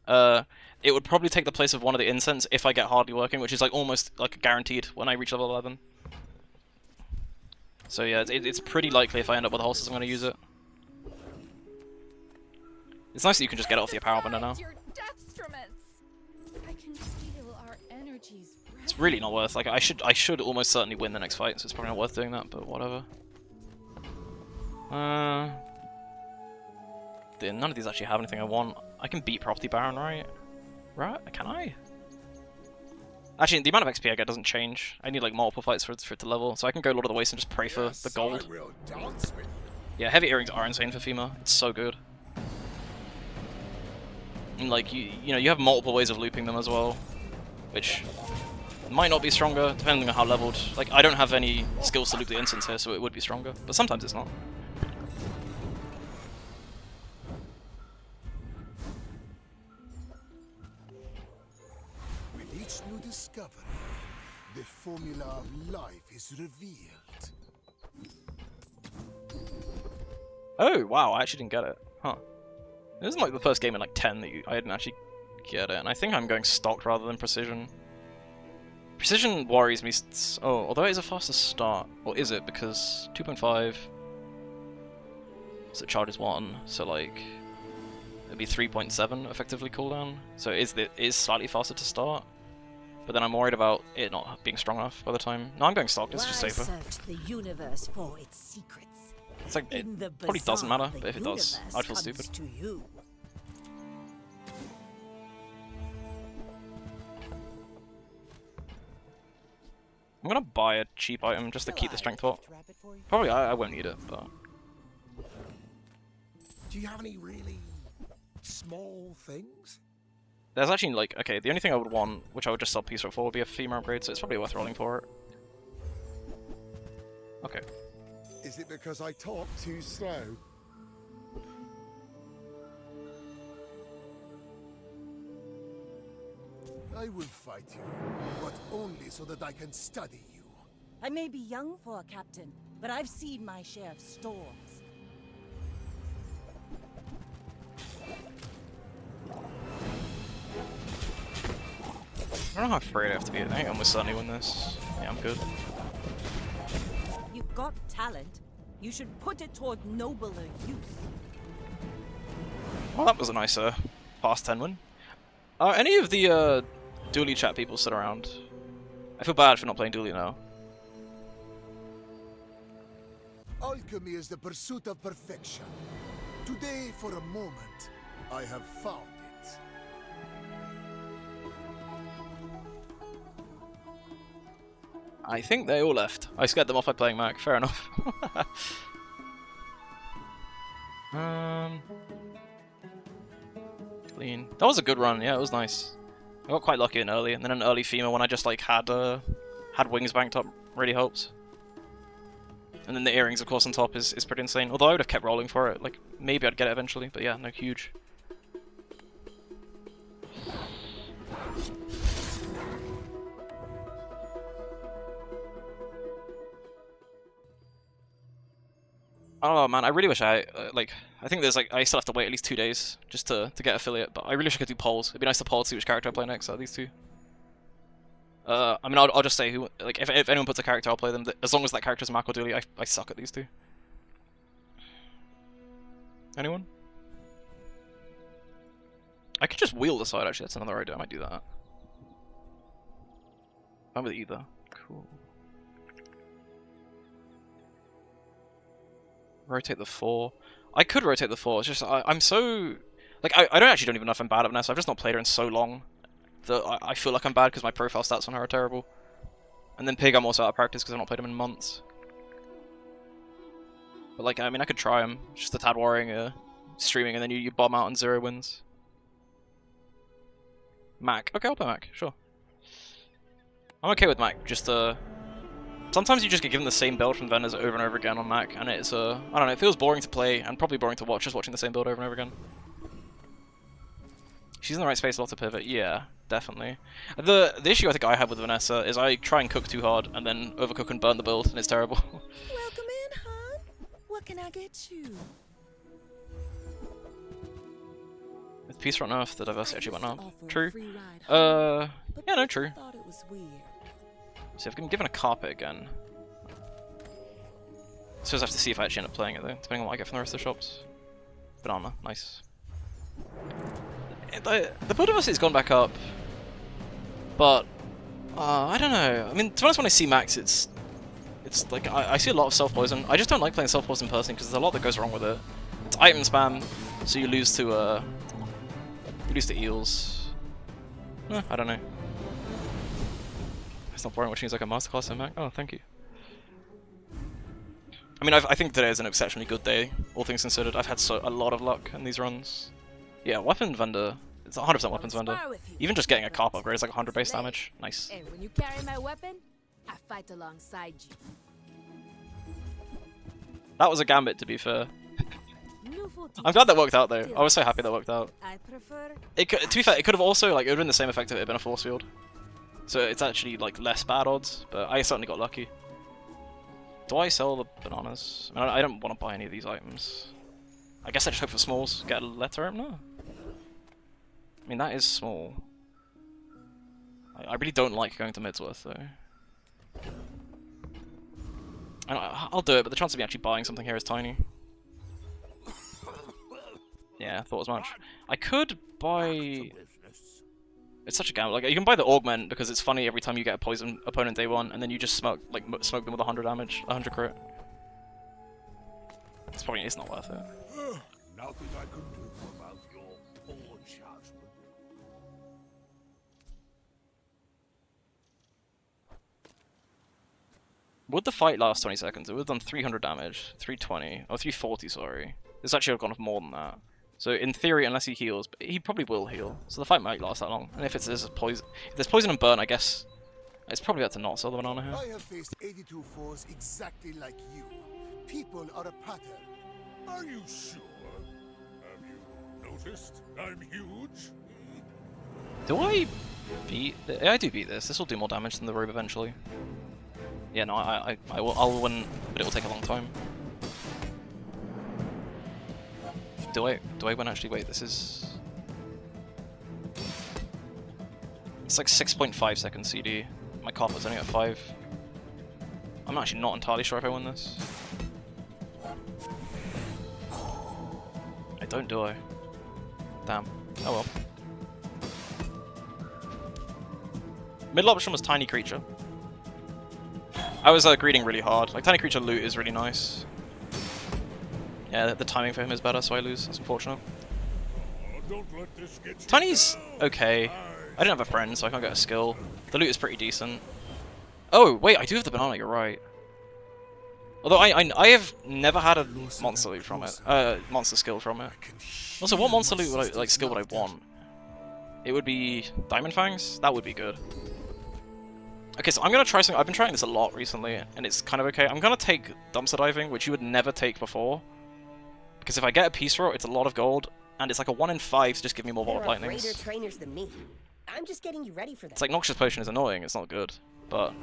It would probably take the place of one of the incense if I get hardly working, which is like almost like guaranteed when I reach level 11. So yeah, it's pretty likely if I end up with the holsters, I'm going to use it. It's nice that you can just get it off the apparel bender now. I can feel our energies. It's really not worth. Like I should almost certainly win the next fight, so it's probably not worth doing that. But whatever. None of these actually have anything I want. I can beat Property Baron, right? Right? Can I? Actually, the amount of XP I get doesn't change. I need like multiple fights for it to level, so I can go Lord of the Waste and just pray for the gold. Yeah, heavy earrings are insane for FEMA. It's so good. And like you know you have multiple ways of looping them as well, which might not be stronger depending on how leveled. Like I don't have any skills to loop the instance here, so it would be stronger, but sometimes it's not. With each new discovery, the formula of life is revealed. Oh wow, I actually didn't get it. Huh. This isn't like the first game in like 10 that I didn't actually get it, and I think I'm going stocked rather than precision. Precision worries me. Oh, although it is a faster start, or is it? Because 2.5, so it charges 1, so like it'd be 3.7 effectively cooldown. So it is slightly faster to start, but then I'm worried about it not being strong enough by the time. No, I'm going stocked. It's just safer. Search the universe for its secrets. It's like it probably doesn't matter, but if it does, I'd feel stupid. To you. I'm gonna buy a cheap item just to keep the strength up. Probably I won't need it, but... Do you have any really small things? There's actually like, okay, the only thing I would want, which I would just sell Peace for, would be a femur upgrade, so it's probably worth rolling for it. Okay. Is it because I talk too slow? I will fight you, but only so that I can study you. I may be young for a captain, but I've seen my share of storms. I don't know how afraid I have to be. I think I almost certainly win this. Yeah, I'm good. You've got talent. You should put it toward nobler use. Well, that was a nice fast 10 win. Any of the dually chat people sit around? I feel bad for not playing dually now. Alchemy is the pursuit of perfection. Today, for a moment, I have found it. I think they all left. I scared them off by playing Mac. Fair enough. Clean. That was a good run. Yeah, it was nice. I got quite lucky in early, and then an early femur when I just like had wings banked up really helps. And then the earrings, of course, on top is pretty insane. Although I would have kept rolling for it. Like maybe I'd get it eventually, but yeah, no, huge. I don't know, man. I really wish I I think there's like I still have to wait at least 2 days just to get affiliate. But I really wish I could do polls. It'd be nice to poll to see which character I play next out of these two. I mean, I'll just say who. Like, if anyone puts a character, I'll play them. As long as that character's Mac or Dooley, I suck at these two. Anyone? I could just wheel the side. Actually, that's another idea. I might do that. I'm with either. Cool. Rotate the 4. I could rotate the 4. It's just I'm so like I don't even know if I'm bad at Vanessa. I've just not played her in so long that I feel like I'm bad because my profile stats on her are terrible. And then Pig I'm also out of practice because I've not played him in months. But like I mean I could try him. Just a tad worrying, streaming, and then you bomb out and 0 wins. Mac. Okay, I'll play Mac. Sure. I'm okay with Mac. Just sometimes you just get given the same build from vendors over and over again on Mac, and it's I don't know, it feels boring to play and probably boring to watch, just watching the same build over and over again. She's in the right space, a lot to pivot. Yeah, definitely. The issue I think I have with Vanessa is I try and cook too hard and then overcook and burn the build, and it's terrible. Welcome in, hon. What can I get you? Peace Rot nerf, the diversity actually went up. True. Yeah, no, true. So if I'm given a carpet again. I suppose I have to see if I actually end up playing it though, depending on what I get from the rest of the shops. Banana, nice. The build diversity's gone back up, but I don't know. I mean, to be honest, when I see max, it's like I see a lot of self-poison. I just don't like playing self-poison personally because there's a lot that goes wrong with it. It's item spam, so you lose to eels. I don't know. It's not boring watching like a masterclass in Mac. Oh, thank you. I mean, I think today is an exceptionally good day, all things considered. I've had a lot of luck in these runs. Yeah, weapon vendor. It's 100% weapons vendor. Even just getting a carp upgrade is like 100 base damage. Nice. And when you carry my weapon, I fight alongside you. That was a gambit, to be fair. I'm glad that worked out though. I was so happy that worked out. To be fair, it could have also like it would have been the same effect if it had been a force field. So it's actually like less bad odds, but I certainly got lucky. Do I sell the bananas? I mean, I don't want to buy any of these items. I guess I just hope for smalls. Get a letter opener? I mean, that is small. I really don't like going to Midsworth, though. And I'll do it, but the chance of me actually buying something here is tiny. Yeah, I thought as much. I could buy... It's such a gamble. Like, you can buy the Augment because it's funny every time you get a poison opponent day 1, and then you just smoke them with 100 damage, 100 crit. It's not worth it. Nothing I can do about your poor judgment. Would the fight last 20 seconds? It would have done 300 damage, 320, or 340, sorry. This actually would have gone off more than that. So in theory, unless he heals, but he probably will heal. So the fight might last that long. And if there's poison and burn, I guess it's probably better to not sell the banana here. I have faced 82 foes exactly like you. People are a pattern. Are you sure? Have you noticed I'm huge? Do I beat? I do beat this. This will do more damage than the robe eventually. Yeah, no, I'll win, but it will take a long time. Do I win actually? Wait, this is... It's like 6.5 seconds CD. My carpet's only at 5. I'm actually not entirely sure if I win this. I don't, do I? Damn. Oh well. Middle option was Tiny Creature. I was greeting really hard. Like, Tiny Creature loot is really nice. Yeah, the timing for him is better, so I lose. That's unfortunate. Tiny's okay. I don't have a friend, so I can't get a skill. The loot is pretty decent. Oh, wait, I do have the banana, you're right. Although I have never had a monster loot from it. Monster skill from it. Also, what monster loot would I, skill would I want? It would be Diamond Fangs? That would be good. Okay, so I'm gonna try something. I've been trying this a lot recently, and it's kind of okay. I'm gonna take Dumpster Diving, which you would never take before. Because if I get a Peace Rot, it's a lot of gold, and it's like a 1 in 5 to just give me more Vault Lightnings. Greater trainers than me. I'm just getting you ready for that. It's like Noxious Potion is annoying, it's not good, but...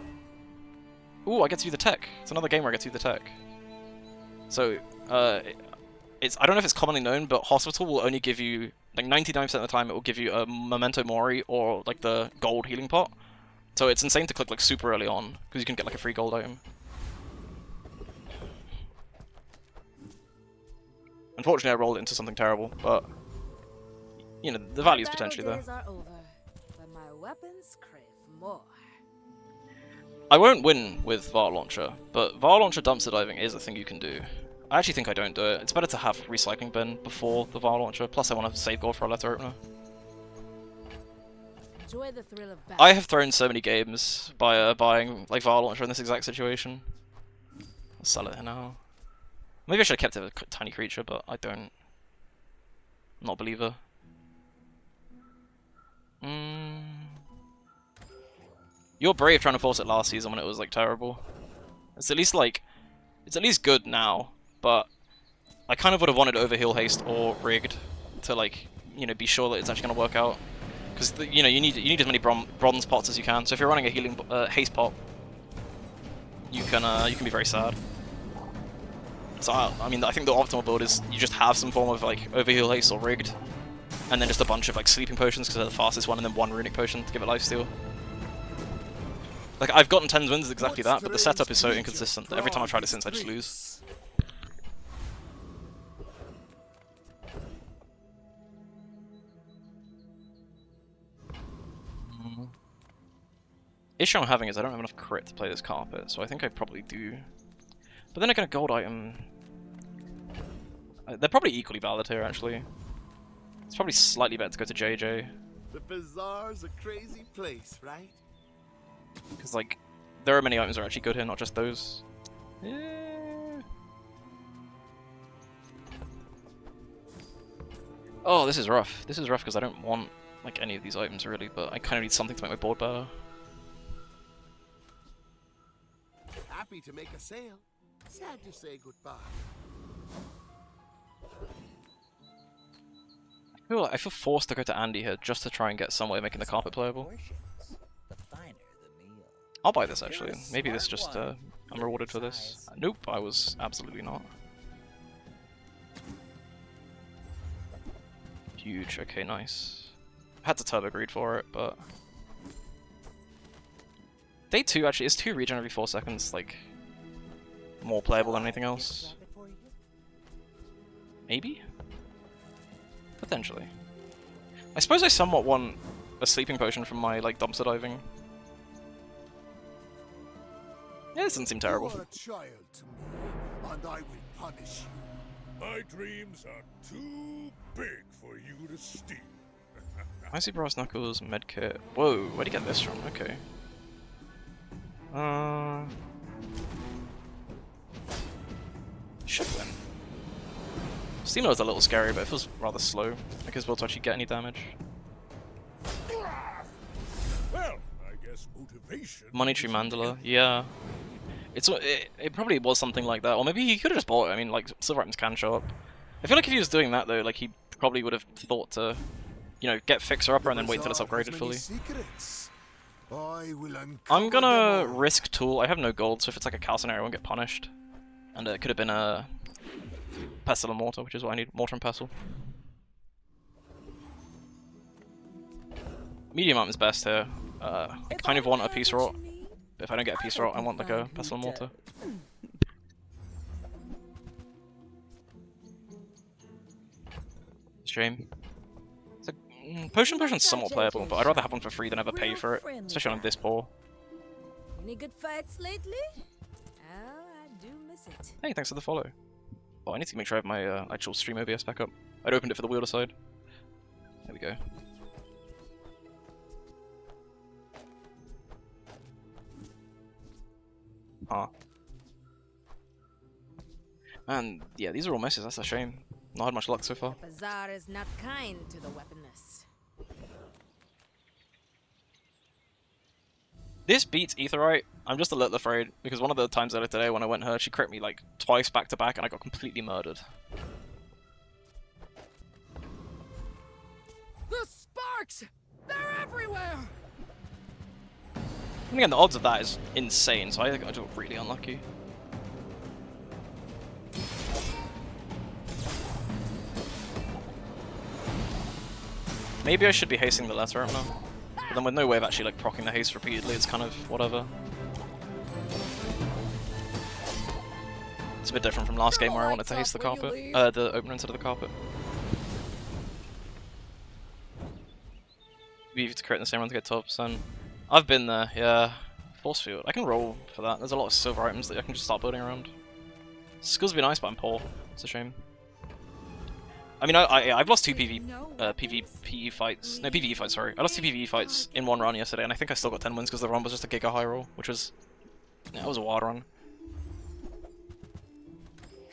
Ooh, I get to do the tech. It's another game where I get to do the tech. So, I don't know if it's commonly known, but Hospital will only give you, like 99% of the time, it will give you a Memento Mori or like the gold healing pot. So it's insane to click like super early on, because you can get like a free gold item. Unfortunately, I rolled it into something terrible, but you know the value is potentially there. Are over, but my weapons crave more. I won't win with VAR Launcher, but VAR Launcher Dumpster Diving is a thing you can do. I actually think I don't do it. It's better to have Recycling Bin before the VAR Launcher. Plus, I want to save gold for a letter opener. Enjoy the thrill of battle. I have thrown so many games by buying like VAR Launcher in this exact situation. I'll sell it now. Maybe I should have kept it with a Tiny Creature, but I don't. I'm not a believer. You're brave trying to force it last season when it was like terrible. It's at least like, it's at least good now, but I kind of would have wanted Overheal Haste or Rigged to like, you know, be sure that it's actually gonna work out. Because you know you need as many bronze pots as you can. So if you're running a healing haste pot, you can be very sad. So I mean, I think the optimal build is you just have some form of like Overheal Haste or Rigged, And then just a bunch of like sleeping potions because they're the fastest one, and then one runic potion to give it lifesteal. Like, I've gotten 10 wins exactly that, but the setup is so inconsistent that every time I've tried it since, I just lose. Issue I'm having is I don't have enough crit to play this carpet, so I think I probably do. But then again, a gold item... They're probably equally valid here, actually. It's probably slightly better to go to JJ. The bazaar's a crazy place, right? Because, like, there are many items that are actually good here, not just those. Yeah. Oh, this is rough. This is rough because I don't want, like, any of these items, really, but I kind of need something to make my board better. Happy to make a sale. Sad to say goodbye. I feel forced to go to Andy here just to try and get some way of making the carpet playable. I'll buy this actually. Maybe this just I'm rewarded for this. Nope, I was absolutely not. Huge. Okay, nice. I had to turbo greed for it, but Day 2 actually is 2 regen every 4 seconds, like more playable than anything else. Maybe? Potentially. I suppose I somewhat want a sleeping potion from my like dumpster diving. Yeah, this doesn't seem terrible. You are a child to me, and I will punish you. My dreams are too big for you to steal. Icy Brass Knuckles, Medkit. Whoa, where'd you get this from? Okay. Should win. Steamload is a little scary, but it feels rather slow. I guess we'll actually get any damage. Well, I guess motivation. Money Tree Mandala, yeah. It probably was something like that, or maybe he could have just bought it. I mean, like, silver items can show up. I feel like if he was doing that though, like he probably would have thought to, you know, get Fixer Upper and then wait till it's upgraded fully. I'm gonna risk Tool. I have no gold, so if it's like a calcinary, I won't get punished. And it could have been a Pestle and Mortar, which is what I need. Mortar and Pestle. Medium item's best here. I kind of want a Peace Rot, but if I don't get a Peace Rot, I want like a Pestle and Mortar. Shame. Potion's somewhat playable, but I'd rather have one for free than ever pay for it, especially when I'm this poor. Any good fights lately? Oh, I do miss it. Hey, thanks for the follow. Oh, I need to make sure I have my actual stream OBS back up. I'd opened it for the wielder side. There we go. Ah. Man, yeah, these are all misses, that's a shame. Not had much luck so far. The bazaar is not kind to the weaponless. This beats Aetheryte. I'm just a little afraid, because one of the times earlier today when I went her, she crit me like twice back to back and I got completely murdered. The sparks! They're everywhere! And again, the odds of that is insane, so I think I got really unlucky. Maybe I should be hasting the letter out now. But then with no way of actually like proccing the haste repeatedly, it's kind of whatever. It's a bit different from last game where I wanted to haste the carpet, the opener instead of the carpet. We have to crit in the same run to get 12%. I've been there, yeah. Force field. I can roll for that. There's a lot of silver items that I can just start building around. Skills would be nice, but I'm poor. It's a shame. I mean, I've lost 2 PvP fights. No, PvE fights, sorry. I lost 2 PvE fights in one run yesterday, and I think I still got 10 wins because the run was just a giga high roll, which was... Yeah, it was a wild run.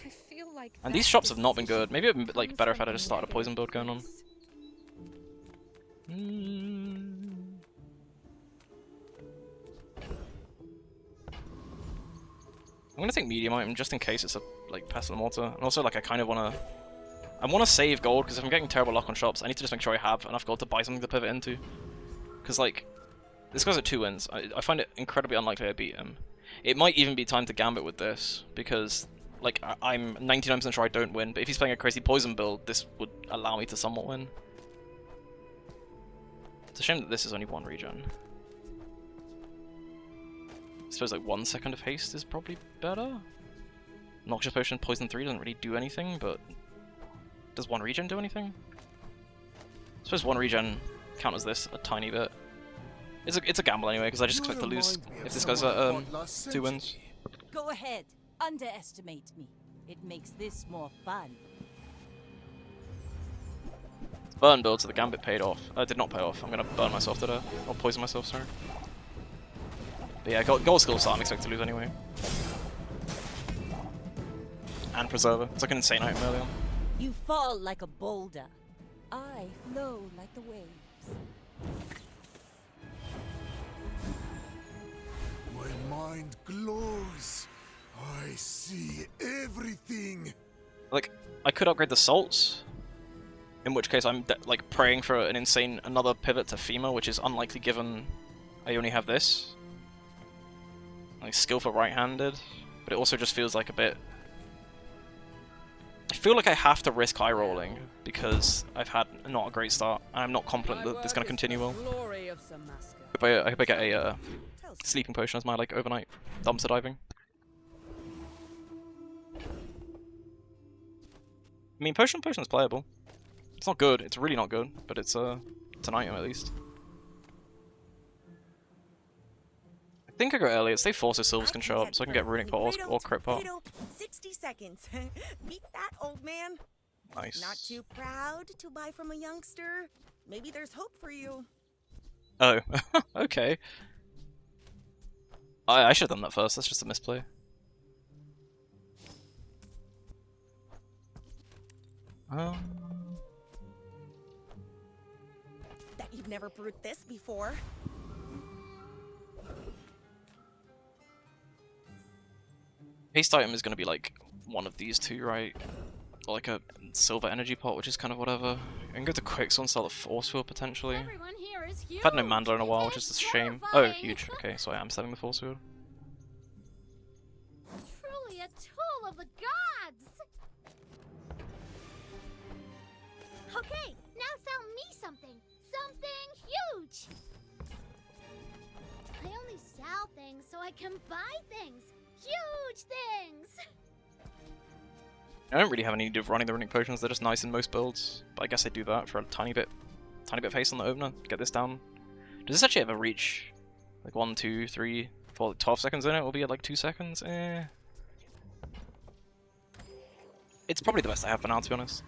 I feel like and these shops have not been good. Maybe it would be like, better if I had just started a poison build going on. I'm gonna take medium item just in case it's a like pestle and mortar, and also like I kind of wanna save gold because if I'm getting terrible luck on shops, I need to just make sure I have enough gold to buy something to pivot into. Because like this guy's at 2 wins. I find it incredibly unlikely I beat him. It might even be time to gambit with this because like I'm 99% sure I don't win, but if he's playing a crazy poison build, this would allow me to somewhat win. It's a shame that this is only 1 regen. I suppose like 1 second of haste is probably better. Noxious Potion, Poison 3 doesn't really do anything, but does 1 regen do anything? I suppose 1 regen count as this a tiny bit. It's a gamble anyway, because I just expect to lose if this guy's at 2 wins. Go ahead. Underestimate me. It makes this more fun. Burn build, so the Gambit paid off. Did not pay off. I'm gonna burn myself to death. Or poison myself, sorry. But yeah, gold skill start I'm expected to lose anyway. And Preserver. It's like an insane item early on. You fall like a boulder. I flow like the waves. My mind glows. I see everything. Like, I could upgrade the salts, in which case I'm like praying for an insane another pivot to FEMA, which is unlikely given I only have this. Like skillful right-handed, but it also just feels like a bit. I feel like I have to risk high rolling because I've had not a great start, and I'm not confident that it's going to continue well. I hope I get a sleeping potion as my like overnight dumpster diving. I mean, potion is playable. It's not good. It's really not good, but it's an item at least. I think I go early. It's they forces Sylvs can show up, so I can get Runic Pot or Crit Pot. 60 seconds. Beat that, old man. Nice. Not too proud to buy from a youngster? Maybe there's hope for you. Oh, okay. I should have done that first. That's just a misplay. Bet you've never brewed this before. Haste item is going to be like one of these two, right? Or like a silver energy pot, which is kind of whatever. I can go to Quicksort and sell the Force Field potentially. I've had no Mandala in a while, which is a shame. Oh, huge. Okay, so I am selling the Force Field. Truly a tool of the gods! Okay, now sell me something. Something huge! I only sell things so I can buy things. Huge things! I don't really have any need of running the Runic Potions, they're just nice in most builds. But I guess I do that for a tiny bit of haste on the opener to get this down. Does this actually ever reach like 1, 2, 3, 4, 12 seconds in it? Will be at like 2 seconds? It's probably the best I have for now, to be honest.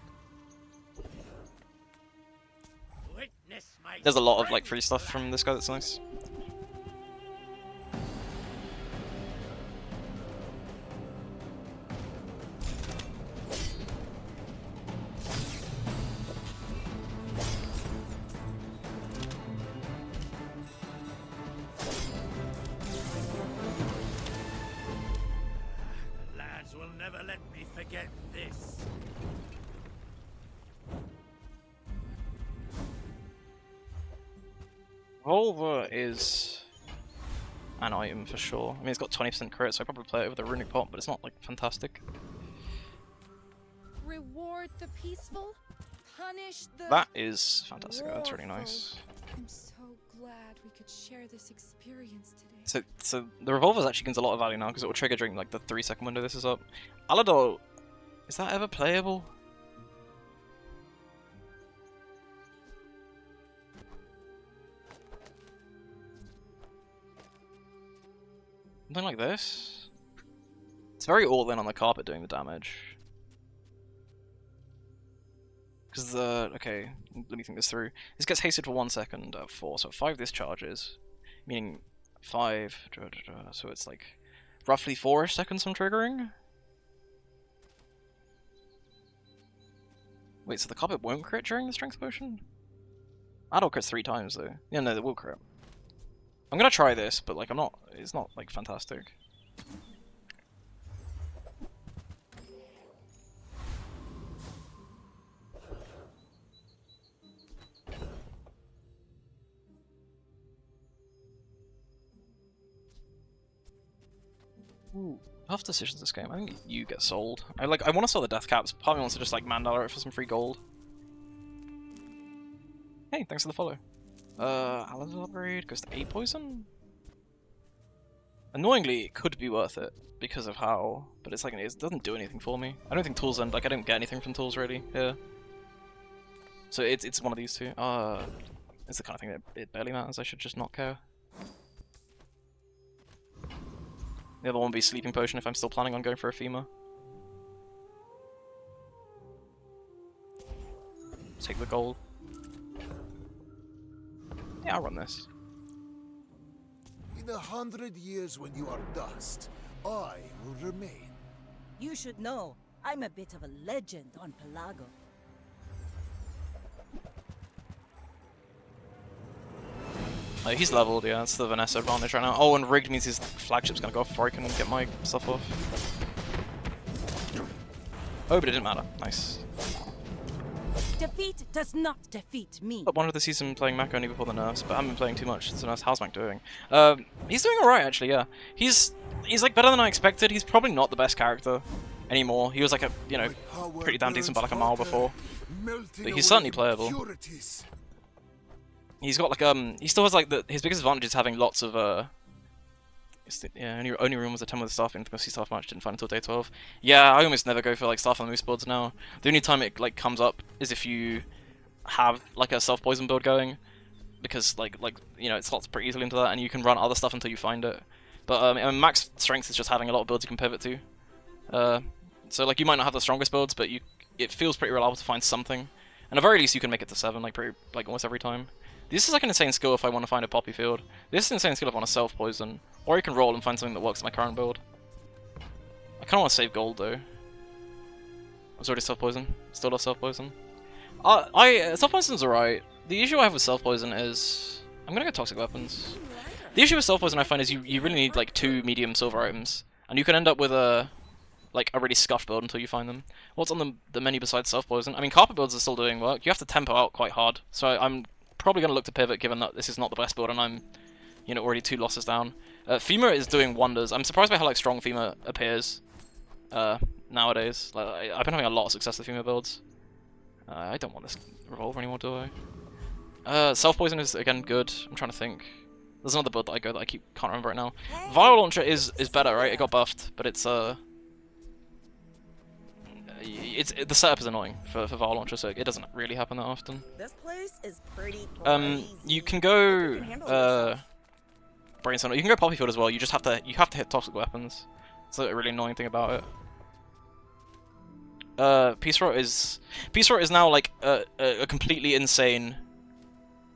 There's a lot of like free stuff from this guy that's nice. Lads will never let me forget this. Revolver is an item for sure. I mean, it's got 20% crit, so I probably play it with a Runic Pot, but it's not like fantastic. Reward the peaceful, punish the. That is fantastic. That's really nice. I'm so glad we could share this experience today. So the revolver actually gains a lot of value now because it will trigger during like the 3-second window this is up. Alador, is that ever playable? Something like this? It's very all in on the carpet doing the damage. Because okay, let me think this through. This gets hasted for 1 second at 4, so 5 discharges, meaning 5, so it's like roughly 4-ish seconds from triggering? Wait, so the carpet won't crit during the strength potion? Adult crits 3 times though. Yeah, no, they will crit. I'm gonna try this, but like it's not like fantastic. Ooh, tough decisions this game. I think you get sold. I want to sell the death caps. Part of me wants to just like Mandala it for some free gold. Hey, thanks for the follow. Alan's upgrade goes to 8 poison? Annoyingly, it could be worth it because of how, but it's like it doesn't do anything for me. I don't think tools end, like I don't get anything from tools really here. So it's one of these two. It's the kind of thing that it barely matters. I should just not care. The other one would be sleeping potion if I'm still planning on going for a femur. Take the gold. Yeah, I'll run this. In 100 years when you are dust, I will remain. You should know, I'm a bit of a legend on Pelago. Oh, he's leveled, yeah, that's the Vanessa advantage right now. Oh, and rigged means his flagship's gonna go off before I can get my stuff off. Oh, but it didn't matter. Nice. Defeat does not defeat me. I wanted to see some playing Mac only before the nerfs, but I haven't been playing too much since the nerfs. How's Mac doing? He's doing alright actually, yeah. He's like better than I expected. He's probably not the best character anymore. He was like a, you know, pretty damn decent by like a mile before. But he's certainly playable. He's got like he still has like his biggest advantage is having lots of yeah, only room was a 10 with staff intimacy staff match, didn't find until day 12. Yeah, I almost never go for like staff on the moose boards now. The only time it like comes up is if you have like a self poison build going, because like you know it slots pretty easily into that, and you can run other stuff until you find it. But I mean, max strength is just having a lot of builds you can pivot to. So like you might not have the strongest builds, but it feels pretty reliable to find something. And at the very least you can make it to 7 like almost every time. This is like an insane skill if I want to find a poppy field. This is an insane skill if I want to self poison, or I can roll and find something that works in my current build. I kind of want to save gold though. I was already self poison. Still love self poison. Self poison's alright. The issue I have with self poison is I'm gonna go toxic weapons. The issue with self poison I find is you really need like 2 medium silver items, and you can end up with a really scuffed build until you find them. What's on the menu besides self poison? I mean, carpet builds are still doing work. You have to tempo out quite hard, so I'm probably going to look to pivot given that this is not the best build and I'm, you know, already 2 losses down. Femur is doing wonders. I'm surprised by how like strong Femur appears nowadays. Like, I've been having a lot of success with Femur builds. I don't want this revolver anymore, do I? Self poison is again good. I'm trying to think. There's another build that I go that I can't remember right now. Vial launcher is better, right? It got buffed, but it's the setup is annoying for Vial launcher, so it doesn't really happen that often. This place is pretty crazy. You can go Brain Center. You can go Poppy Field as well. You just have to hit toxic weapons. It's a really annoying thing about it. Peace Rot is now like a completely insane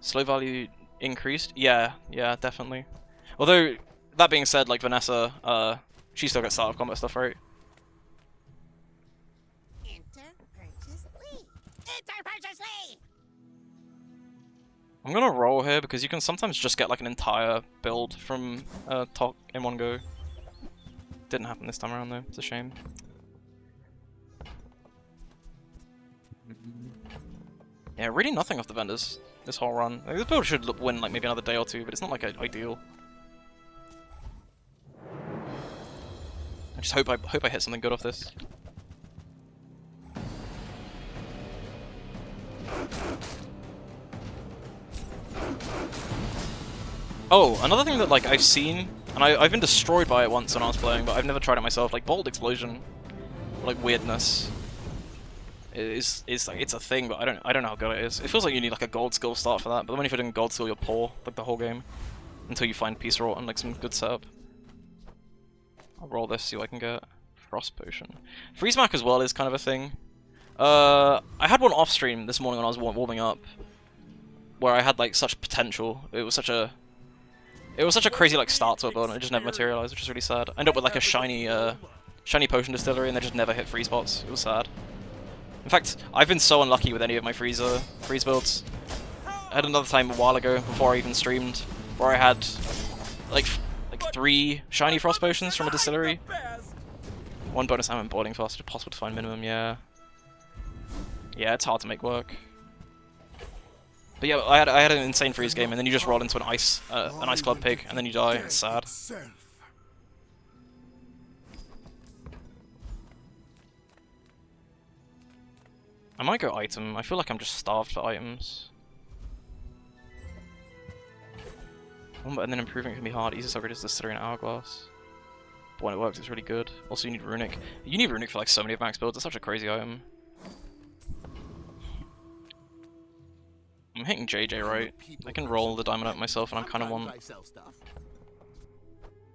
slow value increased. Yeah, definitely. Although that being said, like Vanessa, she still gets start of combat stuff, right? I'm gonna roll here because you can sometimes just get like an entire build from Tok in one go. Didn't happen this time around though, it's a shame. Yeah, really nothing off the vendors this whole run. Like, this build should win like maybe another day or 2, but it's not like ideal. I just hope I hit something good off this. Oh, another thing that like I've seen, and I've been destroyed by it once when I was playing, but I've never tried it myself. Like bolt explosion, like weirdness, is like it's a thing, but I don't know how good it is. It feels like you need like a gold skill start for that, but then if you're doing gold skill, you're poor like the whole game until you find Peace Rot and like some good setup. I'll roll this, see what I can get. Frost potion, freeze mac as well is kind of a thing. I had one off stream this morning when I was warming up, where I had like such potential. It was such a crazy like start to a build and it just never materialized, which is really sad. I ended up with like a shiny potion distillery and they just never hit freeze spots. It was sad. In fact, I've been so unlucky with any of my freeze builds. I had another time a while ago before I even streamed where I had like 3 shiny frost potions from a distillery. 1 bonus ammo and boiling fast, it's possible to find minimum, yeah. Yeah, it's hard to make work. But yeah, I had an insane freeze game, and then you just roll into an ice club pig, and then you die. It's sad. I might go item. I feel like I'm just starved for items. And then improving can be hard. Easiest upgrade is Distillery and Hourglass. But when it works, it's really good. Also, you need Runic. You need Runic for like so many of max builds. It's such a crazy item. I'm hitting JJ right. I can roll the diamond up myself, and I kind of want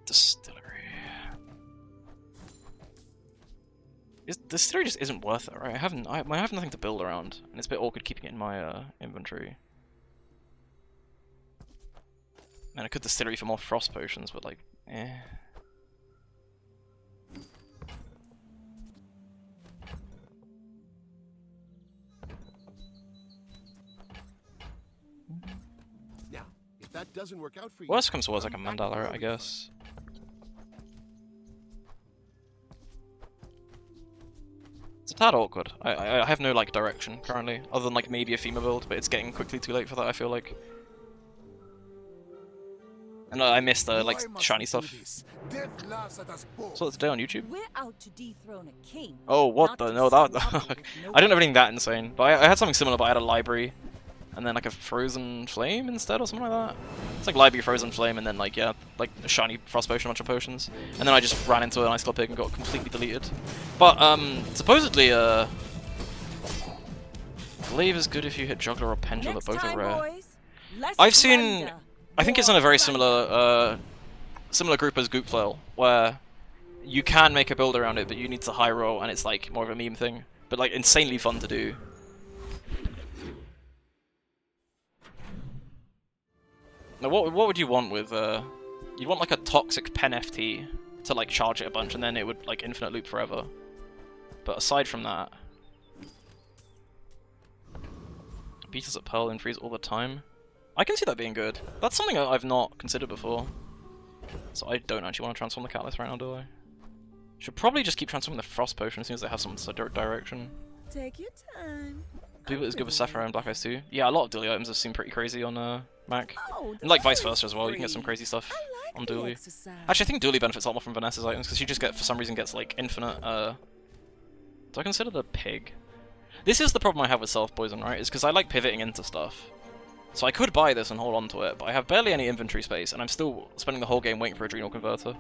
Distillery. Distillery just isn't worth it, right? I have nothing to build around, and it's a bit awkward keeping it in my inventory. And I could Distillery for more frost potions, but like, eh. Now, if that doesn't work out for you, Worst comes to worst, like a mandala, I guess. It's a tad awkward. I have no like direction currently, other than like maybe a FEMA build, but it's getting quickly too late for that, I feel like. And I missed the like shiny stuff. So it's today on YouTube. We're out to dethrone a king. Oh, what the? No, that I didn't have anything that insane, but I had something similar. But I had a library, and then like a frozen flame instead, or something like that. It's like library, frozen flame, and then like yeah, like a shiny frost potion, a bunch of potions, and then I just ran into an ice club pig and got completely deleted. But supposedly glaive is good if you hit juggler or pendulum, but both are rare. I've seen. I think it's in a very similar similar group as Goop Flail, where you can make a build around it, but you need to high roll, and it's like more of a meme thing, but like insanely fun to do. Now, what would you want with you'd want like a toxic pen FT to like charge it a bunch, and then it would like infinite loop forever. But aside from that, beaters at Pearl and freeze all the time. I can see that being good. That's something I've not considered before. So I don't actually want to transform the Catalyst right now, do I? Should probably just keep transforming the Frost Potion as soon as they have some direction. Take your time. People is good with Sapphire and Black Eyes too. Yeah, a lot of dually items have seemed pretty crazy on Mac. And like vice versa as well, you can get some crazy stuff on dually. Actually, I think dually benefits a lot more from Vanessa's items, because she just for some reason gets like infinite, do I consider the pig? This is the problem I have with self-poison, right? Is because I like pivoting into stuff. So I could buy this and hold on to it, but I have barely any inventory space, and I'm still spending the whole game waiting for Adrenal Converter.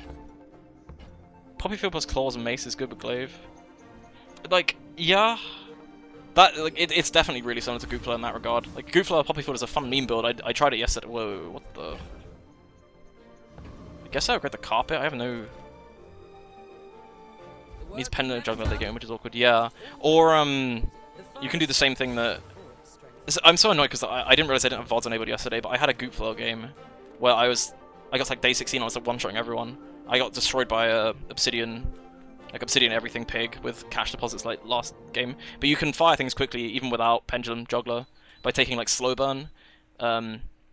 Poppyfield plus Claws and Mace is good with Glaive. Like, yeah. That, like, it's definitely really similar to Goopflair in that regard. Like, Goopflair Poppyfield is a fun meme build. I tried it yesterday. Whoa, what the... I guess I upgrade the carpet. I have no... Needs Pendant Juggler late game, which is awkward. Yeah. Or, you can do the same thing that... I'm so annoyed because I didn't realize I didn't have VODs enabled yesterday, but I had a Goopflair game where I got like day 16, I was like one-shotting everyone. I got destroyed by a Obsidian everything pig with cash deposits like last game. But you can fire things quickly even without Pendulum Juggler by taking like slow burn.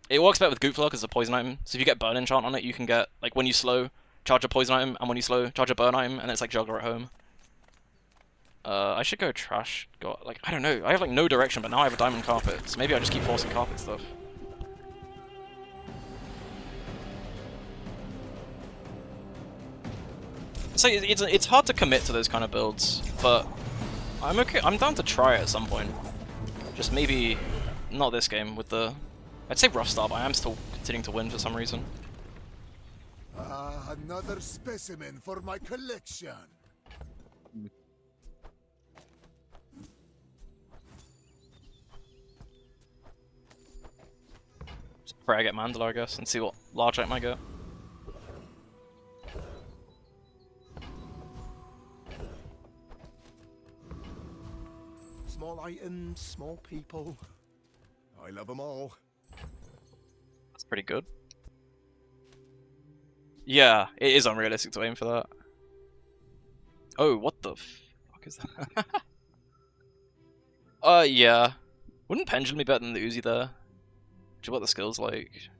It works better with Goopflair because it's a poison item. So if you get burn enchant on it, you can get like when you slow, charge a poison item, and when you slow, charge a burn item, and it's like Juggler at home. I should go trash. Like, I don't know. I have like no direction, but now I have a diamond carpet. So maybe I just keep forcing carpet stuff. So it's hard to commit to those kind of builds, but I'm okay. I'm down to try it at some point. Just maybe not this game with the. I'd say rough start, but I am still continuing to win for some reason. Another specimen for my collection. Just pray I get Mandala, I guess, and see what large I might get. Small items, small people. I love them all. That's pretty good. Yeah, it is unrealistic to aim for that. Oh, what the fuck is that? Yeah. Wouldn't Pendulum be better than the Uzi there? Do you know what the skills like?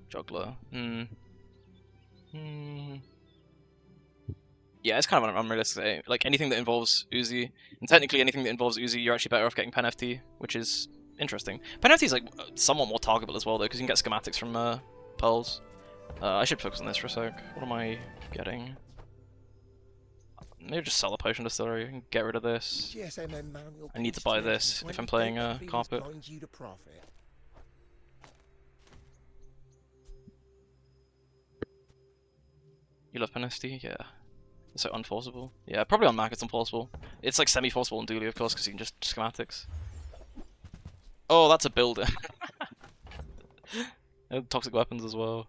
Juggler. Yeah, it's kind of unrealistic to aim. Like, anything that involves Uzi, and technically anything that involves Uzi, you're actually better off getting Pen FT, which is interesting. Pen FT is like somewhat more targetable as well though, because you can get schematics from Pearls. I should focus on this for a sec. What am I getting? Maybe just sell a potion distillery and get rid of this. I need to buy this if I'm playing carpet. You love Penesti? Yeah. It's so unforceable. Yeah, probably on Mac it's unforceable. It's like semi-forceable on Dooley, of course, because you can just schematics. Oh, that's a builder. Toxic weapons as well.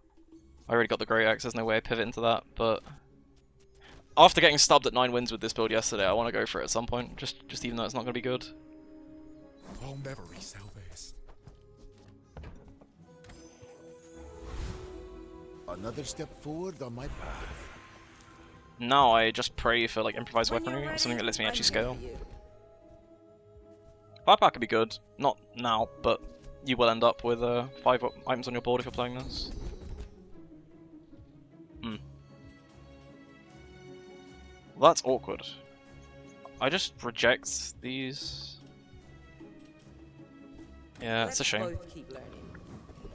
I already got the Great Axe, there's no way I pivot into that, but after getting stubbed at 9 wins with this build yesterday, I want to go for it at some point, just even though it's not going to be good. I'll never resell this. Another step forward on my path. Now I just pray for like improvised weaponry or something that lets me actually scale. Firepower could be good, not now, but you will end up with 5 items on your board if you're playing this. Well, that's awkward. I just reject these. Yeah, it's a shame. Let's both keep learning.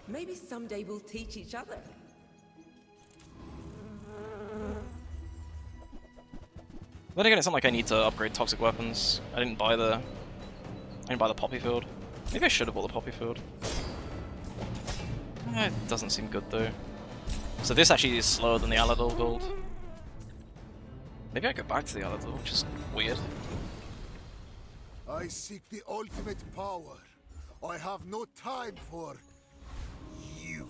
Maybe someday we'll teach each other. Then again, it's not like I need to upgrade toxic weapons. I didn't buy the poppy field. Maybe I should have bought the poppy field. It doesn't seem good though. So this actually is slower than the Alador build. Maybe I go back to the Alador, which is weird. I seek the ultimate power. I have no time for you.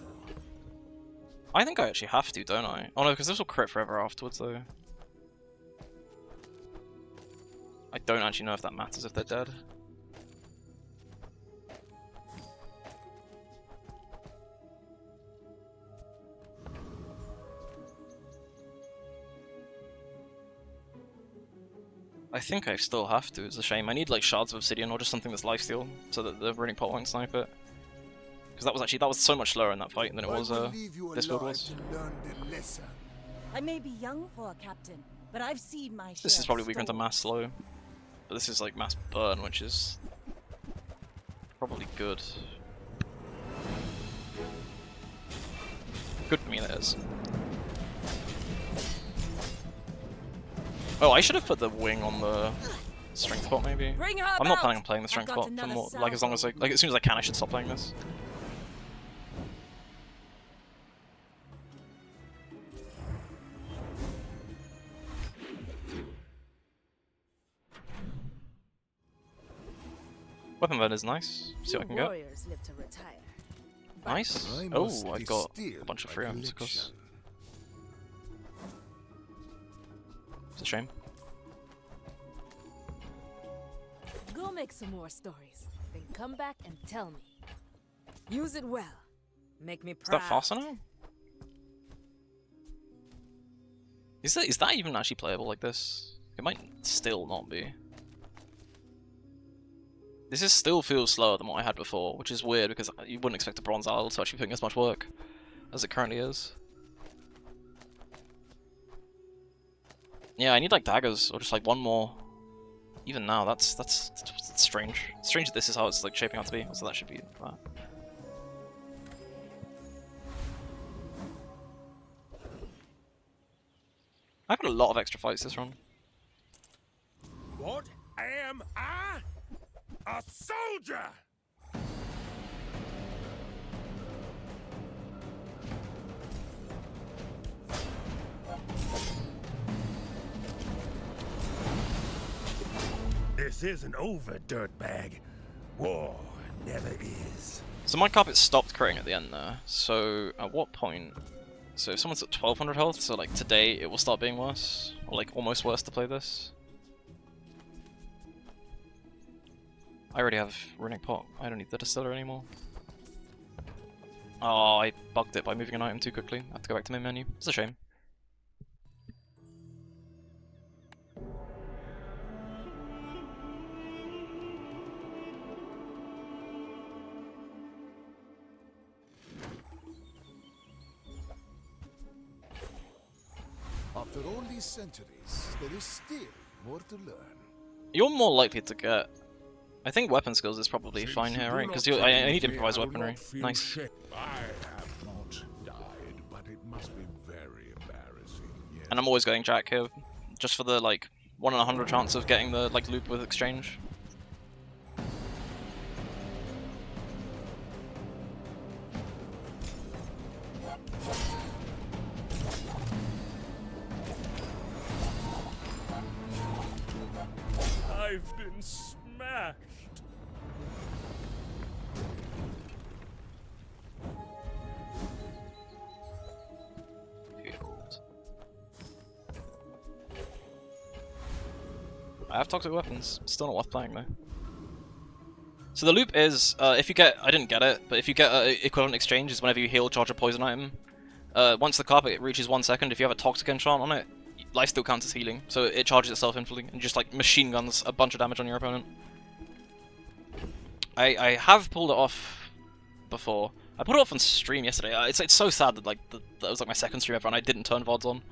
I think I actually have to, don't I? Oh no, because this will crit forever afterwards though. I don't actually know if that matters if they're dead. I think I still have to, it's a shame. I need like shards of obsidian or just something that's lifesteal so that the running pot won't snipe it. Because that was so much slower in that fight than it was this build was. I may be young for a captain, but I've seen my share. This is probably weaker into mass slow. But this is like mass burn, which is probably good. Good for me, that is. Oh, I should have put the wing on the strength pot, maybe. I'm not planning on playing the strength pot for more, like as long as like as soon as I can, I should stop playing this. Weapon burn is nice. See what I can get. Nice. Oh, I've got a bunch of free items, of course. It's a shame. Go make some more stories, then come back and tell me. Use it well. Make me proud. Is that faster now? Is that even actually playable like this? It might still not be. This is still feels slower than what I had before, which is weird because you wouldn't expect a bronze owl to actually put in as much work as it currently is. Yeah, I need like daggers or just like one more. Even now, that's strange. It's strange that this is how it's like shaping out to be. So that should be that. I've got a lot of extra fights this run. What am I? A soldier! This isn't over, dirtbag. War never is. So my carpet stopped critting at the end there. So at what point? So if someone's at 1200 health, so like today it will start being worse, or like almost worse to play this. I already have running pot. I don't need the distiller anymore. Oh, I bugged it by moving an item too quickly. I have to go back to main menu. It's a shame. After all these centuries, there is still more to learn. You're more likely to get... I think weapon skills is probably fine here, right? Because I need improvised weaponry. Nice. I have not died, but it must be very embarrassing. Yes. And I'm always going Jack here, just for the like 1 in 100 chance of getting the like loop with exchange. I've been smashed. I have toxic weapons. Still not worth playing though. So the loop is, if you get, I didn't get it, but if you get equivalent exchange is whenever you heal, charge a poison item. Once the carpet reaches 1 second, if you have a toxic enchant on it, life still counts as healing, so it charges itself infinitely and just like machine guns a bunch of damage on your opponent. I have pulled it off before. I put it off on stream yesterday. It's so sad that like that was like my second stream ever and I didn't turn VODs on.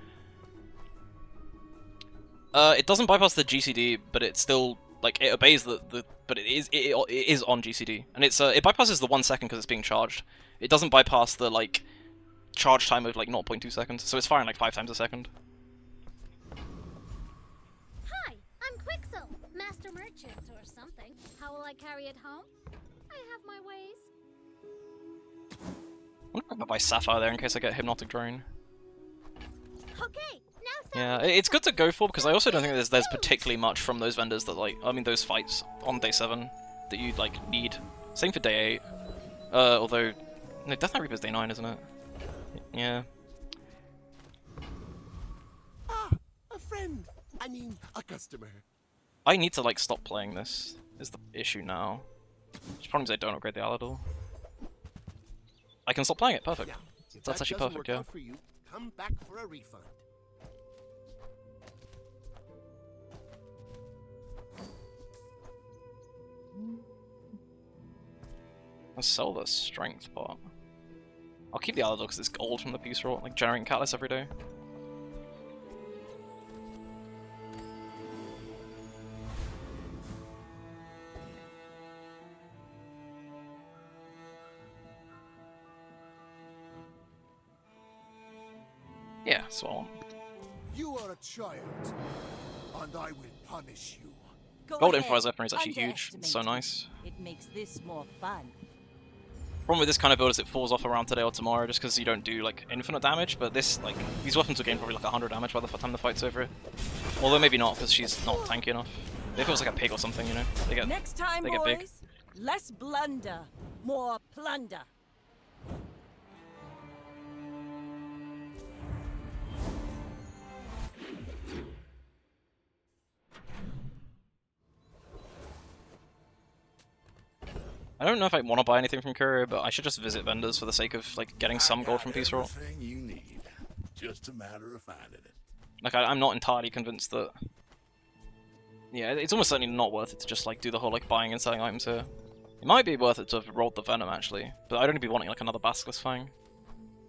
It doesn't bypass the GCD, but it still like it obeys but it is on GCD, and it bypasses the 1 second because it's being charged. It doesn't bypass the like charge time of like 0.2 seconds, so it's firing like 5 times a second. Hi, I'm Quixel, Master Merchant or something. How will I carry it home? I have my ways. I'm gonna buy Sapphire there in case I get Hypnotic Drone. Okay, Yeah, it's good to go for because I also don't think there's particularly much from those vendors that like, I mean those fights on day 7 that you like need. Same for day 8. Although, no, Death Knight Reaper's day 9, isn't it? Yeah. Ah, a friend. I mean, a customer. I need to like stop playing this, is the issue now. Which problem is I don't upgrade the Alador. I can stop playing it, perfect. If That's that actually doesn't perfect, work yeah. out for you, come back for a refund. Let's sell the strength part. I'll keep the Alador because it's gold from the Peace Rot, like generating catalyst every day. Yeah, that's what I want. You are a child, and I will punish you. Gold improvised weaponry is actually huge. It's so nice. It makes this more fun. Problem with this kind of build is it falls off around today or tomorrow just because you don't do like infinite damage, but this, like, these weapons will gain probably like 100 damage by the time the fight's over. Although maybe not because she's not tanky enough. If it was like a pig or something, you know, they get, Next time, they get boys, big. less blunder, more plunder. I don't know if I want to buy anything from Courier, but I should just visit vendors for the sake of like getting some gold from Peace Rot. Everything you need. Just a matter of finding it. Like I'm not entirely convinced that. Yeah, it's almost certainly not worth it to just like do the whole like buying and selling items here. It might be worth it to have rolled the Venom actually, but I'd only be wanting like another Basilisk Fang.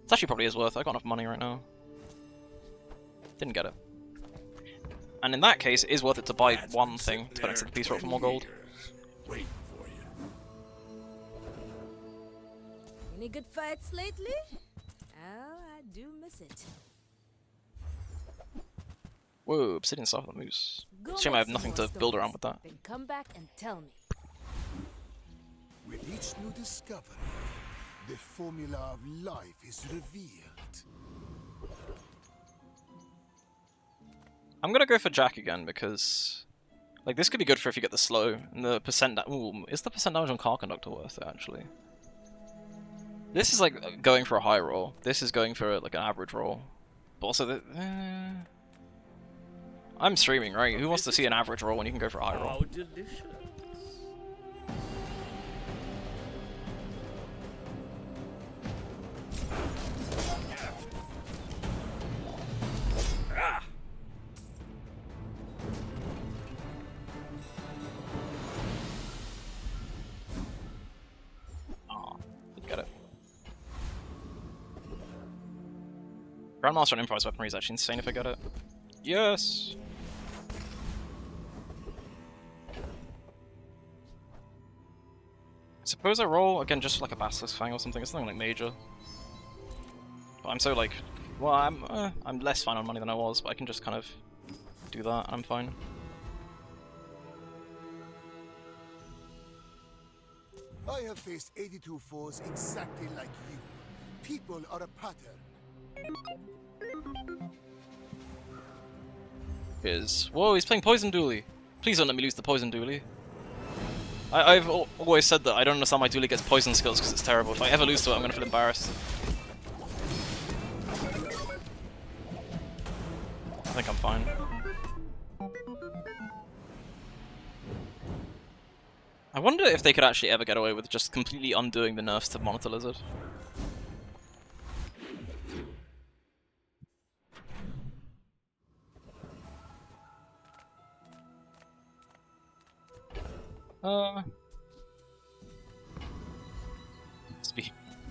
It actually probably is worth it. I got enough money right now. Didn't get it. And in that case, it is worth it to buy one thing to put next to the Peace Rot for more gold. Waiting for you. Any good fights lately? Oh, I do miss it. Whoa, Obsidian Staff of the Moose. Go Shame I make have nothing some to more build stories, around with that. Then come back and tell me. With each new discovery, the formula of life is revealed. I'm gonna go for Jack again because, like, this could be good for if you get the slow and the percent. Ooh, is the percent damage on Car Conductor worth it actually? This is like going for a high roll. This is going for like an average roll. But also, I'm streaming, right? Who wants to see an average roll when you can go for a high roll? How delicious. Ah. Aw, didn't get it. Grandmaster on improvised weaponry is actually insane if I get it. Yes! I suppose I roll, again, just like a Basilisk Fang or something. It's nothing like major. But I'm so like, well, I'm less fine on money than I was, but I can just kind of do that and I'm fine. I have faced 82 foes exactly like you. People are a pattern. Whoa, he's playing Poison Dually! Please don't let me lose the poison dually. I've always said that I don't understand why dually gets poison skills because it's terrible. If I ever lose to it, I'm gonna feel embarrassed. I think I'm fine. I wonder if they could actually ever get away with just completely undoing the nerfs to Monitor Lizard.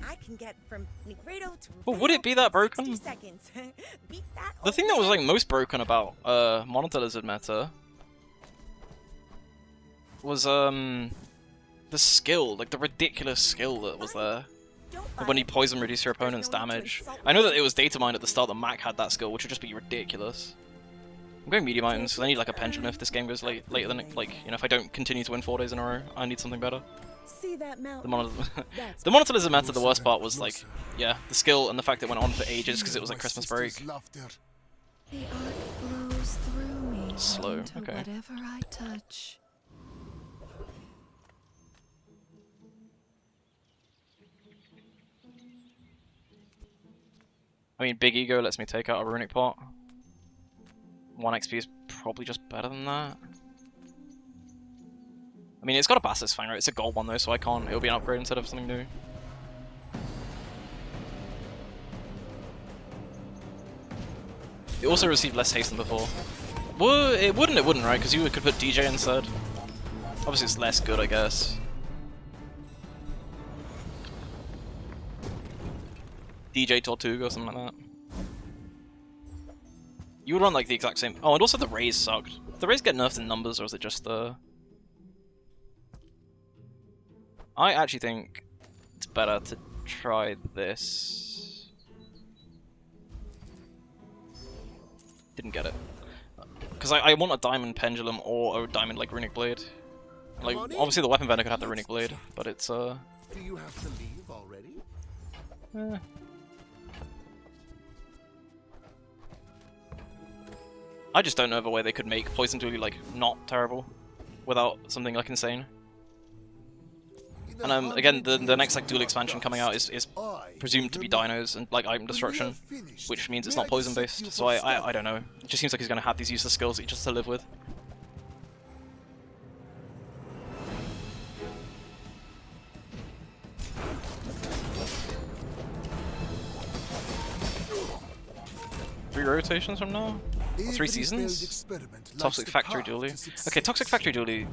I can get from Negredo to Well, would it be that broken? 60 seconds. Beat that The thing that was like most broken about Monitor Lizard meta was the skill, like the ridiculous skill that was there. When you poison reduce your opponent's damage. I know that it was data mined at the start that Mac had that skill, which would just be ridiculous. I'm going medium items because I need like a pendulum if this game goes later than like, you know, if I don't continue to win 4 days in a row, I need something better. See that mountain? The Monitor Lizard meta, the worst part was like, yeah, the skill and the fact that it went on for ages because it was like Christmas break. The art flows through me. Slow, into okay. Whatever I touch. I mean, Big Ego lets me take out a runic pot. 1 XP is probably just better than that. I mean, it's got a Basilisk Fang, right? It's a gold one though, so I can't. It'll be an upgrade instead of something new. It also received less haste than before. Well, it wouldn't, right? Because you could put DJ instead. Obviously, it's less good, I guess. DJ Tortuga or something like that. You would run like the exact same. Oh, and also the rays sucked. Did the rays get nerfed in numbers, or is it just the? I actually think it's better to try this. Didn't get it. Because I want a diamond pendulum or a diamond like runic blade. Like obviously the weapon vendor could have the runic blade, but it's Do you have to leave already? I just don't know of a way they could make Poison Dually like not terrible without something like insane. And again, the next like dual expansion coming out is presumed to be dinos and like item destruction, which means it's not poison based. So I don't know. It just seems like he's gonna have these useless skills that he just has to live with. Three rotations from now? Or 3 seasons? Toxic Factory Dually. Okay, Toxic Factory Dually.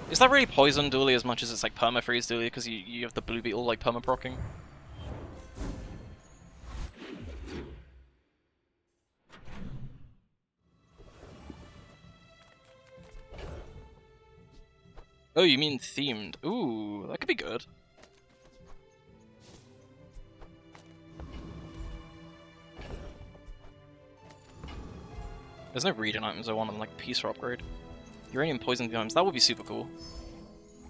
Is that really poison dually as much as it's like perma-freeze dually because you have the blue beetle like perma-procking? Oh, you mean themed? Ooh, that could be good. There's no regen items I want on like Peace Rot upgrade. Uranium poison items, that would be super cool.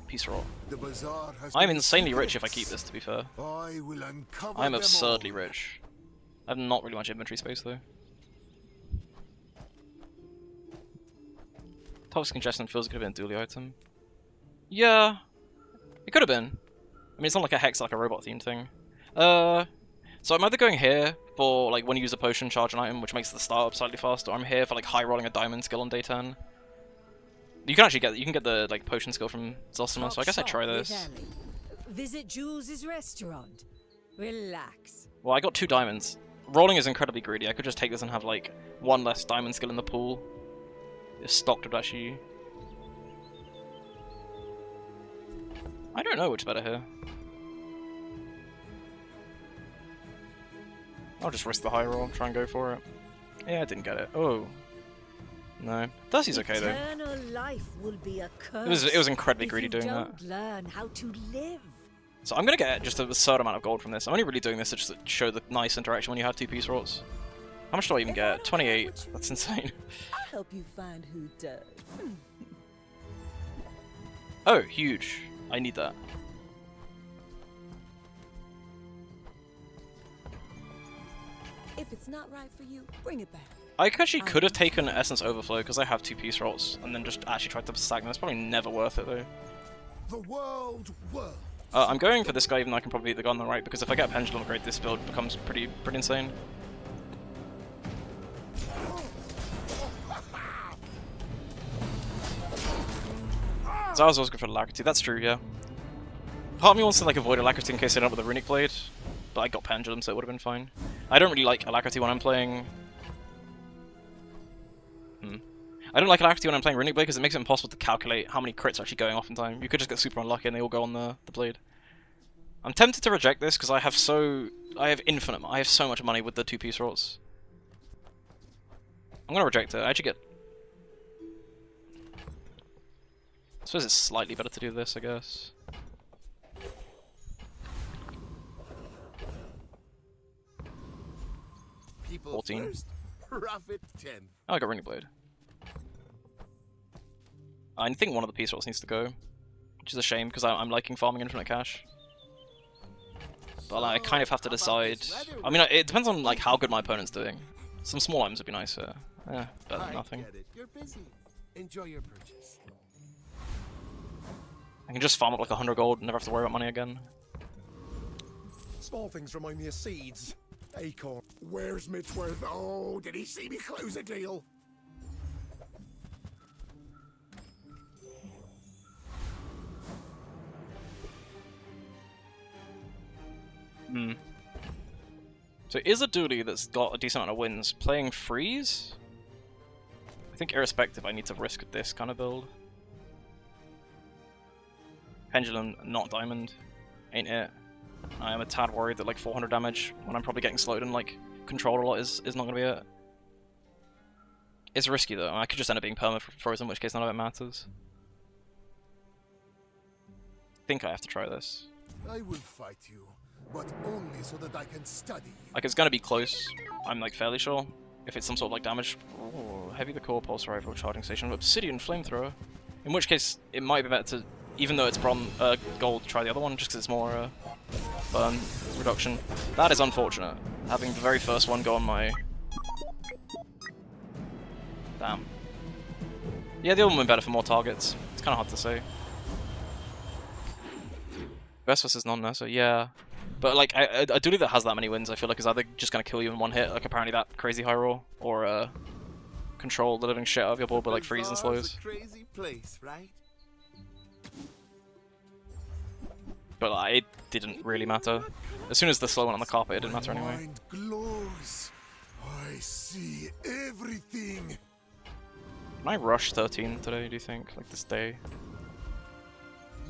Peace Rot. I'm insanely rich if I keep this, to be fair. I'm absurdly rich. I have not really much inventory space though. Toxic Congestion feels it could have been a dually item. Yeah, it could have been. I mean, it's not like a hex, like a robot themed thing. So I'm either going here for like when you use a potion, charge an item, which makes the start up slightly faster, or I'm here for like high rolling a diamond skill on day 10. You can actually get the like potion skill from Zosima, so I guess I try this. Visit Jules's restaurant. Relax. Well, I got 2 diamonds. Rolling is incredibly greedy. I could just take this and have like 1 less diamond skill in the pool. If stocked would actually. I don't know which is better here. I'll just risk the high roll, try and go for it. Yeah, I didn't get it. Oh. No. Darcy's okay though. Eternal life will be a curse It was incredibly greedy doing that. Learn how to live. So I'm gonna get just a absurd amount of gold from this. I'm only really doing this to just show the nice interaction when you have 2 Peace Rots. How much do I even get? 28. That's insane. I'll help you find who does. Oh, huge. I need that. If it's not right for you, bring it back. I actually could have taken Essence Overflow because I have 2 Peace Rolls and then just actually tried to stack them. It's probably never worth it though. The world. I'm going for this guy even though I can probably beat the guy on the right because if I get a Pendulum Upgrade, this build becomes pretty insane. So I was always good for Alacrity, that's true, yeah. Part of me wants to like avoid Alacrity in case I end up with a Runic Blade, but I got Pendulum so it would have been fine. I don't really like Alacrity when I'm playing... I don't like Alacrity when I'm playing Runic Blade because it makes it impossible to calculate how many crits are actually going off in time. You could just get super unlucky and they all go on the Blade. I'm tempted to reject this because I have so much money with the 2 Peace Rolls. I'm gonna reject it. I actually get... I suppose it's slightly better to do this, I guess. People 14. first, profit 10. Oh, I got Runic Blade. I think one of the Peace Rolls needs to go, which is a shame because I'm liking farming infinite cash. But like, I kind of have to decide. I mean, it depends on like how good my opponent's doing. Some small items would be nicer. Yeah, better than nothing. Get it. You're busy. Enjoy your purchase. I can just farm up like 100 gold and never have to worry about money again. Small things remind me of seeds. Acorn. Where's Mitchworth? Oh, did he see me close a deal? So is a duty that's got a decent amount of wins playing freeze? I think irrespective I need to risk this kind of build. Pendulum, not diamond. Ain't it? I am a tad worried that like 400 damage when I'm probably getting slowed and like controlled a lot is not gonna be it. It's risky though. I could just end up being perma-frozen, in which case none of it matters. I think I have to try this. I will fight you, but only so that I can study you. Like, it's gonna be close, I'm like fairly sure. If it's some sort of like damage... Oh, heavy the core, pulse rifle, charging station, obsidian flamethrower. In which case, it might be better to, even though it's gold, try the other one, just because it's more burn reduction. That is unfortunate, having the very first one go on my... Damn. Yeah, the other one would be better for more targets. It's kind of hard to say. Best versus non-Nessa, yeah. But like, a duty that has that many wins, I feel like is either just gonna kill you in one hit, like apparently that crazy high roll, or control the living shit out of your board, but like freeze and slows. Crazy place, right? But like, it didn't really matter. As soon as the slow went on the carpet, it didn't matter anyway. Mind glows. I see everything. Can I rush 13 today, do you think? Like this day?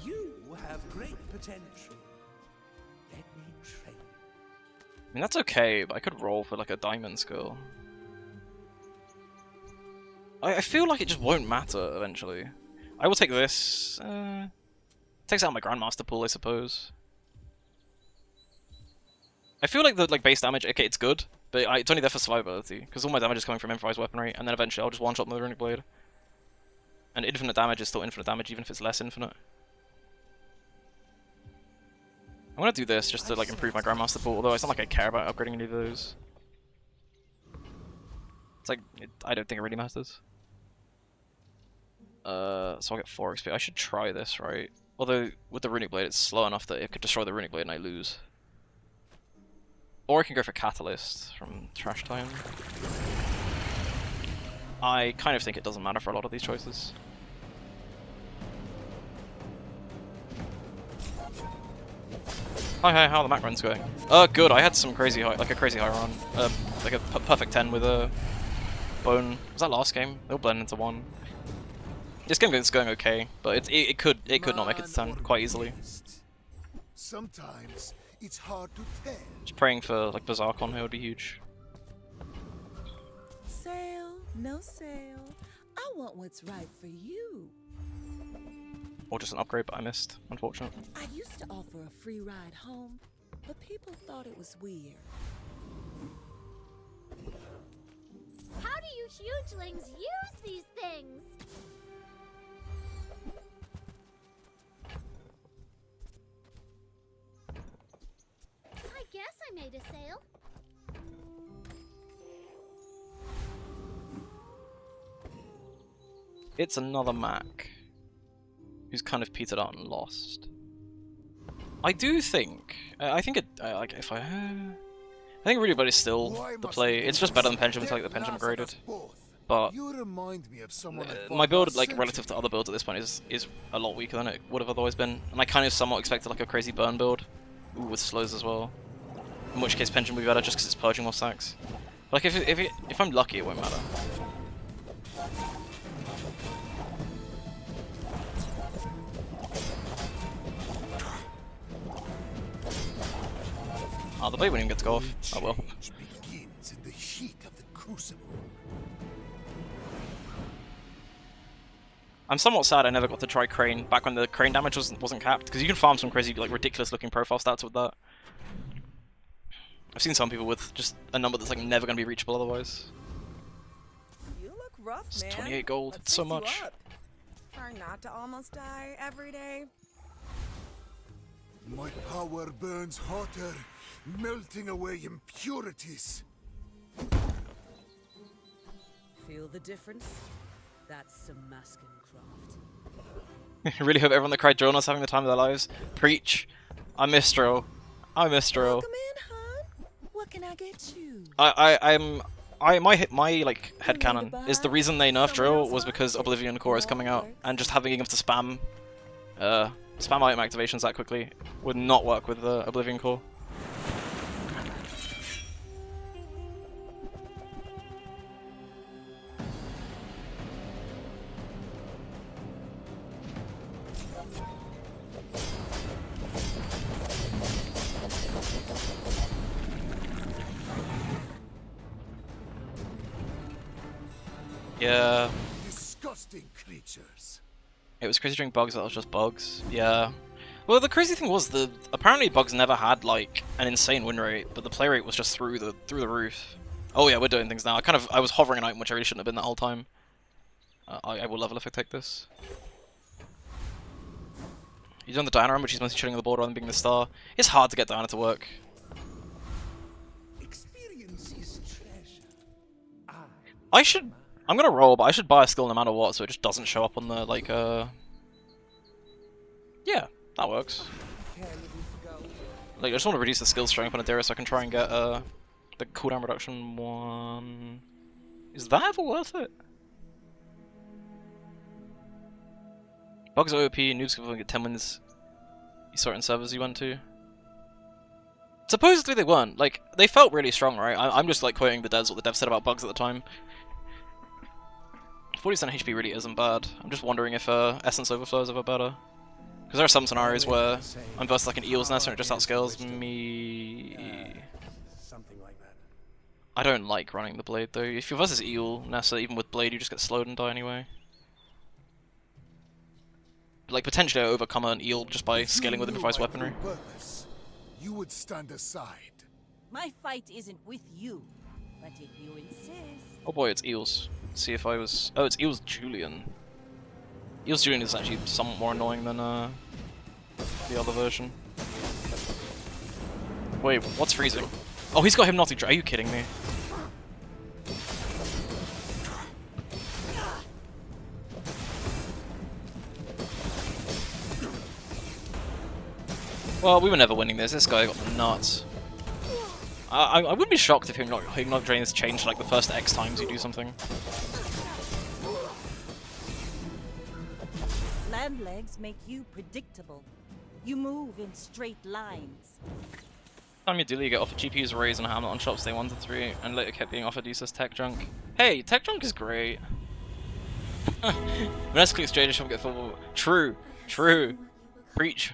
You have great potential. Let me train. I mean, that's okay, but I could roll for like a diamond skill. I feel like it just won't matter eventually. I will take this. Takes out my Grandmaster pool, I suppose. I feel like the base damage, okay, it's good, but it's only there for survivability, because all my damage is coming from improvised weaponry, and then eventually I'll just one-shot them with the Runic Blade. And infinite damage is still infinite damage, even if it's less infinite. I'm gonna do this just to like improve my Grandmaster pool, although it's not like I care about upgrading any of those. It's like, I don't think it really matters. So I'll get 4 XP. I should try this, right? Although, with the Runic Blade, it's slow enough that it could destroy the Runic Blade and I lose. Or I can go for Catalyst from Trash Time. I kind of think it doesn't matter for a lot of these choices. Hi, how are the Mac runs going? Good, I had some crazy high, like a crazy high run. Like a perfect 10 with a bone. Was that last game? They'll blend into one. This game is going okay, but it could not make it to 10 quite easily. Sometimes it's hard to tell. Just praying for like Berserk on here would be huge. Sale, no sale. I want what's right for you. Or just an upgrade, but I missed, unfortunate. I used to offer a free ride home, but people thought it was weird. How do you hugelings use these things? I guess I made a sale. it's another Mac who's kind of petered out and lost. I do think, I think it, like if I think Really Blood is still the play. It's just better than Pendulum, it's like the Pendulum graded. But my build, like relative to other builds at this point, is a lot weaker than it would have otherwise been. And I kind of somewhat expected like a crazy burn build, with slows as well. In which case Pendulum would be better just because it's purging more stacks. Like if I'm lucky, it won't matter. Oh, the blade wouldn't even get to go off. Oh well. Begins in the heat of the crucible. I'm somewhat sad I never got to try Crane back when the Crane damage wasn't capped, because you can farm some crazy, like, ridiculous looking profile stats with that. I've seen some people with just a number that's like never going to be reachable otherwise. You look rough, It's man. 28 gold, it's so much. Try not to almost die every day. My power burns hotter, melting away impurities. Feel the difference? That's some masking craft. I really hope everyone that cried Jonas having the time of their lives. Preach. I miss Drill. I miss Drill. Welcome in, hon. What can I get you? My like headcanon is the reason they nerfed Drill was because Oblivion Core is coming out, and just having him to spam item activations that quickly would not work with Oblivion Core. Yeah. Disgusting creatures. It was crazy during bugs that was just bugs. Yeah. Well, the crazy thing was apparently bugs never had like an insane win rate, but the play rate was just through the roof. Oh yeah, we're doing things now. I was hovering an item which I really shouldn't have been that whole time. I will level if I take this. He's on the Diana run, but she's mostly chilling on the board rather than being the star. It's hard to get Diana to work. Experience is treasure. I'm gonna roll, but I should buy a skill no matter what, so it just doesn't show up on the, like, yeah, that works. Like, I just want to reduce the skills showing up on Adira so I can try and get, the cooldown reduction one. Is that ever worth it? Bugs are OP, noobs can get 10 wins. You saw it in servers you went to. Supposedly they weren't. Like, they felt really strong, right? I'm just, like, quoting the devs, what the devs said about bugs at the time. 40% HP really isn't bad. I'm just wondering if Essence Overflow is ever better. Because there are some scenarios where I'm versus like an Eel's Nest and it just outscales me. Something like that. I don't like running the Blade though. If you're versus Eel Nest, even with Blade, you just get slowed and die anyway. But, like, potentially I overcome an Eel just by scaling with improvised weaponry. You would stand aside. My fight isn't with you, but if you insist. Oh boy, it's Eels. Let's see if I was. Oh, it's Eels Julian. Eels Julian is actually somewhat more annoying than the other version. Wait, what's freezing? Oh, he's got Hypnotic Drain. Are you kidding me? Well, we were never winning this. This guy got nuts. I wouldn't be shocked if Hypnotic Drain has changed like the first X times you do something. Land legs make you predictable. You move in straight lines. Time you deal, you get offered GPUs raise and Hamlet on shops day 1 to 3, and later kept being offered useless tech junk. Hey, tech junk is great. Vanessa clicks JJ shop get full. True, true. Preach.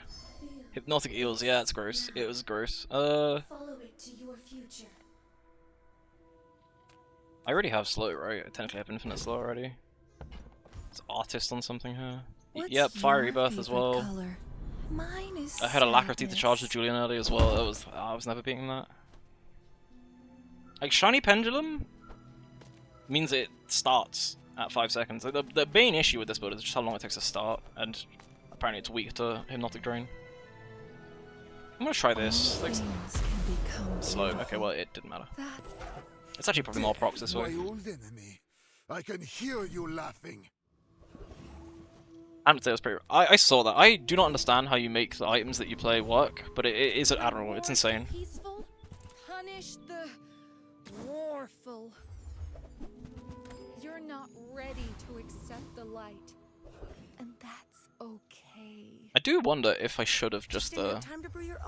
Hypnotic Eels, yeah, it's gross. It was gross. Follow it to your future. I already have slow, right? I technically have infinite slow already. It's artist on something here. Yep, Fire Rebirth as well. Color? Mine is I had Alacrity to charge the Julian early as well. I was never beating that. Like, Shiny Pendulum means it starts at 5 seconds. Like, the main issue with this build is just how long it takes to start, and apparently it's weak to Hypnotic Drain. I'm gonna try this. Like, slow. Okay, well, it didn't matter. It's actually probably more procs this way. My old enemy. I can hear you laughing. Annotator's pretty. I saw that. I do not understand how you make the items that you play work, but it is admirable. It's insane. Peaceful, punish the warful. You're not ready to accept the light, and that's okay. I do wonder if I should have just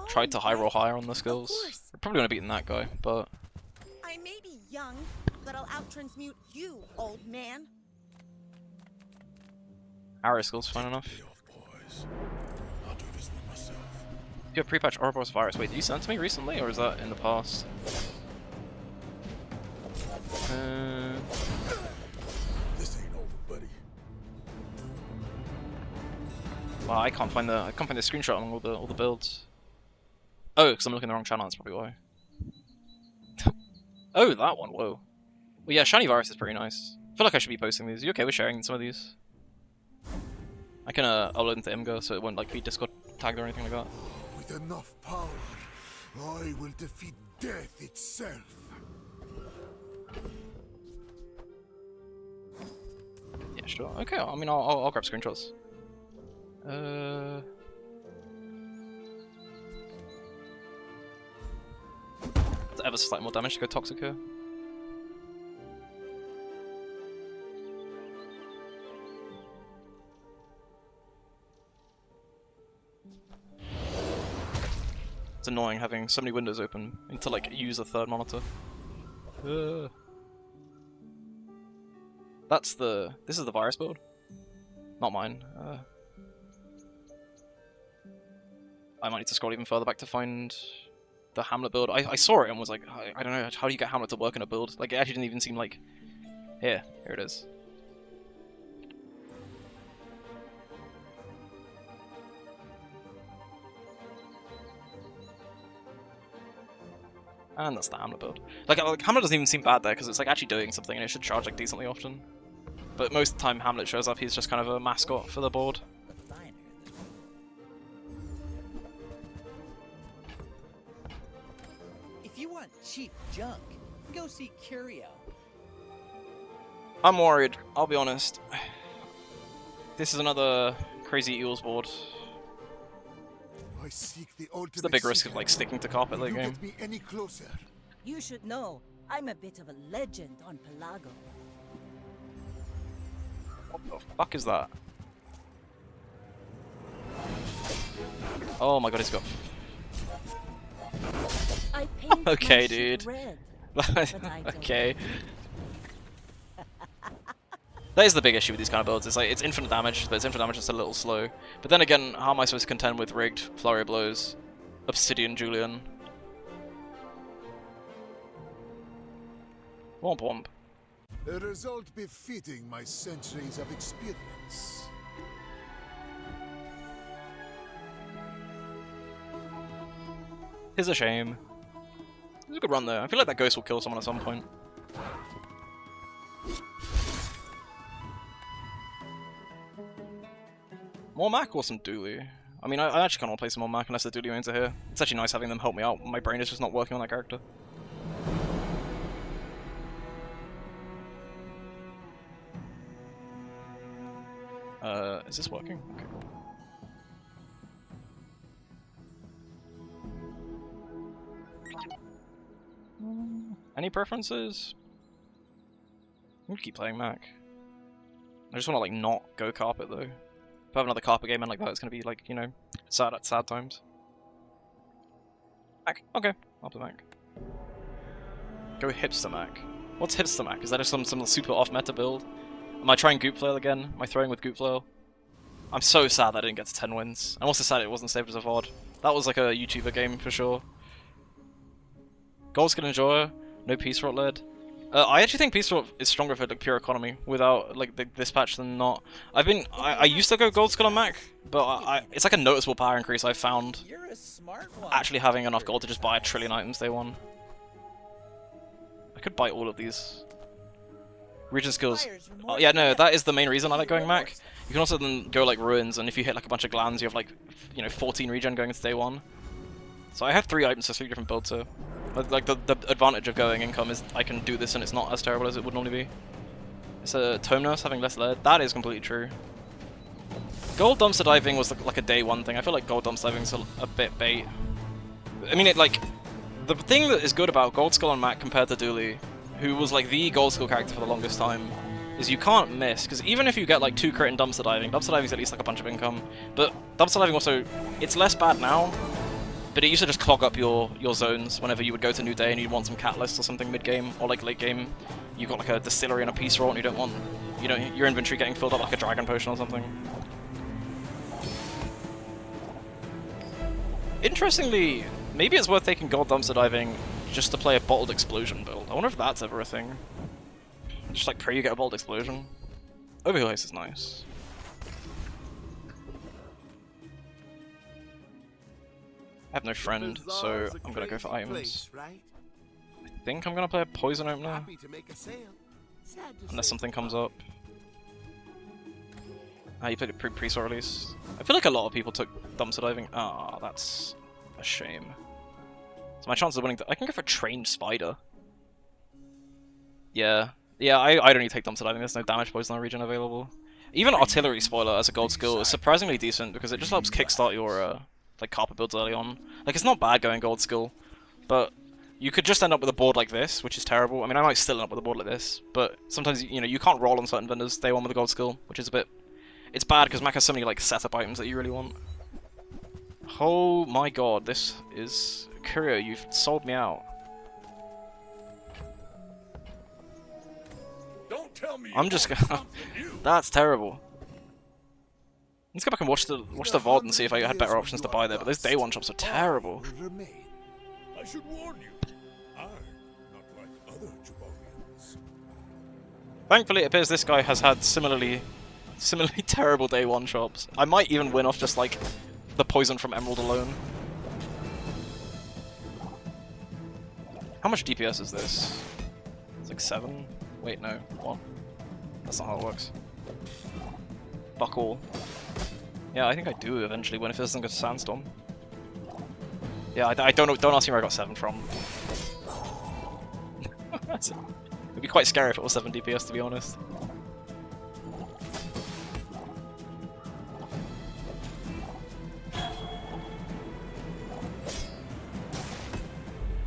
tried to high roll higher on the skills. I'm probably gonna beat that guy, but I may be young, but I'll out-transmute you, old man. arrow skills fine enough. You have pre-patch Ouroboros virus. Wait, did you send it to me recently, or is that in the past? This ain't over, buddy. Wow, I can't find the screenshot among all the builds. Oh, because I'm looking at the wrong channel. That's probably why. Oh, that one. Whoa. Well, yeah, shiny virus is pretty nice. I feel like I should be posting these. Are you okay with sharing some of these? I can upload them to Imgur so it won't like be Discord tagged or anything like that. With enough power, I will defeat death itself. Yeah, sure. Okay, I mean, I'll grab screenshots. Does ever slightly more damage to go toxic here? It's annoying having so many windows open. I need to like use a third monitor. This is the virus build, not mine. I might need to scroll even further back to find the Hamlet build. I saw it and was like, I don't know, how do you get Hamlet to work in a build? Like, it actually didn't even seem like... Here it is. And that's the Hamlet build. Like Hamlet doesn't even seem bad there, because it's like actually doing something and it should charge like decently often. But most of the time Hamlet shows up, he's just kind of a mascot for the board. If you want cheap junk, go see Curio. I'm worried, I'll be honest. This is another crazy Eels board. I seek the It's ultimate the big risk of secret. like sticking to carpet late You game. get me any closer? You should know, I'm a bit of a legend on Pelago. What the fuck is that? Oh my god, he's got... I paint Okay, my ship dude. red, but I don't. Okay. That is the big issue with these kind of builds. It's like it's infinite damage, but it's infinite damage just a little slow. But then again, how am I supposed to contend with rigged flurry of blows, Obsidian Julian? Womp womp. A result befitting my centuries of experience. It's a shame. It was a good run though. I feel like that ghost will kill someone at some point. More Mac or some Dooley? I mean, I actually can't want to play some more Mac unless the Dooley mains are here. It's actually nice having them help me out. My brain is just not working on that character. Is this working? Okay, cool. Any preferences? I'm gonna keep playing Mac. I just want to like not go carpet though. If I have another carpet game and like that, it's gonna be like, you know, sad at sad times. Mac, okay, I'll play Mac. Go hipster Mac. What's hipster Mac? Is that just some super off meta build? Am I trying Goop Flail again? Am I throwing with Goop Flail? I'm so sad that I didn't get to 10 wins. I'm also sad it wasn't saved as a VOD. That was like a YouTuber game for sure. Gold Skin Enjoyer, no Peace Rot led. I actually think Peace Rot is stronger for like pure economy without like this patch than not. I used to go Gold Skull on Mac, but it's like a noticeable power increase I've found. You're a smart one. Actually having enough gold to just buy a trillion items day one. I could buy all of these. Region skills. Oh, yeah, no, that is the main reason I like going Mac. You can also then go like Ruins, and if you hit like a bunch of glands, you have like, you know, 14 regen going into day one. So I have 3 items for 3 different builds, so like the advantage of going income is I can do this and it's not as terrible as it would normally be. It's a Tome Nurse having less lead. That is completely true. Gold dumpster diving was like a day one thing. I feel like gold dumpster diving's a bit bait. I mean, the thing that is good about Gold Skull and Mac compared to Dooley, who was like the Gold Skull character for the longest time, is you can't miss, because even if you get like 2 crit in dumpster diving is at least like a bunch of income, but dumpster diving also, it's less bad now, but it used to just clog up your zones whenever you would go to New Day and you'd want some catalyst or something mid-game, or like late-game, you got like a distillery and a peace roll and you don't want, you know, your inventory getting filled up like a dragon potion or something. Interestingly, maybe it's worth taking gold dumpster diving just to play a bottled explosion build. I wonder if that's ever a thing. Just like pray you get a bolt explosion. Overheal haste is nice. I have no friend, so I'm gonna go for items. I think I'm gonna play a poison opener. Unless something comes up. Ah, you played a pre-sort release. I feel like a lot of people took dumpster diving. Ah, that's a shame. So my chances of winning. I can go for trained spider. Yeah. Yeah, I'd only take dumpster diving, there's no damage poison on region available. Even artillery spoiler as a gold skill is surprisingly decent because it just helps kickstart your like carpet builds early on. Like it's not bad going gold skill, but you could just end up with a board like this, which is terrible. I mean I might still end up with a board like this, but sometimes you know you can't roll on certain vendors day one with a gold skill, which is a bit it's bad because Mac has so many like setup items that you really want. Oh my god, this is Courier, you've sold me out. I'm just gonna. That's terrible. Let's go back and watch the VOD and see if I had better options to buy there. But those day one shops are terrible. I should warn you. I'm not like other Jabarians. Thankfully, it appears this guy has had similarly terrible day one shops. I might even win off just like the poison from Emerald alone. How much DPS is this? It's like 7. Wait, no, 1. That's not how it works. Fuck all. Yeah, I think I do eventually win if it doesn't go to Sandstorm. Yeah, I don't ask me where I got 7 from. It'd be quite scary if it was 7 DPS, to be honest.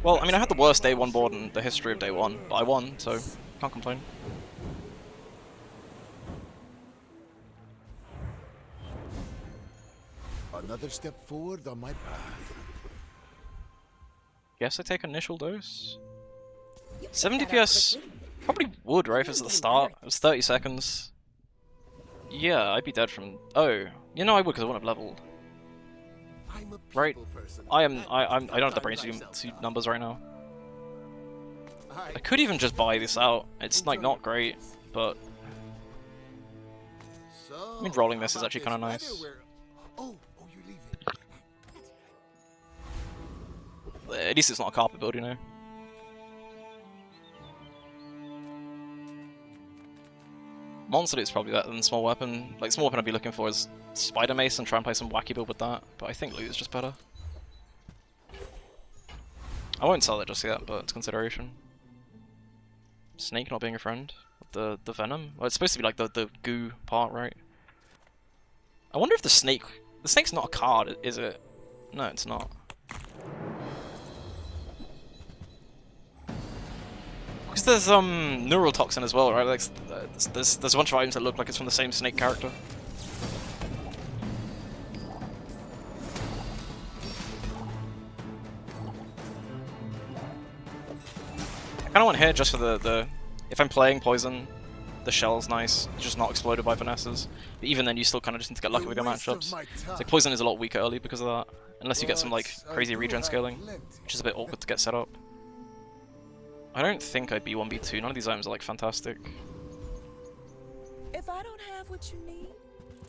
Well, I mean, I had the worst day 1 board in the history of day 1, but I won, so can't complain. Another step forward on my path. Guess I take initial dose? 7 DPS probably would, right, if it's at the start. It was 30 seconds. Yeah, I'd be dead from... Oh, you know I would because I wouldn't have leveled. Right? I don't have the brains to do numbers right now. I could even just buy this out. It's like not great, but... I mean, rolling this is actually kind of nice. At least it's not a carpet build, you know. Monster Loot's probably better than Small Weapon. Like, Small Weapon I'd be looking for is Spider Mace and try and play some wacky build with that, but I think Loot is just better. I won't sell it just yet, but it's consideration. Snake not being a friend. The Venom? Well, it's supposed to be like the goo part, right? I wonder if the snake's not a card, is it? No, it's not. Because there's neural toxin as well, right? Like, there's a bunch of items that look like it's from the same snake character. I kind of want here just for the if I'm playing poison, the shell's nice. It's just not exploded by Vanessa's. But even then, you still kind of just need to get lucky with your matchups. It's like poison is a lot weaker early because of that, unless you get some like crazy regen scaling, which is a bit awkward to get set up. I don't think I'd be 1v2. None of these items are like fantastic. If I don't have what you need,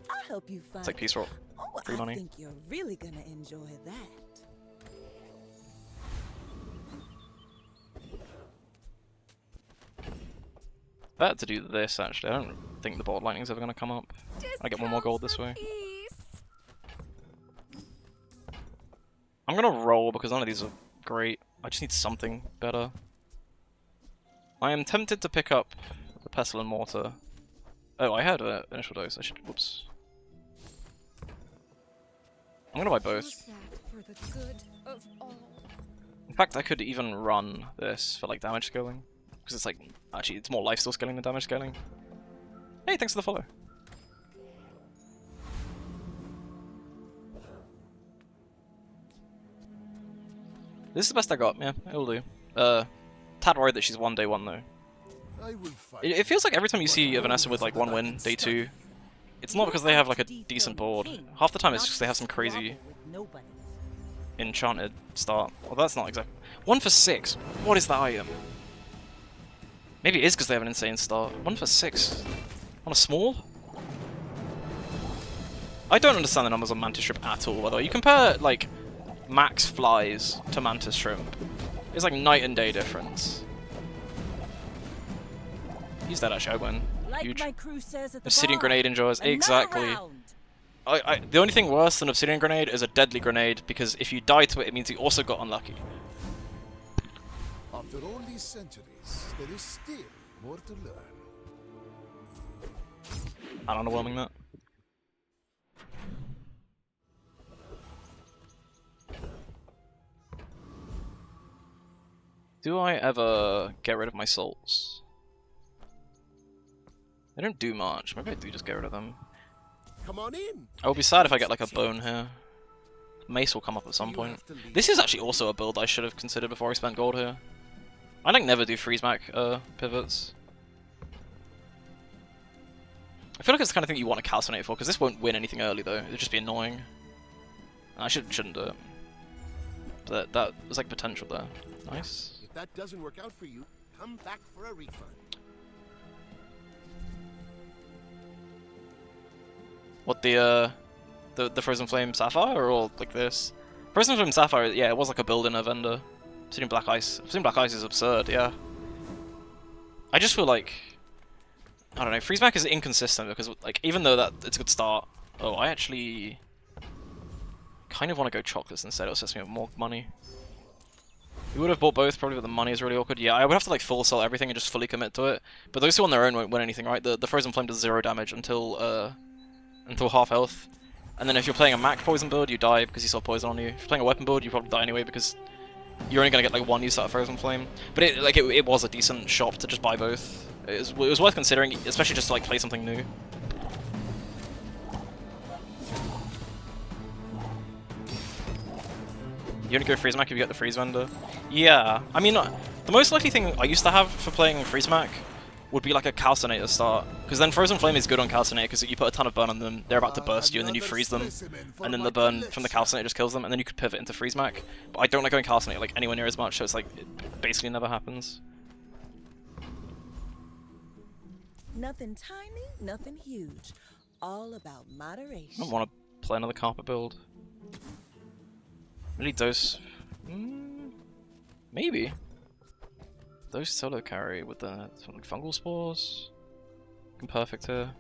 I'll help you find. It's like peace roll. Oh, Free money. I think you're really gonna enjoy that. Better to do this actually. I don't think the bolt lightning's ever gonna come up. I get one more gold this way. I'm gonna roll because none of these are great. I just need something better. I am tempted to pick up the pestle and mortar. Oh, I had an initial dose. I should. Whoops. I'm gonna buy both. Use that for the good of all. In fact, I could even run this for like damage scaling. Because it's like, actually, it's more lifesteal scaling than damage scaling. Hey, thanks for the follow. This is the best I got, yeah, it'll do. Tad worried that she's 1 day 1 though. It feels like every time you see a Vanessa with like 1 win, day 2, it's not because they have like a decent board. Half the time it's just they have some crazy enchanted start. Well, that's not exactly 1 for 6. What is that item? Maybe it is because they have an insane start. 1 for 6 on a small. I don't understand the numbers on Mantis Shrimp at all. By the way, you compare like max flies to Mantis Shrimp. It's like night and day difference. He's dead actually. I win. Huge. Like my crew says at the Obsidian bar, Grenade enjoys another exactly. round. The only thing worse than Obsidian Grenade is a Deadly Grenade, because if you die to it, it means you also got unlucky. After all these centuries, there is still more to learn. Underwhelming that. Do I ever get rid of my salts? They don't do much. Maybe I do just get rid of them. Come on in. I would be sad if I get like a bone here. Mace will come up at some point. This is actually also a build I should have considered before I spent gold here. I like never do freeze mac pivots. I feel like it's the kind of thing you want to calcinate for, because this won't win anything early though. It'd just be annoying. I shouldn't do it. But that was like potential there. Nice. If that doesn't work out for you, come back for a refund. What, the Frozen Flame Sapphire, or like this? Frozen Flame Sapphire, yeah, it was like a build in a vendor. Obsidian Black Ice. Obsidian Black Ice is absurd, yeah. I just feel like, I don't know, Freeze Mac is inconsistent because, like, even though that it's a good start. Oh, I actually kind of want to go chocolates instead. It'll set me up more money. We would have bought both, probably, but the money is really awkward. Yeah, I would have to like full sell everything and just fully commit to it. But those two on their own won't win anything, right? The Frozen Flame does 0 damage until half health. And then if you're playing a Mac poison build, you die because you saw poison on you. If you're playing a weapon build, you probably die anyway because you're only gonna get like 1 use out of Frozen Flame. But it was a decent shop to just buy both. It was worth considering, especially just to like play something new. You only go Freeze Mac if you get the Freeze Vendor. Yeah, I mean, the most likely thing I used to have for playing Freeze Mac would be like a Calcinator start, because then Frozen Flame is good on Calcinator because you put a ton of burn on them, they're about to burst you, and then you freeze them, and then the burn from the Calcinator just kills them, and then you could pivot into Freeze Mac. But I don't like going Calcinator like anywhere near as much, so it's like it basically never happens. Nothing tiny, nothing huge. All about moderation. I don't want to play another carpet build. Really dose... maybe. Those solo carry with the like, fungal spores. Can perfect here.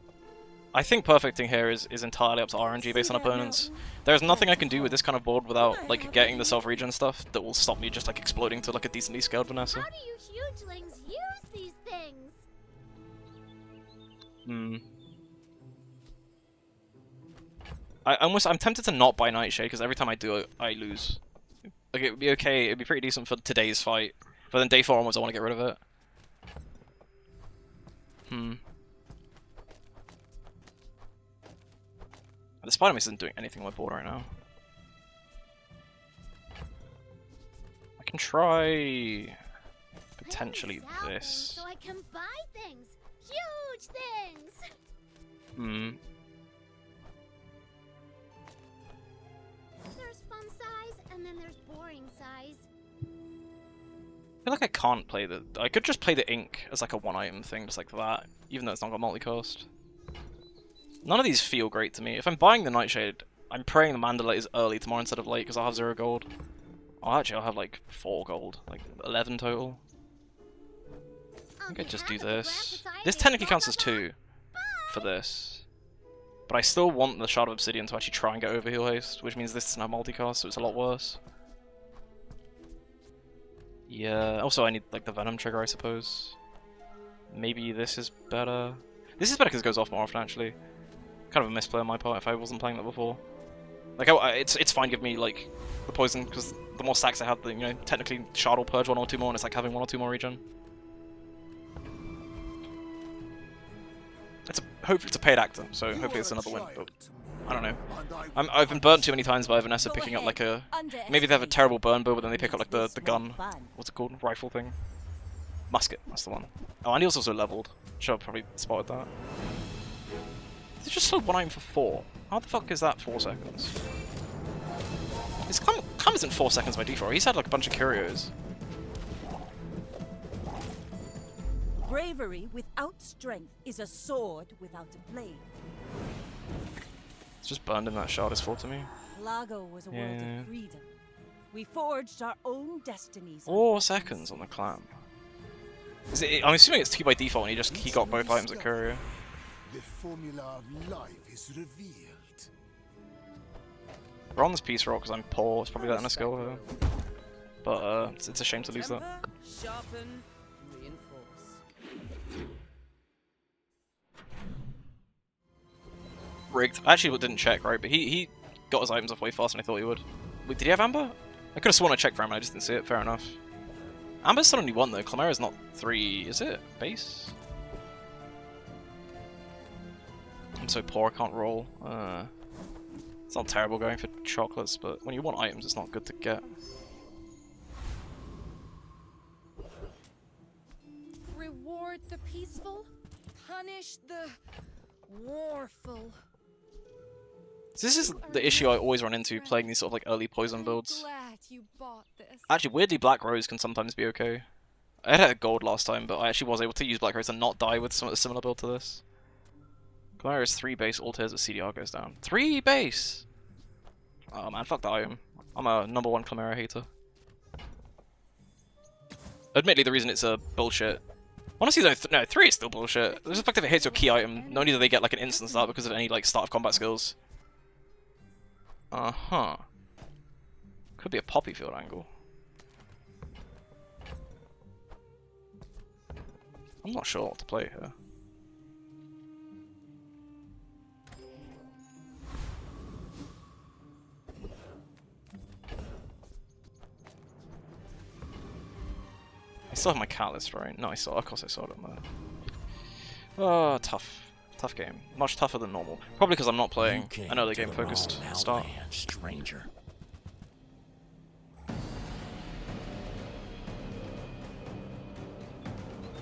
I think perfecting here is entirely up to RNG based on opponents. There's nothing I can do with this kind of board without like getting the self-regen stuff that will stop me just like exploding to like a decently scaled Vanessa. How do you hugelings use these things? I'm tempted to not buy Nightshade because every time I do it, I lose. Like it would be okay, it'd be pretty decent for today's fight. But then day 4 onwards I want to get rid of it. The Spider Mist isn't doing anything on my board right now. I can try potentially this. So I can buy things. Huge things. There's fun size and then there's boring size. I feel like I can't play the... I could just play the ink as like a one-item thing, just like that, even though it's not got multicast. None of these feel great to me. If I'm buying the Nightshade, I'm praying the Mandalay is early tomorrow instead of late, because I'll have 0 gold. Oh, actually, I'll have like 4 gold, like 11 total. I think I just do this. This technically counts as 2 for this. But I still want the Shard of Obsidian to actually try and get overheal haste, which means this doesn't have multicast, so it's a lot worse. Yeah, also I need like the Venom trigger, I suppose. Maybe this is better. This is better because it goes off more often, actually. Kind of a misplay on my part if I wasn't playing that before. Like, it's fine giving me, like, the poison, because the more stacks I have, the, you know, technically Shard will purge 1 or 2 more, and it's like having 1 or 2 more regen. Hopefully it's a paid actor, so hopefully it's another win, but I don't know. I've been burnt too many times by Vanessa picking up, like, a... Maybe they have a terrible burn build, but then they pick up, like, the gun. What's it called? Rifle thing. Musket, that's the one. Oh, and he was also leveled. Should have probably spotted that. They just sold 1 item for 4. How the fuck is that 4 seconds? His Clem isn't 4 seconds by default. He's had like a bunch of curios. Bravery without strength is a sword without a blade. It's just burned in that shard is 4 to me. Lago was a world of freedom. We forged our own destinies. 4 seconds on the clam. I'm assuming it's 2 by default, and he got both items at courier. The formula of life is revealed. We're on this piece rock because I'm poor. It's probably letting us go here. But it's a shame to lose that. Sharpen, reinforce. Rigged. I actually didn't check, right? But he got his items off way faster than I thought he would. Wait, did he have Amber? I could have sworn I checked for him and I just didn't see it. Fair enough. Amber's still only 1 though. Clamera's not 3, is it? Base? I'm so poor I can't roll. It's not terrible going for chocolates, but when you want items, it's not good to get. Reward the peaceful, punish the warful. So this is the issue I always run into playing these sort of like early poison builds. Glad you bought this. Actually, weirdly, Black Rose can sometimes be okay. I had a gold last time, but I actually was able to use Black Rose and not die with a similar build to this. Clamera is 3 base, all tears as CDR goes down. 3 base! Oh man, fuck the item. I'm a #1 Clamera hater. Admittedly, the reason it's a bullshit. Honestly though, no, 3 is still bullshit. There's the fact if it hits your key item, not only do they get like an instant start because of any like start of combat skills. Uh-huh. Could be a poppy field angle. I'm not sure what to play here. I still have my catalyst, right? No, of course I saw it on there. Oh, tough. Tough game. Much tougher than normal. Probably because I'm not playing an early game focused start. Stranger.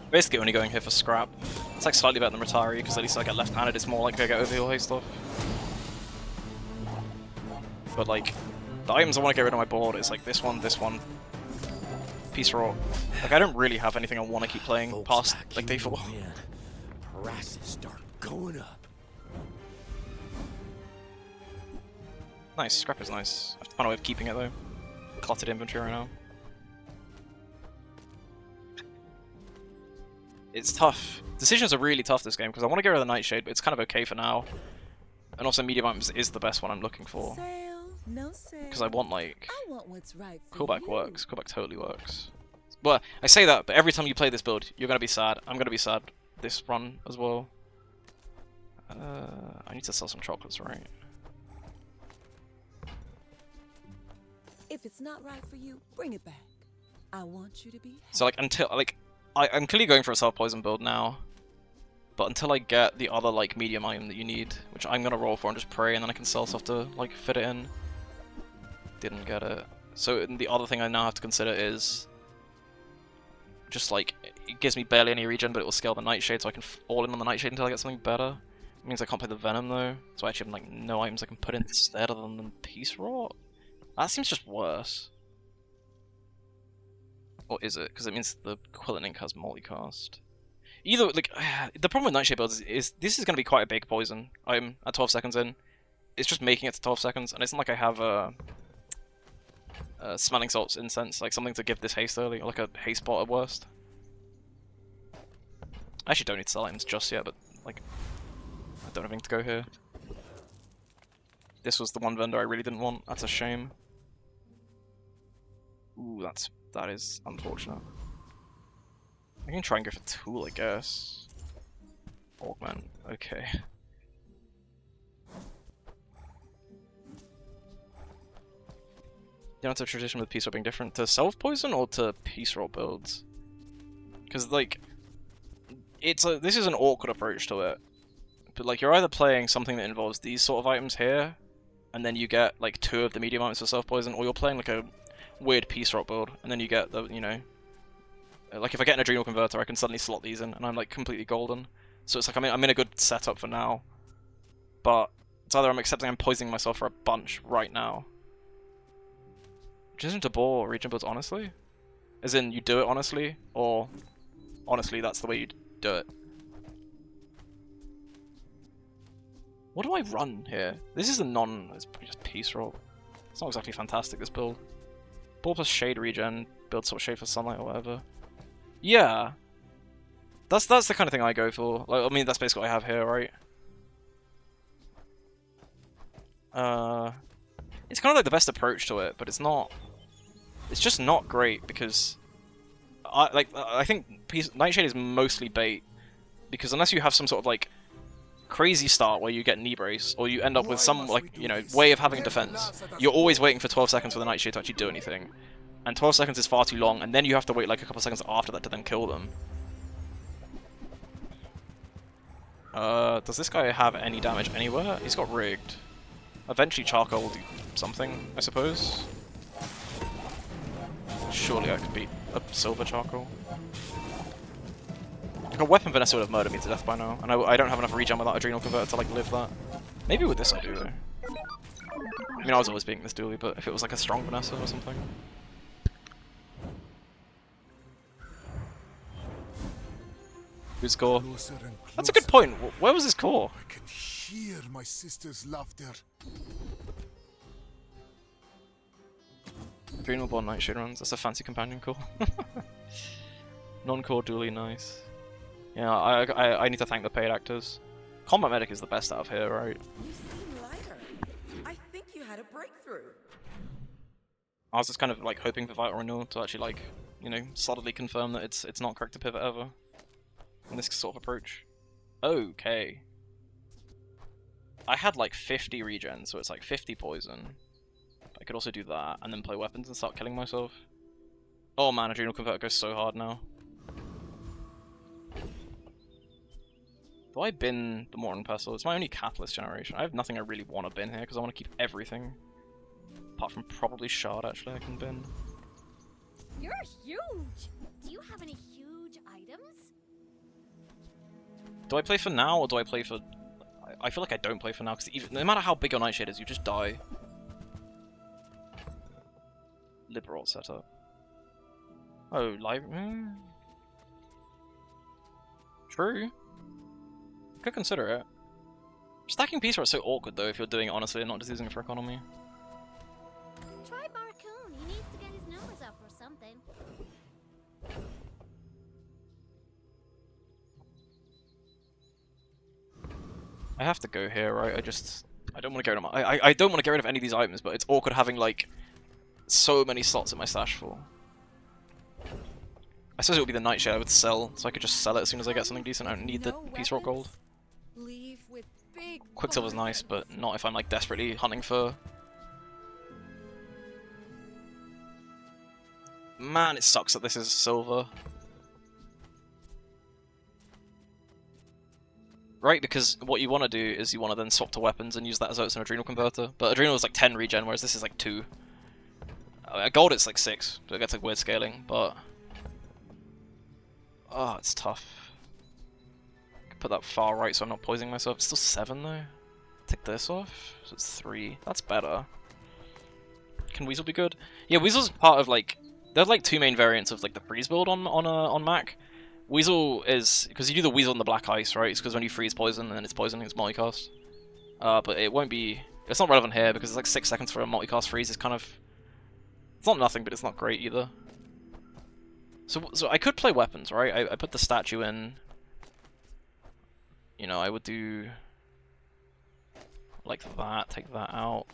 Basically only going here for scrap. It's like slightly better than Retiree because at least I get left-handed, it's more likely I get overheal hay stuff. But like, the items I want to get rid of my board is like this one, Peace Rock. Like I don't really have anything I want to keep playing past like day 4. Prices start going up. Nice, scrap is nice. I have to find a way of keeping it though. Cluttered inventory right now. It's tough. Decisions are really tough this game because I want to get rid of the Nightshade, but it's kind of okay for now. And also medium items is the best one I'm looking for. Because I want like... Callback works. Callback totally works. Well, I say that, but every time you play this build, you're going to be sad. I'm going to be sad this run as well. I need to sell some chocolates, right? If it's not right for you, bring it back. I want you to be happy. So like until like I'm clearly going for a self-poison build now. But until I get the other like medium item that you need, which I'm gonna roll for and just pray, and then I can sell stuff to like fit it in. Didn't get it. So the other thing I now have to consider is just like it gives me barely any regen, but it will scale the Nightshade, so I can all in on the Nightshade until I get something better. It means I can't play the Venom though, so I actually have like no items I can put in instead other than Peace Rot. That seems just worse. Or is it? Because it means the Quillen Ink has multicast. Either, like, the problem with Nightshade builds is this is going to be quite a big poison item at 12 seconds in. It's just making it to 12 seconds, and it's not like I have a Smelling Salts Incense, like something to give this haste early, or like a haste bot at worst. I actually don't need to sell items just yet, but, like, I don't have anything to go here. This was the one vendor I really didn't want, that's a shame. Ooh, that is unfortunate. I can try and go for Tool, I guess. Augment, okay. You know, to tradition with Peace Roll being different to self-poison or to Peace Roll builds? Because, like, this is an awkward approach to it. But, like, you're either playing something that involves these sort of items here, and then you get, like, 2 of the medium items for self-poison, or you're playing, like, a weird Peace Roll build, and then you get the, you know... Like, if I get an Adrenal Converter, I can suddenly slot these in, and I'm, like, completely golden. So it's like, I'm in a good setup for now. But it's either I'm accepting I'm poisoning myself for a bunch right now. Which isn't to bore region builds honestly. As in, you do it honestly, or honestly, that's the way you do it. What do I run here? This is it's just Peace Roll. It's not exactly fantastic, this build. Ball plus Shade regen, build sort of Shade for Sunlight or whatever. Yeah. That's the kind of thing I go for. Like, I mean, that's basically what I have here, right? It's kind of like the best approach to it, but it's not. It's just not great because I think Nightshade is mostly bait because unless you have some sort of like crazy start where you get knee brace or you end up with some like way of having defense, you're always waiting for 12 seconds for the Nightshade to actually do anything, and 12 seconds is far too long, and then you have to wait like a couple seconds after that to then kill them. Does this guy have any damage anywhere? He's got rigged. Eventually Charcoal will do something, I suppose. Surely I could beat a Silver Charcoal. Like a Weapon Vanessa would have murdered me to death by now, and I don't have enough regen without Adrenal Converter to like live that. Maybe with this I do though. I mean, I was always beating this dually, but if it was like a strong Vanessa or something. Good score. That's a good point. Where was his core? I can hear my sister's laughter. Adrenal Bond Nightshade runs. That's a fancy companion core. Non-core dually nice. Yeah, I need to thank the paid actors. Combat Medic is the best out of here, right? You seem lighter. I think you had a breakthrough. I was just kind of like hoping for Vital Renewal to actually like, you know, solidly confirm that it's not correct to pivot ever. In this sort of approach. Okay. I had like 50 regen, so it's like 50 poison. I could also do that, and then play weapons and start killing myself. Oh man, Adrenal Converter goes so hard now. Do I bin the Morton Pestle? It's my only Catalyst generation. I have nothing I really want to bin here, because I want to keep everything. Apart from probably Shard, actually, I can bin. You're huge! Do you have any huge items? Do I play for now, or do I play for... I feel like I don't play for now, because no matter how big your Nightshade is, you just die. Liberal setup. Oh, live... True. Could consider it. Stacking Peace Roll is so awkward, though, if you're doing it honestly and not just using it for economy. Try Barcoon. He needs to get his numbers up or something. I have to go here, right? I don't want to get rid of I don't want to get rid of any of these items, but it's awkward having like so many slots in my stash full. I suppose it would be the Nightshade I would sell, so I could just sell it as soon as I get something decent. I don't need the Peace Roll gold. Leave with big Quicksilver's nice, but not if I'm like desperately hunting for... Man, it sucks that this is silver. Right, because what you want to do is you want to then swap to weapons and use that as though it's an Adrenal Converter. But Adrenal is like 10 regen, whereas this is like 2. Gold it's like 6, so it gets like weird scaling, but... Oh, it's tough. Put that far right so I'm not poisoning myself. It's still 7 though. Take this off, so it's 3. That's better. Can Weasel be good? Yeah, Weasel's part of like... There's like 2 main variants of like the freeze build on Mac. Weasel is... Because you do the Weasel in the Black Ice, right? It's because when you freeze poison and then it's poison, it's multicast. But it won't be... It's not relevant here because it's like 6 seconds for a multicast freeze. It's kind of... It's not nothing, but it's not great either. So I could play weapons, right? I put the statue in. You know, I would do... Like that, take that out.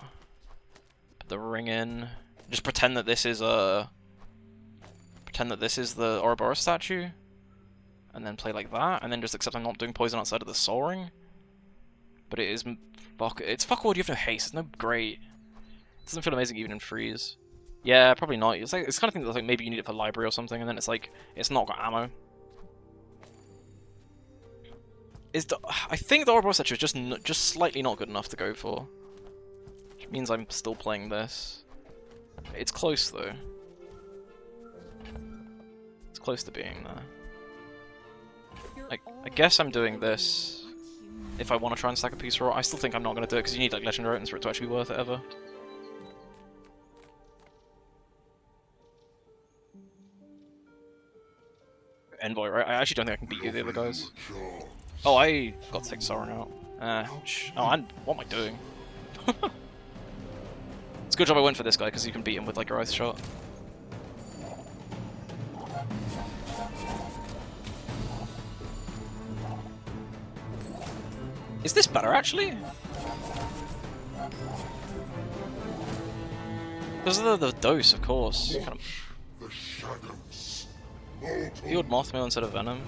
Put the ring in. Just pretend that this is a... Pretend that this is the Ouroboros statue. And then play like that, and then just accept I'm not doing poison outside of the Soul Ring. But it is it's fuck all, you have no haste, it's no great. It doesn't feel amazing even in freeze. Yeah, probably not. It's like it's kind of thing that's like maybe you need it for library or something, and then it's like it's not got ammo. I think the Ouroboros is just slightly not good enough to go for. Which means I'm still playing this. It's close though. It's close to being there. I guess I'm doing this if I want to try and stack a piece raw. I still think I'm not going to do it because you need like legendary items for it to actually be worth it ever. Envoy, right? I actually don't think I can beat either of the guys. Oh, I got to take Soren out. What am I doing? It's a good job I went for this guy because you can beat him with like your ice shot. Is this better actually? Because of the dose, of course. Kind of healed Mothmail instead of Venom.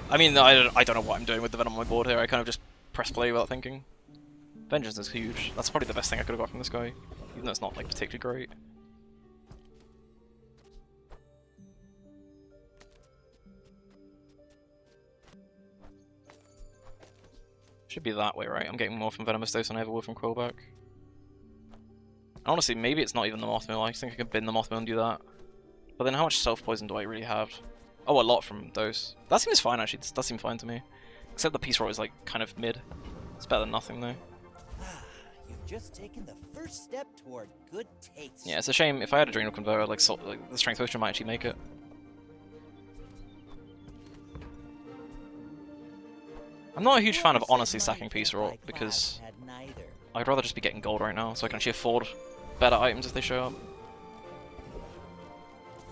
I mean, I don't know what I'm doing with the Venom on my board here. I kind of just press play without thinking. Vengeance is huge. That's probably the best thing I could have got from this guy, even though it's not like particularly great. Should be that way, right? I'm getting more from Venomous Dose than I ever would from Quillback. Honestly, maybe it's not even the Mothmail. I think I can bin the Mothmail and do that. But then how much self-poison do I really have? Oh, a lot from Dose. That seems fine, actually. This does seem fine to me. Except the Peace Roll is, like, kind of mid. It's better than nothing, though. You've just taken the first step toward good taste. Yeah, it's a shame. If I had Adrenal Converter, like the Strength Potion might actually make it. I'm not a huge fan of honestly stacking Peace Roll, because I'd rather just be getting gold right now, so I can actually afford better items if they show up.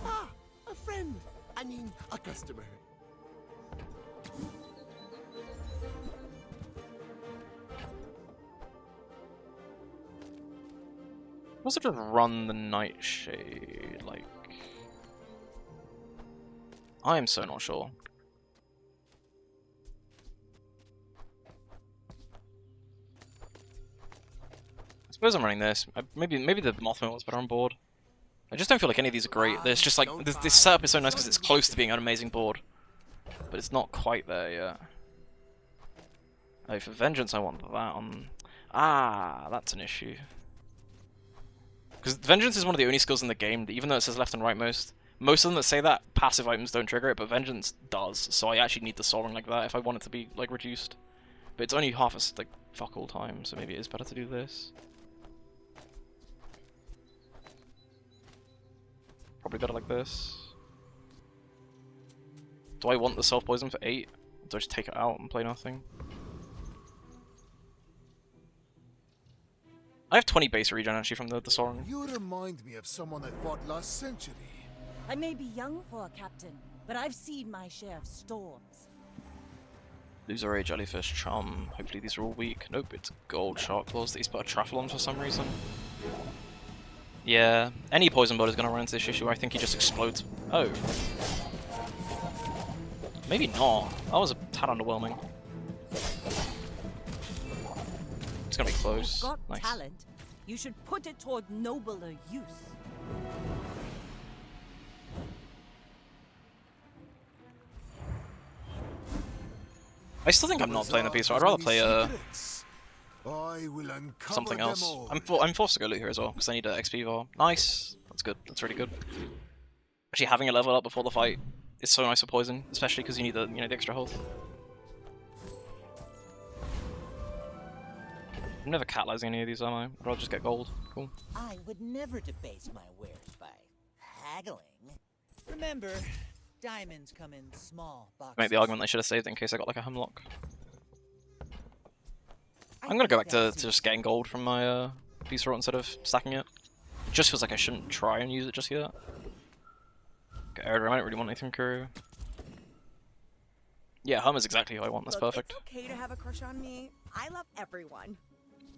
Ah, a friend. I mean, a customer. Must have just run the Nightshade, like... I am so not sure. I suppose I'm running this. Maybe the Mothman was better on board. I just don't feel like any of these are great. There's just like this setup is so nice because it's close to being an amazing board, but it's not quite there yet. Oh, for Vengeance, I want that on. Ah, that's an issue. Because Vengeance is one of the only skills in the game that, even though it says left and right most of them that say that passive items don't trigger it, but Vengeance does. So I actually need the soaring like that if I want it to be like reduced. But it's only half a like fuck all time, so maybe it is better to do this. Probably better like this. Do I want the self-poison for 8? Or do I just take it out and play nothing? I have 20 base regen actually from the Soren. You remind me of someone I fought last century. I may be young for a captain, but I've seen my share of storms. Loser Ray, Jellyfish, Chum. Hopefully these are all weak. Nope, it's Gold Shark Claws that he's put a Traffle on for some reason. Yeah, any poison board is going to run into this issue where I think he just explodes. Oh. Maybe not. That was a tad underwhelming. It's going to be close. You've got Nice. talent. You should put it toward nobler use. I still think I'm not playing the piece, so I'd rather play I will uncover something them else. all. I'm forced to go loot here as well because I need an XP VAR. Nice, that's good. That's really good. Actually, having a level up before the fight is so nice for poison, especially because you need the the extra health. I'm never catalyzing any of these, am I? I'd rather just get gold. Cool. I would never debase my wares by haggling. Remember, diamonds come in small boxes. Make the argument I should have saved it in case I got like a hemlock. I'm gonna go back to just getting gold from my piece roll instead of stacking it. It just feels like I shouldn't try and use it just yet. Okay, I don't really want anything Kuru. Yeah, hum is exactly who I want. That's perfect. It's okay to have a crush on me. I love everyone.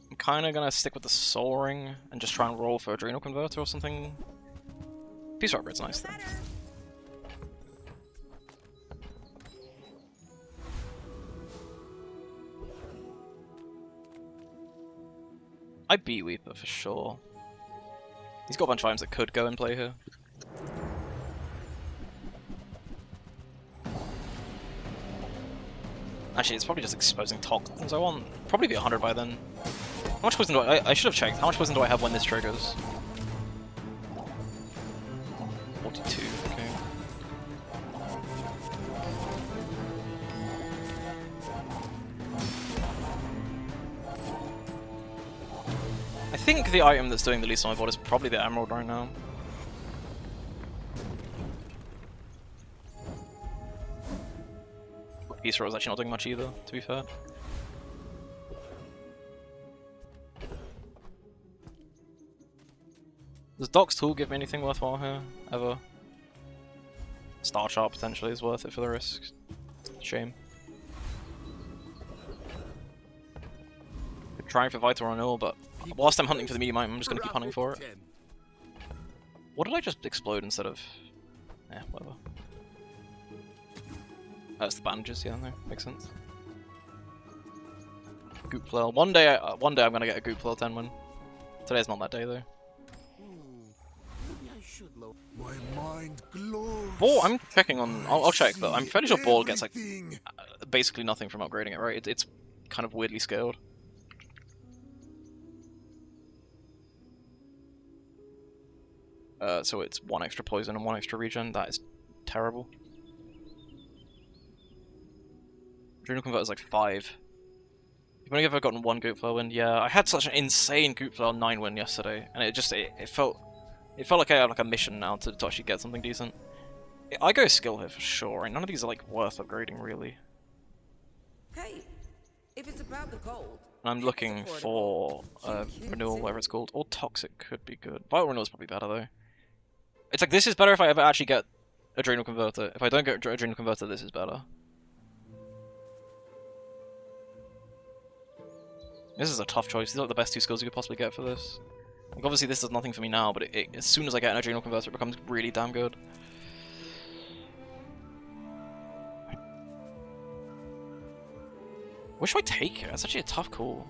I'm kind of gonna stick with the Soul Ring and just try and roll for Adrenal Converter or something. Peace Upgrade's nice though. I beat Weeper for sure. He's got a bunch of items that could go and play here. Actually, it's probably just exposing toxins. I want probably be 100 by then. How much poison do I should have checked. How much poison do I have when this triggers? 42, okay. I think the item that's doing the least on my board is probably the emerald right now. Peace Roll is actually not doing much either, to be fair. Does Doc's Tool give me anything worthwhile here, ever? Star Chart potentially is worth it for the risk. Shame. Could try for Vital Renewal, but whilst I'm hunting for the medium item, I'm just going to keep hunting for it. What did I just explode instead of... Eh, whatever. That's the bandages, yeah, no, makes sense. Goop Flail. One day I'm going to get a Goop Flail 10 win. Today's not that day though. My mind glows. Ball, I'm checking on. I'll check, but I'm fairly sure Ball gets like basically nothing from upgrading it, right? It's kind of weirdly scaled. So it's 1 extra poison and 1 extra regen. That is terrible. Adrenal Converter is like 5. You've only ever gotten 1 Goop Flail win. Yeah, I had such an insane Goop Flail 9 win yesterday, and it felt like I had like a mission now to actually get something decent. I go skill here for sure, and none of these are like worth upgrading really. Hey, if it's about the gold. And I'm looking for renewal, whatever it's called, or toxic could be good. Vital Renewal is probably better though. It's like this is better if I ever actually get Adrenal Converter. If I don't get Adrenal Converter, this is better. This is a tough choice. These are like the best 2 skills you could possibly get for this. Like obviously this does nothing for me now, but as soon as I get an Adrenal Converter, it becomes really damn good. Where should I take it? That's actually a tough call.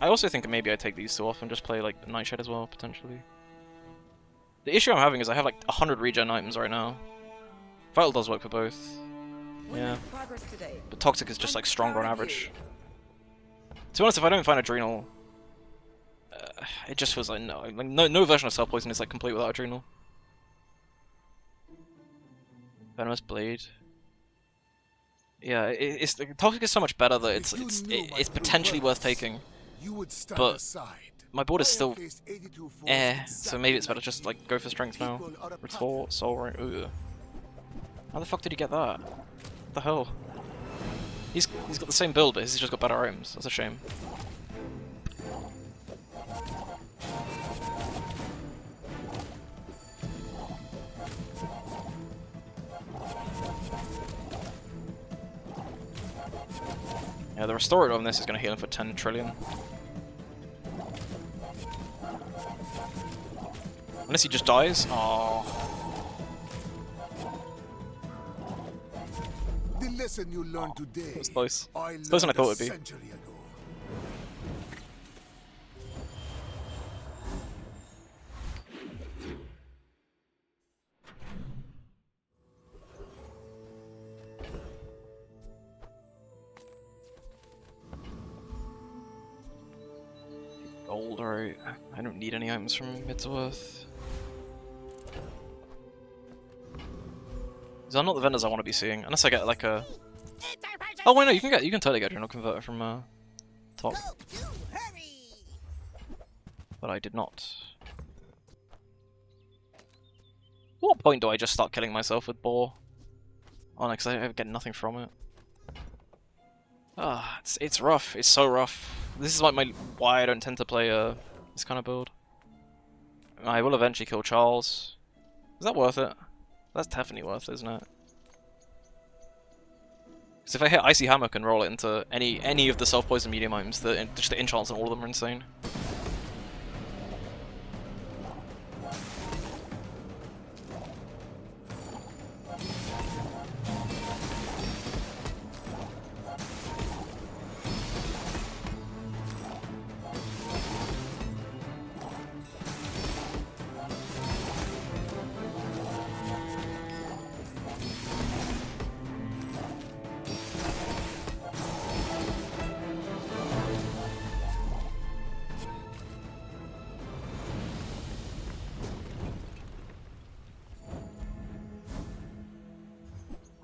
I also think that maybe I take these 2 off and just play like Nightshade as well, potentially. The issue I'm having is I have like 100 regen items right now. Vital does work for both. Yeah. But Toxic is just like stronger on average. To be honest, if I don't find Adrenal, it just feels like no version of Self Poison is like complete without Adrenal. Venomous Blade. Yeah, Toxic is so much better that it's potentially worth taking. But my board is still so maybe it's better just like go for strength now. Retort, Soul Ring. Ooh. How the fuck did he get that? What the hell? He's got the same build, but he's just got better items. That's a shame. Yeah, the restorative on this is going to heal him for 10 trillion. Unless he just dies. Oh. The lesson you learned today. It was close. It's closer than I thought it would be. Gold, alright. I don't need any items from Midsworth. These are not the vendors I want to be seeing, unless I get like a. Oh wait, no, you can totally get Adrenal Converter from top. But I did not. What point do I just start killing myself with Boar? Oh no, because I get nothing from it. Ah, it's rough. It's so rough. This is like why I don't tend to play this kind of build. I will eventually kill Charles. Is that worth it? That's definitely worth it, isn't it? Because if I hit Icy Hammock and roll it into any of the self-poison medium items, just the enchants on all of them are insane.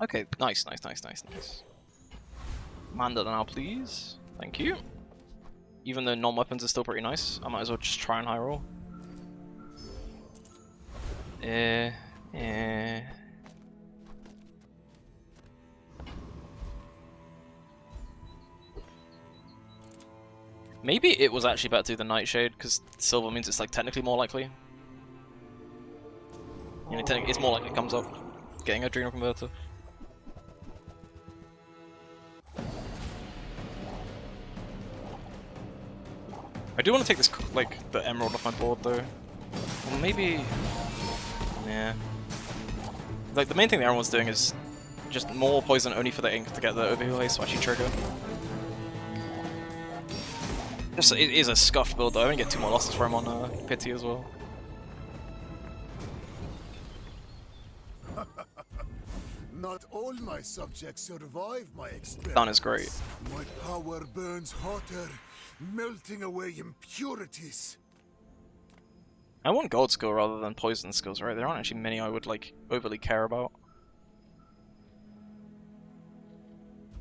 Okay, nice. Manda now, please. Thank you. Even though non-weapons are still pretty nice, I might as well just try and high roll. Maybe it was actually better to do the Nightshade, because silver means it's like technically more likely. You know, it's more likely it comes up getting a Adrenal Converter. I do want to take this, like, the Emerald off my board though. Well, maybe... yeah. Like, the main thing the Emerald's doing is just more poison only for the ink to get the overheal haste to actually trigger. Just, it is a scuffed build though, I only get 2 more losses for him on Pity as well. Not all my subjects survive my experiments. Done is great. My power burns hotter, melting away impurities. I want gold skill rather than poison skills, right? There aren't actually many I would like overly care about.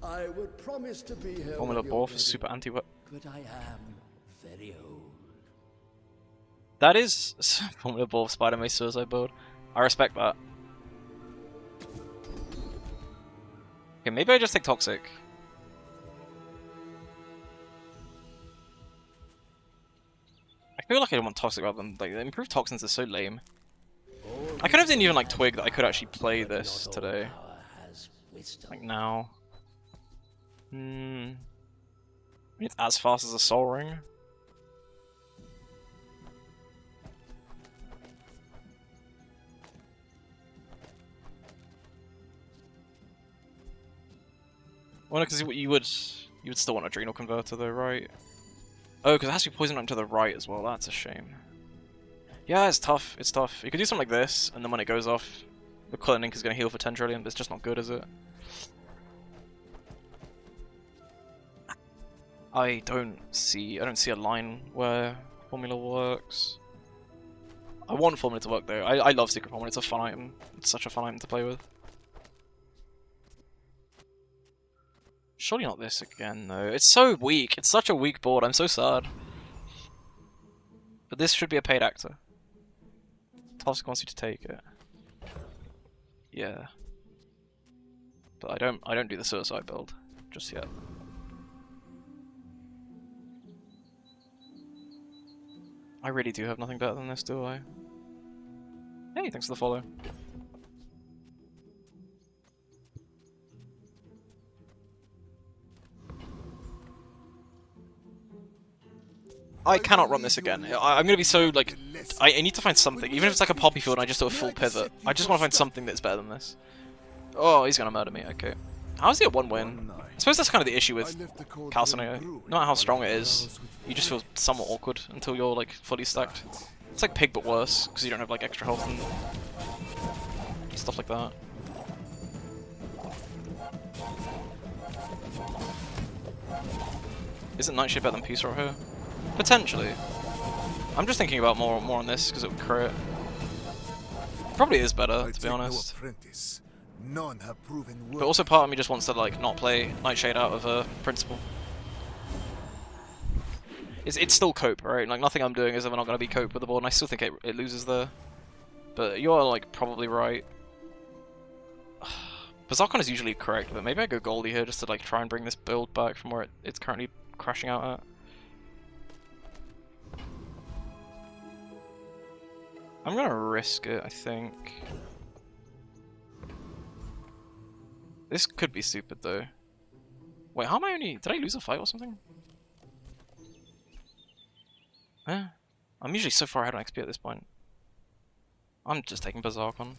I would promise to be here. Formula Borf is super anti-whip. But I am very old. That is Formula Borf Spider-Man suicide build. I respect that. Okay, maybe I just take Toxic. I feel like I don't want Toxic rather than, like, the improved toxins are so lame. I kind of didn't even like twig that I could actually play this today. Like now. It's as fast as a Soul Ring. Well, no, because you would still want Adrenal Converter though, right? Oh, because it has to be poisoned to the right as well. That's a shame. Yeah, it's tough. It's tough. You could do something like this, and then when it goes off, the Coloring Ink is going to heal for 10 trillion, but it's just not good, is it? I don't see a line where Formula works. I want Formula to work though. I love Secret Formula. It's a fun item. It's such a fun item to play with. Surely not this again, though. It's so weak. It's such a weak board. I'm so sad. But this should be a paid actor. Toxic wants you to take it. Yeah. But I don't do the suicide build just yet. I really do have nothing better than this, do I? Hey, thanks for the follow. I cannot run this again. I'm gonna be so, like... I need to find something. Even if it's like a poppy field and I just do a full pivot. I just want to find something that's better than this. Oh, he's gonna murder me. Okay. How's he at 1 win? I suppose that's kind of the issue with Calcineo. No matter how strong it is, you just feel somewhat awkward until you're, like, fully stacked. It's like Pig but worse, because you don't have, like, extra health and stuff like that. Isn't Nightshade better than Peace right here? Potentially. I'm just thinking about more on this because it would crit. Probably is better, to be honest. None have proven But also part of me just wants to like not play Nightshade out of principle. It's still cope, right? Like nothing I'm doing is ever not going to be cope with the board, and I still think it loses there. But you are like probably right. Berserkon is usually correct, but maybe I go Goldie here just to like try and bring this build back from where it's currently crashing out at. I'm gonna risk it, I think. This could be stupid though. Wait, how am I only... Did I lose a fight or something? Eh? I'm usually so far ahead on XP at this point. I'm just taking Berserkon.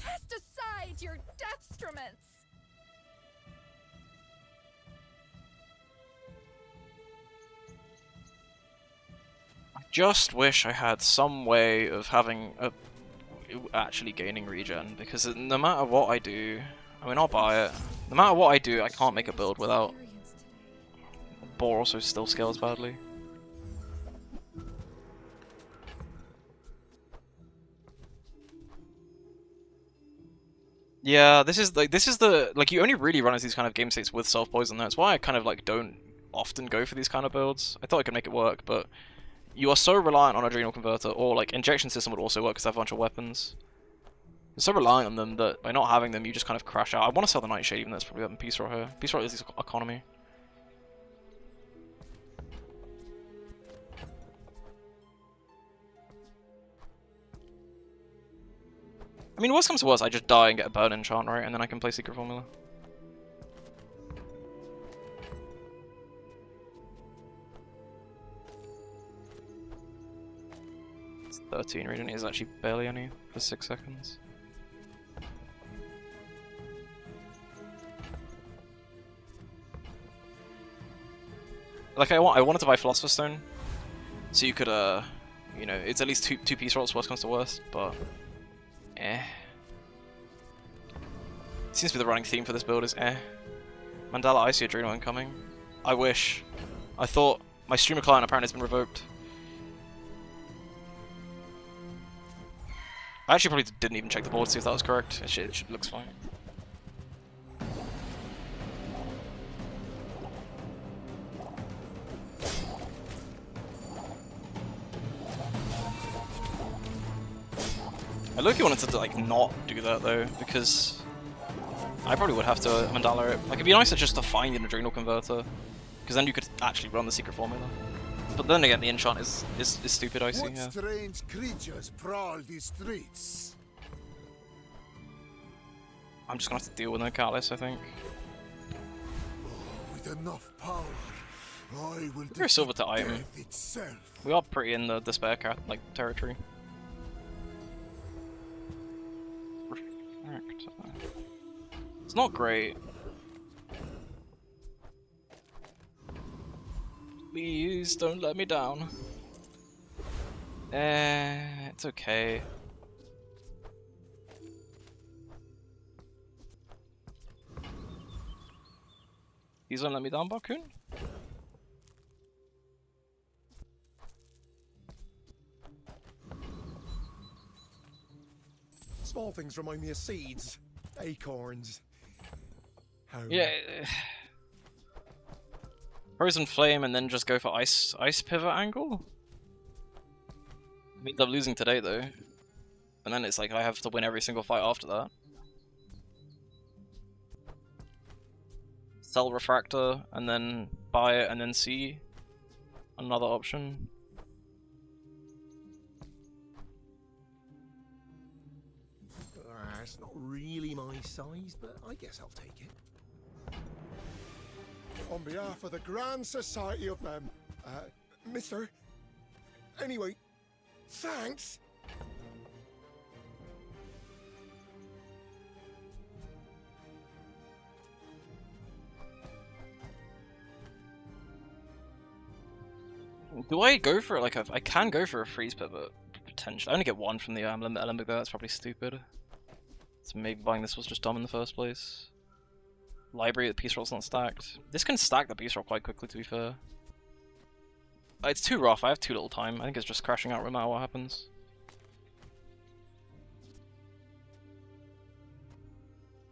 Cast aside your destruments! I just wish I had some way of having actually gaining regen, because no matter what I do, I mean I'll buy it, no matter what I do I can't make a build without... Boar also still scales badly. Yeah, this is the like you only really run as these kind of game states with self poison. That's why I kind of like don't often go for these kind of builds. I thought I could make it work, but you are so reliant on Adrenal Converter, or like Injection System would also work because they have a bunch of weapons. You're so reliant on them that by not having them, you just kind of crash out. I want to sell the Nightshade, even though it's probably better than Peace Rot here. Peace Rot is his economy. I mean, worst comes to worst, I just die and get a burn enchant, right? And then I can play Secret Formula. It's 13 reading is actually barely any for 6 seconds. Like I wanted to buy Philosopher's Stone, so you could you know, it's at least two Peace Rots, worst comes to worst, but seems to be the running theme for this build is Mandala Icy Adrenal incoming. I wish. I thought my streamer client apparently has been revoked. I actually probably didn't even check the board to see if that was correct. It looks fine. I low-key wanted to like not do that though, because I probably would have to Mandala it. Like it'd be nicer just to find an Adrenal Converter, because then you could actually run the Secret Formula. But then again, the enchant is stupid icy. What Yeah. strange creatures prowl these streets? I'm just gonna have to deal with no Catalyst, I think. With enough power, I will We're silver to item. death itself. We are pretty in the despair like territory. Refractor. It's not great. Please don't let me down. It's okay. Please don't let me down, Bakun. Small things remind me of seeds, acorns. Home. Yeah. Frozen Flame and then just go for ice pivot angle? I mean, I'm losing today though. And then it's like I have to win every single fight after that. Sell Refractor and then buy it and then see another option. It's not really my size, but I guess I'll take it. On behalf of the Grand Society of them, Mister. Anyway, thanks. Do I go for it? Like I can go for a freeze pivot potentially. I only get one from the Alembic there. That's probably stupid. So maybe buying this was just dumb in the first place. Library, the Peace Roll's not stacked. This can stack the Peace Roll quite quickly, to be fair. It's too rough. I have too little time. I think it's just crashing out no matter what happens.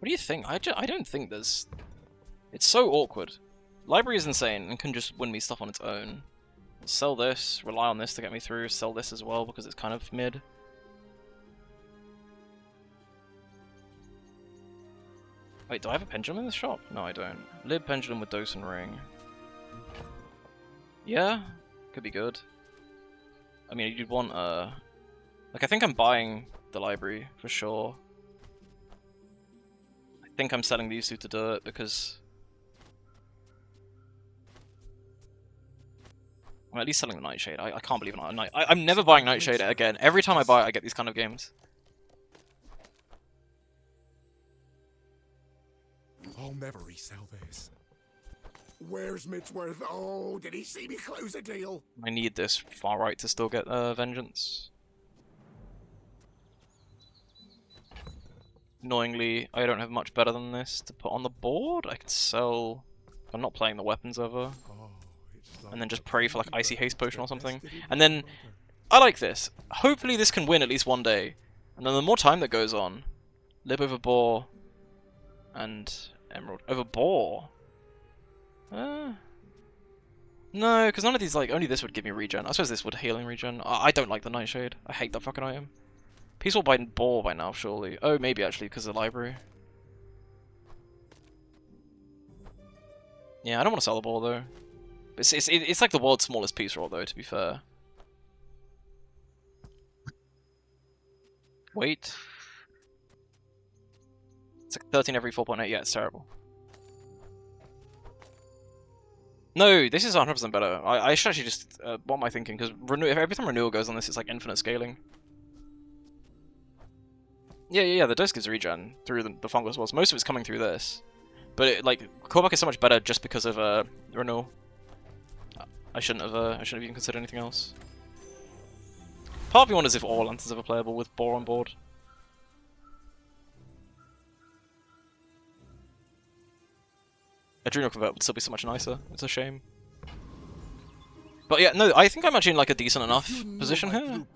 What do you think? I don't think there's... It's so awkward. Library is insane and can just win me stuff on its own. Sell this, rely on this to get me through, sell this as well because it's kind of mid. Wait, do I have a pendulum in this shop? No, I don't. Lib pendulum with dose and ring. Yeah, could be good. I mean, you'd want like I think I'm buying the library for sure. I think I'm selling these two to do it because I'm at least selling the Nightshade. I can't believe I'm never buying Nightshade again. Every time I buy it, I get these kind of games. I'll never resell this. Where's Mitchworth? Oh, did he see me close a deal? I need this far right to still get Vengeance. Annoyingly, I don't have much better than this to put on the board. I could sell... I'm not playing the weapons ever. And then just pray for like Icy Haste Potion or something. And then, I like this. Hopefully this can win at least one day. And then the more time that goes on, Lib over Boar, and emerald over boar. No, because none of these, like, only this would give me regen. I suppose this would healing regen. I don't like the Nightshade. I hate that fucking item. Peaceful by boar by now, surely. Oh, maybe actually because of the library. Yeah, I don't want to sell the boar though. It's like the world's smallest piece roll though, to be fair. Wait. It's like 13 every 4.8. Yeah, it's terrible. No, this is 100% better. I should actually just... what am I thinking? Because every time renewal goes on this, it's like infinite scaling. Yeah, the dose gives regen through the fungus walls. Most of it's coming through this. But it, like, Korvac is so much better just because of renewal. I shouldn't have even considered anything else. Part of me wonders if all lanterns are playable with boar on board. Adrenal Convert would still be so much nicer. It's a shame. But yeah, no, I think I'm actually in like a decent enough position here.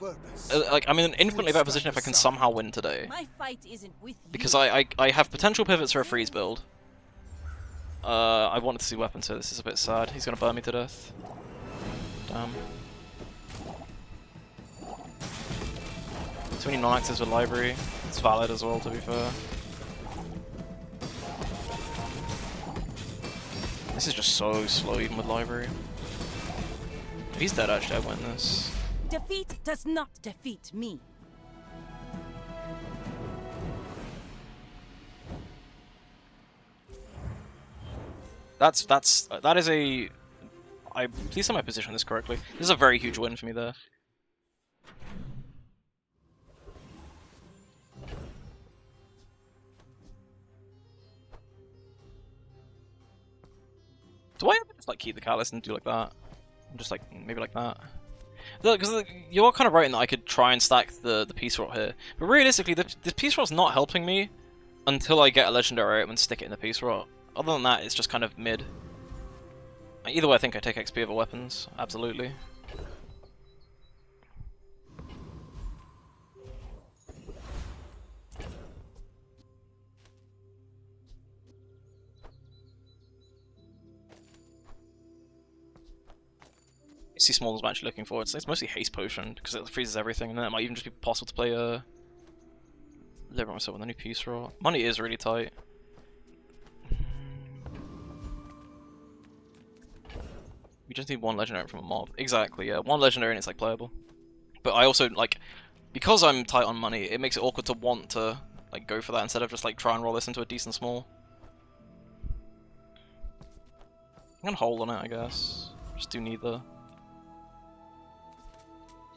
Like, I'm in an infinitely better position if I can somehow win today. My fight isn't with Because I have potential pivots for a freeze build. I wanted to see weapons here. This is a bit sad. He's gonna burn me to death. Damn. Too many non-actives with library. It's valid as well, to be fair. This is just so slow even with library. If he's dead, actually, I win this. Defeat does not defeat me. That is a... Please tell my position this correctly. This is a very huge win for me there. Do I ever just like keep the catalyst and do like that? Just like maybe like that. Because you're kind of right in that I could try and stack the piece rot here, but realistically, the piece rot's not helping me until I get a legendary item and stick it in the piece rot. Other than that, it's just kind of mid. Either way, I think I take XP over weapons. Absolutely. See Smalls I'm actually looking for. It's mostly haste potion because it freezes everything, and then it might even just be possible to play liberate myself with a new piece roll. Money is really tight. We just need one legendary from a mob. Exactly, yeah. One legendary and it's like playable. But I also like, because I'm tight on money, it makes it awkward to want to like go for that instead of just like try and roll this into a decent small. I'm gonna hold on it, I guess. Just do neither.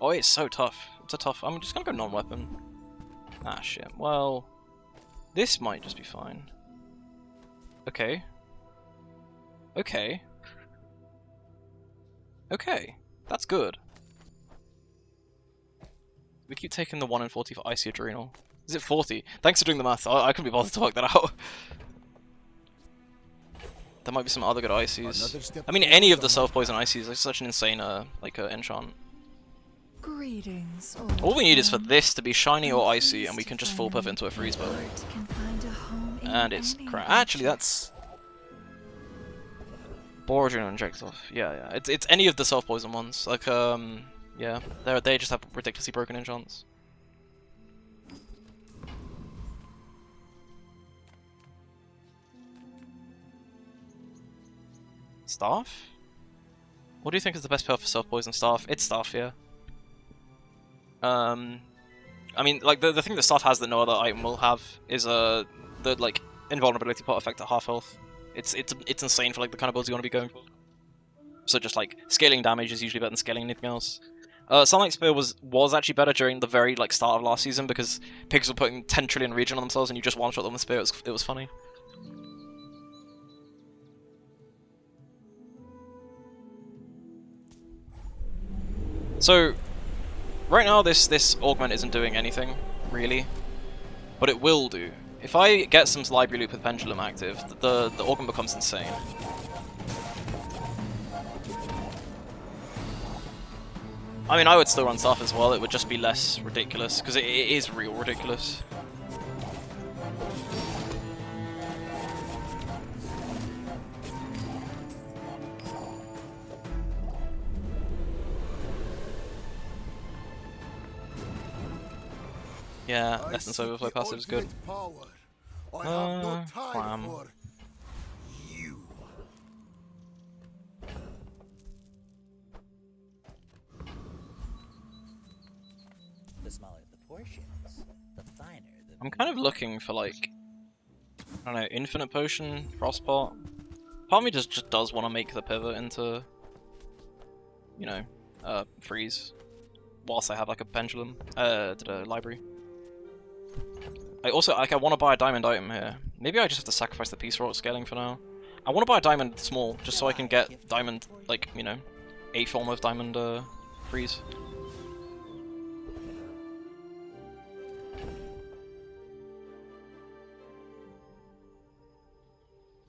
Oh, it's so tough. It's a tough... I'm just gonna go non-weapon. Ah, shit. Well... This might just be fine. Okay. Okay. Okay. That's good. We keep taking the 1 in 40 for Icy Adrenal. Is it 40? Thanks for doing the math. I couldn't be bothered to work that out. There might be some other good Ices. I mean, any of the self-poison Ices. It's such an insane, enchant. Greetings, all we need is for this to be shiny or icy, and we can just full puff into a freeze build. And it's crap. Actually, that's Borgin and inject off. Yeah. It's any of the self poison ones. Like yeah, they just have ridiculously broken enchants. Staff? What do you think is the best pair for self poison? Staff? It's staff, yeah. I mean, like the thing that staff has that no other item will have is the like invulnerability pot effect at half health. It's insane for like the kind of builds you want to be going for. So just like scaling damage is usually better than scaling anything else. Sunlight Spear was actually better during the very like start of last season because pigs were putting 10 trillion regen on themselves and you just one shot them with Spear. It was funny. So. Right now, this augment isn't doing anything, really, but it will do. If I get some library loop with Pendulum active, the augment becomes insane. I mean, I would still run stuff as well, it would just be less ridiculous, because it is real ridiculous. Yeah, Essence Overflow passive is good. I have no time Clam. for you. The smaller the portions, the finer the. I'm kind of looking for like, I don't know, Infinite Potion, Frostpot. Part of me just does want to make the pivot into, you know, freeze, whilst I have like a pendulum, to the library. I also, like, I want to buy a diamond item here. Maybe I just have to sacrifice the piece rot scaling for now. I want to buy a diamond small, just so I can get diamond, like, you know, a form of diamond, freeze.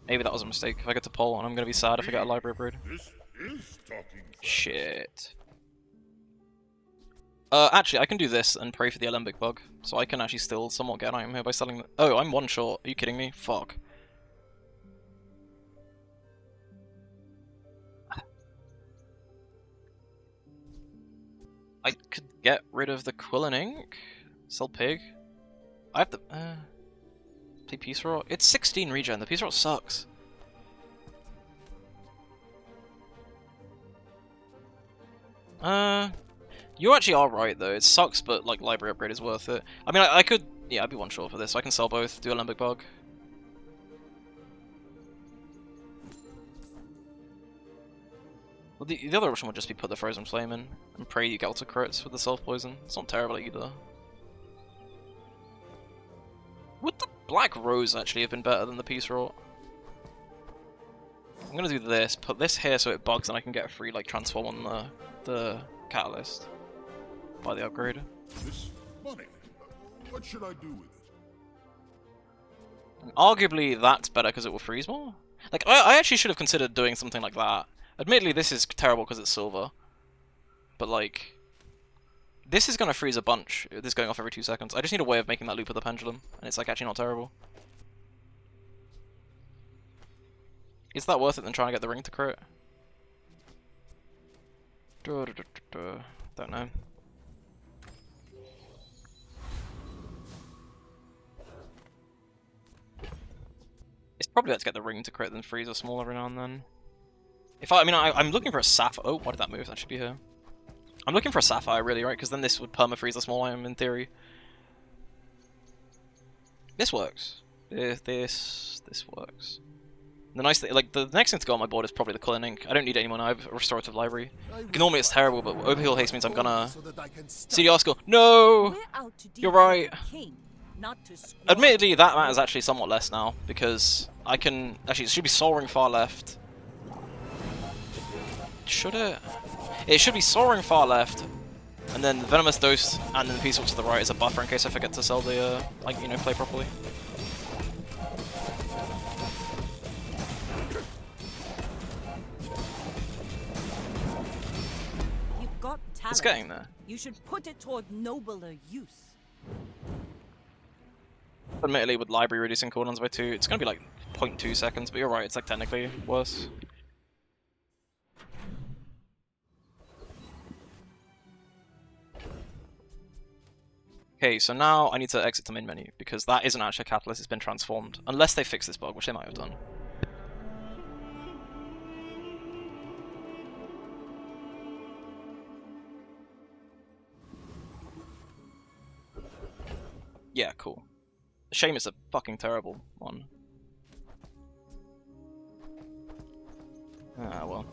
Maybe that was a mistake. If I get to pull, and I'm gonna be sad if I get a library upgrade. Shit. Actually, I can do this and pray for the Alembic bug, so I can actually still somewhat get an item here by selling. Oh, I'm one short. Are you kidding me? Fuck. I could get rid of the Quillen Ink. Sell pig. I have the. Play Peace Rot. It's 16 regen. The Peace Rot sucks. You actually are right though. It sucks, but like library upgrade is worth it. I mean, I could. Yeah, I'd be one short for this. I can sell both. Do Alembic bug. Well, the other option would just be put the Frozen Flame in and pray you get to crits with the self poison. It's not terrible either. Would the Black Rose actually have been better than the Peace Rot? I'm gonna do this. Put this here so it bugs and I can get a free like transform on the catalyst. By the upgrade. This money. What should I do with it? Arguably, that's better because it will freeze more. Like, I actually should have considered doing something like that. Admittedly, this is terrible because it's silver. But, like, this is going to freeze a bunch. This is going off every 2 seconds. I just need a way of making that loop with the pendulum. And it's, like, actually not terrible. Is that worth it than trying to get the ring to crit? Don't know. It's probably better to get the ring to crit than freeze or small every now and then. If I mean, I'm looking for a sapphire. Oh, why did that move? That should be here. I'm looking for a sapphire, really, right? Because then this would perma-freeze a small item in theory. This works. This works. The nice thing, like, the next thing to go on my board is probably the Quillen Ink. I don't need anyone. I have a restorative library. Normally it's terrible, but overheal haste means I'm gonna CDR skill. No, you're right. Admittedly, that matters actually somewhat less now because I can actually it should be soaring far left. Should it? It should be soaring far left, and then the venomous dose, and then the piece to the right is a buffer in case I forget to sell the like, you know, play properly. You've got talent. It's getting there. You should put it toward nobler use. Admittedly, with library reducing cooldowns by 2, it's gonna be like 0.2 seconds, but you're right, it's like technically worse. Okay, so now I need to exit the main menu, because that isn't actually a catalyst, it's been transformed. Unless they fix this bug, which they might have done. Yeah, cool. Shame it's a fucking terrible one. Ah, well.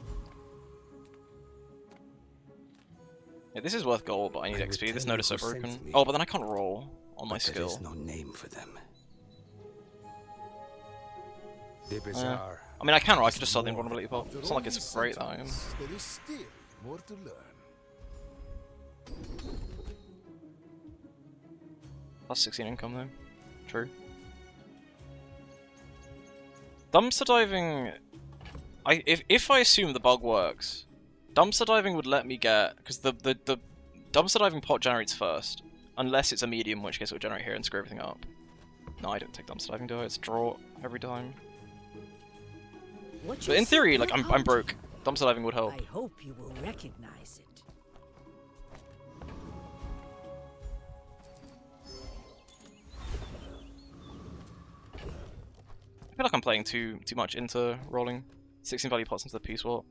Yeah, this is worth gold, but I need XP. This node is so broken. Oh, but then I can't roll on my skill. There's no name for them. I mean, I can roll. I could just sell the invulnerability pop. It's not like it's great that I am. There is still more to learn. Plus 16 income though. True. Dumpster diving. If I assume the bug works, dumpster diving would let me get, because the dumpster diving pot generates first, unless it's a medium, in which case it will generate here and screw everything up. No, I don't take dumpster diving, do I? It's draw every time. But in theory, like I'm broke. Dumpster diving would help. I hope you will recognize it. feel like I'm playing too much into rolling 16 value pots into the Peace Walk.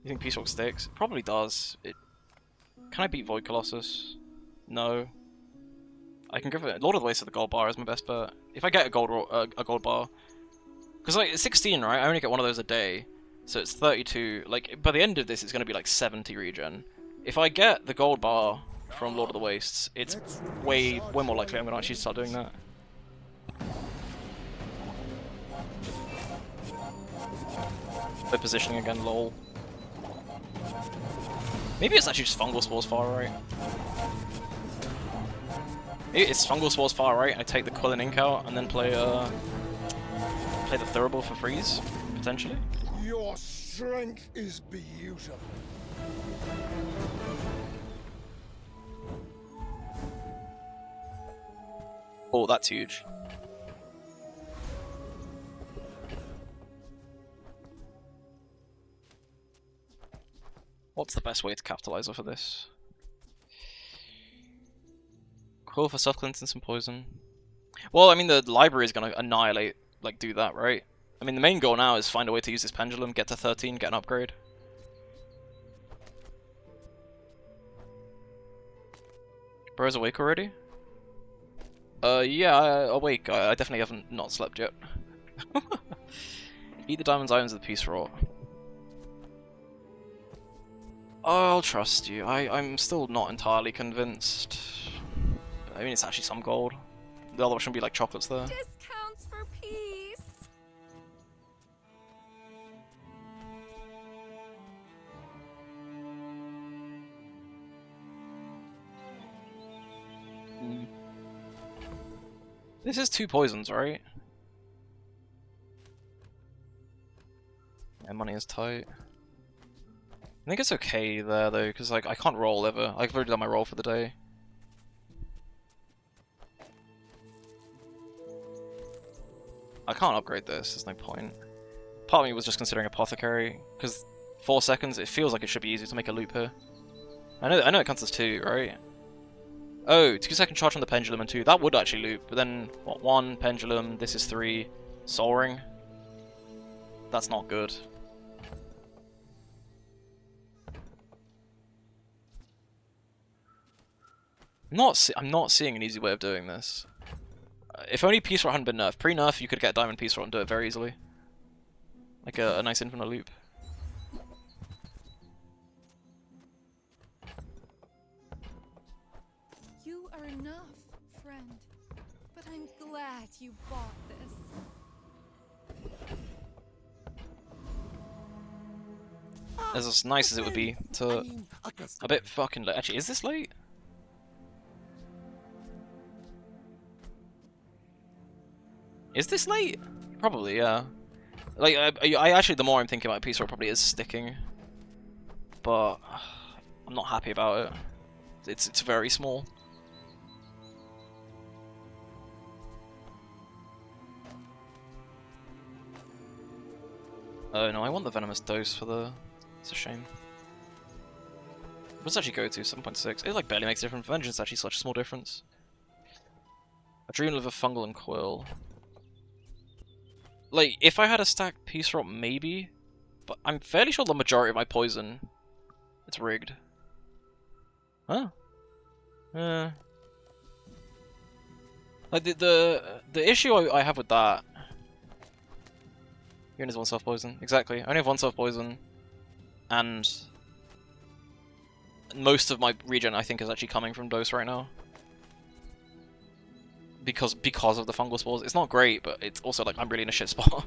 You think Peace Walk sticks? It probably does. Can I beat Void Colossus? No. I can give it Lord of the Waste to the gold bar as my best bet. If I get a gold bar, because like it's 16, right? I only get one of those a day, so it's 32. Like by the end of this, it's going to be like 70 regen. If I get the gold bar from Lord of the Wastes, it's way more likely I'm going to actually start doing that. The positioning again, lol. Maybe it's actually just Fungal Spores far right. Maybe it's Fungal Spores far right. I take the Quill and Ink out and then play the Thurible for freeze, potentially. Your strength is beautiful. Oh, that's huge. What's the best way to capitalize off of this? Quill for Succulents and some poison. Well, I mean, the library is going to annihilate, like, do that, right? I mean, the main goal now is find a way to use this pendulum, get to 13, get an upgrade. Bro's awake already? Yeah, awake. I definitely haven't not slept yet. Eat the diamonds, items of the Peace Rot. I'll trust you. I'm still not entirely convinced. I mean, it's actually some gold. The other one shouldn't be like chocolates there. Discounts for peace. This is 2 poisons, right? Yeah, money is tight. I think it's okay there though, because like I can't roll ever. I've already done my roll for the day. I can't upgrade this, there's no point. Part of me was just considering Apothecary, because 4 seconds, it feels like it should be easy to make a loop here. I know it counts as 2, right? Oh, 2-second charge on the Pendulum and 2, that would actually loop, but then, what, 1, Pendulum, this is 3, Soul Ring? That's not good. I'm not seeing an easy way of doing this. If only Peace Rot hadn't been nerfed. Pre-nerf, you could get Diamond Peace Rot and do it very easily. Like a nice infinite loop. You are enough, friend. But I'm glad you bought this. As nice as it would be to... a bit fucking late. Actually, is this late? Is this late? Probably, yeah. Like, I actually, the more I'm thinking about Peace Rot, probably is sticking. But I'm not happy about it. It's very small. Oh no, I want the Venomous Dose for the... It's a shame. What does it actually go to? 7.6. It like barely makes a difference. Vengeance is actually such a small difference. A Dream of a Fungal and Quill. Like, if I had a stacked Peace Rot, maybe. But I'm fairly sure the majority of my poison, it's rigged. Huh? Like, the issue I have with that... You only have 1 self-poison. Exactly. I only have 1 self-poison. And... most of my regen, I think, is actually coming from Dose right now. Because of the fungal spores. It's not great, but it's also like I'm really in a shit spot.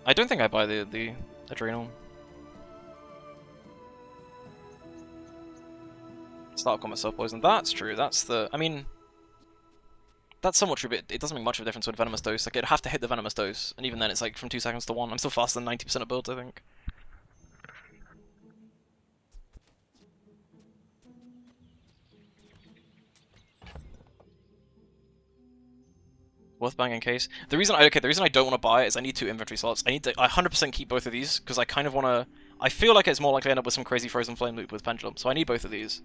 I don't think I buy the Adrenal. Start combat self-poison. That's true. That's the... I mean... That's somewhat true, but it doesn't make much of a difference with Venomous Dose. Like, it'd have to hit the Venomous Dose, and even then it's like from 2 seconds to 1. I'm still faster than 90% of builds, I think. Worth buying in case. The reason I don't want to buy it is I need 2 inventory slots. I need to 100% keep both of these because I kind of want to. I feel like it's more likely to end up with some crazy Frozen Flame loop with Pendulum, so I need both of these.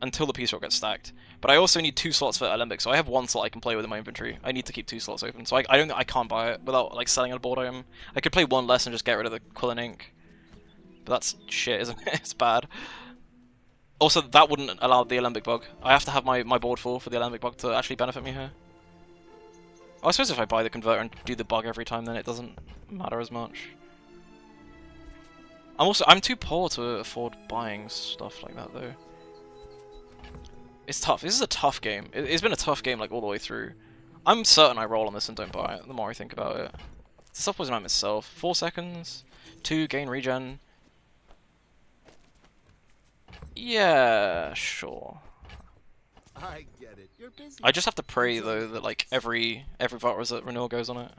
until the piece rock gets stacked. But I also need 2 slots for Alembic, so I have 1 slot I can play with in my inventory. I need to keep 2 slots open, so I can't buy it without like selling a board item. I could play 1 less and just get rid of the Quill and Ink. But that's shit, isn't it? It's bad. Also, that wouldn't allow the Alembic bug. I have to have my board full for the Alembic bug to actually benefit me here. I suppose if I buy the converter and do the bug every time, then it doesn't matter as much. I'm too poor to afford buying stuff like that though. It's tough. This is a tough game. It's been a tough game like all the way through. I'm certain I roll on this and don't buy it the more I think about it. The stuff wasn't on itself. 4 seconds, 2 gain regen. Yeah, sure. I get it. You're busy. I just have to pray though that like every VOD renewal goes on it.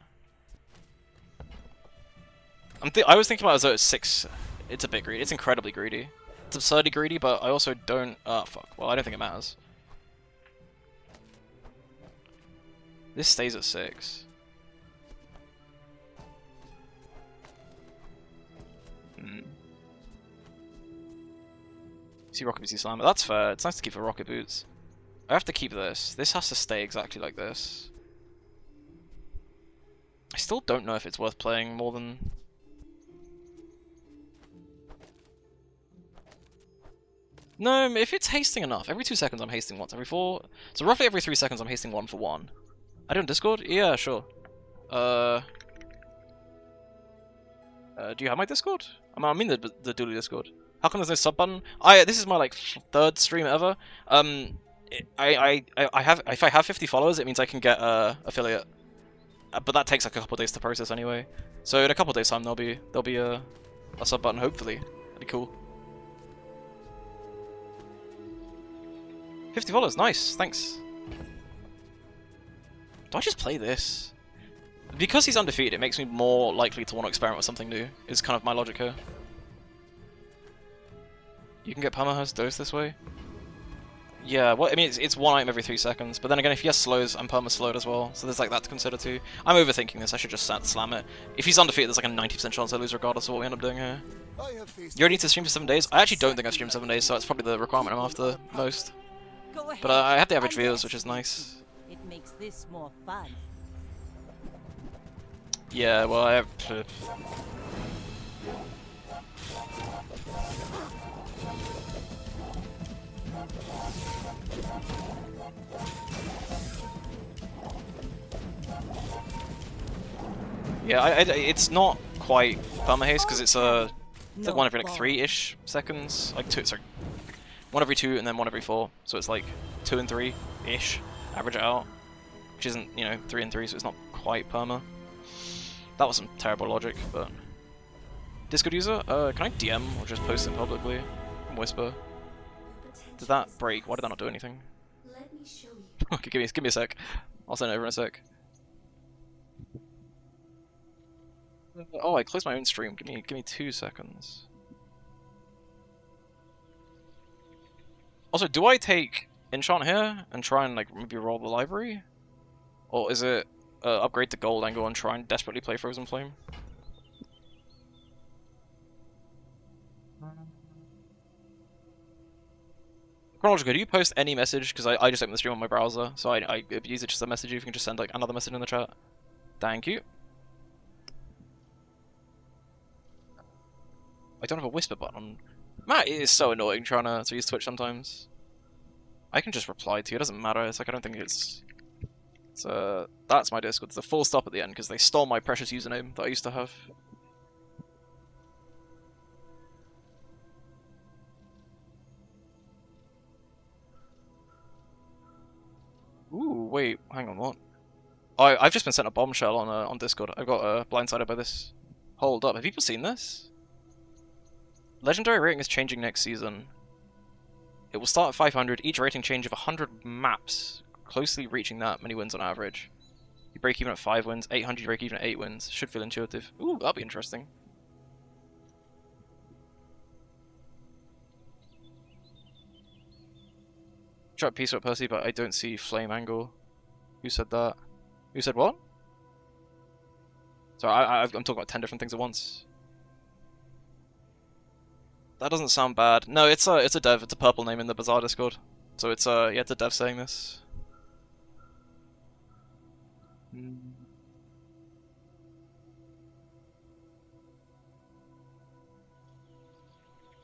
I was thinking about it as 6. It's a bit greedy. It's incredibly greedy. It's absurdly greedy, but I also don't. Fuck. Well, I don't think it matters. This stays at 6. See Rocket Boots, see Slammer. That's fair. It's nice to keep for Rocket Boots. I have to keep this. This has to stay exactly like this. I still don't know if it's worth playing more than... No, if it's hasting enough. Every 2 seconds I'm hasting once. Every 4... So roughly every 3 seconds I'm hasting 1 for 1. I do on Discord? Yeah, sure. Do you have my Discord? I mean the Dooley Discord. How come there's no sub button? This is my like 3rd stream ever. If I have 50 followers, it means I can get affiliate. But that takes like a couple of days to process anyway. So in a couple of days time there'll be a sub button hopefully. That'd be cool. 50 followers, nice, thanks. Do I just play this? Because he's undefeated, it makes me more likely to want to experiment with something new, is kind of my logic here. You can get perma dose this way? Yeah, well, I mean, it's 1 item every 3 seconds, but then again, if he has slows, I'm perma slowed as well, so there's like that to consider too. I'm overthinking this, I should just slam it. If he's undefeated, there's like a 90% chance I lose regardless of what we end up doing here. You already need to stream for 7 days? I actually don't think I stream 7 days, so that's probably the requirement I'm after most. But I have the average views, which is nice. It makes this more fun. Yeah, well, I have... Yeah, it's not quite perma haste because it's like 1 every like 3-ish seconds, like 2. Sorry, 1 every 2 and then 1 every 4. So it's like 2 and 3-ish, average it out, which isn't 3 and 3, so it's not quite perma. That was some terrible logic, but Discord user, can I DM or just post it publicly and whisper? Did that break? Why did that not do anything? Let me show you. Okay, give me a sec. I'll send it over in a sec. Oh, I closed my own stream. Give me 2 seconds. Also, do I take enchant here and try and like maybe roll the library, or is it upgrade to gold angle and try and desperately play Frozen Flame? Chronological, do you post any message? Because I just opened the stream on my browser, so I use it just to message you. If you can just send like another message in the chat. Thank you. I don't have a whisper button. Matt, it is so annoying trying to use Twitch sometimes. I can just reply to you, it doesn't matter. It's like I don't think it's that's my Discord. It's a full stop at the end because they stole my precious username that I used to have. Ooh, wait, hang on, what? I've just been sent a bombshell on Discord. I got blindsided by this. Hold up, have people seen this? Legendary rating is changing next season. It will start at 500, each rating change of 100 maps, closely reaching that many wins on average. You break even at 5 wins, 800 you break even at 8 wins. Should feel intuitive. Ooh, that'll be interesting. Try peace up Percy, but I don't see flame angle. Who said that? Who said what? Sorry, I'm talking about 10 different things at once. That doesn't sound bad. No, it's a dev. It's a purple name in the Bazaar Discord. So it's yeah, it's a dev saying this.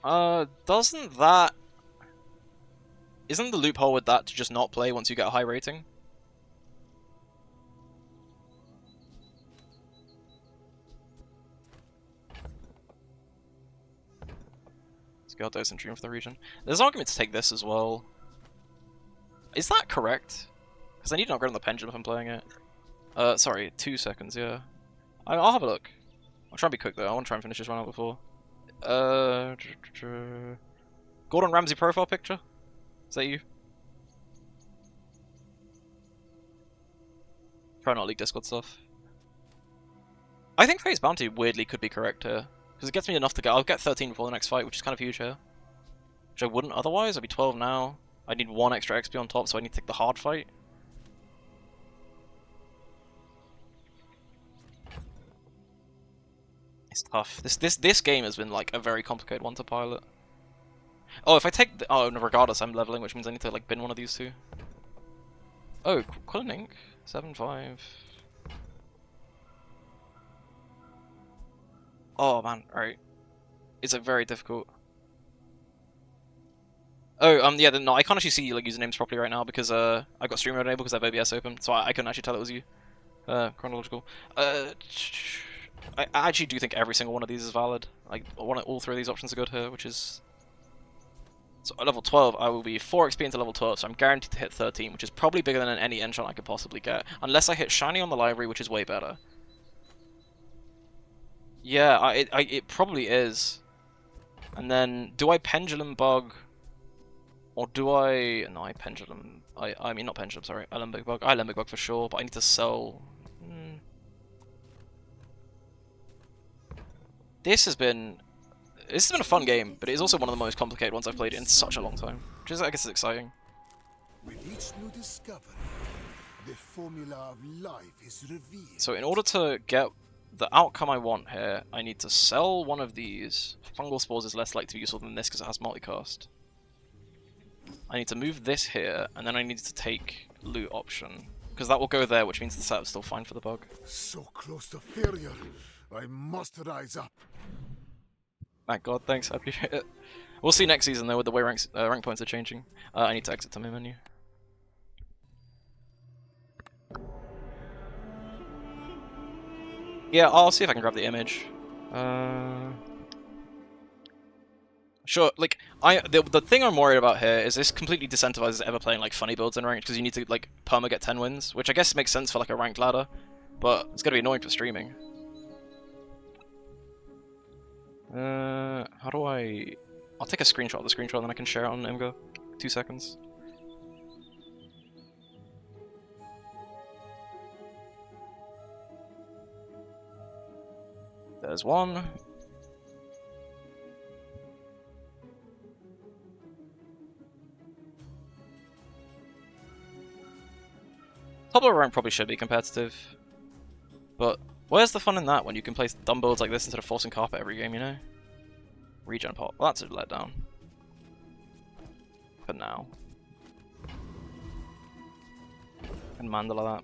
Doesn't that... Isn't the loophole with that to just not play once you get a high rating? Gyarados and Dream for the region. There's an argument to take this as well. Is that correct? Because I need to upgrade on the pendulum if I'm playing it. Sorry, 2 seconds, yeah. I'll have a look. I'll try and be quick though, I want to try and finish this run out before. Gordon Ramsay profile picture? Is that you? Probably not League Discord stuff. I think Fate's Bounty weirdly could be correct here. Because it gets me enough to get... I'll get 13 before the next fight, which is kind of huge here. Which I wouldn't otherwise. I'd be 12 now. I need 1 extra XP on top, so I need to take the hard fight. It's tough. This game has been like a very complicated one to pilot. Oh, if I take... Oh, no, regardless, I'm leveling, which means I need to like bin one of these two. Oh, Quillen Ink. 7-5. Oh man, alright. It's a very difficult. Oh, yeah, no, I can't actually see like usernames properly right now because I've got stream mode enabled because I have OBS open, so I couldn't actually tell it was you. Chronological. I actually do think every single one of these is valid. Like, all 3 of these options are good here, which is... So at level 12, I will be 4 XP into level 12, so I'm guaranteed to hit 13, which is probably bigger than any enchant I could possibly get. Unless I hit Shiny on the library, which is way better. Yeah, it probably is. And then, do I Pendulum Bug? Or do I... No, I Pendulum... I mean, not Pendulum, sorry. I Limbic Bug. I Limbic Bug for sure, but I need to sell... This has been a fun game, but it is also one of the most complicated ones I've played in such a long time. Which is, I guess, is exciting. With each new discovery, the formula of life is revealed. So in order to get the outcome I want here, I need to sell one of these. Fungal Spores is less likely to be useful than this because it has multicast. I need to move this here, and then I need to take loot option. Because that will go there, which means the setup's still fine for the bug. So close to failure, I must rise up. Thank God, thanks, I appreciate it. We'll see next season though with the way rank points are changing. I need to exit to my menu. Yeah, I'll see if I can grab the image. Sure, like, the thing I'm worried about here is this completely disincentivizes ever playing like funny builds in ranked because you need to like perma get 10 wins, which I guess makes sense for like a ranked ladder, but it's gonna be annoying for streaming. How do I... I'll take a screenshot of the screenshot and then I can share it on Imgur. 2 seconds. There's one. Top level rank probably should be competitive, but where's the fun in that when you can play dumb builds like this instead of forcing carpet every game, you know? Regen pot. Well, that's a letdown. For now. And Mandala that.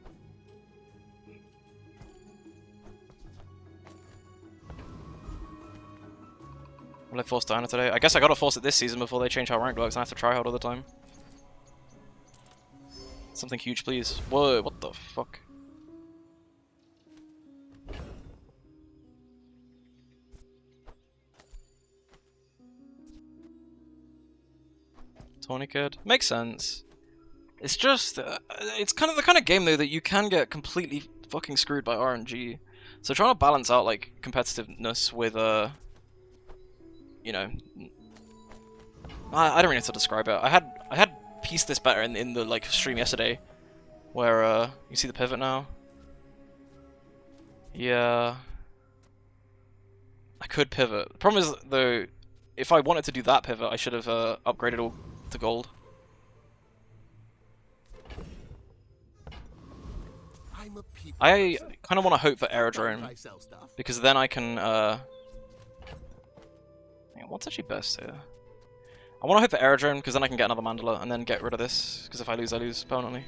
Will I force Diana today? I guess I gotta force it this season before they change how ranked works and I have to try hard all the time. Something huge, please. Whoa, what the fuck? Tourniquet. Makes sense. It's just... it's kind of the kind of game, though, that you can get completely fucking screwed by RNG. So trying to balance out, like, competitiveness with, you know... I don't really know how to describe it. I had pieced this better in the, like, stream yesterday. Where, you see the pivot now? Yeah... I could pivot. The problem is, though, if I wanted to do that pivot, I should have upgraded all to gold. I kind of want to hope for Aerodrome, because then I can Yeah, what's actually best here? I want to hope for Aerodrome, because then I can get another Mandala, and then get rid of this, because if I lose permanently.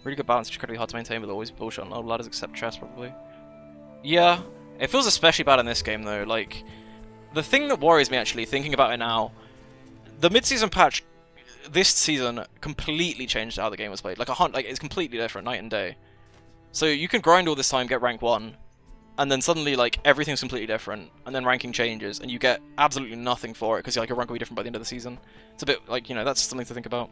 Really good balance, incredibly hard to maintain, but always bullshit on all ladders except chess, probably. Yeah, it feels especially bad in this game, though. Like, the thing that worries me, actually, thinking about it now, the mid-season patch this season completely changed how the game was played. Like, it's completely different, night and day. So you can grind all this time, get rank 1, and then suddenly, like, everything's completely different, and then ranking changes, and you get absolutely nothing for it, because your rank will be different by the end of the season. It's a bit, like, you know, that's something to think about.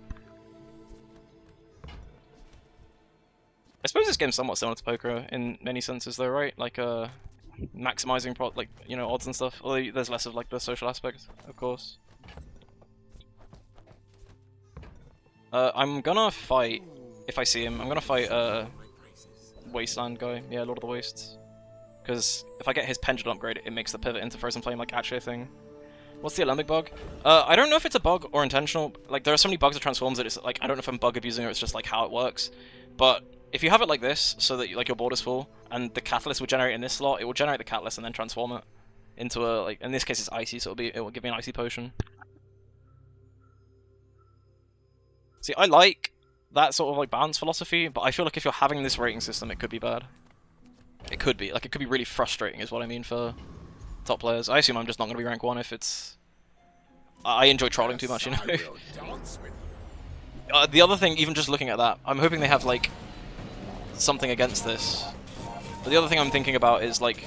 I suppose this game's somewhat similar to poker in many senses, though, right? Like, maximizing, like, you know, odds and stuff. Although there's less of, like, the social aspect, of course. I'm gonna fight, if I see him, I'm gonna fight, Wasteland guy. Yeah, Lord of the Wastes. Because if I get his pendulum upgrade, it makes the pivot into Frozen Flame, like, actually a thing. What's the Alembic bug? I don't know if it's a bug or intentional. Like, there are so many bugs that transforms that it's, like, I don't know if I'm bug abusing or it's just, like, how it works. But if you have it like this, so that, like, your board is full, and the catalyst will generate in this slot, it will generate the catalyst and then transform it into a, like, in this case it's icy, so it will give me an icy potion. See, I like that sort of, like, balance philosophy, but I feel like if you're having this rating system, it could be bad. It could be. Like, it could be really frustrating, is what I mean for top players. I assume I'm just not going to be rank 1 if it's... I enjoy trolling too much, you know? The other thing, even just looking at that, I'm hoping they have, like, something against this. But the other thing I'm thinking about is, like,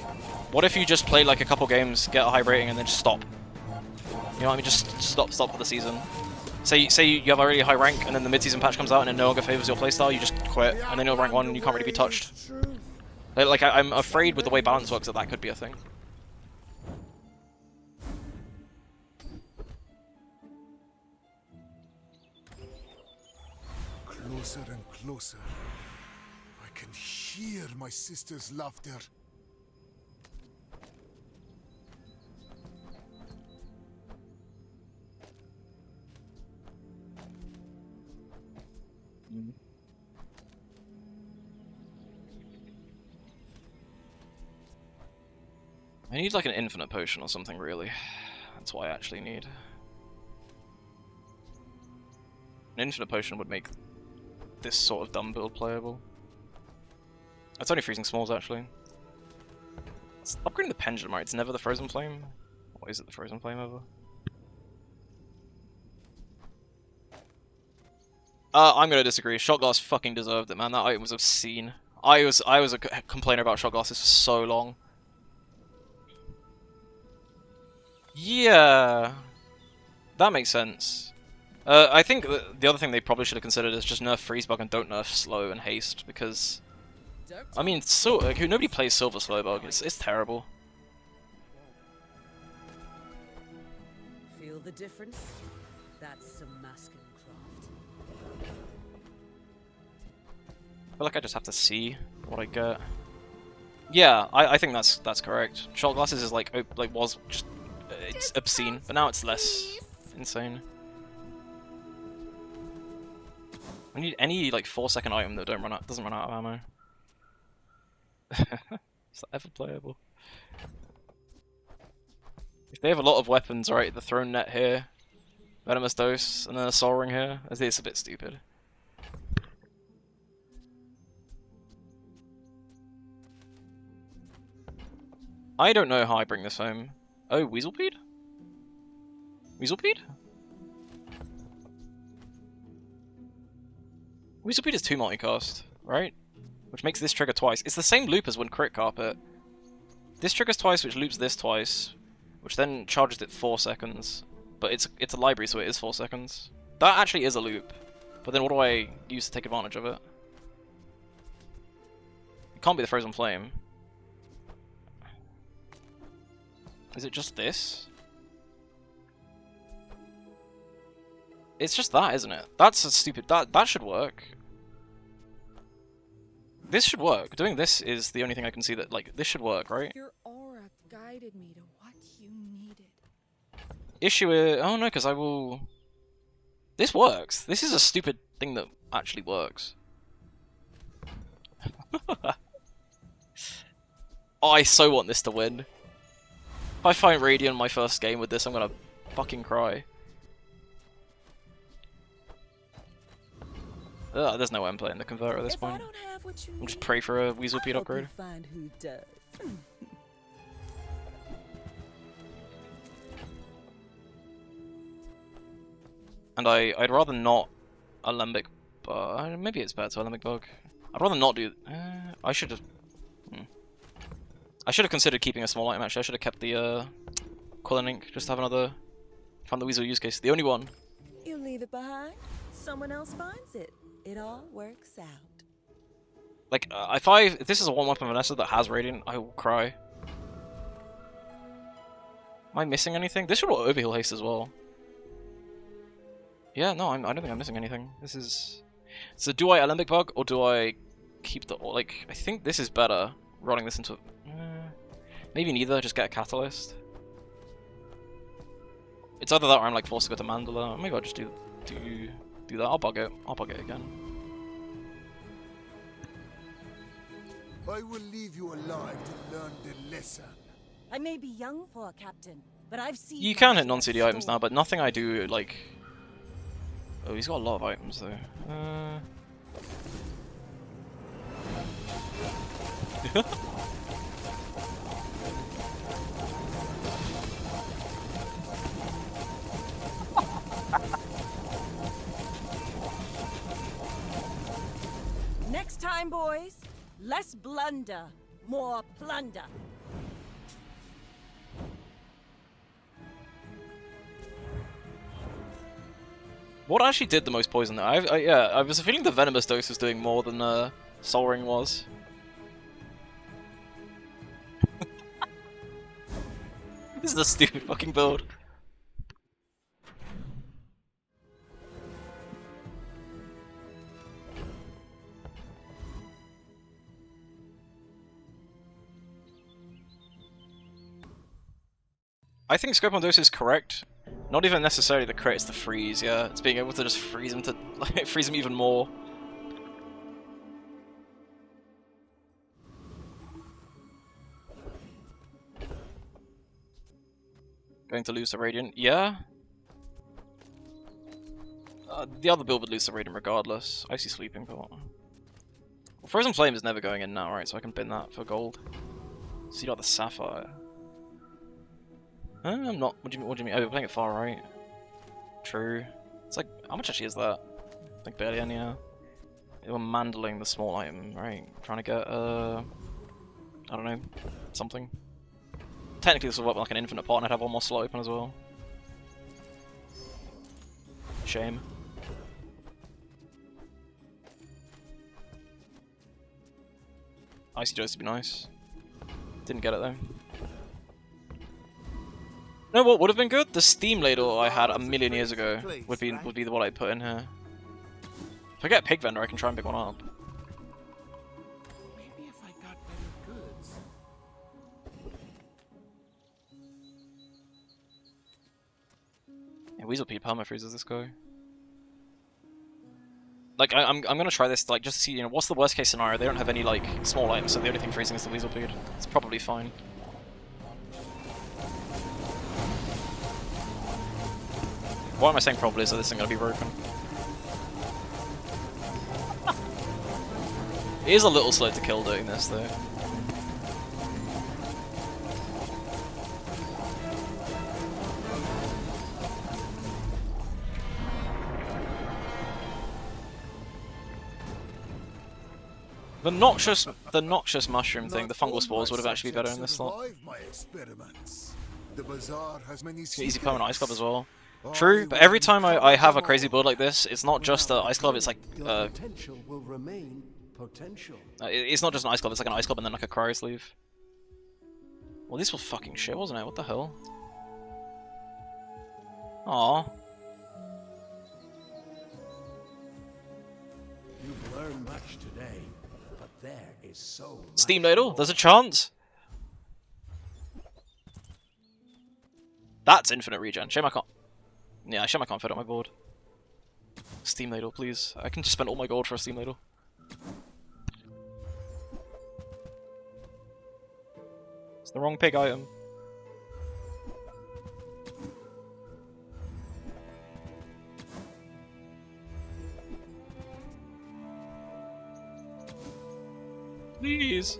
what if you just play, like, a couple games, get a high rating, and then just stop? You know what I mean? Just stop for the season. Say you have a really high rank, and then the mid-season patch comes out, and it no longer favors your playstyle, you just quit, and then you're rank 1, and you can't really be touched. Like, I'm afraid with the way balance works that could be a thing. Closer and closer. I can hear my sister's laughter. I need, like, an infinite potion or something, really. That's what I actually need. An infinite potion would make this sort of dumb build playable. It's only freezing smalls, actually. It's upgrading the pendulum, right? It's never the Frozen Flame? Or is it the Frozen Flame ever? I'm gonna disagree. Shot Glass fucking deserved it, man. That item was obscene. I was a complainer about Shot Glasses for so long. Yeah, that makes sense. I think the other thing they probably should have considered is just nerf Freeze Bug and don't nerf Slow and Haste, because I mean, nobody plays Silver Slow Bug. It's terrible. Feel the difference? That's some masking craft. I feel like I just have to see what I get. Yeah, I think that's correct. Shot Glasses is like was just it's obscene, but now it's less insane. I need any like 4-second item that doesn't run out of ammo. Is that ever playable? If they have a lot of weapons, right? The Throne Net here, Venomous Dose, and then a Soul Ring here. It's a bit stupid. I don't know how I bring this home. Oh, Weaselpede? Weaselpede? Weaselpede is 2 multicast, right? Which makes this trigger twice. It's the same loop as when Crit Carpet. This triggers twice, which loops this twice, which then charges it 4 seconds. But it's a library, so it is 4 seconds. That actually is a loop. But then what do I use to take advantage of it? It can't be the Frozen Flame. Is it just this? It's just that, isn't it? That's a stupid... That should work. This should work. Doing this is the only thing I can see that, like, this should work, right? Your aura guided me to what you needed. Issue is... Oh no, because I will... This works. This is a stupid thing that actually works. Oh, I so want this to win. If I find Radiant my first game with this, I'm gonna fucking cry. Ugh, there's no way I'm playing the converter at this point. I'll just pray for a Weasel Pete upgrade. Find who does. And I'd rather not Alembic Bug. Maybe it's better to Alembic Bug. I'd rather not do. I should have. I should have considered keeping a small item. Actually, I should have kept the Quillen Ink. Just to have another. Find the Weasel use case. The only one. You leave it behind. Someone else finds it. It all works out. Like, if this is a one-weapon Vanessa that has Radiant, I will cry. Am I missing anything? This should overheal haste as well. Yeah, no, I don't think I'm missing anything. This is... So do I Alembic Bug, or do I keep the... Like, I think this is better, rolling this into... maybe neither, just get a Catalyst. It's either that or I'm like forced to go to Mandala. Maybe I'll just do that. I'll bug it. I'll bug it again. I will leave you alive to learn the lesson. I may be young for a captain, but I've seen. You can hit non-CD items now, but nothing I do like. Oh, he's got a lot of items though. Next time, boys, less blunder, more plunder. What actually did the most poison there? Yeah, I was feeling the Venomous Dose was doing more than Soul Ring was. This is a stupid fucking build. I think Scope on Dose is correct. Not even necessarily the crit, it's the freeze, yeah. It's being able to just freeze him to like, freeze him even more. Going to lose the Radiant, yeah. The other build would lose the Radiant regardless. Icy Sleeping Pot. Well, Frozen Flame is never going in now, right? So I can bin that for gold. See, got the Sapphire. I'm not. What do you mean? Oh, we're playing it far right. True. It's like, how much actually is that? Like barely any. We're mandling the small item, right? Trying to get I don't know, something. Technically, this will work like an infinite pot, and I'd have one more slot open as well. Shame. Icy Dose would be nice. Didn't get it though. No, what would have been good? The Steam Ladle I had a million years ago would be the one I'd put in here. If I get a Pig Vendor, I can try and pick one up. Maybe if I got better goods. Yeah, Weasel Pete perma freezes this guy. Like I'm gonna try this like just to see, you know, what's the worst case scenario? They don't have any like small items, so the only thing freezing is the Weasel Pete. It's probably fine. Why am I saying probably is that this isn't gonna be broken? It is a little slow to kill doing this though. The noxious mushroom thing, the fungal spores would have actually been better in this slot. The bazaar has many Easy permanent Ice Club as well. True, but every time I have a crazy build like this, it's not just an Ice Club, it's like potential will remain potential. It's not just an Ice Club, it's like an Ice Club and then like a Cryo Sleeve. Well, this was fucking shit, wasn't it? What the hell? Aww. You've learned much today, but there is so much Steam Ladle, there's a chance. That's infinite regen. Shame I can't. Yeah, shame I can't fit on my board. Steam Ladle, please. I can just spend all my gold for a Steam Ladle. It's the wrong pig item. Please.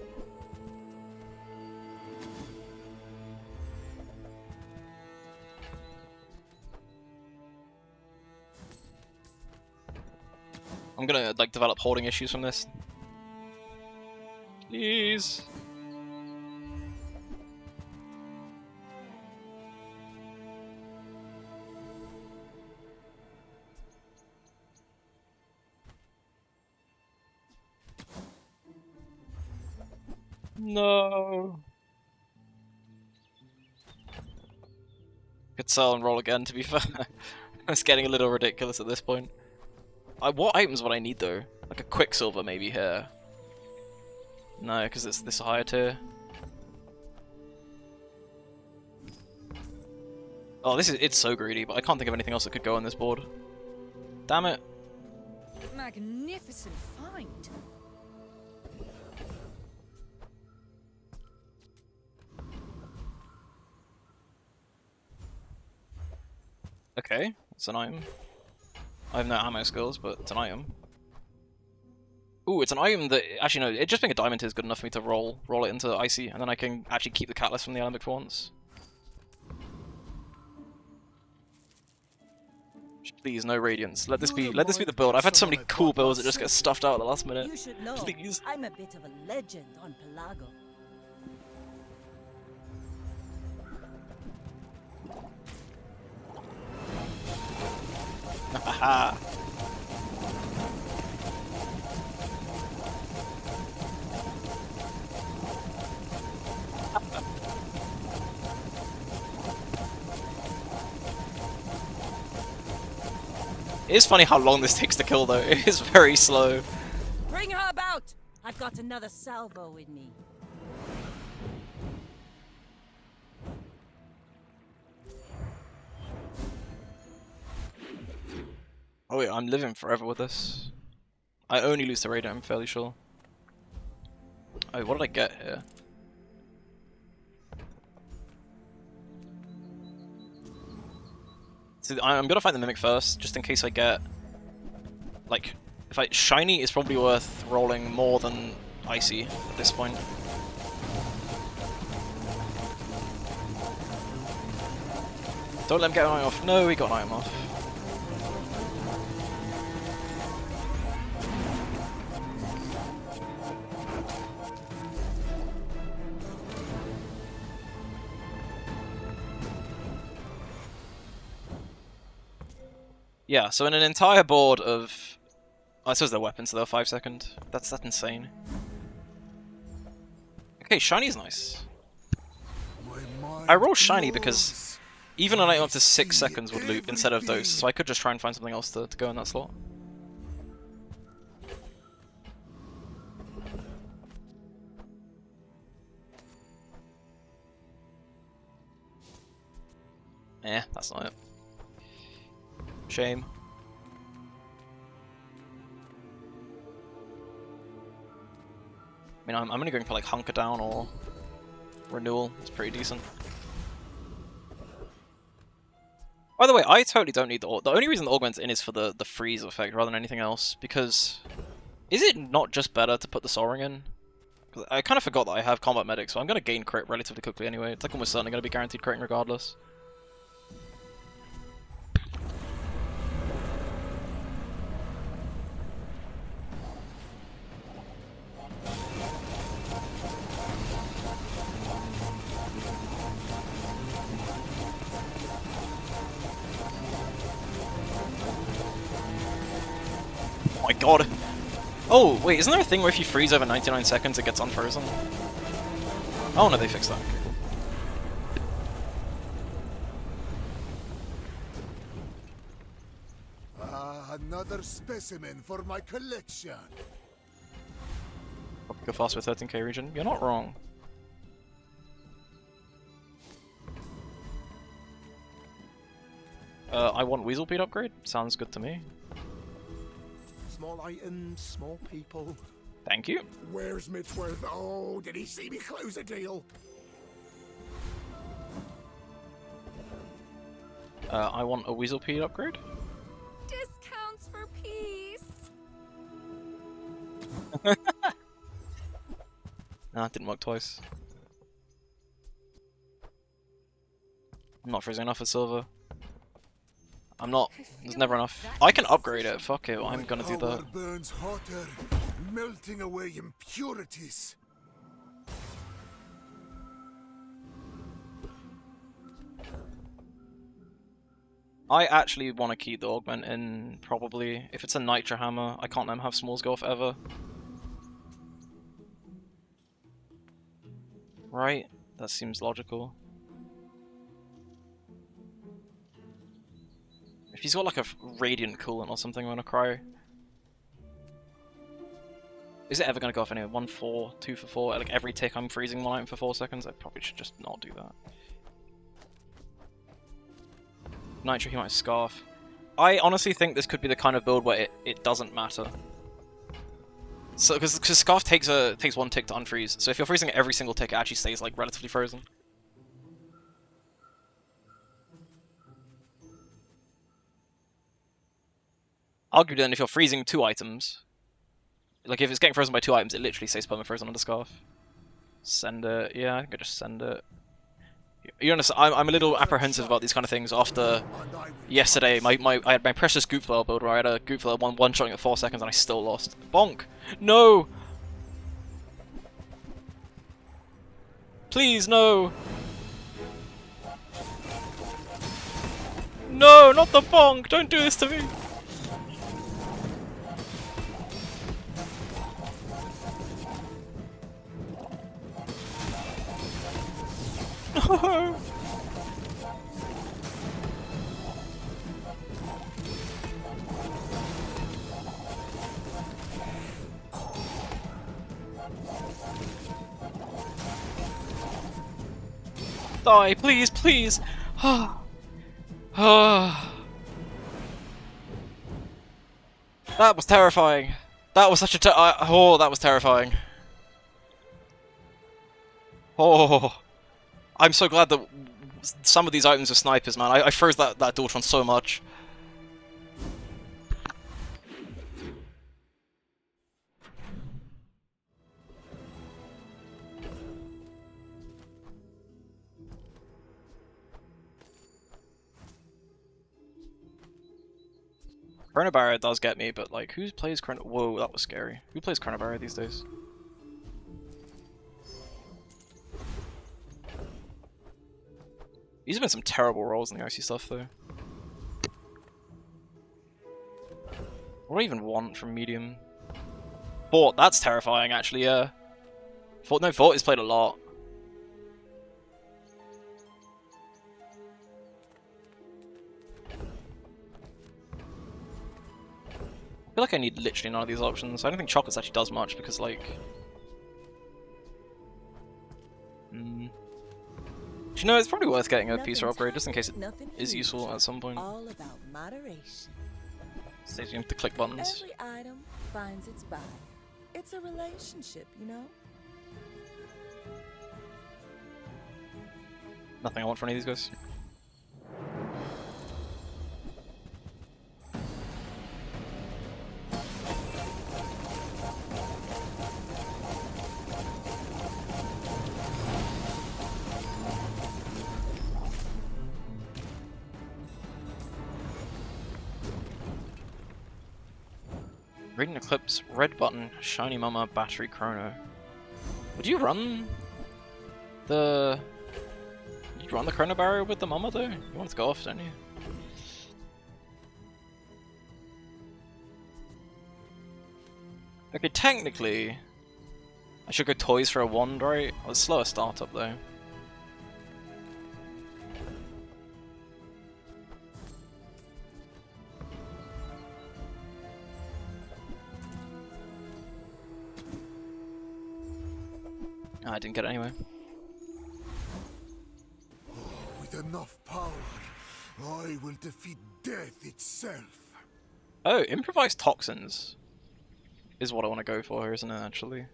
I'm gonna like develop hoarding issues from this. Please. No. Could sell and roll again, to be fair. It's getting a little ridiculous at this point. What items would I need though? Like a Quicksilver maybe here. No, because it's this higher tier. Oh, it's so greedy, but I can't think of anything else that could go on this board. Damn it. Magnificent find. Okay, it's an item. I have no ammo skills, but it's an item. Ooh, it's an item that actually no, it just being a diamond is good enough for me to roll it into icy, and then I can actually keep the catalyst from the alembic for once. Please, no radiance. Let this be the build. I've had so many cool builds that just get stuffed out at the last minute. You should know. Please. I'm a bit of a legend on Pelago. Haha. It is funny how long this takes to kill though. It is very slow. Bring her about! I've got another salvo with me. Oh wait, I'm living forever with this. I only lose to Radiant, I'm fairly sure. Oh, what did I get here? So I'm gonna find the Mimic first, just in case I get... Like, Shiny is probably worth rolling more than Icy at this point. Don't let him get an item off. No, he got an item off. Yeah, so in an entire board of... I suppose they're weapons, so they're 5 second. That's insane. Okay, Shiny's nice. I roll Shiny because even an item up to 6 seconds would loop instead of those, so I could just try and find something else to go in that slot. Eh, that's not it. Shame. I mean, I'm only going for like Hunker Down or Renewal. It's pretty decent. By the way, I totally don't need the only reason the Augment's in is for the freeze effect rather than anything else, because is it not just better to put the Soul Ring in? Because I kind of forgot that I have Combat Medic, so I'm going to gain crit relatively quickly anyway. It's like almost certainly going to be guaranteed critting regardless. Oh my god! Oh, wait, isn't there a thing where if you freeze over 99 seconds it gets unfrozen? Oh no, they fixed that. Another specimen for my collection. Probably go fast with 13k region. You're not wrong. I want Weasel Beat upgrade. Sounds good to me. Small items, small people. Thank you. Where's Mitchworth? Oh, did he see me close a deal? I want a Weasel Beat upgrade. Discounts for peace. Nah, it didn't work twice. I'm not freezing enough for silver. I'm not. There's never enough. I can upgrade it. Fuck it. I'm gonna do Power that. burns hotter, melting away impurities. I actually want to keep the augment in, probably. If it's a nitro hammer, I can't let them have smalls go off ever. Right? That seems logical. If he's got like a radiant coolant or something, I'm gonna cry. Is it ever gonna go off anyway? 1-4, 2-for-4, like every tick I'm freezing one item for 4 seconds? I probably should just not do that. Nitro, he might scarf. I honestly think this could be the kind of build where it doesn't matter. So, because Scarf takes 1 tick to unfreeze, so if you're freezing it every single tick, it actually stays like relatively frozen. Arguably then, if you're freezing 2 items, like if it's getting frozen by 2 items, it literally stays perma-frozen under Scarf. Send it. Yeah, I think I just send it. You understand? I'm a little apprehensive about these kind of things. After yesterday, I had my precious Goop Flare build where I had a Goop Flare one-shotting at 4 seconds and I still lost. Bonk! No! Please, no! No, not the bonk! Don't do this to me! No! Die, please, please! That was terrifying. That was such a oh, that was terrifying. Oh, I'm so glad that some of these items are snipers, man. I froze that Dualtron so much. Chrono Barrier does get me, but like, who plays Chrono? Whoa, that was scary. Who plays Chrono Barrier these days? These have been some terrible rolls in the icy stuff, though. What do I even want from medium? Fort, that's terrifying, actually. Yeah. Fort is played a lot. I feel like I need literally none of these options. I don't think Chocolates actually does much because, like... Do you know, it's probably worth getting a piece or upgrade just in case it is useful at some point. All about moderation. Saves you to click buttons. Every item finds its buy. It's a relationship, you know? Nothing I want for any of these guys. Radiant Eclipse, red button, shiny mama, battery chrono. Would you run the... You'd run the chrono barrier with the mama though? You want it to go off, don't you? Okay, technically, I should go toys for a wand, right? Well, it's slower startup though. I didn't get it anyway. With enough power, I will defeat death itself. Oh, improvised toxins is what I want to go for here, isn't it, actually?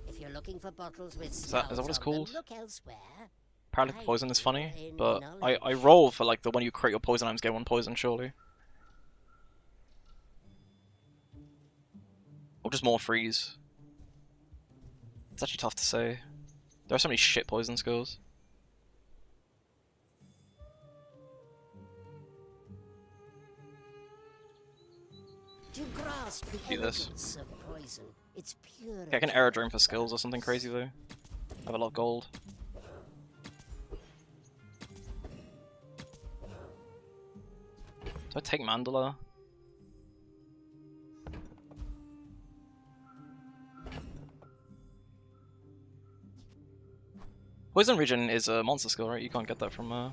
If you're looking for bottles with Is that what it's smells on called? them, look elsewhere. Paralytic poison is funny, in but knowledge. I roll for like the when you create your poison items get 1 poison, surely. Or just more freeze. It's actually tough to say. There are so many shit poison skills. To grasp the Do this. elegance of poison, it's pure. Okay, I can aerodrome for skills or something crazy though. I have a lot of gold. Do I take Mandala? Poison Regen is a monster skill, right? You can't get that from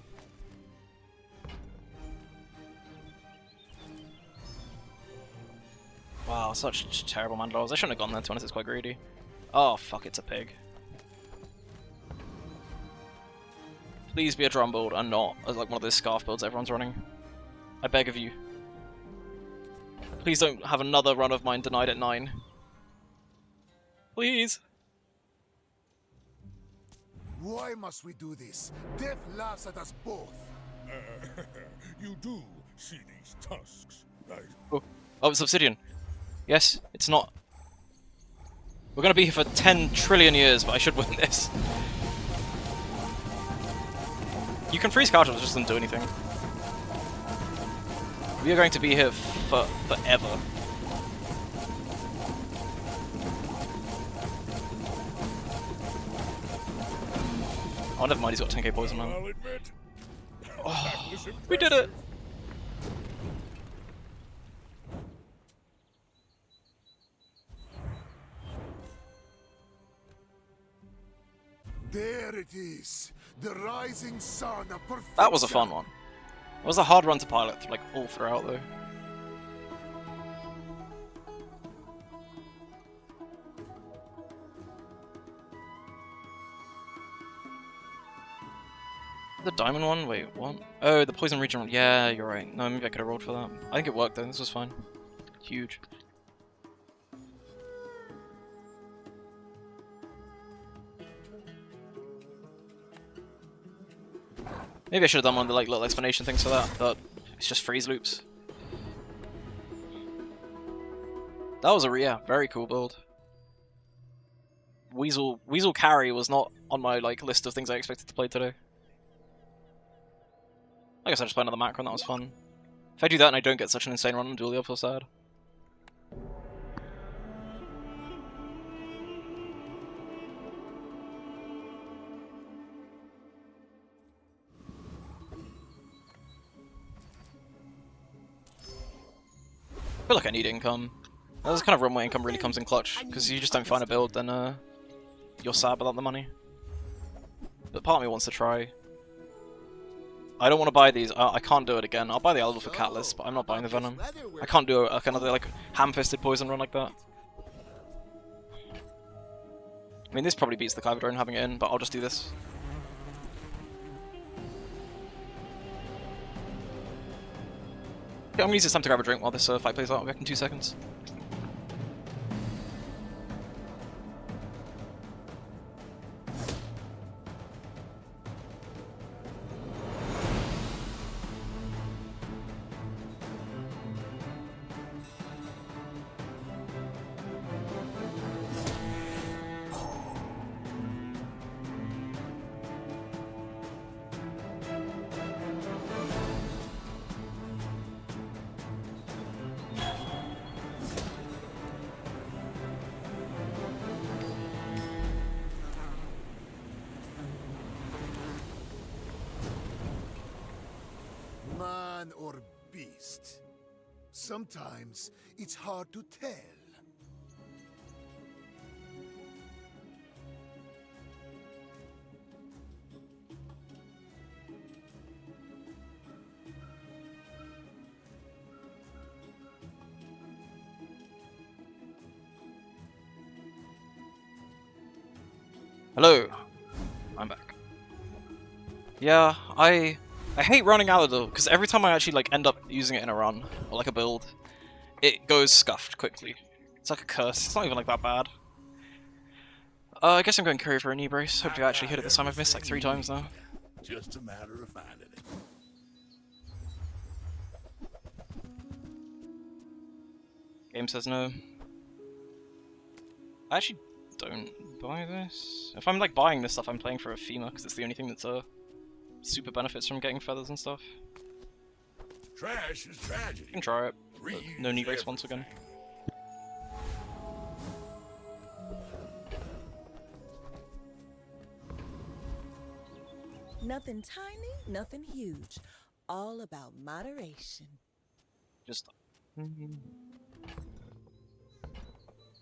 Wow, such terrible Mandalas. I shouldn't have gone there, to be honest, it's quite greedy. Oh fuck, it's a pig. Please be a drum build and not as like one of those scarf builds everyone's running. I beg of you. Please don't have another run of mine denied at 9. Please. Why must we do this? Death laughs at us both. You do see these tusks, right? Oh, it's obsidian. Yes, it's not. We're gonna be here for 10 trillion years, but I should win this. You can freeze couches, it just doesn't do anything. We are going to be here for forever. Oh, never mind, he's got 10k poison now. Oh, we did it! There it is, the rising sun of perfection. That was a fun one. It was a hard run to pilot, like all throughout though. The diamond one? Wait, what? Oh, the poison region one. Yeah, you're right. No, maybe I could have rolled for that. I think it worked though, this was fine. Huge. Maybe I should have done one of the like little explanation things for that, but it's just freeze loops. That was a very cool build. Weasel carry was not on my like list of things I expected to play today. I guess I just play another macro and that was fun. If I do that and I don't get such an insane run on Duel, I'll feel sad. I feel like I need income. That's the kind of run where income really comes in clutch, because you just don't find a build, then you're sad without the money. But part of me wants to try. I don't want to buy these. I can't do it again. I'll buy the Elder for Catalyst, but I'm not buying the Venom. I can't do another like ham-fisted poison run like that. I mean, this probably beats the Clive Drone having it in, but I'll just do this. Okay, I'm gonna use this time to grab a drink while this fight plays out. I'll be back in 2 seconds. Man or beast? Sometimes it's hard to tell. Hello, I'm back. Yeah, I hate running Alador because every time I actually like end up using it in a run or like a build, it goes scuffed quickly. It's like a curse. It's not even like that bad. I guess I'm going courier for a knee brace. Hopefully I actually hit it this time. I've missed like 3 times now. Just a matter of finding it. Game says no. I actually don't buy this. If I'm like buying this stuff, I'm playing for a FEMA because it's the only thing that's super benefits from getting feathers and stuff. Trash is tragedy. You can try it. But no knee race once again. Nothing tiny, nothing huge. All about moderation. Just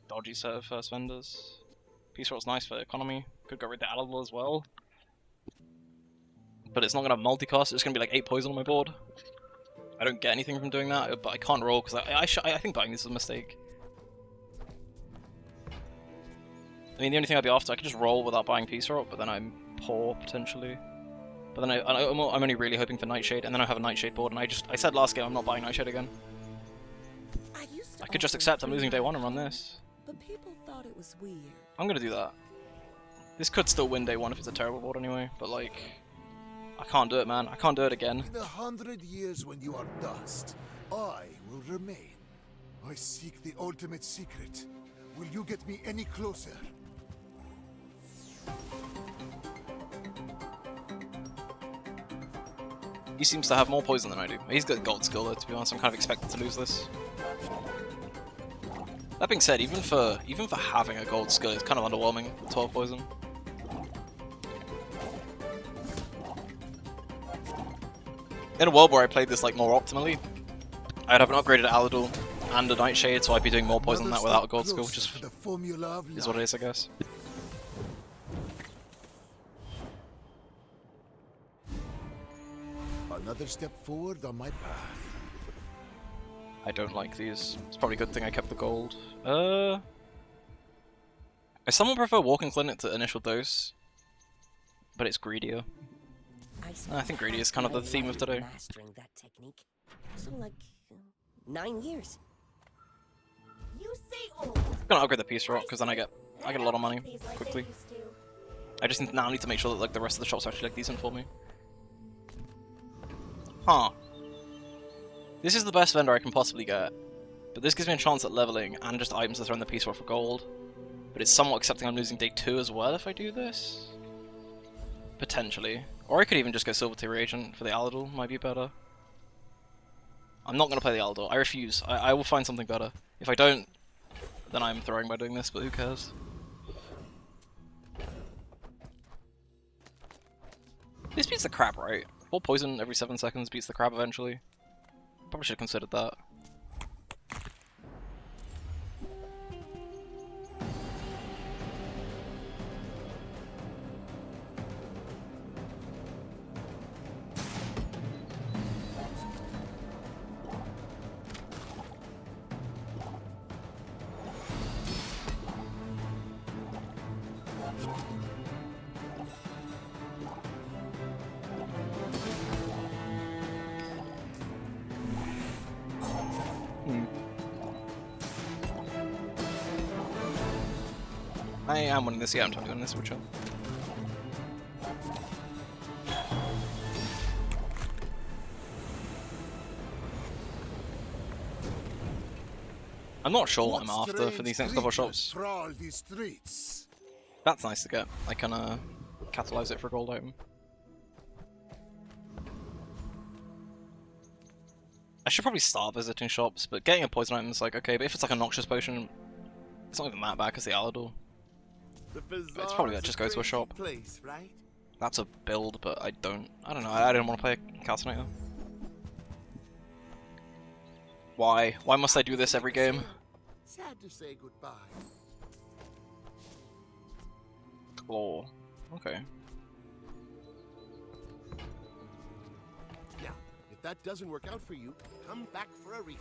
dodgy set of first vendors. Peace Roll's nice for economy. Could go rid of Alidol as well. But it's not going to have multicast, it's going to be like 8 poison on my board. I don't get anything from doing that, but I can't roll because I think buying this is a mistake. I mean, the only thing I'd be after, I could just roll without buying Peace Roll, but then I'm poor potentially. But then I'm only really hoping for Nightshade, and then I have a Nightshade board, and I said last game I'm not buying Nightshade again. I could just accept I'm losing day 1 and run this. But people thought it was weird. I'm gonna do that. This could still win day 1 if it's a terrible board anyway, but like, I can't do it, man. I can't do it again. In 100 years when you are dust, I will remain. I seek the ultimate secret. Will you get me any closer? He seems to have more poison than I do. He's got gold skill though, to be honest. I'm kind of expected to lose this. That being said, even for having a gold skill, it's kind of underwhelming with 12 poison. In a world where I played this like more optimally, I'd have an upgraded Alidol and a Nightshade, so I'd be doing more poison than that without a gold skill, which is what it is, I guess. Another step forward on my path. I don't like these. It's probably a good thing I kept the gold. I somewhat prefer Walking Clinic to Initial Dose, but it's greedier. I think greedy is kind of the theme of today. Mastering that technique. So like 9 years. You say old. I'm gonna upgrade the Peace Rock because then I get a lot of money quickly. I just now need to make sure that like the rest of the shops are actually like decent for me. Huh. This is the best vendor I can possibly get, but this gives me a chance at leveling and just items to throw in the Peace Rock for gold. But it's somewhat accepting I'm losing day 2 as well if I do this. Potentially. Or I could even just go Silver Tier Reagent for the Alidol, might be better. I'm not going to play the Alidol, I refuse. I will find something better. If I don't, then I'm throwing by doing this, but who cares? This beats the crab, right? 4 poison every 7 seconds beats the crab eventually. Probably should have considered that. I am winning this, yeah, I'm totally winning this, which I'm not sure what I'm after for these next couple of shops. That's nice to get. I can catalyze it for a gold item. I should probably start visiting shops, but getting a poison item is like, okay, but if it's like a Noxious Potion, it's not even that bad because the Alidol. It's probably that just go to a shop. Place, right? That's a build, but I don't know, I don't want to play a Calcinator. Why? Why must I do this every game? Sad to say goodbye. Claw. Okay. Now, if that doesn't work out for you, come back for a refund.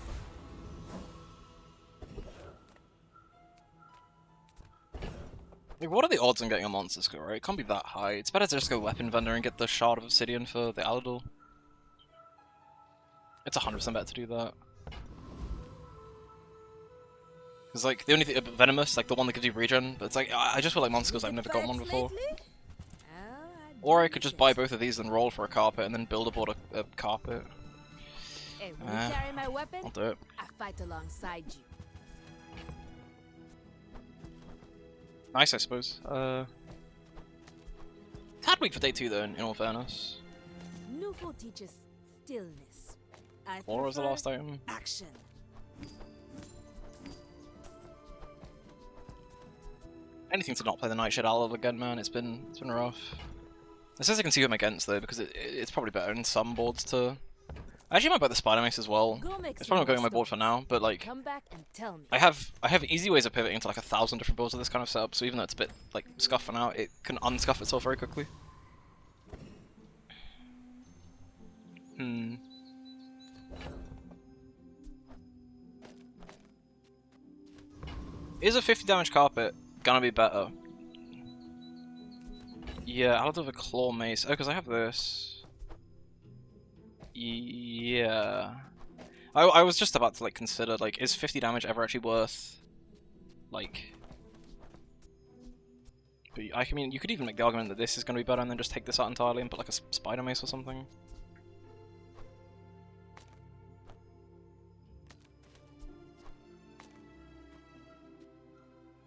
Like, what are the odds on getting a monster skill, right? It can't be that high. It's better to just go Weapon Vendor and get the Shard of Obsidian for the Alidol. It's 100% better to do that. Because, like, the only thing, Venomous, like, the one that gives you regen, but it's like, I just feel like monster skills, I've never gotten one before. Or I could just buy both of these and roll for a carpet and then build aboard a carpet. Hey, when you carry my weapon, I'll do it. I fight alongside you. Nice, I suppose. Tad weak for day 2 though, in all fairness. Newful teaches stillness. I Or was the prefer last item? action. Anything to not play the Nightshade Owl again, man. It's been rough. It says I can see who I'm against though, because it's probably better in some boards to. I actually might buy the Spider Mace as well. It's probably not going on my board for now, but like, Come back and tell me. I have easy ways of pivoting to like 1,000 different boards with this kind of setup. So even though it's a bit like scuffed for now, it can unscuff itself very quickly. Is a 50 damage carpet gonna be better? Yeah, I'll do a claw mace. Oh, because I have this. Yeah. I was just about to like consider like, is 50 damage ever actually worth like? But I mean, you could even make the argument that this is gonna be better, and then just take this out entirely and put like a spider mace or something.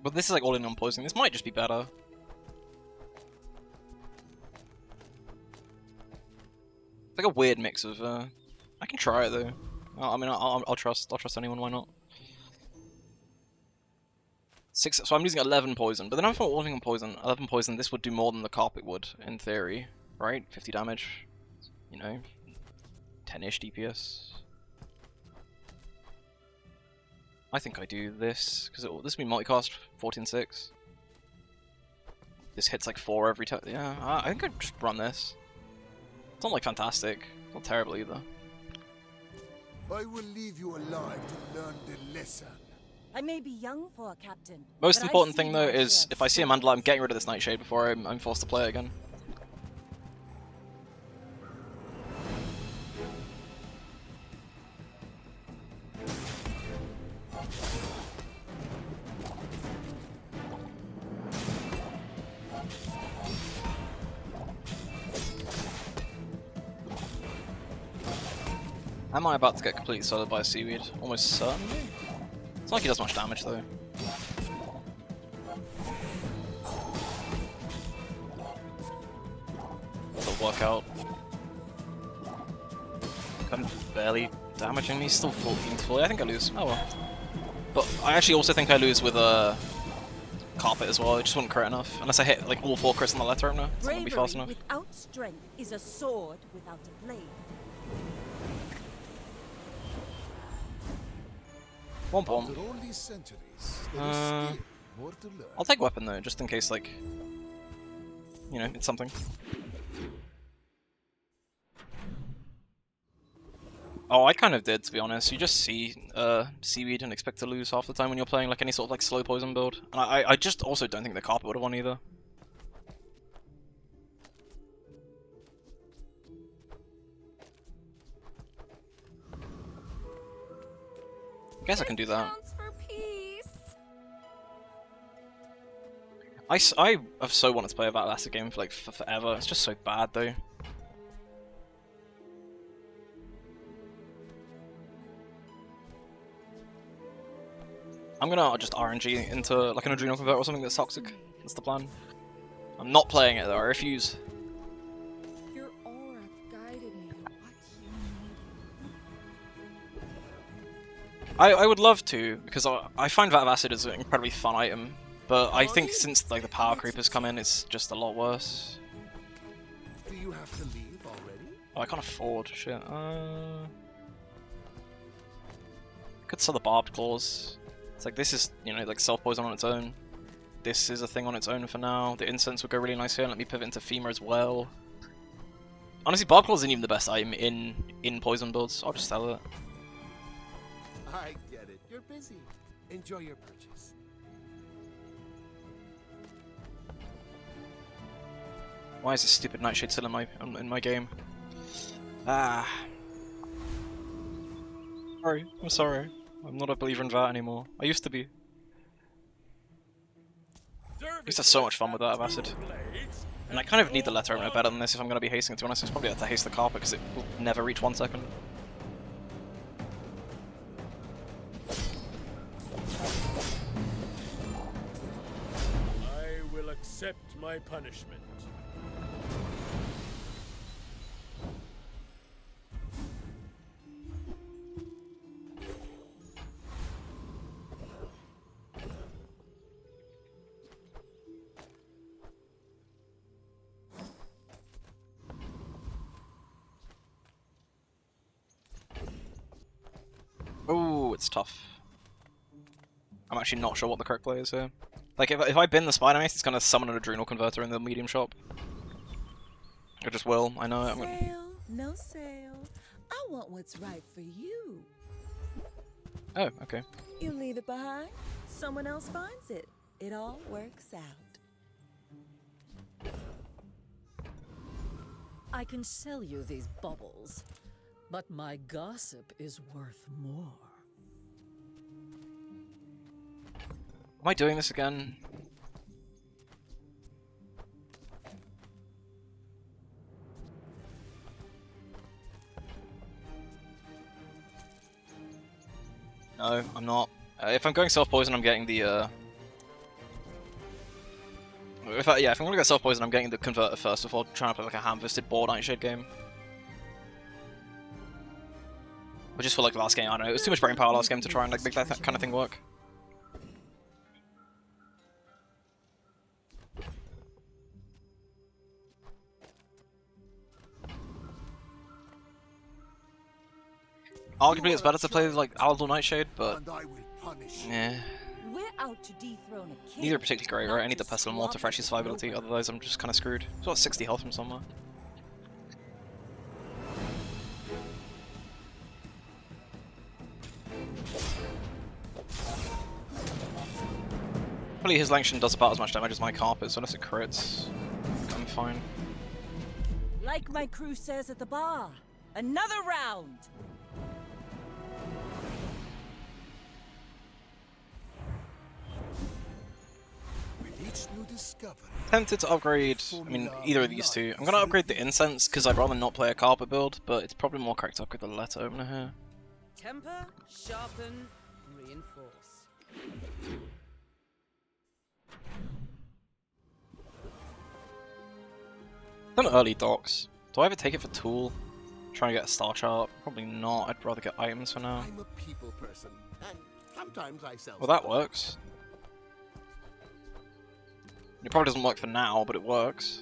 But this is like all in on poisoning. This might just be better. It's like a weird mix of. I can try it though. I mean, I'll trust anyone. Why not? 6. So I'm losing 11 poison. But then if I'm wanting on poison, 11 poison. This would do more than the carpet would in theory, right? 50 damage. You know, 10-ish DPS. I think I do this, because this will be multicast 14-6. This hits like 4 every time. Yeah, I think I'd just run this. It's not like fantastic. It's not terrible either. I will leave you alive to learn the lesson. I may be young for a captain. Most but important I thing see though my is share if I see a Mandala, I'm getting rid of this Nightshade before I'm forced to play it again. Am I about to get completely soloed by a seaweed? Almost certainly. It's not like he does much damage though. It'll work out. I'm barely damaging me, still 14 fully. I think I lose. Oh well. But I actually also think I lose with a carpet as well. It just wouldn't crit enough. Unless I hit like all 4 crits on the letter opener. It's not gonna be fast enough. Without strength is a sword without a blade. One bomb. After all these centuries, there is still more to learn. I'll take weapon though, just in case like, you know, it's something. Oh, I kind of did, to be honest. You just see seaweed and expect to lose half the time when you're playing like any sort of like slow poison build. And I just also don't think the carpet would have won either. I guess I can do that. I have so wanted to play a Vatlastic game for like forever. It's just so bad though. I'm gonna just RNG into like an Adrenal Convert or something that's toxic. That's the plan. I'm not playing it though, I refuse. Your aura guided me to what you needed. I would love to, because I find Vat of Acid is an incredibly fun item, but I think since like the power creep has come in, it's just a lot worse. Do you have to leave already? Oh, I can't afford shit. Could sell the Barbed Claws. It's like this is, you know, like self-poison on its own. This is a thing on its own for now. The incense would go really nice here. Let me pivot into Femur as well. Honestly, Barbed Claws isn't even the best item in poison builds. I'll just sell it. I get it. You're busy. Enjoy your purchase. Why is this stupid Nightshade still in my game? Ah. Sorry, I'm sorry. I'm not a believer in that anymore. I used to be. I used to have so much fun with that of Acid. And I kind of need the letter opener better than this if I'm going to be hasting it, to be honest. It's probably have to haste the carpet because it will never reach 1 second. I my punishment. Oh, it's tough. I'm actually not sure what the correct play is here. Like, if I bin the Spider Mace, it's gonna summon an Adrenal Converter in the medium shop. I just will, I know it. Sale, no sale. I want what's right for you. Oh, okay. You leave it behind, someone else finds it. It all works out. I can sell you these bubbles, but my gossip is worth more. Am I doing this again? No, I'm not. If I'm going self-poison, I'm getting the, if I'm gonna go self-poison, I'm getting the converter first before trying to play like a ham-fisted board Nightshade game. I just feel like last game, I don't know, it was too much brain power last game to try and like make that kind of thing work. Arguably, it's better to play like Alador Nightshade, but yeah. We're out to dethrone a king. Neither are particularly great, right? I need the Pestilent Mortar for actually survivability, otherwise I'm just kind of screwed. I've got 60 health from somewhere. Probably his Langshan does about as much damage as my Carpet, so unless it crits, I'm fine. Like my crew says at the bar, another round. Each new discovery. Tempted to upgrade, I mean, either of these two. I'm going to upgrade the Incense, because I'd rather not play a Carpet build, but it's probably more correct to upgrade the Letter Opener here. Temper, sharpen, reinforce. Done early docks. Do I ever take it for Tool? Try and get a Star Chart? Probably not. I'd rather get items for now. I'm a people person, and sometimes I sell. Well, that works. It probably doesn't work for now, but it works.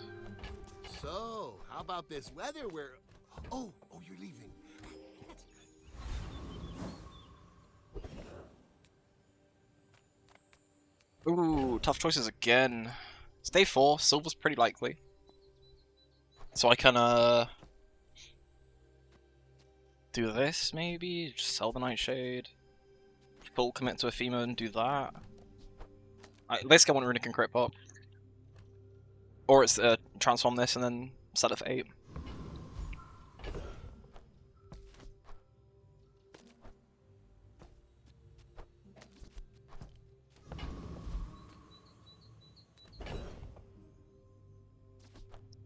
So, how about this weather where... Oh, you're leaving. Ooh, tough choices again. Stay 4, silver's pretty likely. So I can, do this, maybe? Just sell the Nightshade. Full commit to Ephema and do that. Basically I want Runic and crit pop. Or it's, transform this and then set it for 8.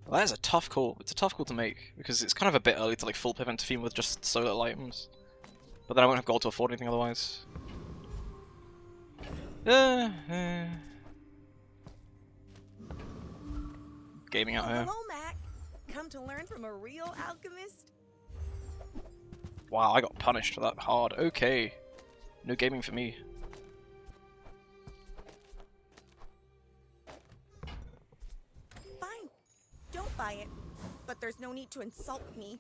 Well, that is a tough call. It's a tough call to make, because it's kind of a bit early to like full pivot to theme with just so little items. But then I won't have gold to afford anything otherwise. Gaming out here. Hello, Mac. Come to learn from a real alchemist? Wow, I got punished for that hard. Okay. No gaming for me. Fine. Don't buy it. But there's no need to insult me.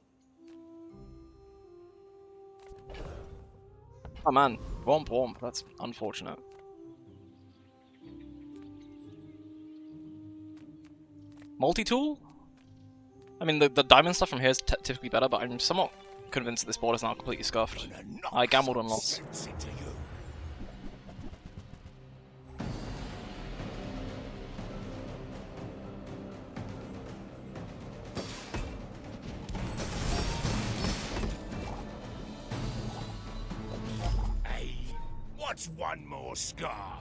Oh man, womp womp, that's unfortunate. Multi-tool? I mean, the diamond stuff from here is typically better, but I'm somewhat convinced that this board is now completely scuffed. I gambled on loss. Hey, what's one more scar?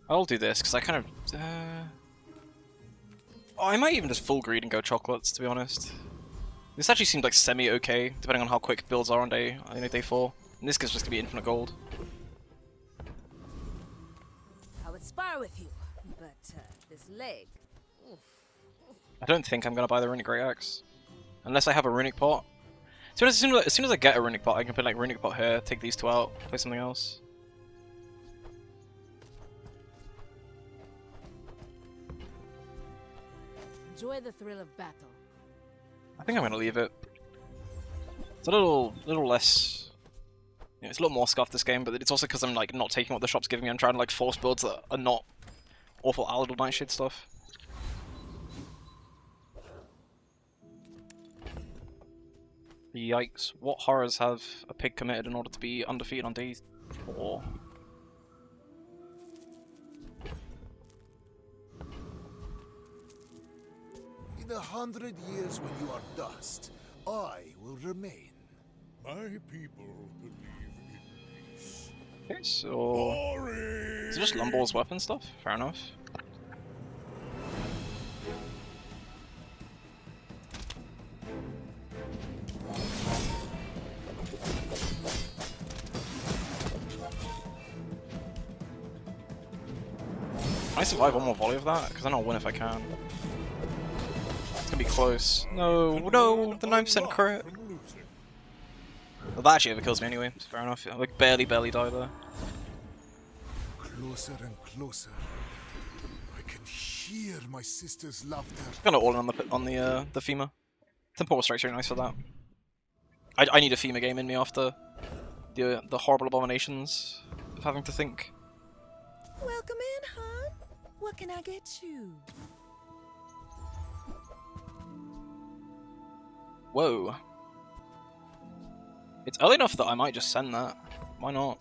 I'll do this because I kind of. Oh, I might even just full greed and go chocolates, to be honest. This actually seems like semi-okay, depending on how quick builds are on day 4. And this is just gonna be infinite gold. I would spar with you, but this leg. Oof. I don't think I'm gonna buy the runic great axe, unless I have a runic pot. As soon as I get a runic pot, I can put like runic pot here, take these two out, play something else. Enjoy the thrill of battle. I think I'm gonna leave it. It's a little less. You know, it's a little more scuffed this game, but it's also because I'm like not taking what the shop's giving me. I'm trying to like force builds that are not awful Alador Nightshade stuff. Yikes! What horrors have a pig committed in order to be undefeated on day 4? In 100 years when you are dust, I will remain. My people believe in peace. Okay, so is it just Lumball's weapon stuff? Fair enough. Can I survive one more volley of that? Because then I'll win if I can. It's gonna be close. No, no, the 9% crit. Well, that actually overkills me anyway. Fair enough. I like barely die there. Closer and closer. I can hear my sister's laughter. Kind of all in on the FEMA. Temporal Strike's really nice for that. I need a FEMA game in me after the horrible abominations of having to think. Welcome in, hon. What can I get you? Whoa. It's early enough that I might just send that. Why not?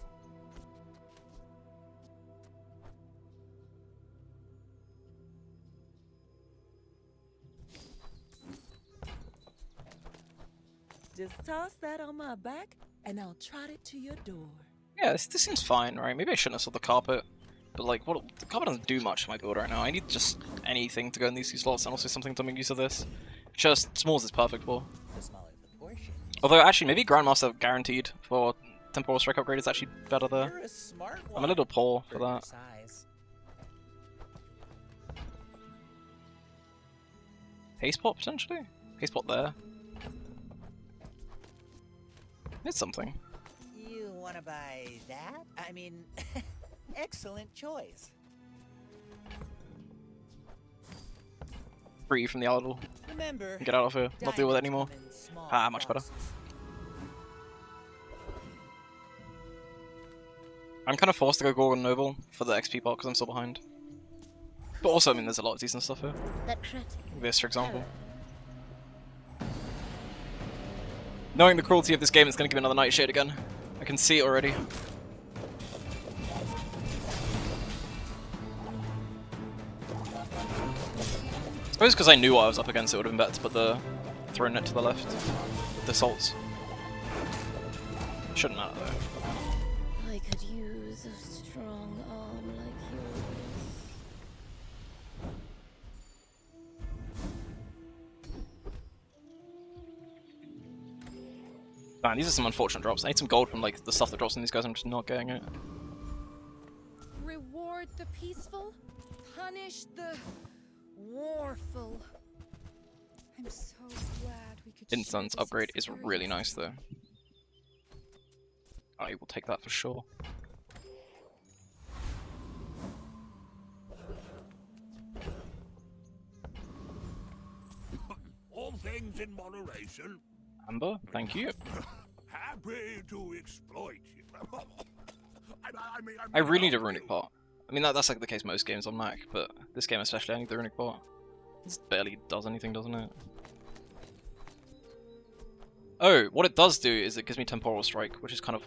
Just toss that on my back, and I'll trot it to your door. Yeah, this seems fine, right? Maybe I shouldn't have sold the carpet. But like, what the carpet doesn't do much for my build right now. I need just anything to go in these 2 slots and also something to make use of this. Just smalls is perfect for. The smaller the portion. Although actually, maybe Grandmaster guaranteed for Temporal Strike upgrade is actually better there. You're a smart I'm a little poor for that. Size. Haste pot potentially? Haste pot there. It's something. You want to buy that? I mean, excellent choice. Free from the Alador. Remember, Get out of here. Not deal with it anymore. Ah, much better. I'm kind of forced to go Gorgon Noble for the XP part because I'm still behind. But also, I mean, there's a lot of decent stuff here. This, for example. Knowing the cruelty of this game, it's going to give me another Nightshade again. I can see it already. I suppose because I knew what I was up against, it would have been better to put the throne net to the left with the salts. Shouldn't matter though. I could use a strong arm like yours. Man, these are some unfortunate drops. I need some gold from like the stuff that drops in these guys. I'm just not getting it. Reward the peaceful, punish the warful. I'm so glad we could. Incense upgrade is really nice though. I will take that for sure. All things in moderation. Amber, thank you. Happy to exploit you. I really need a runic pot. I mean, that's like the case most games on Mac, but this game especially, I need the runic pot. This barely does anything, doesn't it? Oh, what it does do is it gives me Temporal Strike, which is kind of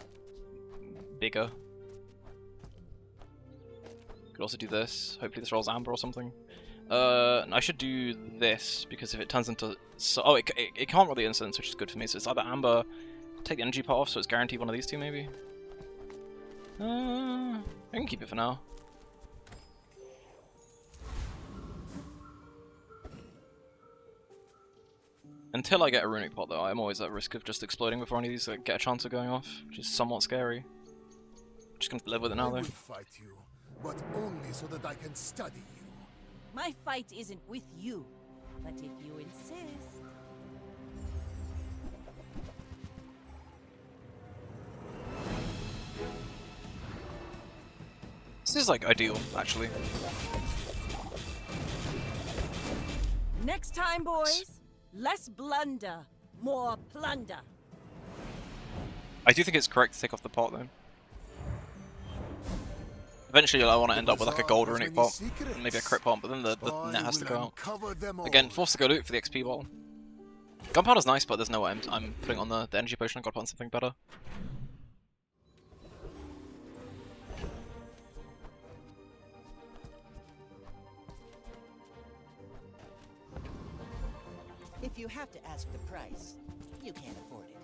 bigger. Could also do this. Hopefully this rolls Amber or something. I should do this, because if it turns into... oh, it can't roll the instance, which is good for me, so it's either Amber, take the energy pot off, so it's guaranteed one of these two, maybe? I can keep it for now. Until I get a runic pot though, I'm always at risk of just exploding before any of these get a chance of going off, which is somewhat scary. Just gonna live with it now I though. will fight you, but only so that I can study you. My fight isn't with you, but if you insist. This is like ideal, actually. Next time, boys, less blunder, more plunder. I do think it's correct to take off the pot though. Eventually I want to end up with like a gold runic pot, and maybe a crit pot, but then the net has to go out. Again, forced to go loot for the XP bottle. Gunpowder's nice, but there's no way I'm putting on the energy potion. I've got to put on something better. If you have to ask the price, you can't afford it.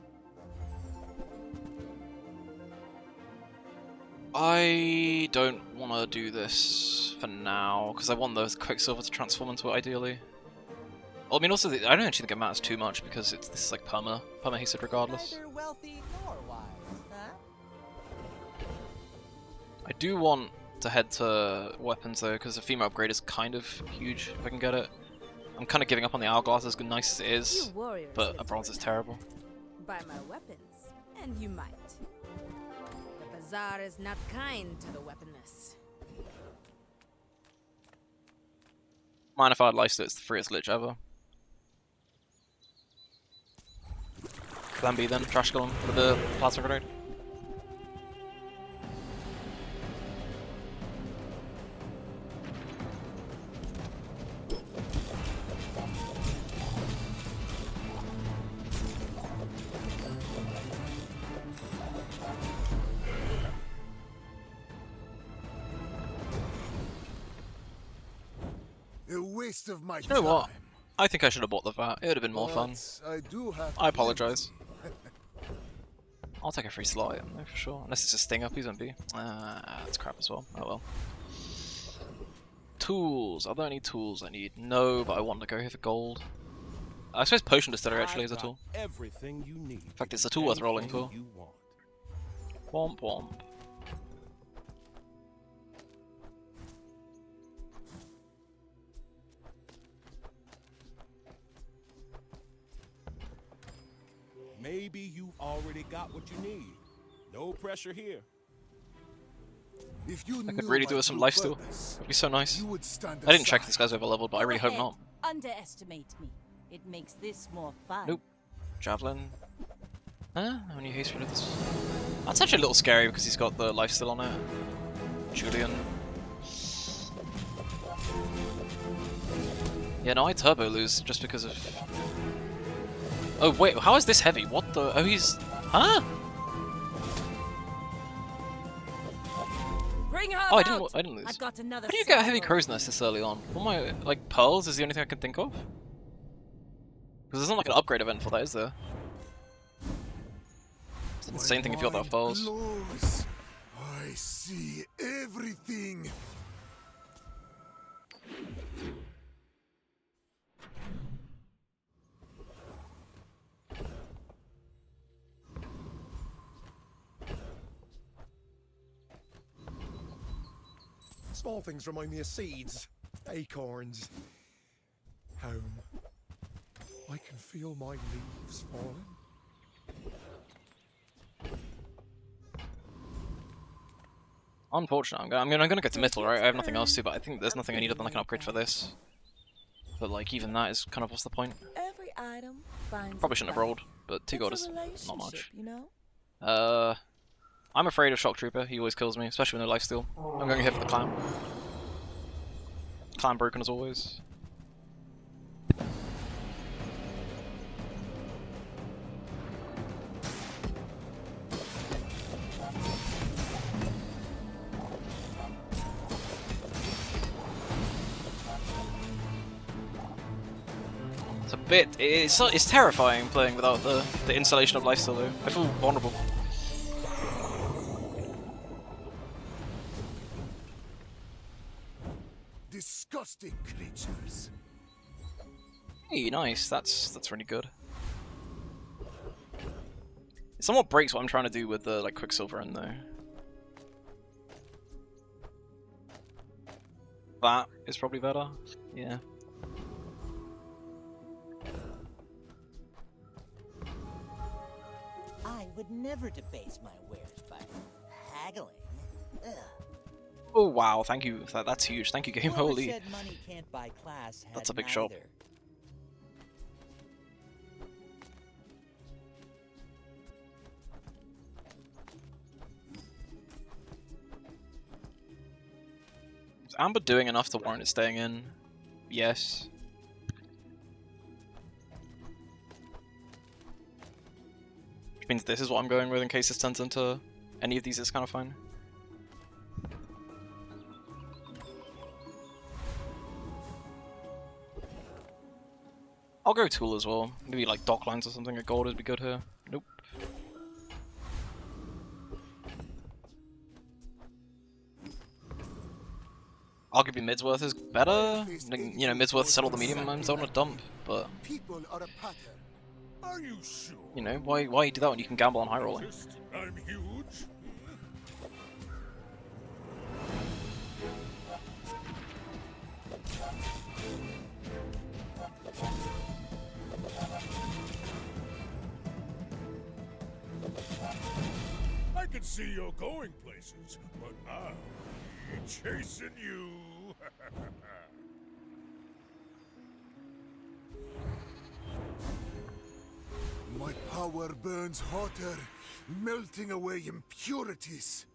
I don't want to do this for now, because I want the Quicksilver to transform into it ideally. Well, I mean, also, I don't actually think it matters too much, because this is like perma hasted regardless. Neither wealthy nor wise, huh? I do want to head to weapons though, because the female upgrade is kind of huge if I can get it. I'm kind of giving up on the hourglass, as nice as it is, but a bronze is terrible. Buy my weapons, and you might. The bazaar is not kind to the weaponless. Mind if I had lifesteal, it's the freest lich ever. Plan B then, trash golem with the plasma grenade. A waste of my You know what? I think I should have bought the VAT. It would have been more fun. I apologise. I'll take a free slot, no, for sure. Unless it's a stinger, please don't be. That's crap as well. Oh well. Tools. Are there any tools I need? No, but I want to go here for gold. I suppose potion distillery actually is a tool. Everything you need. In fact, it's a tool worth rolling for. Womp womp. Maybe you've already got what you need. No pressure here. If you I could really do with some lifesteal. It'd be so nice. I didn't check if this guy's over leveled, but I really hope not. Underestimate me. It makes this more fun. Nope. Javelin. Huh? How many haste this? That's actually a little scary because he's got the lifesteal on it. Julian. Yeah, no, I turbo lose just because of. Oh wait, how is this heavy? What the? Oh, he's. Huh? Bring her Oh, I out. didn't lose. I've got another How do you get a heavy sample. crow's nest this early on? What am I, like, pearls is the only thing I can think of? Because there's not like an upgrade event for that, is there? It's the same thing if you got that pearls. Glows. I see everything. Small things remind me of seeds, acorns. Home. I can feel my leaves falling. Unfortunate. I'm gonna go to Mythal, right? I have nothing else to, but I think there's nothing I need other than like an upgrade for this. But like even that is kind of what's the point? Every item finds Probably its shouldn't have value. rolled, but 2 gold It's a is not relationship, much. You know? I'm afraid of Shock Trooper. He always kills me, especially with no lifesteal. I'm going here for the clown. Clown broken as always. It's a bit. It's terrifying playing without the installation of lifesteal though. I feel vulnerable. Disgusting creatures. Hey, nice. That's really good. It somewhat breaks what I'm trying to do with the like Quicksilver in there. That is probably better. Yeah. I would never debase my wares by haggling. Ugh. Oh wow, thank you. That's huge. Thank you, game. Whoever Holy. said money can't buy class had That's a big shop. neither. Is Amber doing enough to warrant it staying in? Yes. Which means this is what I'm going with in case this turns into any of these. It's kind of fine. I'll go tool as well. Maybe like dock lines or something. A gold would be good here. Nope. Arguably Midsworth is better. You know, Midsworth settled the medium. I'm still on a dump, but People are a pattern. Are you sure? you know, why you do that when you can gamble on high rolling? I'm huge. I can see you're going places, but I'll be chasing you. My power burns hotter, melting away impurities.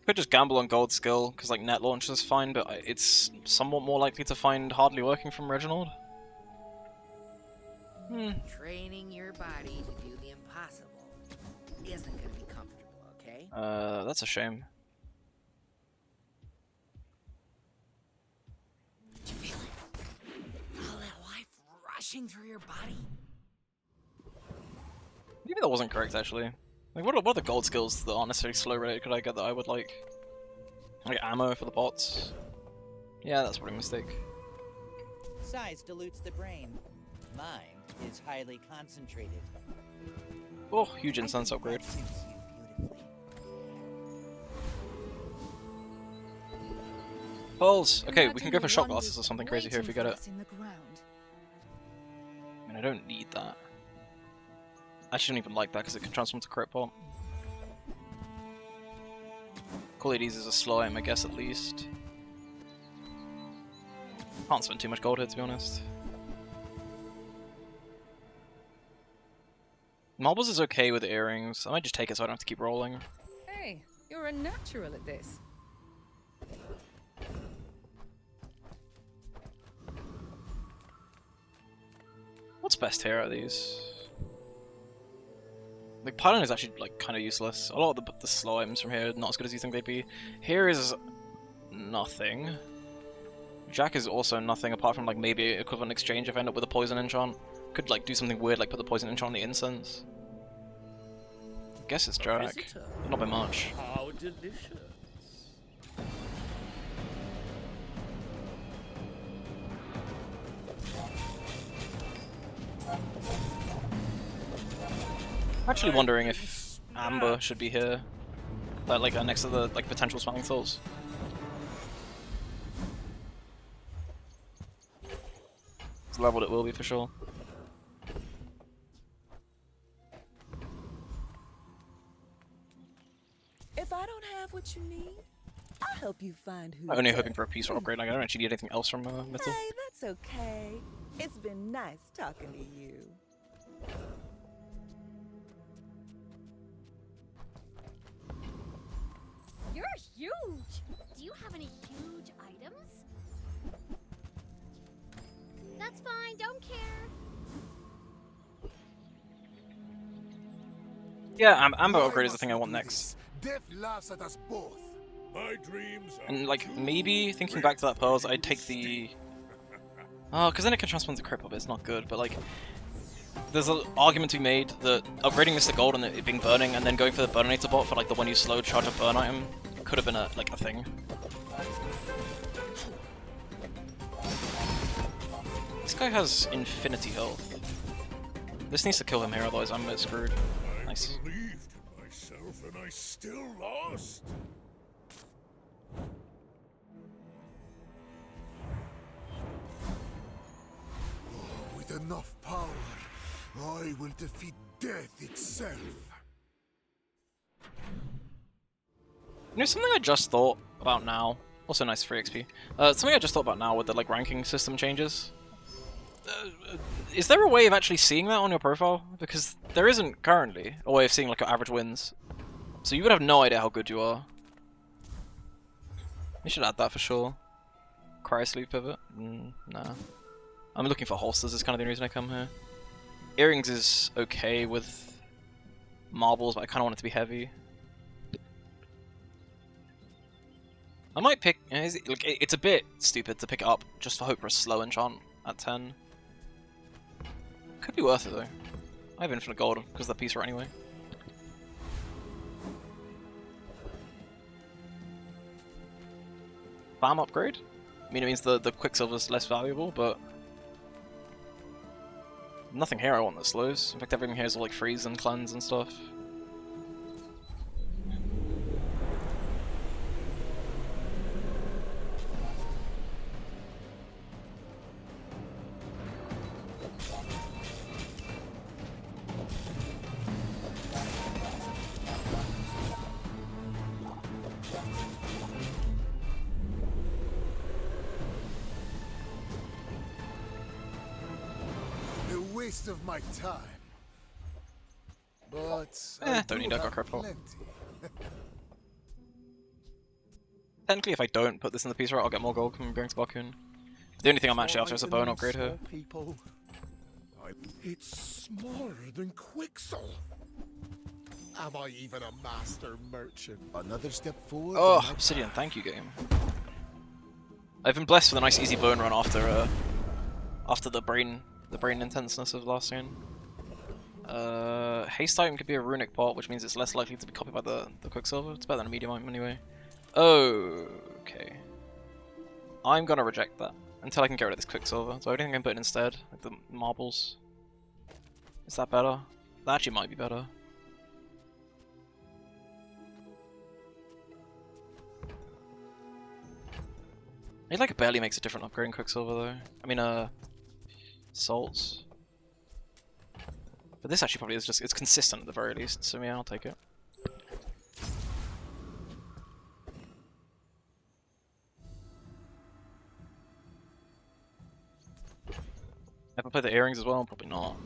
Could just gamble on gold skill, because like net launch is fine, but it's somewhat more likely to find hardly working from Reginald. Training your body to do the impossible isn't gonna be comfortable, okay? That's a shame. Did you feel it? All that life rushing through your body? Maybe that wasn't correct actually. Like, what are the gold skills that aren't necessarily slow rated could I get that I would like? Like ammo for the bots? Yeah, that's probably a mistake. Size dilutes the brain. Mine is highly concentrated. Oh, huge incense upgrade. Suits you beautifully. Pearls! Okay, we can go for shot glasses or something crazy here if we get it. I mean, I don't need that. I actually don't even like that because it can transform to crit pot. Quality is a slime, I guess, at least. Can't spend too much gold here, to be honest. Marbles is okay with earrings. I might just take it so I don't have to keep rolling. Hey, you're a natural at this. What's best here out of these? Like, Pylon is actually, like, kind of useless. A lot of the slimes from here are not as good as you think they'd be. Here is nothing. Jack is also nothing, apart from, like, maybe equivalent exchange if I end up with a poison enchant. Could, like, do something weird, like put the poison enchant on the incense. I guess it's Jack. Not by much. How delicious. I'm actually wondering if Amber should be here, like next to the like potential smelling souls. It's leveled, it will be for sure. If I don't have what you need, I'll help you find who. I'm only hoping for a peaceful upgrade. Like, I don't actually need anything else from Mythil. Hey, that's okay. It's been nice talking to you. You're huge! Do you have any huge items? That's fine, don't care. Yeah, Amber upgrade is the thing I want next. Death laughs at us both. My dreams are And like maybe thinking back to that pearls, I'd take the. Oh, because then it can transform to crit pop. It's not good, but like. There's an argument to be made that upgrading Mr. Gold and it being burning and then going for the Burninator bot for like the one you slow charge a burn item could have been a thing. This guy has infinity health. This needs to kill him here, otherwise I'm a bit screwed. Nice. I believed in myself and I still lost. With enough power, I will defeat death itself. You know, something I just thought about now. Also nice free XP. Something I just thought about now with the like ranking system changes. Is there a way of actually seeing that on your profile? Because there isn't currently a way of seeing like your average wins. So you would have no idea how good you are. You should add that for sure. Cryo pivot? Nah. I'm looking for holsters, is kind of the reason I come here. Earrings is okay with marbles, but I kind of want it to be heavy. I might pick... It's a bit stupid to pick it up just for hope for a slow enchant at 10. Could be worth it though. I have infinite gold because of that piece right anyway. Farm upgrade? I mean, it means the Quicksilver's less valuable, but... Nothing here I want that slows. In fact, everything here is all like freeze and cleanse and stuff. Waste of my time. But don't need have Dark Crap. plenty. Technically, if I don't put this in the piece right, I'll get more gold from bringing to Bakun. The only thing I'm actually after is a bone upgrade here. People. It's smaller than Quixel. Am I even a master merchant? Another step forward. Oh, Obsidian, thank you, game. I've been blessed with a nice easy bone run after the brain intenseness of last scene. Haste item could be a runic pot, which means it's less likely to be copied by the Quicksilver. It's better than a medium item anyway. Okay. I'm gonna reject that until I can get rid of this Quicksilver. So I don't think I can put it instead, like the marbles. Is that better? That actually might be better. It like barely makes a difference upgrading Quicksilver though. I mean, salts. But this actually probably is just, it's consistent at the very least, so yeah, I'll take it. If I play the earrings as well, probably not.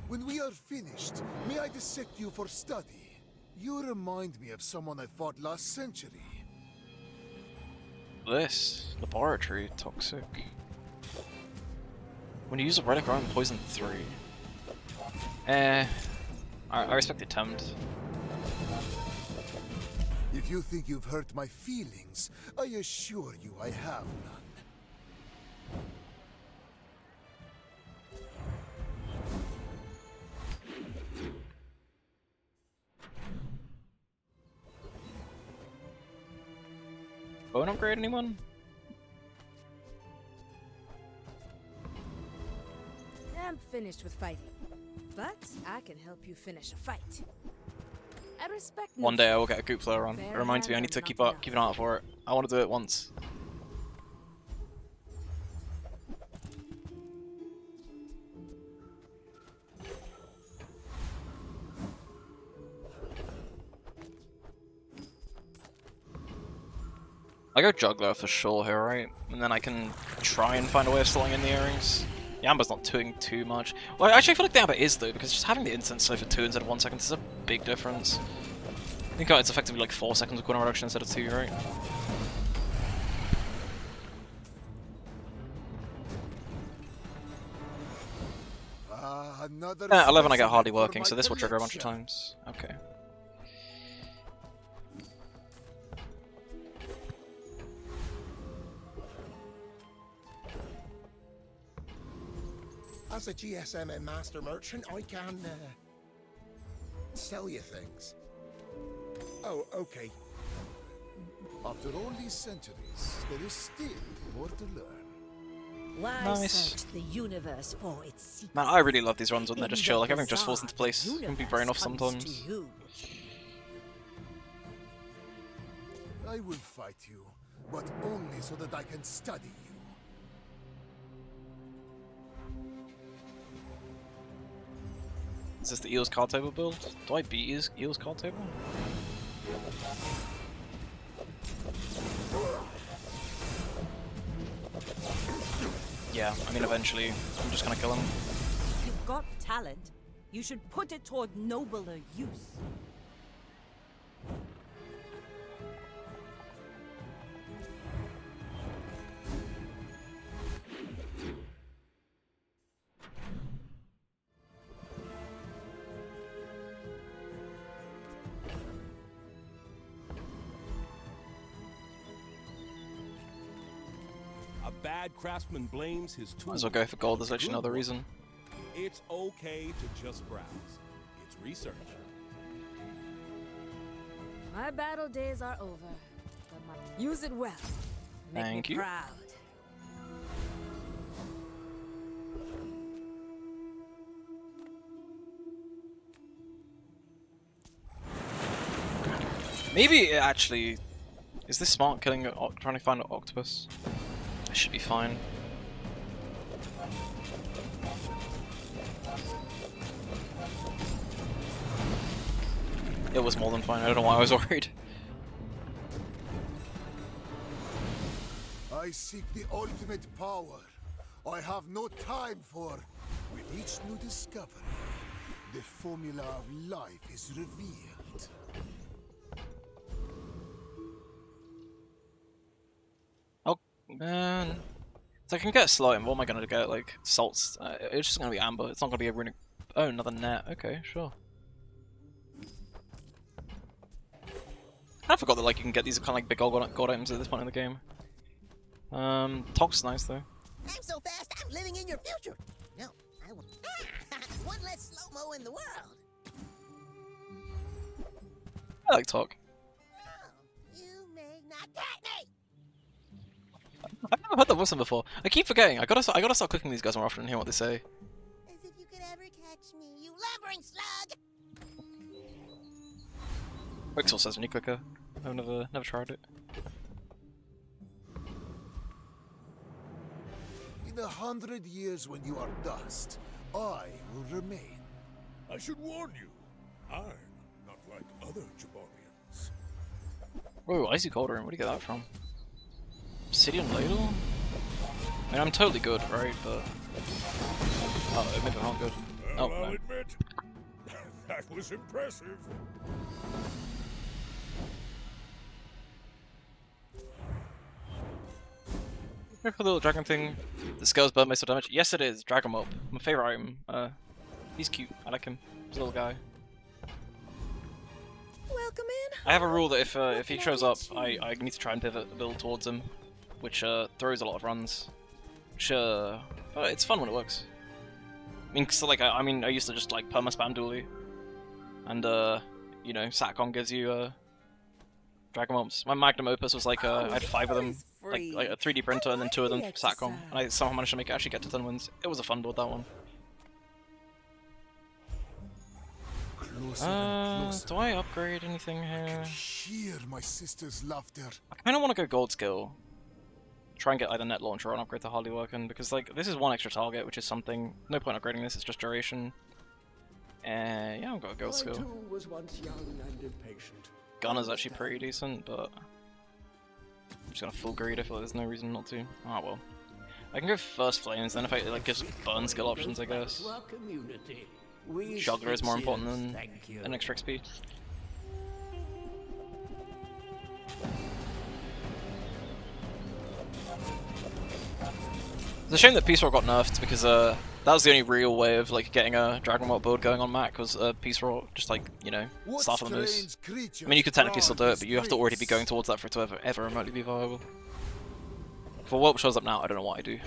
When we are finished, may I dissect you for study? You remind me of someone I fought last century. This laboratory toxic. When you use a relic around poison 3. I respect the attempt. If you think you've hurt my feelings, I assure you I have none. Bone upgrade anyone? I'm finished with fighting, but I can help you finish a fight. I respect. One day I will get a goop flare on. It reminds me I need to keep an eye out for it. I want to do it once. I go juggler for sure here, right? And then I can try and find a way of slotting in the earrings. Yamba's not doing too much. Well, actually I feel like the Yamba is though, because just having the instance slow for 2 instead of 1 second is a big difference. I think it's effectively like 4 seconds of cooldown reduction instead of 2, right? Another 11 I get hardly working, so this will trigger a bunch of times. Okay. As a GSM and master merchant, I can sell you things. Oh, okay. After all these centuries, there is still more to learn. Why Nice. search the universe for its secret? Man, I really love these runs when they're just In chill. the Like everything just falls bazaar, into place. the It can be brain off universe comes to sometimes. you. I will fight you, but only so that I can study you. Is this the Eels card table build? Do I beat Eels card table? Yeah, I mean eventually. I'm just gonna kill him. You've got talent. You should put it toward nobler use. A bad craftsman blames his tools. Might as well go for gold, there's actually another reason. It's okay to just browse. It's research. My battle days are over. Use it well. Make Thank me you. proud. Maybe it actually... Is this smart killing trying to find an octopus? It should be fine. It was more than fine, I don't know why I was worried. I seek the ultimate power. I have no time for. With each new discovery, the formula of life is revealed. Oh, man. So I can get slime, what am I gonna get? Like, salts? It's just gonna be amber, it's not gonna be a runic... Oh, another net, okay, sure. I forgot that like you can get these kind of like big god items at this point in the game. Tox nice though. I'm so fast, I'm living in your future. No, I will. One less slow-mo in the world. I like Tok. You may not get me. I've never heard that voice before. I keep forgetting. I gotta start clicking these guys more often and hear what they say. As if you could ever catch me, you lumbering slug. Quixel says any quicker. I've never tried it. In 100 years when you are dust, I will remain. I should warn you, I'm not like other Jabonians. Whoa, Icy Cauldron, where do you get that from? Obsidian Ladle? I mean, I'm totally good, right? But... Oh, maybe I'm not good. Well, Oh, I'll no. admit, that was impressive. Remember the little dragon thing? The scales burn most of the damage? Yes it is, drag him up. My favourite item. He's cute, I like him. He's a little guy. Welcome in. I have a rule that if he shows up, I need to try and pivot the build towards him. Which throws a lot of runs. Which it's fun when it works. I mean, so like I used to just like perma-spam dually. And you know, Satcom gives you Dragon Mobs. My magnum opus was like I had 5 of them, like a 3D printer and then 2 of them for Satcom, and I somehow managed to make it actually get to 10 wins. It was a fun build, that one. Do I upgrade anything here? Hear my sister's laughter. I kind of want to go gold skill. Try and get either net launcher or an upgrade to Harley working, because like this is 1 extra target, which is something. No point upgrading this. It's just duration. Yeah, I'm gonna gold skill. I too was once young and impatient. Gunner's actually pretty decent, but I'm just gonna full greed. I feel like there's no reason not to. Oh well. I can go first flames, then if it like gives burn skill options, I guess. To our community. We Juggler is more important than thank you. an extra XP. It's a shame that Peace Rock got nerfed because that was the only real way of like getting a Dragon Ball build going on Mac was Peace Rock, just like, you know, Staff of the Moose. I mean, you could technically still do it, but you have to already be going towards that for it to ever remotely be viable. For what shows up now, I don't know what I do.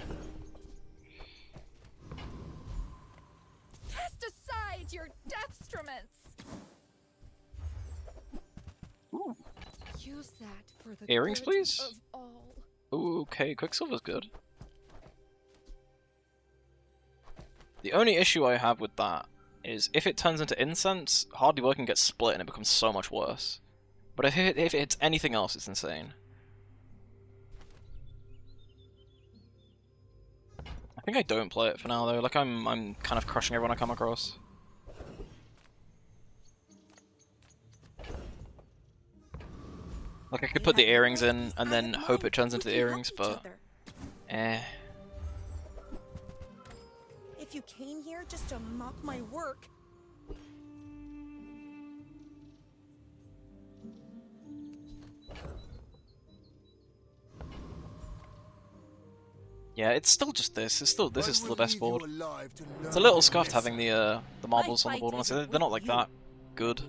Cast aside your destruments. Ooh. Use that for the Earrings, good please? of all. Ooh, okay, Quicksilver's good. The only issue I have with that is if it turns into incense, hardly working gets split and it becomes so much worse. But if it hits anything else, it's insane. I think I don't play it for now though. Like I'm kind of crushing everyone I come across. Like I could put the earrings in and then hope it turns into the earrings, but If you came here just to mock my work, yeah, it's still just this. This is still the best board. It's a little scuffed having the marbles on the board. Honestly, they're not like that good,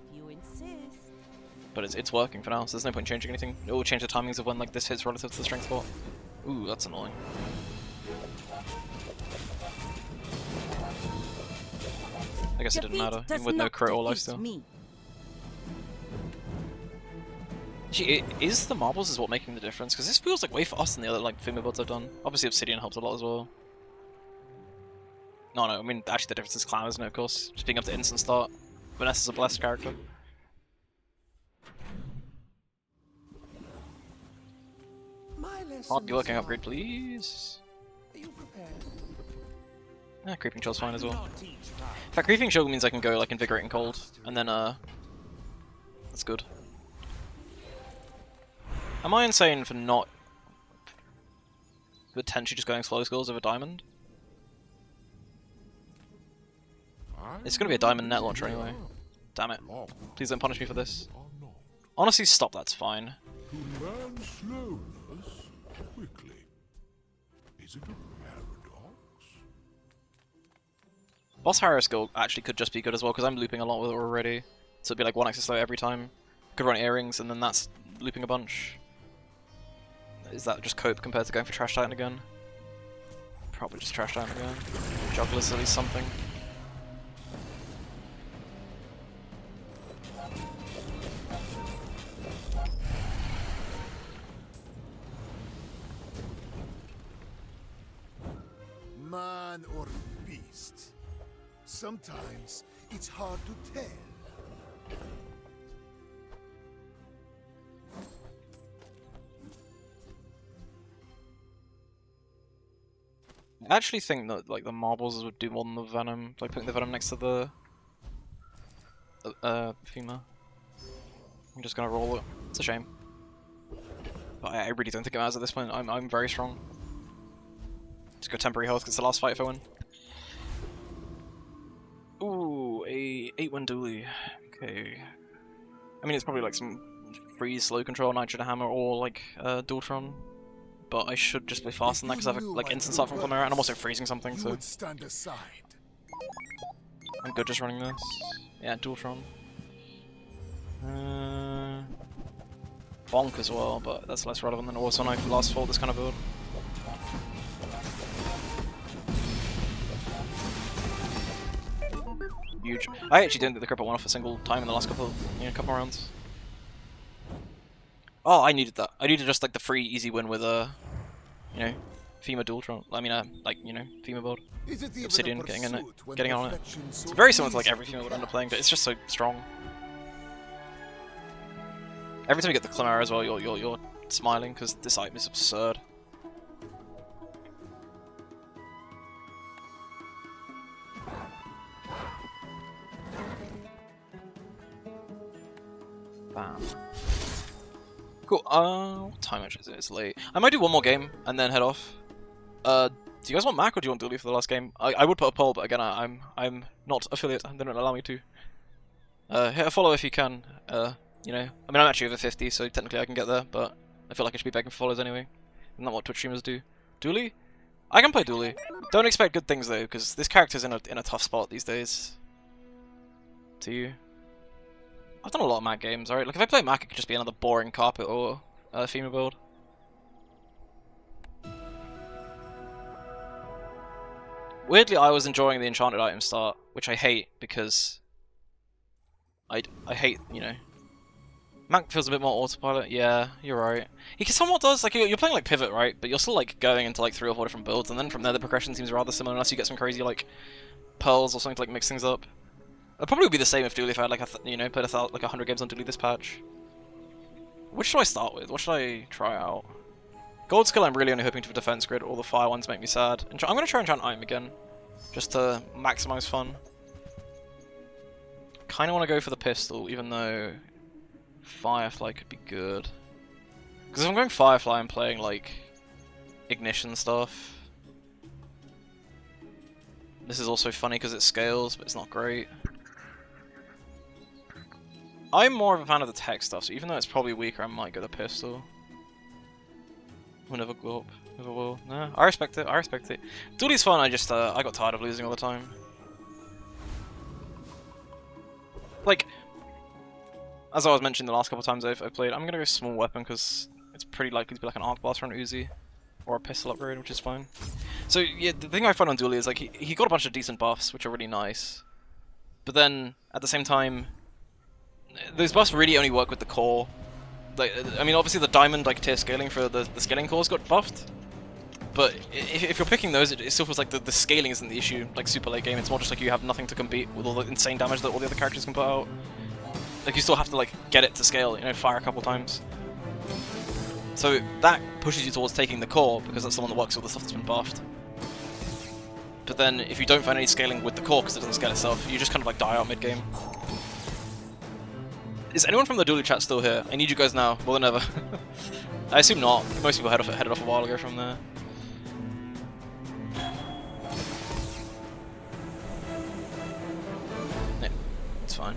but it's working for now. So there's no point changing anything. It will change the timings of when like this hits relative to the strength spot. Ooh, that's annoying. I guess it didn't matter, even with no crit or lifesteal. Actually, is the marbles is what making the difference? Because this feels like way faster than the other like female builds I've done. Obviously Obsidian helps a lot as well. No, I mean actually the difference is clan, isn't it? Of course, just being able to instant start. Vanessa's a blessed character. Hard working upgrade, please. Are you prepared? Creeping Chill's fine as well. In fact, Creeping Chill means I can go like Invigorating Cold, and then that's good. Am I insane for not potentially just going slow skills over Diamond? It's gonna be a Diamond net launcher anyway. Damn it. Please don't punish me for this. Honestly, stop, that's fine. To learn slowness quickly. Is it a paradox? Boss Harrow skill actually could just be good as well, because I'm looping a lot with it already. So it'd be like 1 extra slow every time. Could run earrings, and then that's looping a bunch. Is that just cope compared to going for Trash Titan again? Probably just Trash Titan again. Juggler's at least something. Man or beast? Sometimes it's hard to tell. I actually think that like the marbles would do more than the venom, like putting the venom next to the femur. I'm just gonna roll it. It's a shame, but I really don't think it matters at this point. I'm very strong. Just go temporary health, 'cause it's the last fight if I win. Ooh, a 8-1 dually. Okay. I mean, it's probably like some freeze, slow control, nitrogen hammer, or like Dualtron. But I should just be faster than that because I have like instant start from Chimera, and I'm also freezing something, so I'm good just running this. Yeah, Dualtron. Bonk as well, but that's less relevant than also Knife last fall this kind of build. Huge. I actually didn't get the cripple one off a single time in the last couple rounds. Oh, I needed that. I needed just like the free easy win with you know, Femur Dualtron. I mean, like, you know, Femur build. Obsidian getting in it, getting on it. It's very similar to like every Femur build I end up playing, but it's just so strong. Every time you get the Chimera as well, you're smiling because this item is absurd. Bam. Cool. What time actually is it? It's late. I might do one more game and then head off. Do you guys want Mac or do you want Dooley for the last game? I would put a poll, but again, I'm not affiliate. They don't allow me to. Hit a follow if you can. You know, I mean, I'm actually over 50, so technically I can get there, but I feel like I should be begging for follows anyway. Isn't that what Twitch streamers do? Dooley? I can play Dooley. Don't expect good things though, because this character's in a tough spot these days. To you. I've done a lot of Mac games, alright? Like, if I play Mac, it could just be another boring carpet or femur build. Weirdly, I was enjoying the enchanted item start, which I hate because I hate, you know. Mac feels a bit more autopilot. Yeah, you're right. He somewhat does. Like, you're playing like Pivot, right? But you're still like going into like 3 or 4 different builds, and then from there the progression seems rather similar, unless you get some crazy like pearls or something to like mix things up. It probably would be the same if Dooley if I had like played like 100 games on Dooley this patch. Which should I start with? What should I try out? Gold skill I'm really only hoping for defense grid. All the fire ones make me sad. I'm gonna try and enchant Item again, just to maximize fun. Kind of want to go for the pistol, even though Firefly could be good. Because if I'm going Firefly, I'm playing like ignition stuff. This is also funny because it scales, but it's not great. I'm more of a fan of the tech stuff, so even though it's probably weaker, I might go the pistol. We'll never go up. Never will. Nah, I respect it. I respect it. Dooley's fun. I got tired of losing all the time. Like, as I was mentioning the last couple of times I've played, I'm gonna go small weapon because it's pretty likely to be like an arc blaster or an Uzi, or a pistol upgrade, which is fine. So yeah, the thing I find on Dooley is like he got a bunch of decent buffs, which are really nice, but then at the same time, those buffs really only work with the core. Like, I mean, obviously the diamond like tier scaling for the scaling cores got buffed, but if you're picking those, it still feels like the scaling isn't the issue. Like super late game, it's more just like you have nothing to compete with all the insane damage that all the other characters can put out. Like you still have to like get it to scale, you know, fire a couple times. So that pushes you towards taking the core because that's the one that works with all the stuff that's been buffed. But then if you don't find any scaling with the core because it doesn't scale itself, you just kind of like die out mid game. Is anyone from the Dooley chat still here? I need you guys now, more than ever. I assume not. Most people headed off a while ago from there. Yeah, it's fine.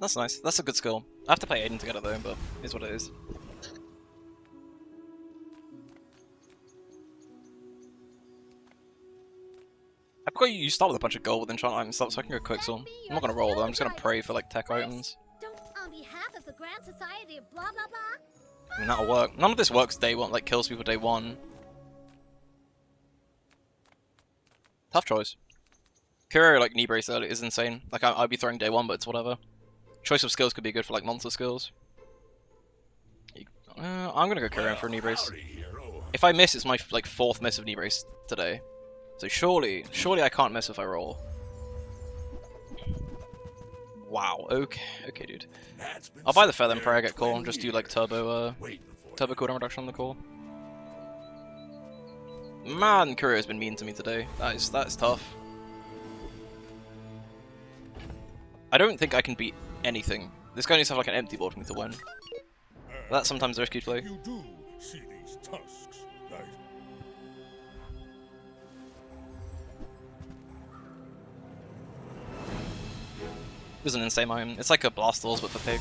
That's nice. That's a good skill. I have to play Aiden to get it though, but it is what it is. I forgot you start with a bunch of gold with enchant items, so I can go quick, so I'm not gonna roll though, I'm just gonna pray for like tech items. On behalf of the Grand Society of blah blah blah. I mean that'll work. None of this works day one, like kills people day one. Tough choice. Curio like knee brace early is insane. Like I'd be throwing day one, but it's whatever. Choice of skills could be good for like monster skills. I'm gonna go Curio for a knee brace. If I miss, it's my like 4th miss of knee brace today. So surely I can't miss if I roll. Wow, okay dude. I'll buy the feather and pray I get core and just do like turbo cooldown reduction on the core. Man, Curio's been mean to me today. That is tough. I don't think I can beat anything. This guy needs to have like an empty board for me to win. That's sometimes a risky play. You do see these tusks, right? It was an insane item. It's like a Blastals but for pig.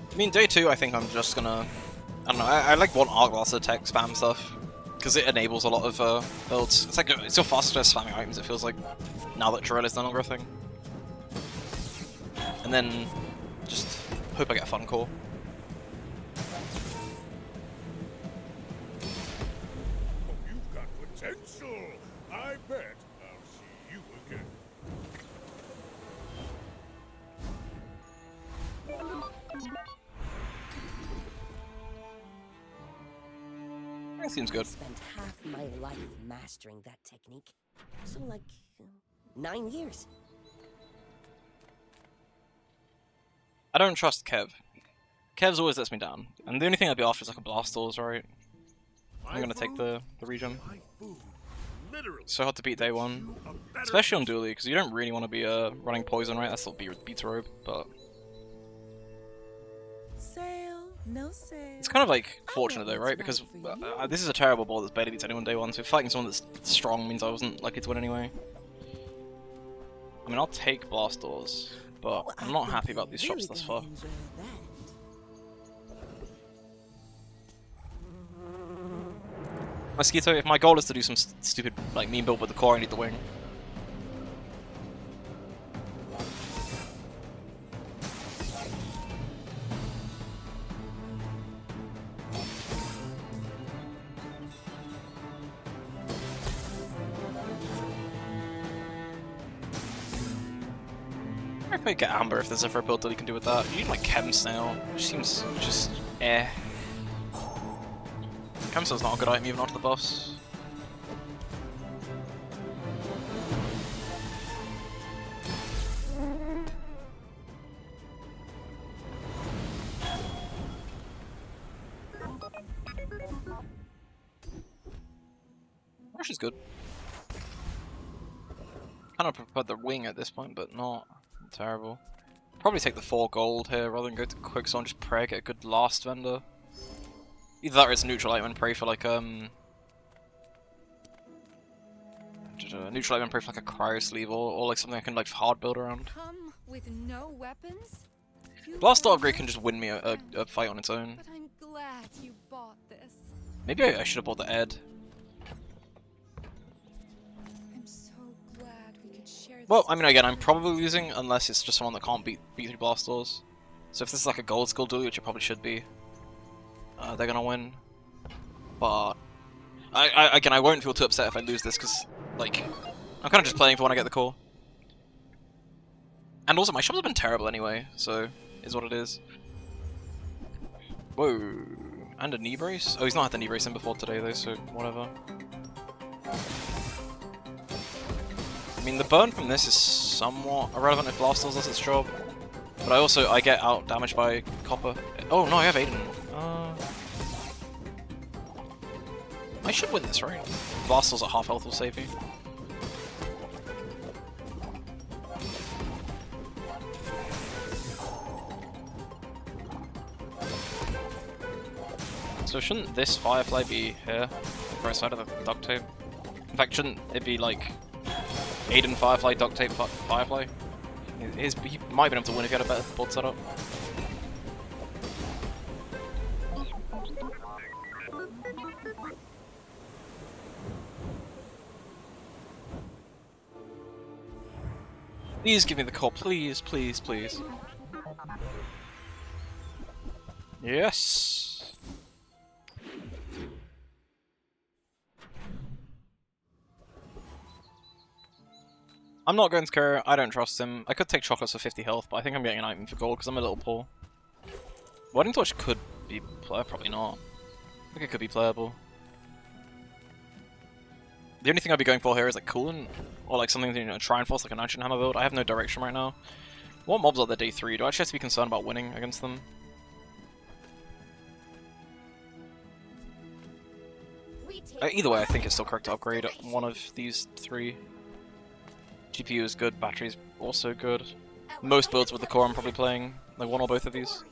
I mean, day 2, I think I'm just gonna... I don't know, I like want Arc Blaster tech spam stuff. Because it enables a lot of builds. It's like it's your fastest way of spamming items, it feels like, now that Drell is no longer a thing. And then, just hope I get a fun core. You've got potential. I bet I'll see you again. That seems good. I spent half my life mastering that technique. So like 9 years. I don't trust Kev. Kev's always lets me down. And the only thing I'd be after is like a Blastals, right? I'm gonna take the regen. So hard to beat day 1. Especially on Dooley, because you don't really want to be running poison, right? That's still beats robe, but... Sale, no sale. It's kind of like fortunate though, right? Because this is a terrible board that's barely beats anyone day 1, so fighting someone that's strong means I wasn't likely to win anyway. I mean, I'll take Blastals, but I'm not happy about these shops thus far. Mosquito, if my goal is to do some stupid like meme build with the core, I need the wing. I might get Amber if there's ever a build that you can do with that. You need like Chem Snail, which seems just Chem Snail's not a good item even after the boss. Rush is good. Kind of prefer the wing at this point, but not terrible. Probably take the 4 gold here rather than go to Quicksort and just pray get a good last vendor. Either that or it's neutral item and pray for like neutral item and pray for like a cryo sleeve or like something I can like hard build around. Come with no weapons? Blast upgrade can just win me a fight on its own. But I'm glad you bought this. Maybe I should have bought the Ed. I'm so glad we could share this. Well, I mean, again, I'm probably losing unless it's just someone that can't beat through blast doors. So if this is like a gold skill duel, which it probably should be, they're gonna win. But again, I won't feel too upset if I lose this because, like, I'm kind of just playing for when I get the call. And also, my shops have been terrible anyway, so is what it is. Whoa, and a knee brace? Oh, he's not had the knee brace in before today though, so whatever. I mean, the burn from this is somewhat irrelevant if Blast does its job, but I get out damaged by copper. Oh no, I have Aiden. I should win this, right? Blast at half health will save me. So shouldn't this Firefly be here, on the right side of the duct tape? In fact, shouldn't it be like Aiden Firefly, duct tape Firefly? He might have been able to win if he had a better board setup. Please give me the call, please, please, please. Yes. I'm not going to care, I don't trust him. I could take chocolates for 50 health, but I think I'm getting an item for gold because I'm a little poor. Wedding Torch could be playable, probably not. I think it could be playable. The only thing I'd be going for here is like coolant, or like something, you know, try and force like a nitrogen hammer build. I have no direction right now. What mobs are there day 3? Do I actually have to be concerned about winning against them? Either way, I think it's still correct to upgrade one of these 3. GPU is good, battery's also good. Most builds with the core I'm probably playing, like one or both of these.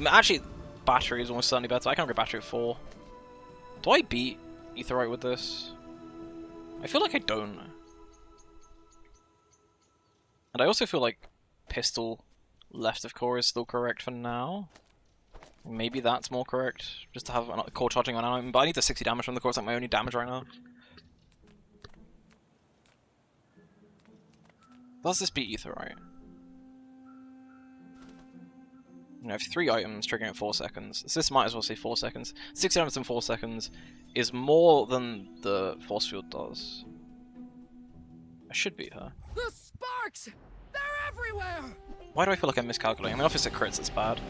Actually, battery is almost certainly better. I can upgrade battery at 4. Do I beat Aetheryte with this? I feel like I don't. And I also feel like pistol left of core is still correct for now. Maybe that's more correct, just to have a core charging on item, but I need the 60 damage from the core, it's like my only damage right now. Does this beat Aetheryte? I have 3 items triggering at 4 seconds. So this might as well say 4 seconds. 60 items in 4 seconds is more than the force field does. I should beat her. The sparks! They're everywhere! Why do I feel like I'm miscalculating? I mean, obviously crits, it's bad.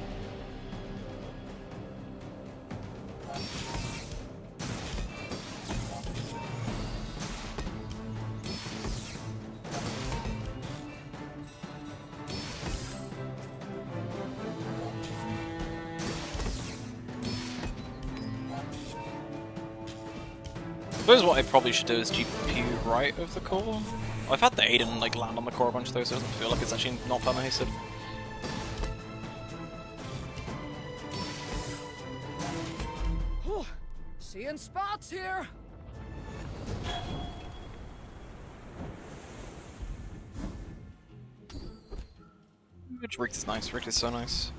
I suppose what I probably should do is GPU right of the core. I've had the Aiden like land on the core a bunch though, so it doesn't feel like it's actually not perma-hasted. Seeing spots here! Which Richt is nice, Richt is so nice.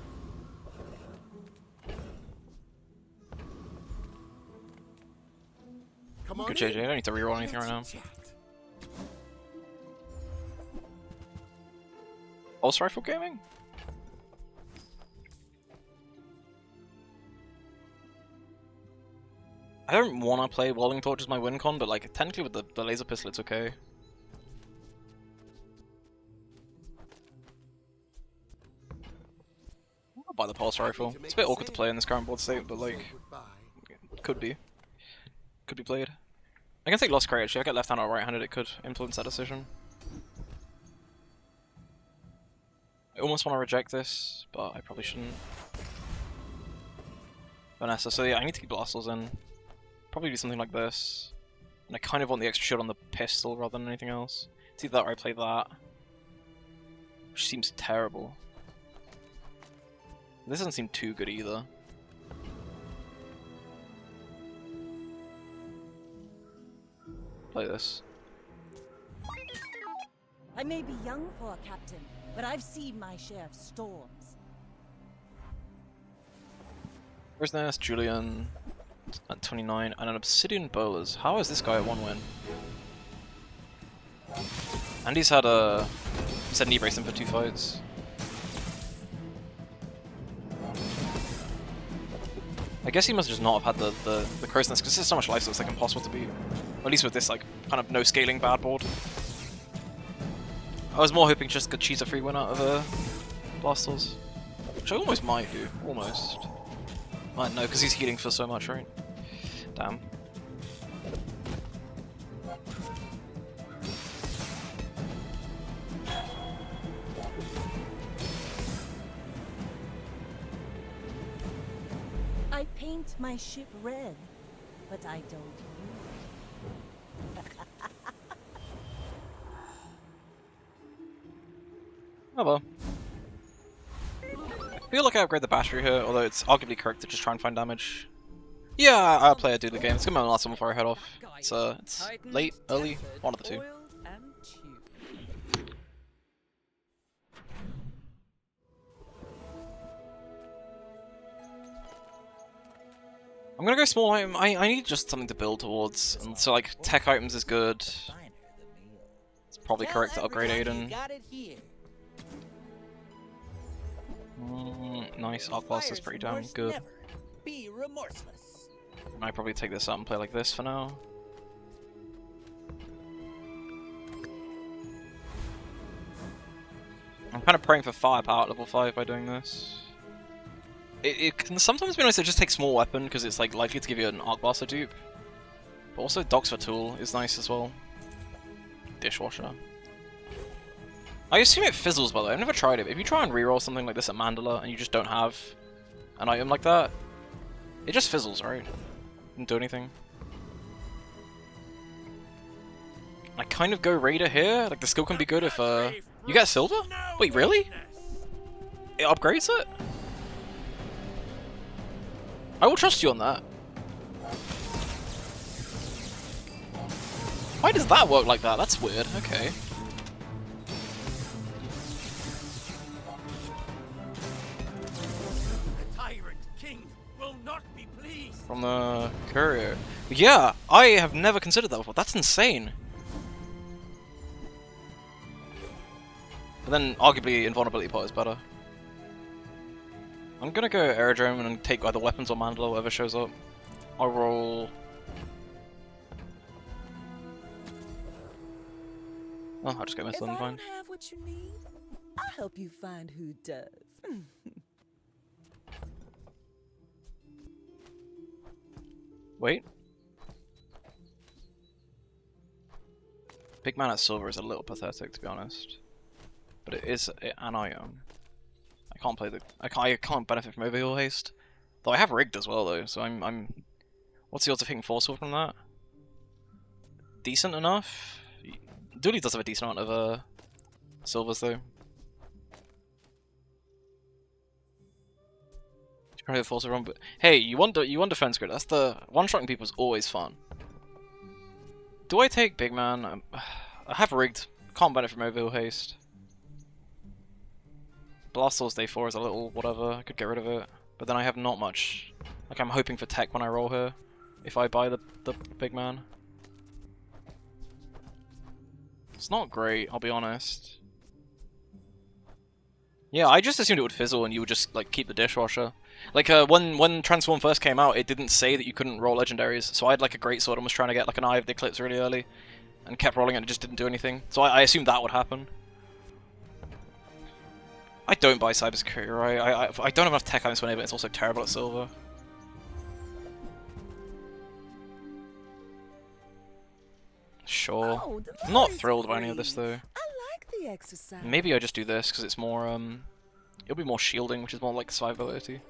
Good JJ, I don't need to reroll anything right now. Pulse Rifle Gaming? I don't want to play Welding Torch as my win con, but like technically with the laser pistol it's okay. buy the pulse rifle. It's a bit awkward to play in this current board state, but like, could be played. I can take Lost Crate actually. I get left-handed or right-handed. It could influence that decision. I almost want to reject this, but I probably shouldn't. Vanessa, so yeah, I need to keep Blastles in. Probably do something like this. And I kind of want the extra shield on the pistol rather than anything else. It's either that or I play that. Which seems terrible. This doesn't seem too good either. Play this. I may be young for a captain, but I've seen my share of storms. Where's this? Julian at 29 and an Obsidian Bowlers. How is this guy at 1 win? Andy's had a knee brace in for 2 fights. I guess he must just not have had the crow's nest, because this is so much life, so it's like impossible to beat. Or at least with this like kind of no scaling bad board. I was more hoping just to cheese a free win out of Blastles. Which I almost might do. Almost. Might no, because he's healing for so much, right? Damn. I paint my ship red, but I don't use it. Oh well. I feel like I upgrade the battery here, although it's arguably correct to just try and find damage. Yeah, I'll play a Doodle game. It's gonna be my last one before I head off. It's late, early, one of the two. I'm gonna go small item. I need just something to build towards, and so like tech items is good. It's probably correct to upgrade Aiden. Nice, Arc Blast is pretty damn good. Be remorseless. I probably take this out and play like this for now. I'm kind of praying for firepower at level 5 by doing this. It can sometimes be nice to just take small weapon because it's like likely to give you an Arc Blaster dupe. But also Docks for Tool is nice as well. Dishwasher. I assume it fizzles, by the way. I've never tried it. But if you try and reroll something like this at Mandala and you just don't have an item like that, it just fizzles, right? Doesn't do anything. I kind of go Raider here. Like the skill can be good if you get silver. Wait, really? It upgrades it? I will trust you on that. Why does that work like that? That's weird. Okay. From the courier. Yeah, I have never considered that before. That's insane. But then, arguably, Invulnerability Pot is better. I'm gonna go Aerodrome and take either weapons or Mandala, whatever shows up. I'll roll... Oh, I'll just go Missile and fine. If I don't have what you need, I'll help you find who does. Wait. Big Man at silver is a little pathetic, to be honest. But it is an item. I can't play the. I can't benefit from overheal haste. Though I have rigged as well though, so I'm. What's the odds of hitting 4-sword from that? Decent enough. Dooley does have a decent amount of silvers though. Trying to force it wrong, but hey, you want defense grid. That's the one-shotting people is always fun. Do I take Big Man? I have rigged. Can't benefit from overheal haste. Blastall's day 4 is a little whatever. I could get rid of it, but then I have not much. Like I'm hoping for tech when I roll here. If I buy the Big Man, it's not great. I'll be honest. Yeah, I just assumed it would fizzle and you would just like keep the dishwasher. Like when Transform first came out, it didn't say that you couldn't roll legendaries. So I had like a great sword and was trying to get like an Eye of the Eclipse really early, and kept rolling it and it just didn't do anything. So I assumed that would happen. I don't buy cybersecurity, right? I don't have enough tech items to enable it, it's also terrible at silver. Sure. Oh, I'm not thrilled by any of this though. I like the exercise. Maybe I just do this because it's more it'll be more shielding, which is more like survivability.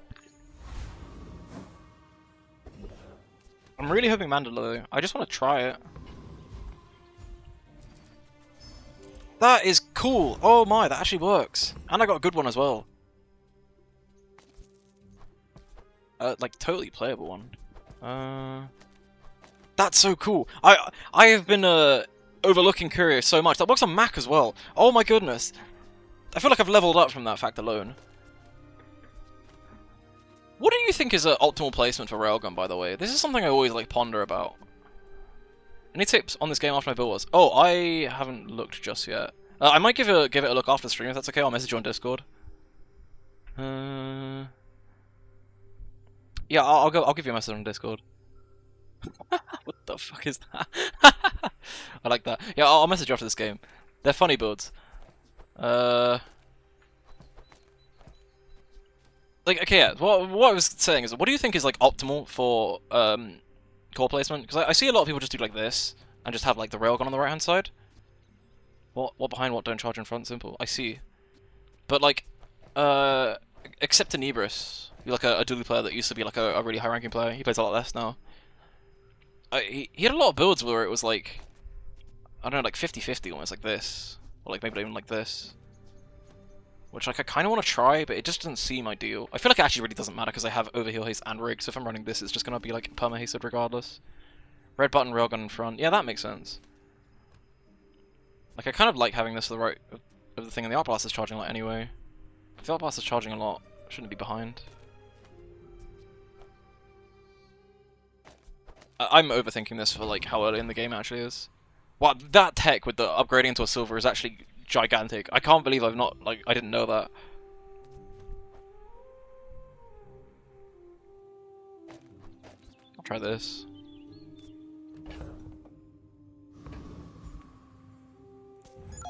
I'm really hoping Mandalore. I just want to try it. That is cool! Oh my, that actually works! And I got a good one as well. Like, totally playable one. That's so cool! I have been, overlooking Courier so much. That works on Mac as well! Oh my goodness! I feel like I've leveled up from that fact alone. What do you think is an optimal placement for Railgun, by the way? This is something I always, like, ponder about. Any tips on this game after my build was? Oh, I haven't looked just yet. I might give it a look after the stream if that's okay. I'll message you on Discord. Yeah, I'll give you a message on Discord. What the fuck is that? I like that. Yeah, I'll message you after this game. They're funny builds. Like, okay, yeah. What I was saying is, what do you think is like optimal for core placement? Because I see a lot of people just do like this and just have like the railgun on the right hand side. What behind what? Don't charge in front. Simple. I see. But like, except Tenebris, like a dually player that used to be like a really high ranking player. He plays a lot less now. He had a lot of builds where it was like, I don't know, like 50-50 almost, like this, or like maybe not even like this. Which like I kind of want to try, but it just doesn't seem ideal. I feel like it actually really doesn't matter because I have overheal haste and rig, so if I'm running this, it's just gonna be like perma hasted regardless. Red button railgun in front. Yeah, that makes sense. Like I kind of like having this to the right of the thing, and the Art Blast is charging a lot anyway. If the Art Blast is charging a lot, shouldn't it be behind? I'm overthinking this for like how early in the game it actually is. Wow, that tech with the upgrading into a silver is actually gigantic. I can't believe I didn't know that. I'll try this. My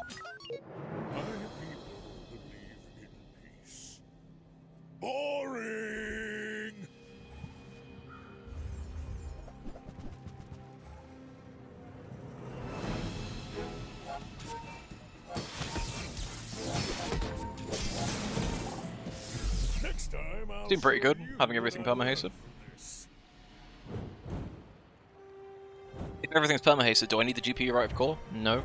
people believe in peace. Boring! Next time I'll Doing pretty show good, you having everything what I perma hasted. this. If everything's perma hasted, do I need the GPU right of core? No.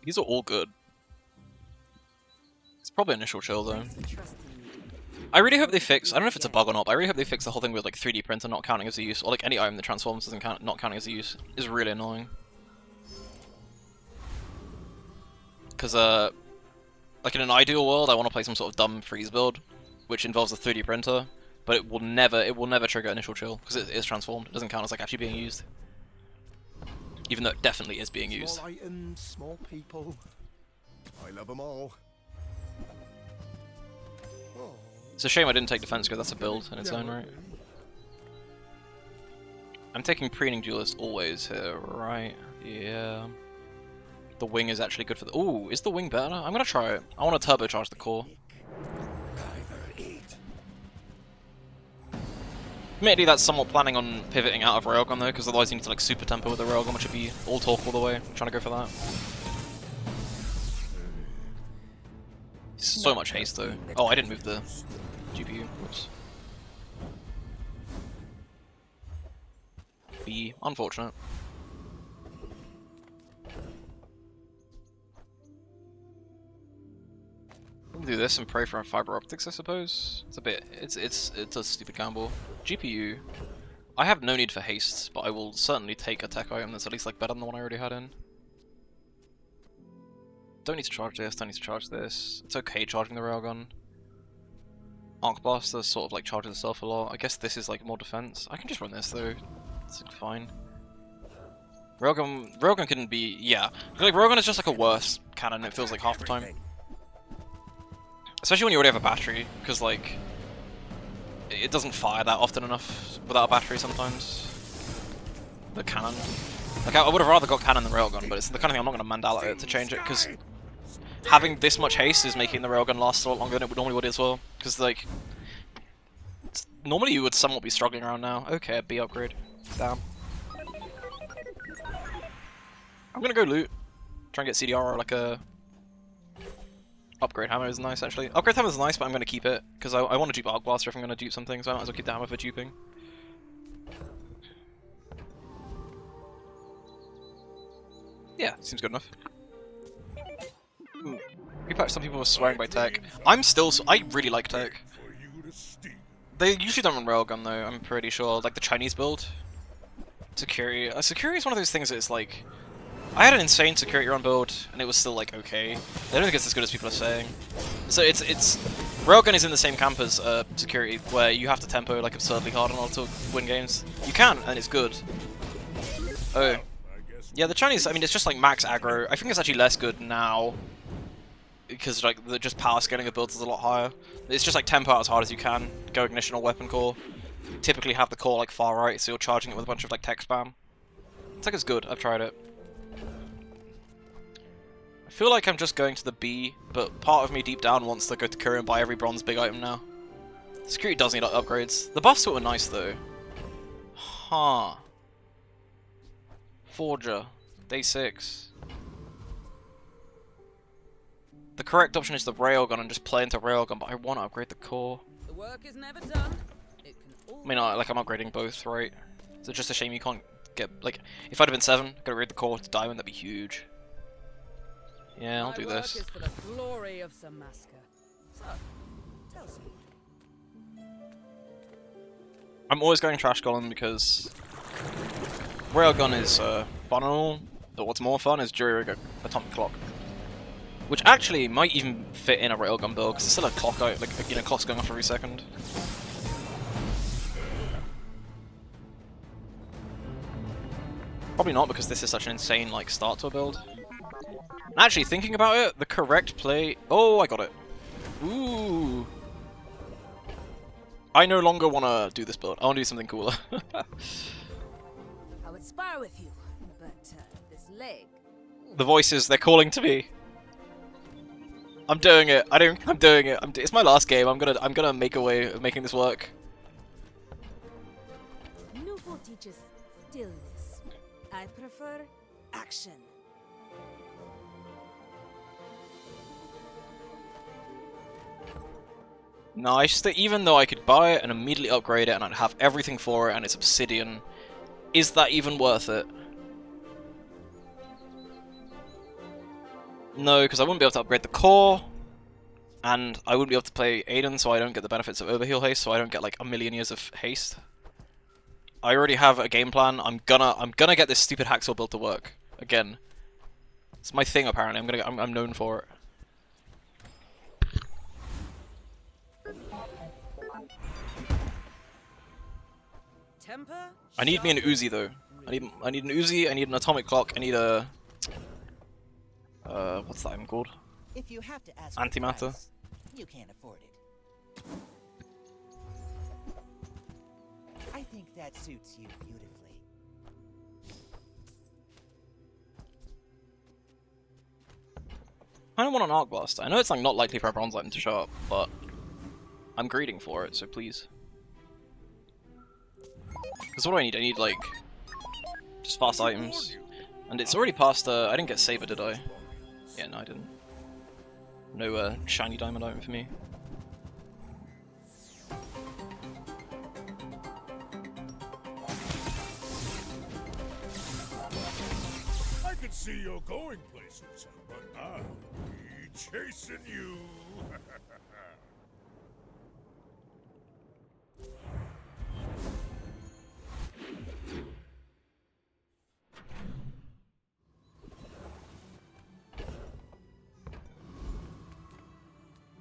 These are all good. It's probably initial chill though. I really hope they fix, I don't know if it's a bug or not, but I really hope they fix the whole thing with like 3D printer not counting as a use, or like any item that transforms doesn't count, not counting as a use, is really annoying. Because like in an ideal world, I want to play some sort of dumb freeze build, which involves a 3D printer, but it will never trigger initial chill, because it is transformed, it doesn't count as like actually being used. Even though it definitely is being used. Small items, small people. I love them all. Oh. It's a shame I didn't take defense because that's a build in its own right. I'm taking preening duelist always here, right? Yeah. The wing is actually good for the. Ooh, is the wing better? I'm gonna try it. I want to turbocharge the core. Admittedly, that's somewhat planning on pivoting out of railgun though, because otherwise you need to like super tempo with the railgun, which would be all talk all the way. I'm trying to go for that. So much haste though. Oh, I didn't move the GPU. Whoops. B. Unfortunate. We'll do this and pray for fiber optics, I suppose. It's a bit. It's a stupid gamble. GPU. I have no need for haste, but I will certainly take a tech item that's at least like better than the one I already had in. Don't need to charge this. Don't need to charge this. It's okay charging the railgun. Arc Blaster sort of like charges itself a lot. I guess this is like more defense. I can just run this though. It's fine. Railgun can be, yeah. Like railgun is just like a worse cannon. It feels like half the time. Especially when you already have a battery, because like it doesn't fire that often enough without a battery sometimes. the cannon. Like I would have rather got cannon than railgun, but it's the kind of thing I'm not going to mandala it to change it, because having this much haste is making the railgun last a lot longer than it normally would as well. Because like, normally you would somewhat be struggling around now. Okay, a B upgrade. Damn. I'm gonna go loot. Try and get CDR or like a upgrade hammer is nice actually. Upgrade hammer is nice, but I'm gonna keep it because I want to dupe Arc Blaster if I'm gonna dupe something, so I might as well keep the hammer for duping. Yeah, seems good enough. Some people were swearing by tech. I really like tech. They usually don't run railgun though, I'm pretty sure. Like the Chinese build. Security. Security is one of those things that it's like... I had an insane security run build, and it was still like okay. I don't think it's as good as people are saying. So it's railgun is in the same camp as security, where you have to tempo like absurdly hard in order to win games. You can, and it's good. Oh. Yeah, the Chinese, I mean, it's just like max aggro. I think it's actually less good now, because like the just power scaling of builds is a lot higher. It's just like tempo out as hard as you can, go ignition or weapon core. Typically have the core like far right, so you're charging it with a bunch of like tech spam. It's like it's good, I've tried it. I feel like I'm just going to the B, but part of me deep down wants to go to Korea and buy every bronze big item now. Security does need upgrades. The buffs were nice though. Huh. Forger. Day 6. The correct option is the railgun and just play into railgun, but I want to upgrade the core. The work is never done. It can I mean, like I'm upgrading both, right? So it's just a shame you can't get, like, if I'd have been 7, gotta upgrade the core to diamond, that'd be huge. Yeah, I'll do this. Is for the glory of Samaska. So, tell someone. I'm always going Trash Golem because railgun is fun and all, but what's more fun is Jury Rig Atomic Clock. Which actually might even fit in a railgun build, because it's still a clock out, like, you know, clock's going off every second. Probably not, because this is such an insane, like, start to a build. And actually, thinking about it, the correct play... Oh, I got it. Ooh. I no longer want to do this build. I want to do something cooler. I would spar with you, but this leg... The voices, they're calling to me. I'm doing it. I'm doing it. It's my last game. I'm gonna make a way of making this work. Newful teaches stillness. I prefer action. Nice. That even though I could buy it and immediately upgrade it and I'd have everything for it and it's obsidian, is that even worth it? No, because I wouldn't be able to upgrade the core, and I wouldn't be able to play Aiden, so I don't get the benefits of overheal haste, so I don't get like a million years of haste. I already have a game plan. I'm gonna get this stupid hacksaw build to work again. It's my thing apparently. I'm known for it. I need me an Uzi though. I need an Uzi. I need an atomic clock. I need a what's that even called? If you have to ask Antimatter. price, you can't afford it. I think that suits you beautifully. I don't want an Arc Blaster. I know it's like not likely for a bronze item to show up, but I'm greeding for it, so please. Because what do I need? I need like just fast items, and it's already past. I didn't get Saber, did I? Yeah, no, I didn't. No shiny diamond item for me. I can see you're going places, but I'll be chasing you.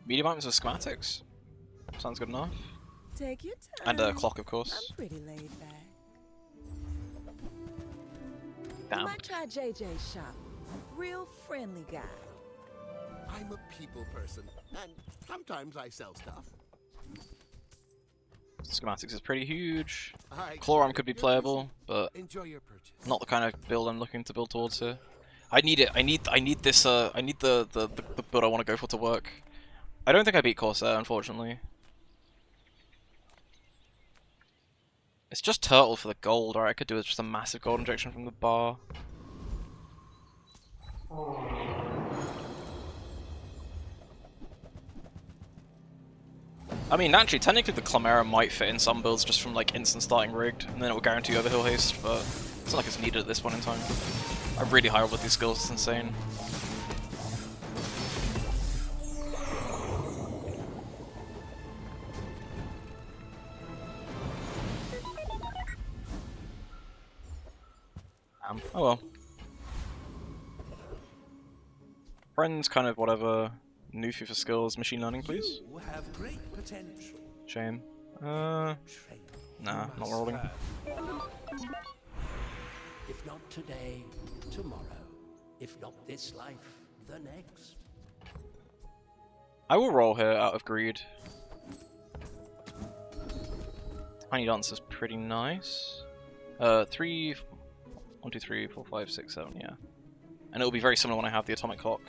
Medium items with schematics? Sounds good enough. Take your time. And a clock, of course. I'm pretty laid back. Damn. You might try JJ's shop. Real friendly guy. I'm a people person, and sometimes I sell stuff. Schematics is pretty huge. I Chlorarm could be playable, but enjoy your purchase. not the kind of build I'm looking to build towards here. I need it. I need this. I need the build I want to go for to work. I don't think I beat Corsair, unfortunately. It's just Turtle for the gold, or I could do it just a massive gold injection from the bar. I mean, naturally, technically the Chimera might fit in some builds just from like instant starting rigged, and then it will guarantee overhill haste, but it's not like it's needed at this point in time. I'm really high up with these skills, it's insane. Oh well. Friends, kind of whatever. Nufi for skills, machine learning, please. You have great potential. Shame. Nah, not rolling. If not today, tomorrow. If not this life, the next. I will roll here out of greed. Tiny Dance is pretty nice. 3, 1, 2, 3, 4, 5, 6, 7, yeah. And it will be very similar when I have the atomic clock.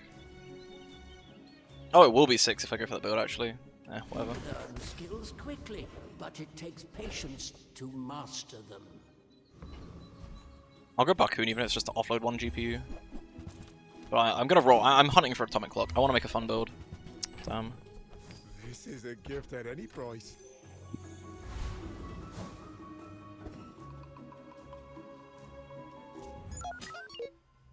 Oh, it will be 6 if I go for that build, actually. Eh, whatever. Learn skills quickly, but it takes patience to master them. I'll go Bakun even if it's just to offload 1 GPU. But I'm gonna roll. I'm hunting for atomic clock. I want to make a fun build. Damn. This is a gift at any price.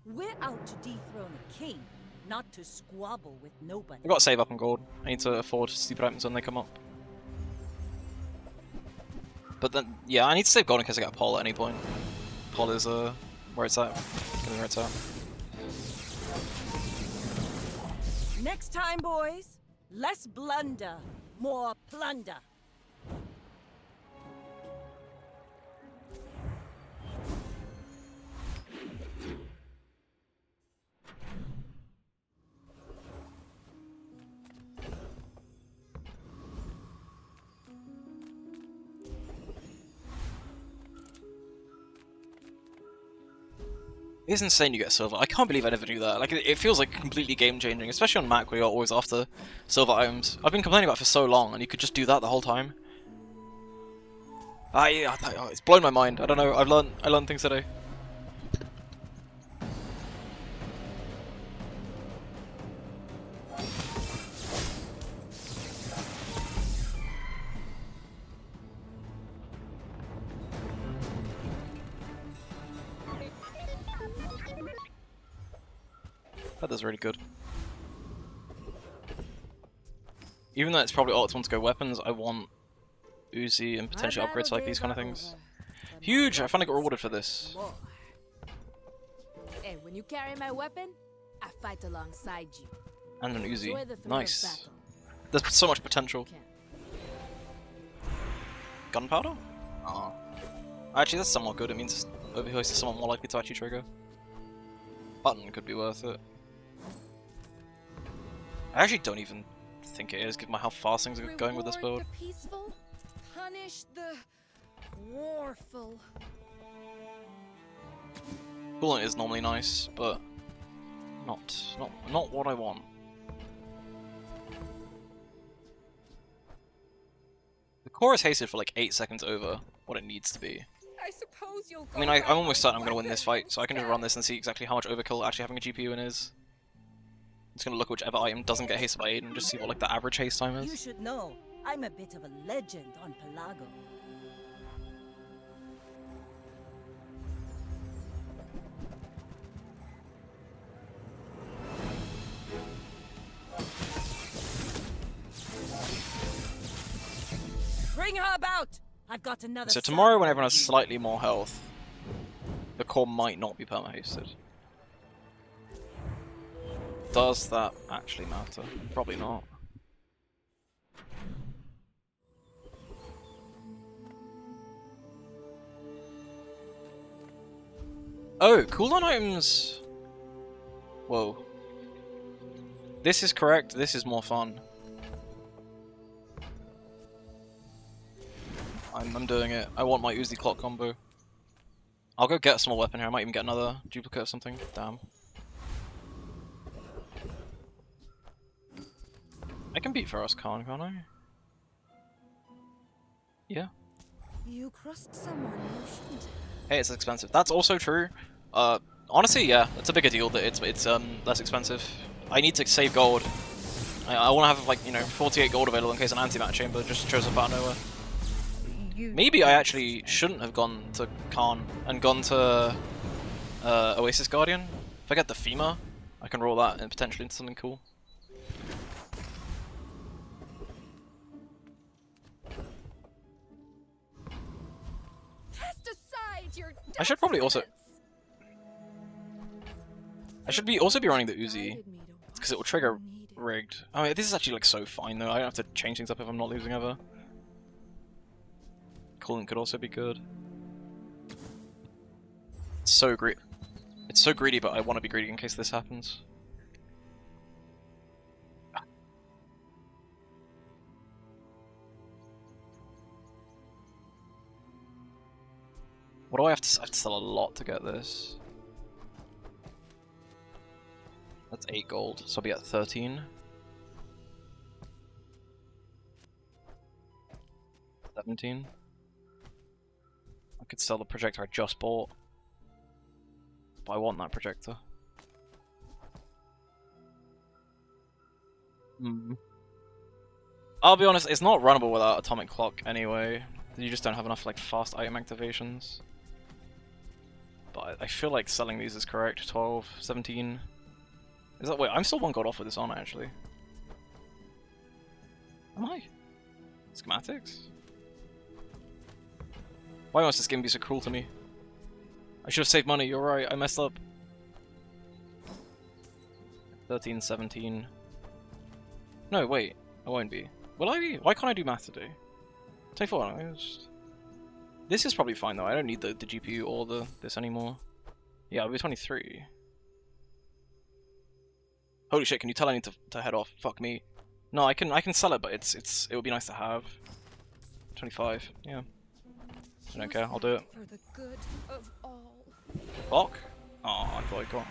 We're out to dethrone a king, not to squabble with nobody. I've got to save up on gold. I need to afford stupid items when they come up. But then, yeah, I need to save gold in case I get a Pol at any point. Pol is where it's at. Where it's at. Next time, boys, less blunder, more plunder. It's insane you get silver. I can't believe I never knew that. Like, it feels like completely game-changing, especially on Mac where you're always after silver items. I've been complaining about it for so long, and you could just do that the whole time. It's blown my mind. I don't know. I learned things today. That does really good. Even though it's probably optimal to go weapons, I want Uzi and potentially upgrades like these kind of things. Huge! I finally got rewarded for this. Hey, when you carry my weapon, I fight alongside you. And an Enjoy Uzi. the thrill of Nice. battle. There's so much potential. Gunpowder? Oh. Actually, that's somewhat good. It means overheal is somewhat more likely to actually trigger. Button could be worth it. I actually don't even think it is, given how fast things are going with this build. The peaceful, punish the warful. Coolant is normally nice, but not what I want. The core is hasted for like 8 seconds over what it needs to be. I suppose you'll. I mean, I'm almost certain I'm going to win this fight, so I can just run this and see exactly how much overkill actually having a GPU in is. I'm just going to look at whichever item doesn't get hasted by 8 and just see what like the average haste time You is. should know, I'm a bit of a legend on Pelago. Bring her about! I've got another. So tomorrow, when everyone has slightly more health, the core might not be perma-hasted. Does that actually matter? Probably not. Oh, cooldown items! Whoa. This is correct, this is more fun. I'm doing it. I want my Uzi clock combo. I'll go get a small weapon here. I might even get another duplicate or something. Damn. I can beat Ferros Khan, can't I? Yeah. You crossed someone you shouldn't. Hey, it's expensive. That's also true. Honestly, yeah, it's a bigger deal that it's less expensive. I need to save gold. I want to have like 48 gold available in case an antimatter chamber just shows up out of nowhere. Maybe I actually shouldn't have gone to Khan and gone to Oasis Guardian. If I get the FEMA, I can roll that and potentially into something cool. Cast aside your I should probably also. I should also be running the Uzi because it will trigger rigged. I mean, this is actually like so fine though. I don't have to change things up if I'm not losing ever. Coolant could also be good. It's so greedy, but I want to be greedy in case this happens. What do I have to? I have to sell a lot to get this. That's 8 gold, so I'll be at 13. 17. I could sell the projector I just bought. But I want that projector. I'll be honest, it's not runnable without atomic clock anyway. You just don't have enough like fast item activations. But I feel like selling these is correct. 12, 17. Is that wait? I'm still 1 gold off with this on actually. Am I? Schematics? Why must this game be so cruel to me? I should have saved money. You're right. I messed up. 13, 17. No, wait. I won't be. Will I be? Why can't I do math today? 24. This is probably fine though. I don't need the GPU or this anymore. Yeah, I'll be 23. Holy shit! Can you tell I need to head off? Fuck me. No, I can sell it, but it would be nice to have. 25. Yeah. I don't care. I'll do it. For the good of all. Clock? Oh, I thought I got.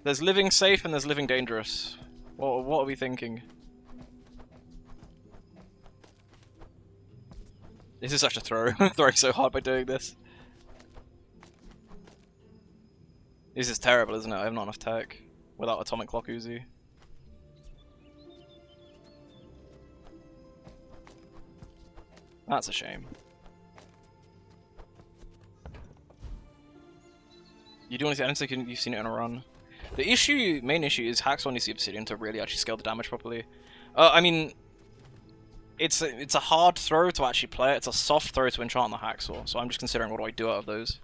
There's living safe and there's living dangerous. What are we thinking? This is such a throw. I'm throwing so hard by doing this. This is terrible, isn't it? I have not enough tech without atomic clock Uzi. That's a shame. You do want to see? I don't think you've seen it in a run. The main issue is Hacksaw needs the Obsidian to really actually scale the damage properly. I mean, it's a hard throw to actually play it. It's a soft throw to enchant the Hacksaw. So I'm just considering what do I do out of those.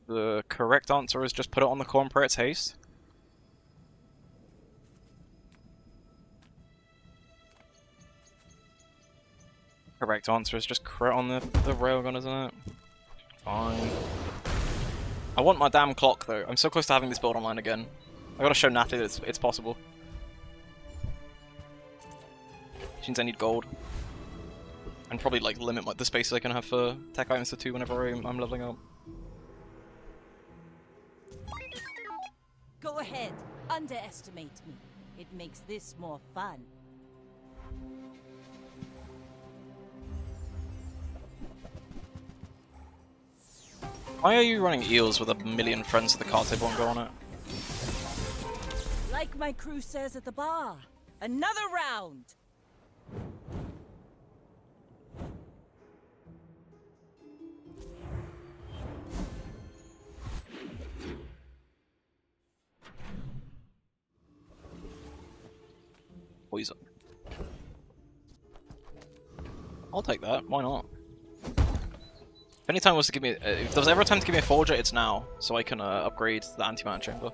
The correct answer is just put it on the core and pray it's haste. Correct answer is just crit on the railgun, isn't it? Fine. I want my damn clock though. I'm so close to having this build online again. I gotta show Natalie that it's possible. Which means I need gold. And probably like limit the spaces I can have for tech items to 2 whenever I'm leveling up. Go ahead, underestimate me. It makes this more fun. Why are you running eels with a million friends at the card table and go on it? Like my crew says at the bar, another round! Poison. I'll take that, why not? If any time was to give me, if there was ever a time to give me a Forger, it's now, so I can upgrade the antimatter chamber.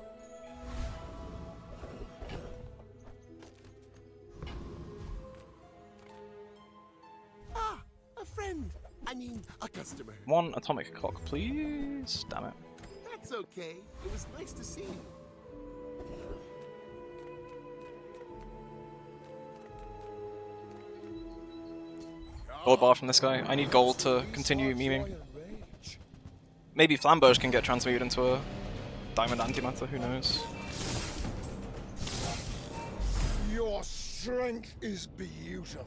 Ah, a friend. I mean, a customer. One atomic clock, please. Damn it. That's okay. It was nice to see you. Gold bar from this guy. I need gold to continue memeing. Maybe Flamberge can get transmuted into a diamond antimatter, who knows? Your strength is beautiful.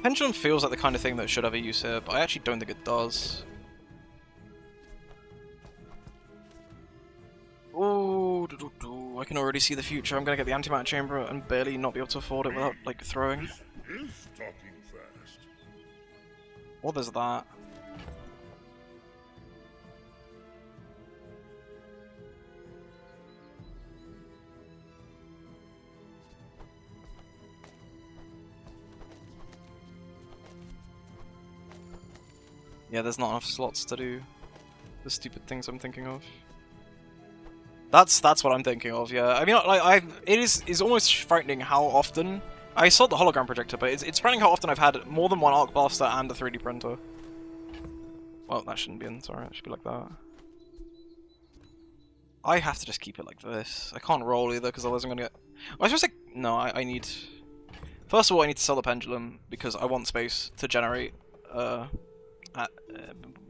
Pendulum feels like the kind of thing that should have a use here, but I actually don't think it does. Oh, I can already see the future. I'm gonna get the antimatter chamber and barely not be able to afford it without like throwing. This is talking fast. Or there's that. Yeah, there's not enough slots to do the stupid things I'm thinking of. That's what I'm thinking of. Yeah, I mean, like it is almost frightening how often I sold the hologram projector, but it's frightening how often I've had more than one arc blaster and a 3D printer. Well, that shouldn't be in. Sorry, it should be like that. I have to just keep it like this. I can't roll either because otherwise I'm gonna get. I was just like, no, I need. First of all, I need to sell the pendulum because I want space to generate.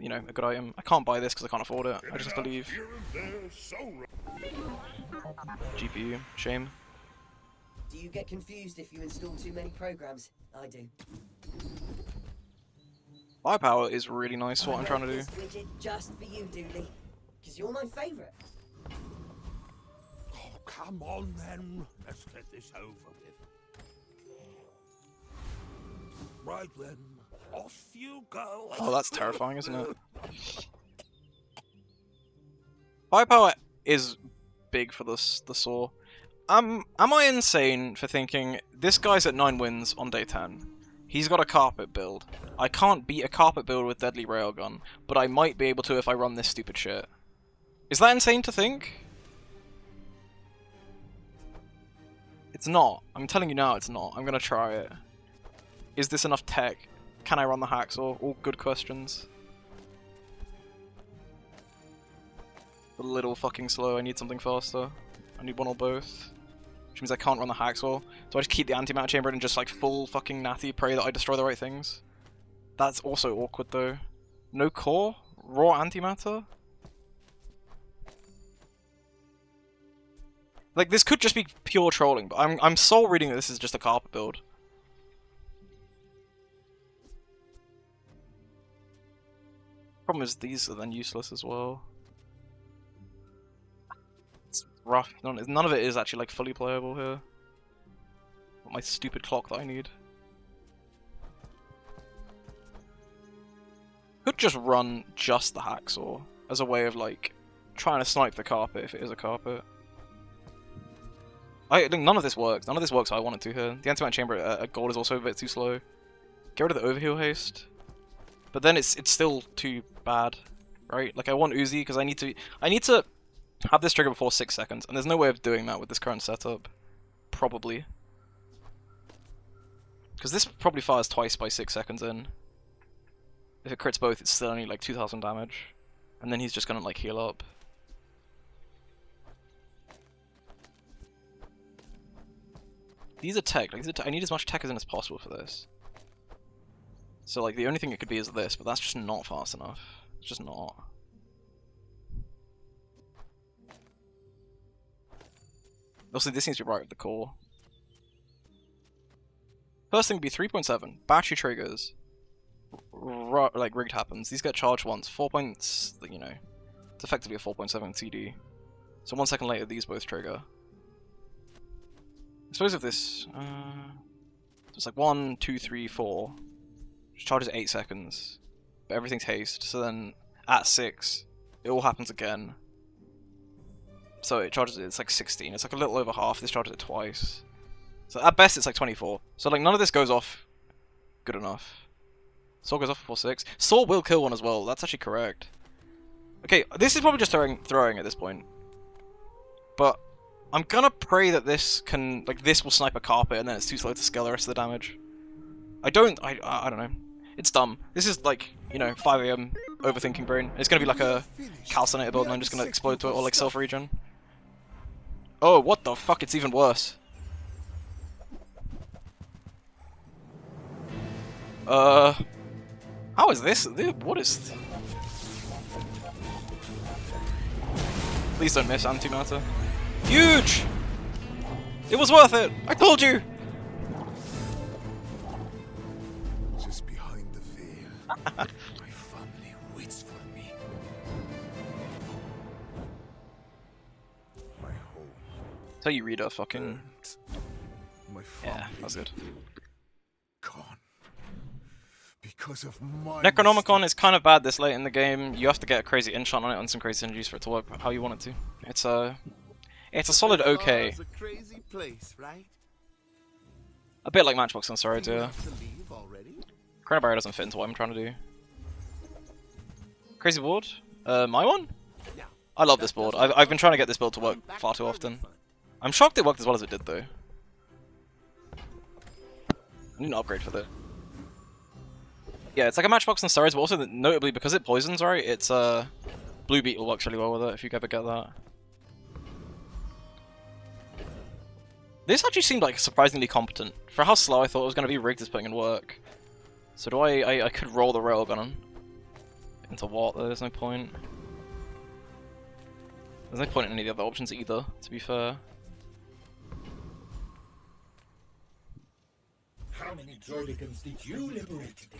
You know, a good item. I can't buy this because I can't afford it. I just have to leave. GPU, shame. Do you get confused if you install too many programs? I do. Firepower is really nice for what I'm trying to do. This widget just for you, Dooley, because you're my favourite. Oh, come on then. Let's get this over with. Right then. Off you go. Oh, that's terrifying, isn't it? Firepower is big for the saw. Am I insane for thinking this guy's at 9 wins on day 10? He's got a carpet build. I can't beat a carpet build with deadly railgun, but I might be able to if I run this stupid shit. Is that insane to think? It's not. I'm telling you now it's not. I'm gonna try it. Is this enough tech? Can I run the hacksaw? All good questions. A little fucking slow. I need something faster. I need one or both. Which means I can't run the hacksaw. So I just keep the antimatter chamber and just like full fucking natty pray that I destroy the right things. That's also awkward though. No core? Raw antimatter? Like this could just be pure trolling, but I'm soul reading that this is just a carpet build. Problem is these are then useless as well. It's rough. None of it is actually like fully playable here. My stupid clock that I need. Could just run just the hacksaw as a way of like trying to snipe the carpet if it is a carpet. I think none of this works. None of this works how I want it to here. The antimatter chamber at gold is also a bit too slow. Get rid of the overheal haste. But then it's still too bad, right? Like I want Uzi because I need to have this trigger before 6 seconds, and there's no way of doing that with this current setup. Probably. Because this probably fires twice by 6 seconds in. If it crits both, it's still only like 2,000 damage. And then he's just gonna like heal up. These are tech. Like, I need as much tech as in as possible for this. So like the only thing it could be is this, but that's just not fast enough. It's just not. Also, this seems to be right with the core. First thing would be 3.7. Battery triggers. Like rigged happens. These get charged once. 4 points, you know. It's effectively a 4.7 TD. So 1 second later, these both trigger. I suppose if this... it's like 1, 2, 3, 4. Which charges 8 seconds. But everything's haste. So then at 6, it all happens again. So it charges, it's like 16. It's like a little over half. This charges it twice. So at best, it's like 24. So like none of this goes off good enough. Saw goes off before 6. Saw will kill one as well. That's actually correct. Okay, this is probably just throwing at this point. But I'm gonna pray that this can, like, this will snipe a carpet and then it's too slow to scale the rest of the damage. I don't know. It's dumb. This is like, you know, 5 AM overthinking brain. It's gonna be like a calcinator build and I'm just gonna explode to it, or like self-regen. Oh, what the fuck, it's even worse. How is this? What is... Please don't miss antimatter. Huge! It was worth it! I told you! Just behind the veil, my family waits for me. My home. Tell you read a fucking... My Yeah, that's good. Gone. Because of my Necronomicon is kind of bad this late in the game. You have to get a crazy enchant on it and some crazy synergies for it to work how you want it to. It's a solid okay. It's a crazy place, right? A bit like Matchbox on Steroids, You yeah. have to leave already? Chrono Barrier doesn't fit into what I'm trying to do. Crazy board? My one? I love this board. I've been trying to get this build to work far too often. I'm shocked it worked as well as it did, though. I need an upgrade for that. Yeah, it's like a Matchbox on Steroids, but also notably because it poisons, right? It's Blue Beetle works really well with it if you ever get that. This actually seemed like surprisingly competent. For how slow I thought it was going to be, Rigged is putting in work. So do I could roll the railgun into what? There's no point. There's no point in any of the other options either, to be fair. How many Droidicans did you liberate today?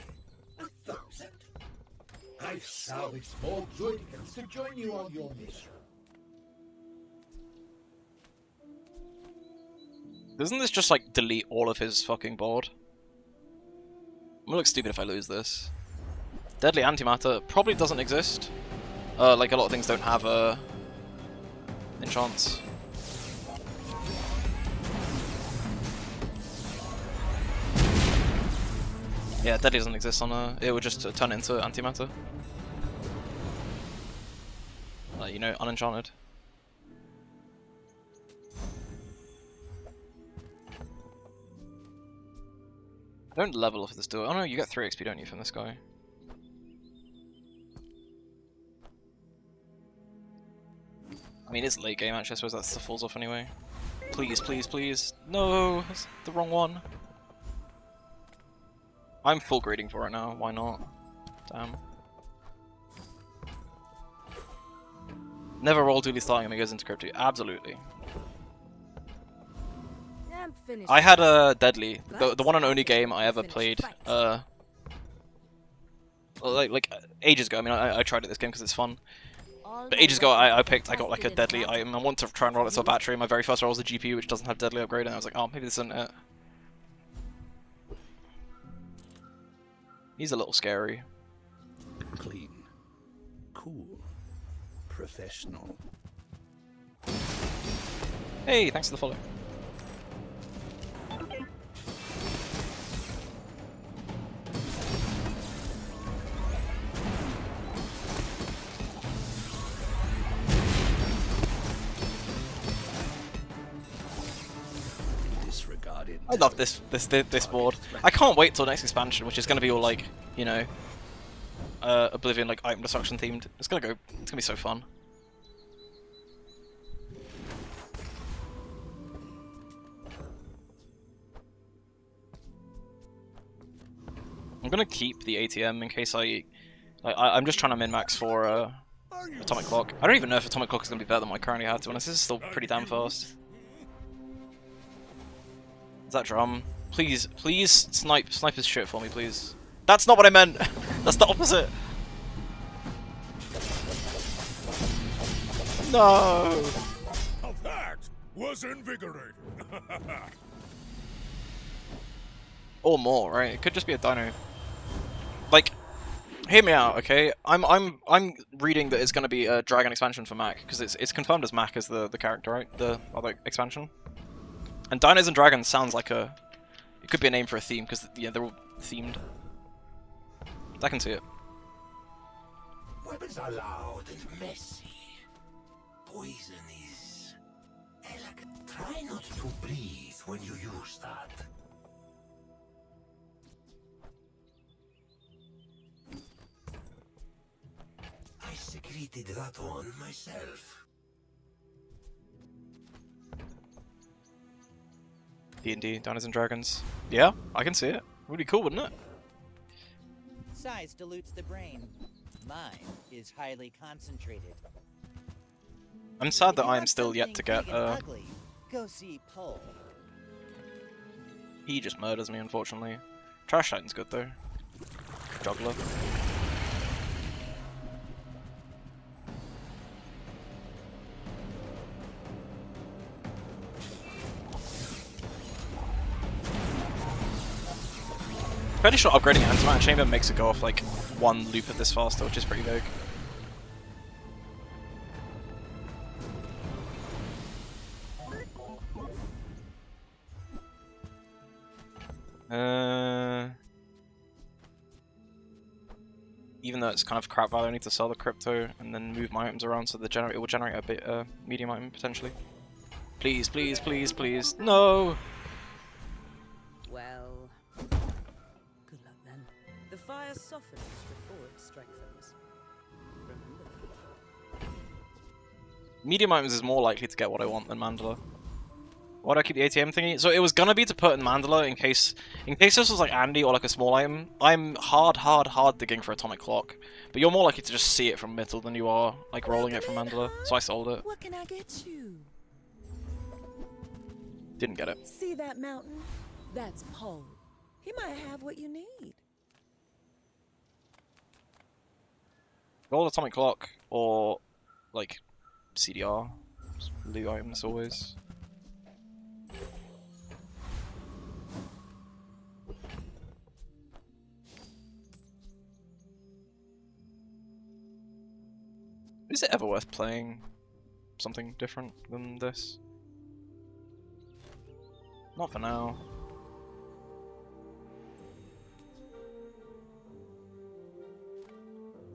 1,000. I've salvaged more Droidicans to join you on your mission. Doesn't this just like delete all of his fucking board? I'm gonna look stupid if I lose this. Deadly Antimatter probably doesn't exist. Like a lot of things don't have enchants. Yeah, Deadly doesn't exist on it would just turn it into Antimatter. You know, unenchanted. Don't level off this duel. Oh no, you get 3 XP, don't you, from this guy? I mean, it's late game actually, I suppose that stuff falls off anyway. Please, please, please. No, that's the wrong one. I'm full grading for it now, why not? Damn. Never roll dually starting Amigas into Crypto. Absolutely. I'm finished. I had a Deadly, the one and only game I ever played, like ages ago. I mean, I tried it this game because it's fun. But ages ago, I got like a Deadly item. I want to try and roll it to a battery. My very first roll was a GPU, which doesn't have Deadly upgrade, and I was like, oh, maybe this isn't it. He's a little scary. Clean, cool, professional. Hey, thanks for the follow. I love this board. I can't wait till next expansion, which is going to be all like, you know, Oblivion, like item destruction themed. It's gonna be so fun. I'm gonna keep the ATM in case I'm just trying to min-max for Atomic Clock. I don't even know if Atomic Clock is gonna be better than what I currently have, to be honest. This is still pretty damn fast. Is that drum? Please, please snipe his shit for me, please. That's not what I meant! That's the opposite! No! That was invigorating. Or more, right? It could just be a dino. Like, hear me out, okay? I'm reading that it's gonna be a Dragon expansion for Mac, because it's confirmed as Mac as the character, right? The other expansion. And Dinos and Dragons sounds like it could be a name for a theme, because yeah, they're all themed. I can see it. Weapons are loud and messy. Poison is elegant. Try not to breathe when you use that. I secreted that one myself. D&D, Dungeons and Dragons. Yeah, I can see it. Would be cool, wouldn't it? Size dilutes the brain. Mine is highly concentrated. I'm sad that If you I'm want still yet to something get, big and ugly, go see Pole. He just murders me, unfortunately. Trash Titan's good, though. Juggler. Fairly sure upgrading Antimatter Chamber makes it go off like one loop at this faster, which is pretty big. Even though it's kind of crap value, I need to sell the crypto and then move my items around so the it will generate a bit medium item potentially. Please, please, please, please. No! Well, good luck then. The fire softens before it strengthens. Remember. Medium items is more likely to get what I want than Mandala. Why do I keep the ATM thingy? So it was gonna be to put in Mandala in case this was like Andy or like a small item. I'm hard digging for Atomic Clock, but you're more likely to just see it from Mittel than you are like rolling it from Mandala. So I sold it. What can I get you? Didn't get it. See that mountain? That's Poe. He might have what you need. Gold Atomic Clock or like CDR. Just loot items always. Is it ever worth playing something different than this? Not for now.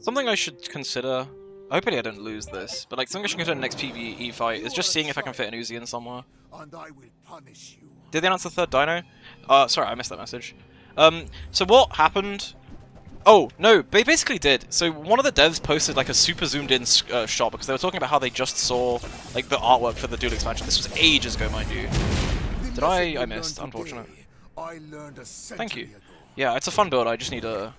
Something I should consider, hopefully I don't lose this, but like something I should consider in the next PvE fight is just seeing if I can fit an Uzi in somewhere. And I will punish you. Did they announce the third dino? Sorry, I missed that message. So what happened? Oh, no, they basically did. So one of the devs posted like a super zoomed in shot because they were talking about how they just saw like the artwork for the Duel expansion. This was ages ago, mind you. Did I missed, unfortunate. I learned a Thank you. Yeah, it's a fun build, I just need a...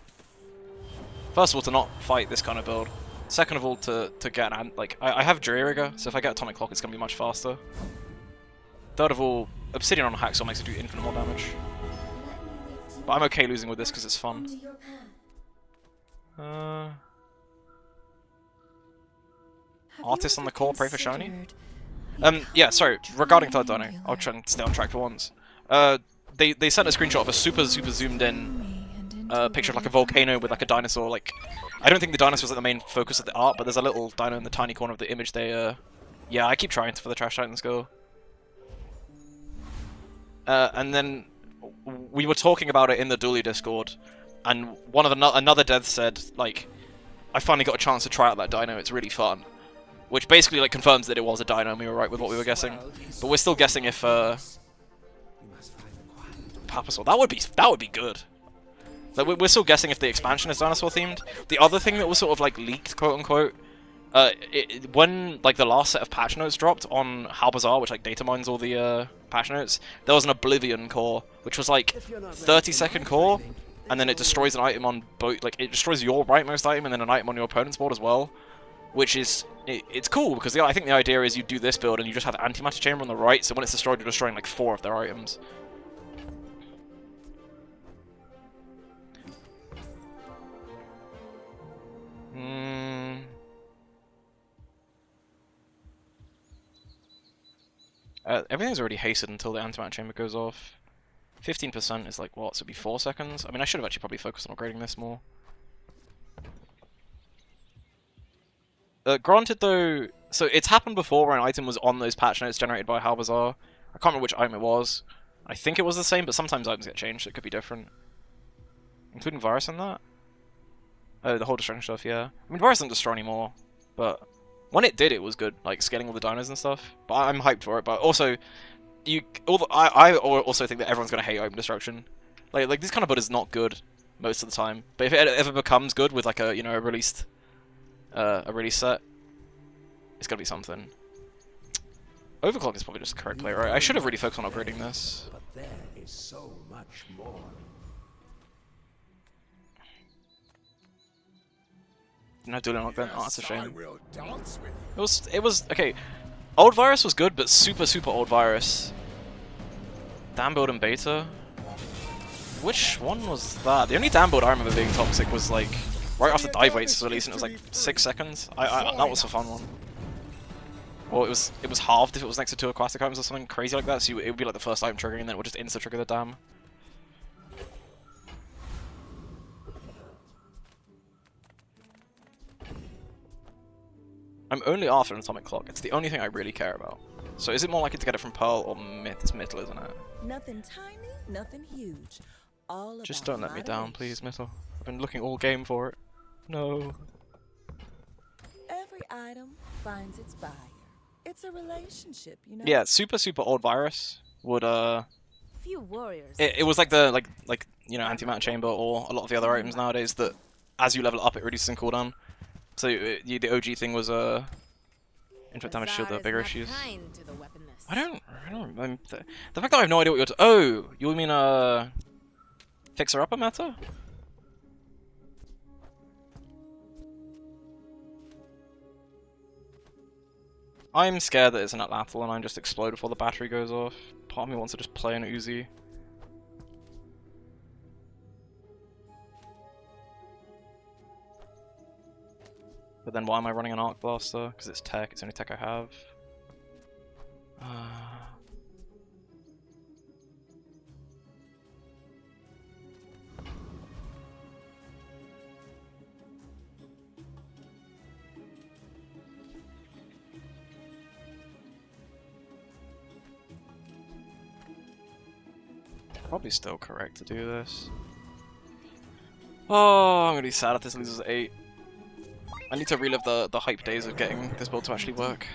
First of all, to not fight this kind of build. Second of all, to get an... Like, I have Jury Rigger, so if I get Atomic Clock, it's going to be much faster. Third of all, Obsidian on a Hacksaw makes it do infinite more damage. But I'm okay losing with this because it's fun. Artist on the core, pray for shiny? Yeah, sorry, regarding Third Dino, I'll try and stay on track for once. They sent a screenshot of a super zoomed in picture of like a volcano with like a dinosaur, like... I don't think the dinosaur was like the main focus of the art, but there's a little dino in the tiny corner of the image they, yeah, I keep trying for the Trash Titans go. And then we were talking about it in the Dually Discord, and one of another dev said, like, I finally got a chance to try out that dino, it's really fun. Which basically like confirms that it was a dino and we were right with what we were guessing. But we're still guessing if Papasaur, that would be good. Like, we're still guessing if the expansion is dinosaur themed. The other thing that was sort of like leaked, quote unquote, when like the last set of patch notes dropped on How Bazaar, which like data mines all the patch notes, there was an Oblivion core, which was like 30-second core, and then it destroys an item on both, like it destroys your rightmost item and then an item on your opponent's board as well, which is it's cool because I think the idea is you do this build and you just have antimatter chamber on the right, so when it's destroyed, you're destroying like 4 of their items. Everything's already hasted until the antimatter chamber goes off. 15% is like what? So it'd be 4 seconds? I mean, I should have actually probably focused on upgrading this more. Granted though, so it's happened before where an item was on those patch notes generated by How Bazaar. I can't remember which item it was. I think it was the same, but sometimes items get changed, so it could be different. Including Virus in that? Oh, the whole destroying stuff, yeah. I mean, Virus doesn't destroy anymore, but when it did, it was good, like scaling all the dinos and stuff. But I'm hyped for it, but also, I also think that everyone's gonna hate Open Destruction. Like this kind of build is not good most of the time, but if it ever becomes good with like a a released set, it's gonna be something. Overclock is probably just the correct play, right? I should have really focused on upgrading this. But there is so much more. No dueling lock then. Oh, that's a I shame. will dance with It was okay. Old Virus was good, but super old Virus. Damn build and beta. Which one was that? The only damn build I remember being toxic was like right after Dive Weights was released, and it was like 6 seconds. That was a fun one. Or it was halved if it was next to 2 aquatic items or something crazy like that. So it would be like the first item triggering, and then it would just insta trigger the dam. I'm only after an atomic clock. It's the only thing I really care about. So is it more likely to get it from Pearl or Myth? It's Mythle, isn't it? Nothing tiny, nothing huge. All Just about don't let me down, moderation. please, Mythle. I've been looking all game for it. No. Every item finds its buyer. It's a relationship, you know. Yeah, super old Virus would Few warriors. it was like the anti-matter chamber or a lot of the other items nowadays that as you level it up it reduces in cooldown. So the OG thing was infinite damage shield, the bigger issues. I don't remember the fact that I have no idea what you're oh, you mean fixer upper meta? I'm scared that it's an Atlatl and I just explode before the battery goes off. Part of me wants to just play an Uzi. But then why am I running an Arc Blaster? Because it's tech, it's the only tech I have. Probably still correct to do this. Oh, I'm gonna be sad if this loses 8. I need to relive the hype days of getting this build to actually work.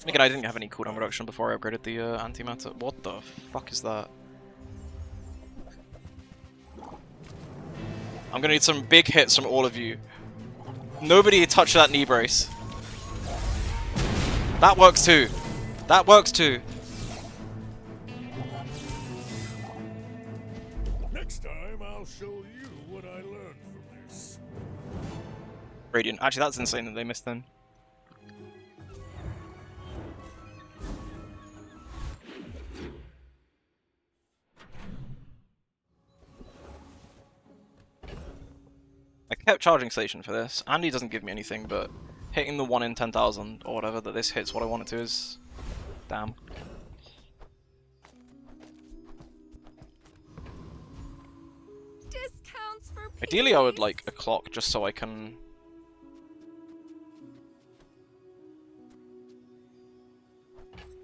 Again, I didn't have any cooldown reduction before I upgraded the antimatter. What the fuck is that? I'm gonna need some big hits from all of you. Nobody touch that knee brace. That works too. That works too. Next time, I'll show you what I learned from this. Radiant. Actually, that's insane that they missed then. I kept charging station for this. Andy doesn't give me anything, but hitting the 1 in 10,000 or whatever that this hits what I want it to is... damn. Discounts for Ideally I would like a clock just so I can...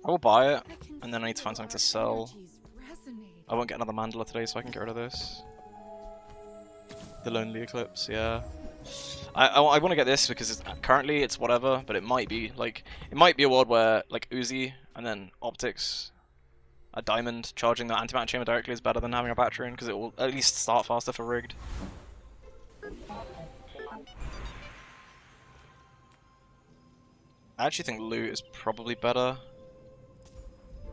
I will buy it, and then I need to find something to sell. I won't get another Mandala today so I can get rid of this. The Lonely Eclipse, yeah. I want to get this because currently it's whatever, but it might be a world where like Uzi and then optics, a diamond charging the antimatter chamber directly is better than having a battery in because it will at least start faster for rigged. I actually think loot is probably better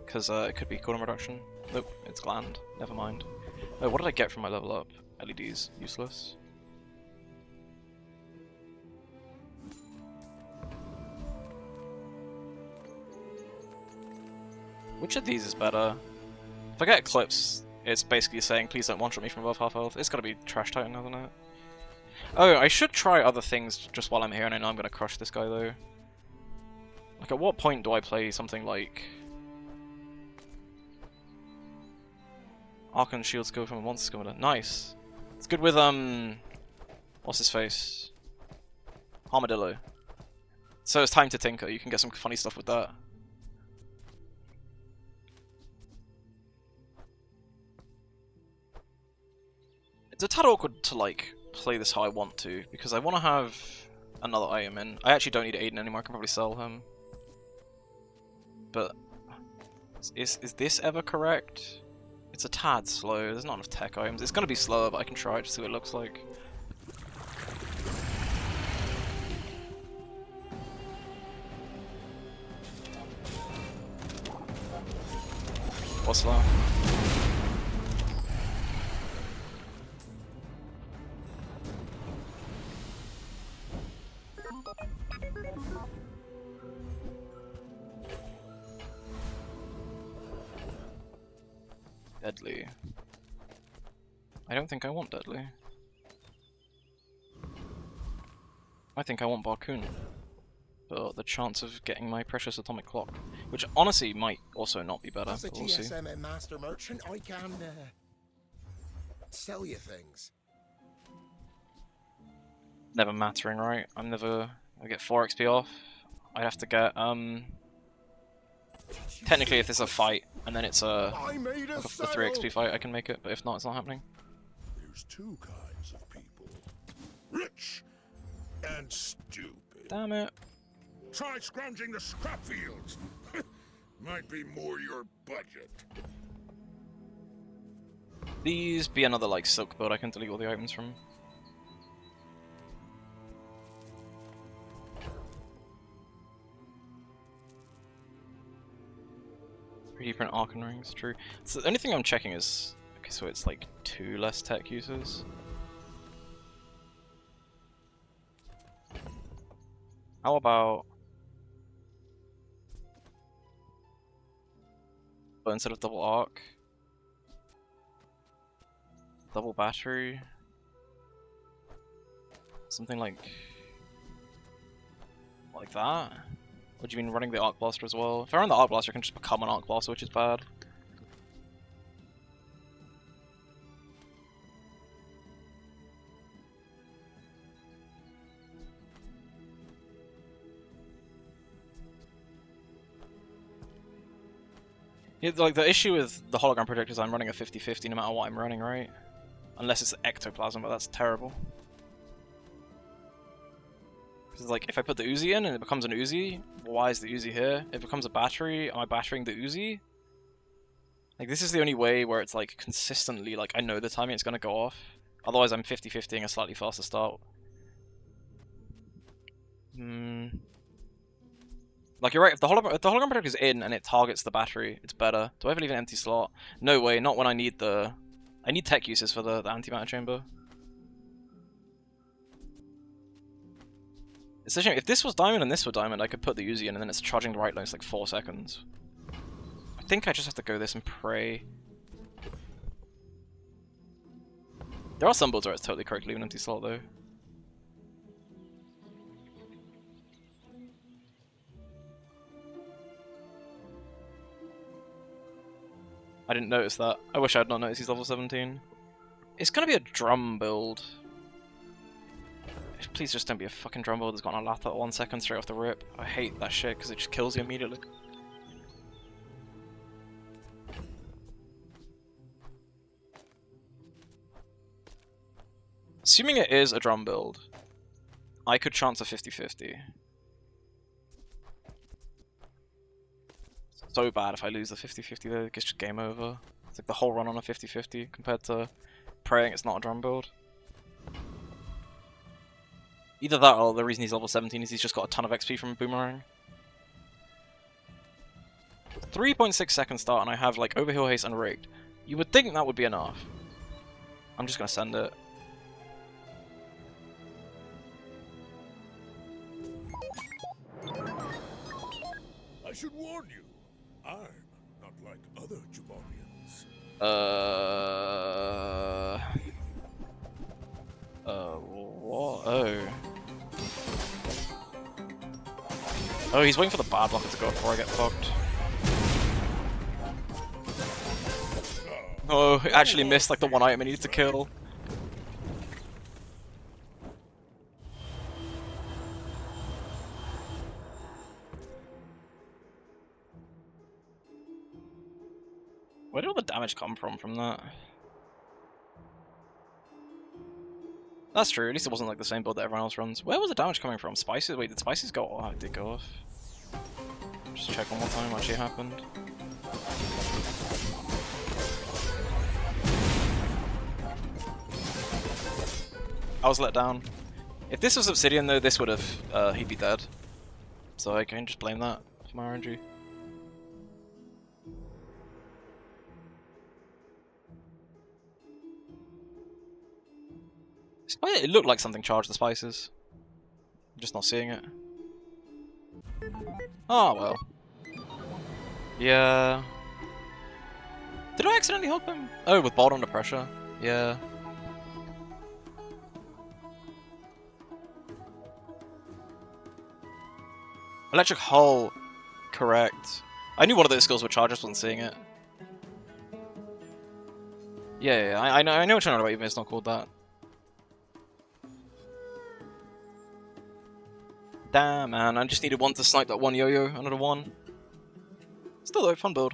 because it could be cooldown reduction. Nope, it's gland. Never mind. Oh, what did I get from my level up? LEDs, useless. Which of these is better? If I get Eclipse, it's basically saying please don't one-shot me from above half health. It's gotta be Trash Titan, hasn't it? Oh, I should try other things just while I'm here, and I know I'm gonna crush this guy though. Like, at what point do I play something like... Arcane Shield skill from a monster skill? Nice! It's good with, what's his face? Armadillo. So it's time to tinker, you can get some funny stuff with that. It's a tad awkward to, like, play this how I want to, because I want to have another item in. I actually don't need Aiden anymore, I can probably sell him. But Is this ever correct? It's a tad slow. There's not enough tech items. It's gonna be slower, but I can try it to see what it looks like. What's that? Deadly. I don't think I want deadly. I think I want Barcoon. But the chance of getting my precious atomic clock, which honestly might also not be better, As a but we'll see. GSM and master merchant, I can sell you things. Never mattering, right? I get 4 XP off. I have to get technically if there's a fight and then it's a 3 XP fight, I can make it, but if not, it's not happening. There's two kinds of people. Rich and stupid. Damn it. Try scrounging the scrap fields. Might be more your budget. These be another like silk build I can delete all the items from. 3D print Archon rings, true. So the only thing I'm checking is, okay, so it's like 2 less tech uses. How about, but instead of double arc, double battery, something like that? What do you mean running the Arc Blaster as well? If I run the Arc Blaster, I can just become an Arc Blaster, which is bad. Yeah, like the issue with the hologram projector is I'm running a 50-50 no matter what I'm running, right? Unless it's ectoplasm, but that's terrible. Because like, if I put the Uzi in and it becomes an Uzi, why is the Uzi here? If it becomes a battery, am I battering the Uzi? Like, this is the only way where it's like consistently, like, I know the timing it's gonna go off. Otherwise, I'm 50-50ing a slightly faster start. Like, you're right, if the hologram projector is in and it targets the battery, it's better. Do I ever leave an empty slot? No way, not when I need the... I need tech uses for the antimatter chamber. It's a shame. If this was diamond and this were diamond, I could put the Uzi in and then it's charging the right lines like 4 seconds. I think I just have to go this and pray. There are some builds where it's totally correct to leave an empty slot though. I didn't notice that. I wish I had not noticed he's level 17. It's gonna be a drum build. Please just don't be a fucking drum build that's got a lat at 1 second straight off the rip. I hate that shit because it just kills you immediately. Assuming it is a drum build, I could chance a 50-50. So bad if I lose the 50-50 though, it's just game over. It's like the whole run on a 50-50 compared to praying it's not a drum build. Either that or the reason he's level 17 is he's just got a ton of XP from Boomerang. 3.6 second start and I have like Overheal Haste and Rigged. You would think that would be enough. I'm just gonna send it. I should warn you, I'm not like other Jabarians. What? Oh. Oh, he's waiting for the bad blocker to go before I get fucked. Oh, it actually missed like the one item I needed to kill. Where did all the damage come from that? That's true, at least it wasn't like the same build that everyone else runs. Where was the damage coming from? Spices? Wait, did Spices go off? Oh, it did go off. Just check one more time what actually happened. I was let down. If this was Obsidian though, this would have he'd be dead. So I can just blame that for my RNG. It looked like something charged the spices. I'm just not seeing it. Oh well. Yeah. Did I accidentally help him? Oh, with bot under pressure. Yeah. Electric hull. Correct. I knew one of those skills would charge, just wasn't seeing it. Yeah, I know what you're talking about, even it's not called that. Damn, man, I just needed one to snipe that one yo-yo, another one. Still though, fun build.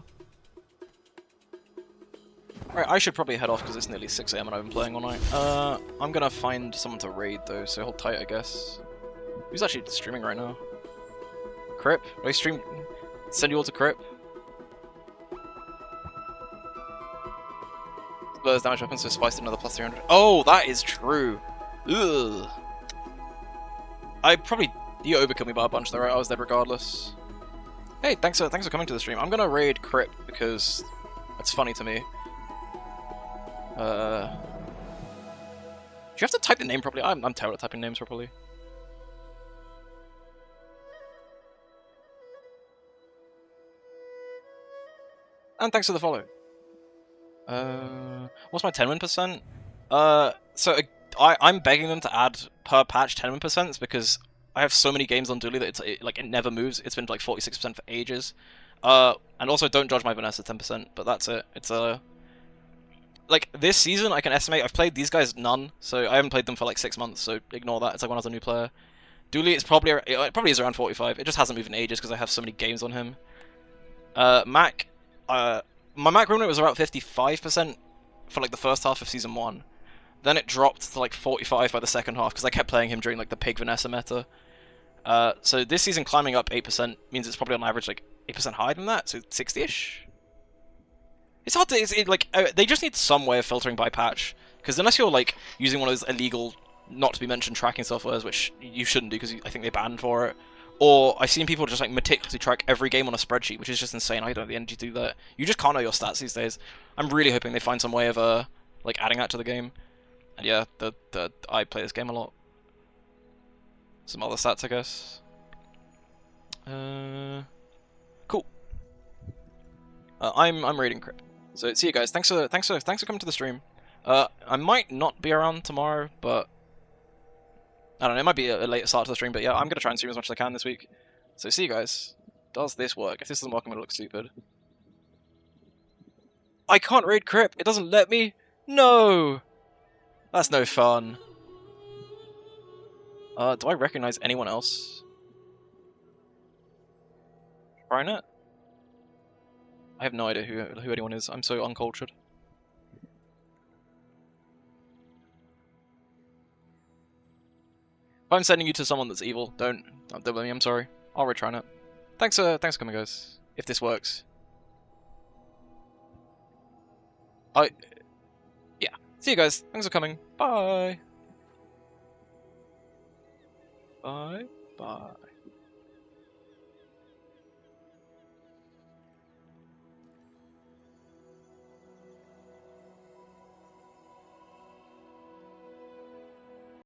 Right, I should probably head off because it's nearly 6 AM and I've been playing all night. I'm gonna find someone to raid though, so hold tight, I guess. Who's actually streaming right now? Crip? Do I stream? Send you all to Crip? Blurs damage weapons, so spiced another plus 300. Oh, that is true. Ugh. You overkill me by a bunch though, right? I was dead regardless. Hey, thanks for coming to the stream. I'm gonna raid Crip because it's funny to me. Do you have to type the name properly? I'm terrible at typing names properly. And thanks for the follow. What's my 10-win%? I'm begging them to add per patch 10-win% because I have so many games on Dooley that it never moves. It's been like 46% for ages. And also don't judge my Vanessa 10%, but that's it. It's like this season I can estimate I've played these guys none, so I haven't played them for like 6 months, so ignore that. It's like when I was a new player. Dooley it probably is around 45. It just hasn't moved in ages because I have so many games on him. Mac, my Mac run rate was about 55% for like the first half of season 1. Then it dropped to like 45 by the second half because I kept playing him during like the pig Vanessa meta. So this season climbing up 8% means it's probably on average like 8% higher than that, so 60-ish. It's hard to they just need some way of filtering by patch because unless you're like using one of those illegal, not to be mentioned tracking softwares, which you shouldn't do because I think they banned for it. Or I've seen people just like meticulously track every game on a spreadsheet, which is just insane. I don't have the energy to do that. You just can't know your stats these days. I'm really hoping they find some way of like adding that to the game. And yeah, I play this game a lot. Some other stats, I guess. Cool. I'm raiding Crip. So see you guys. Thanks for coming to the stream. I might not be around tomorrow, but I don't know, it might be a late start to the stream, but yeah, I'm going to try and stream as much as I can this week. So see you guys. Does this work? If this doesn't work, I'm going to look stupid. I can't raid Crip! It doesn't let me! No! That's no fun. Do I recognize anyone else? Brinet? I have no idea who anyone is. I'm so uncultured. If I'm sending you to someone that's evil, don't blame me, I'm sorry. I'll retry it. Thanks for coming, guys. If this works. Yeah. See you guys. Thanks for coming. Bye. Bye. Bye.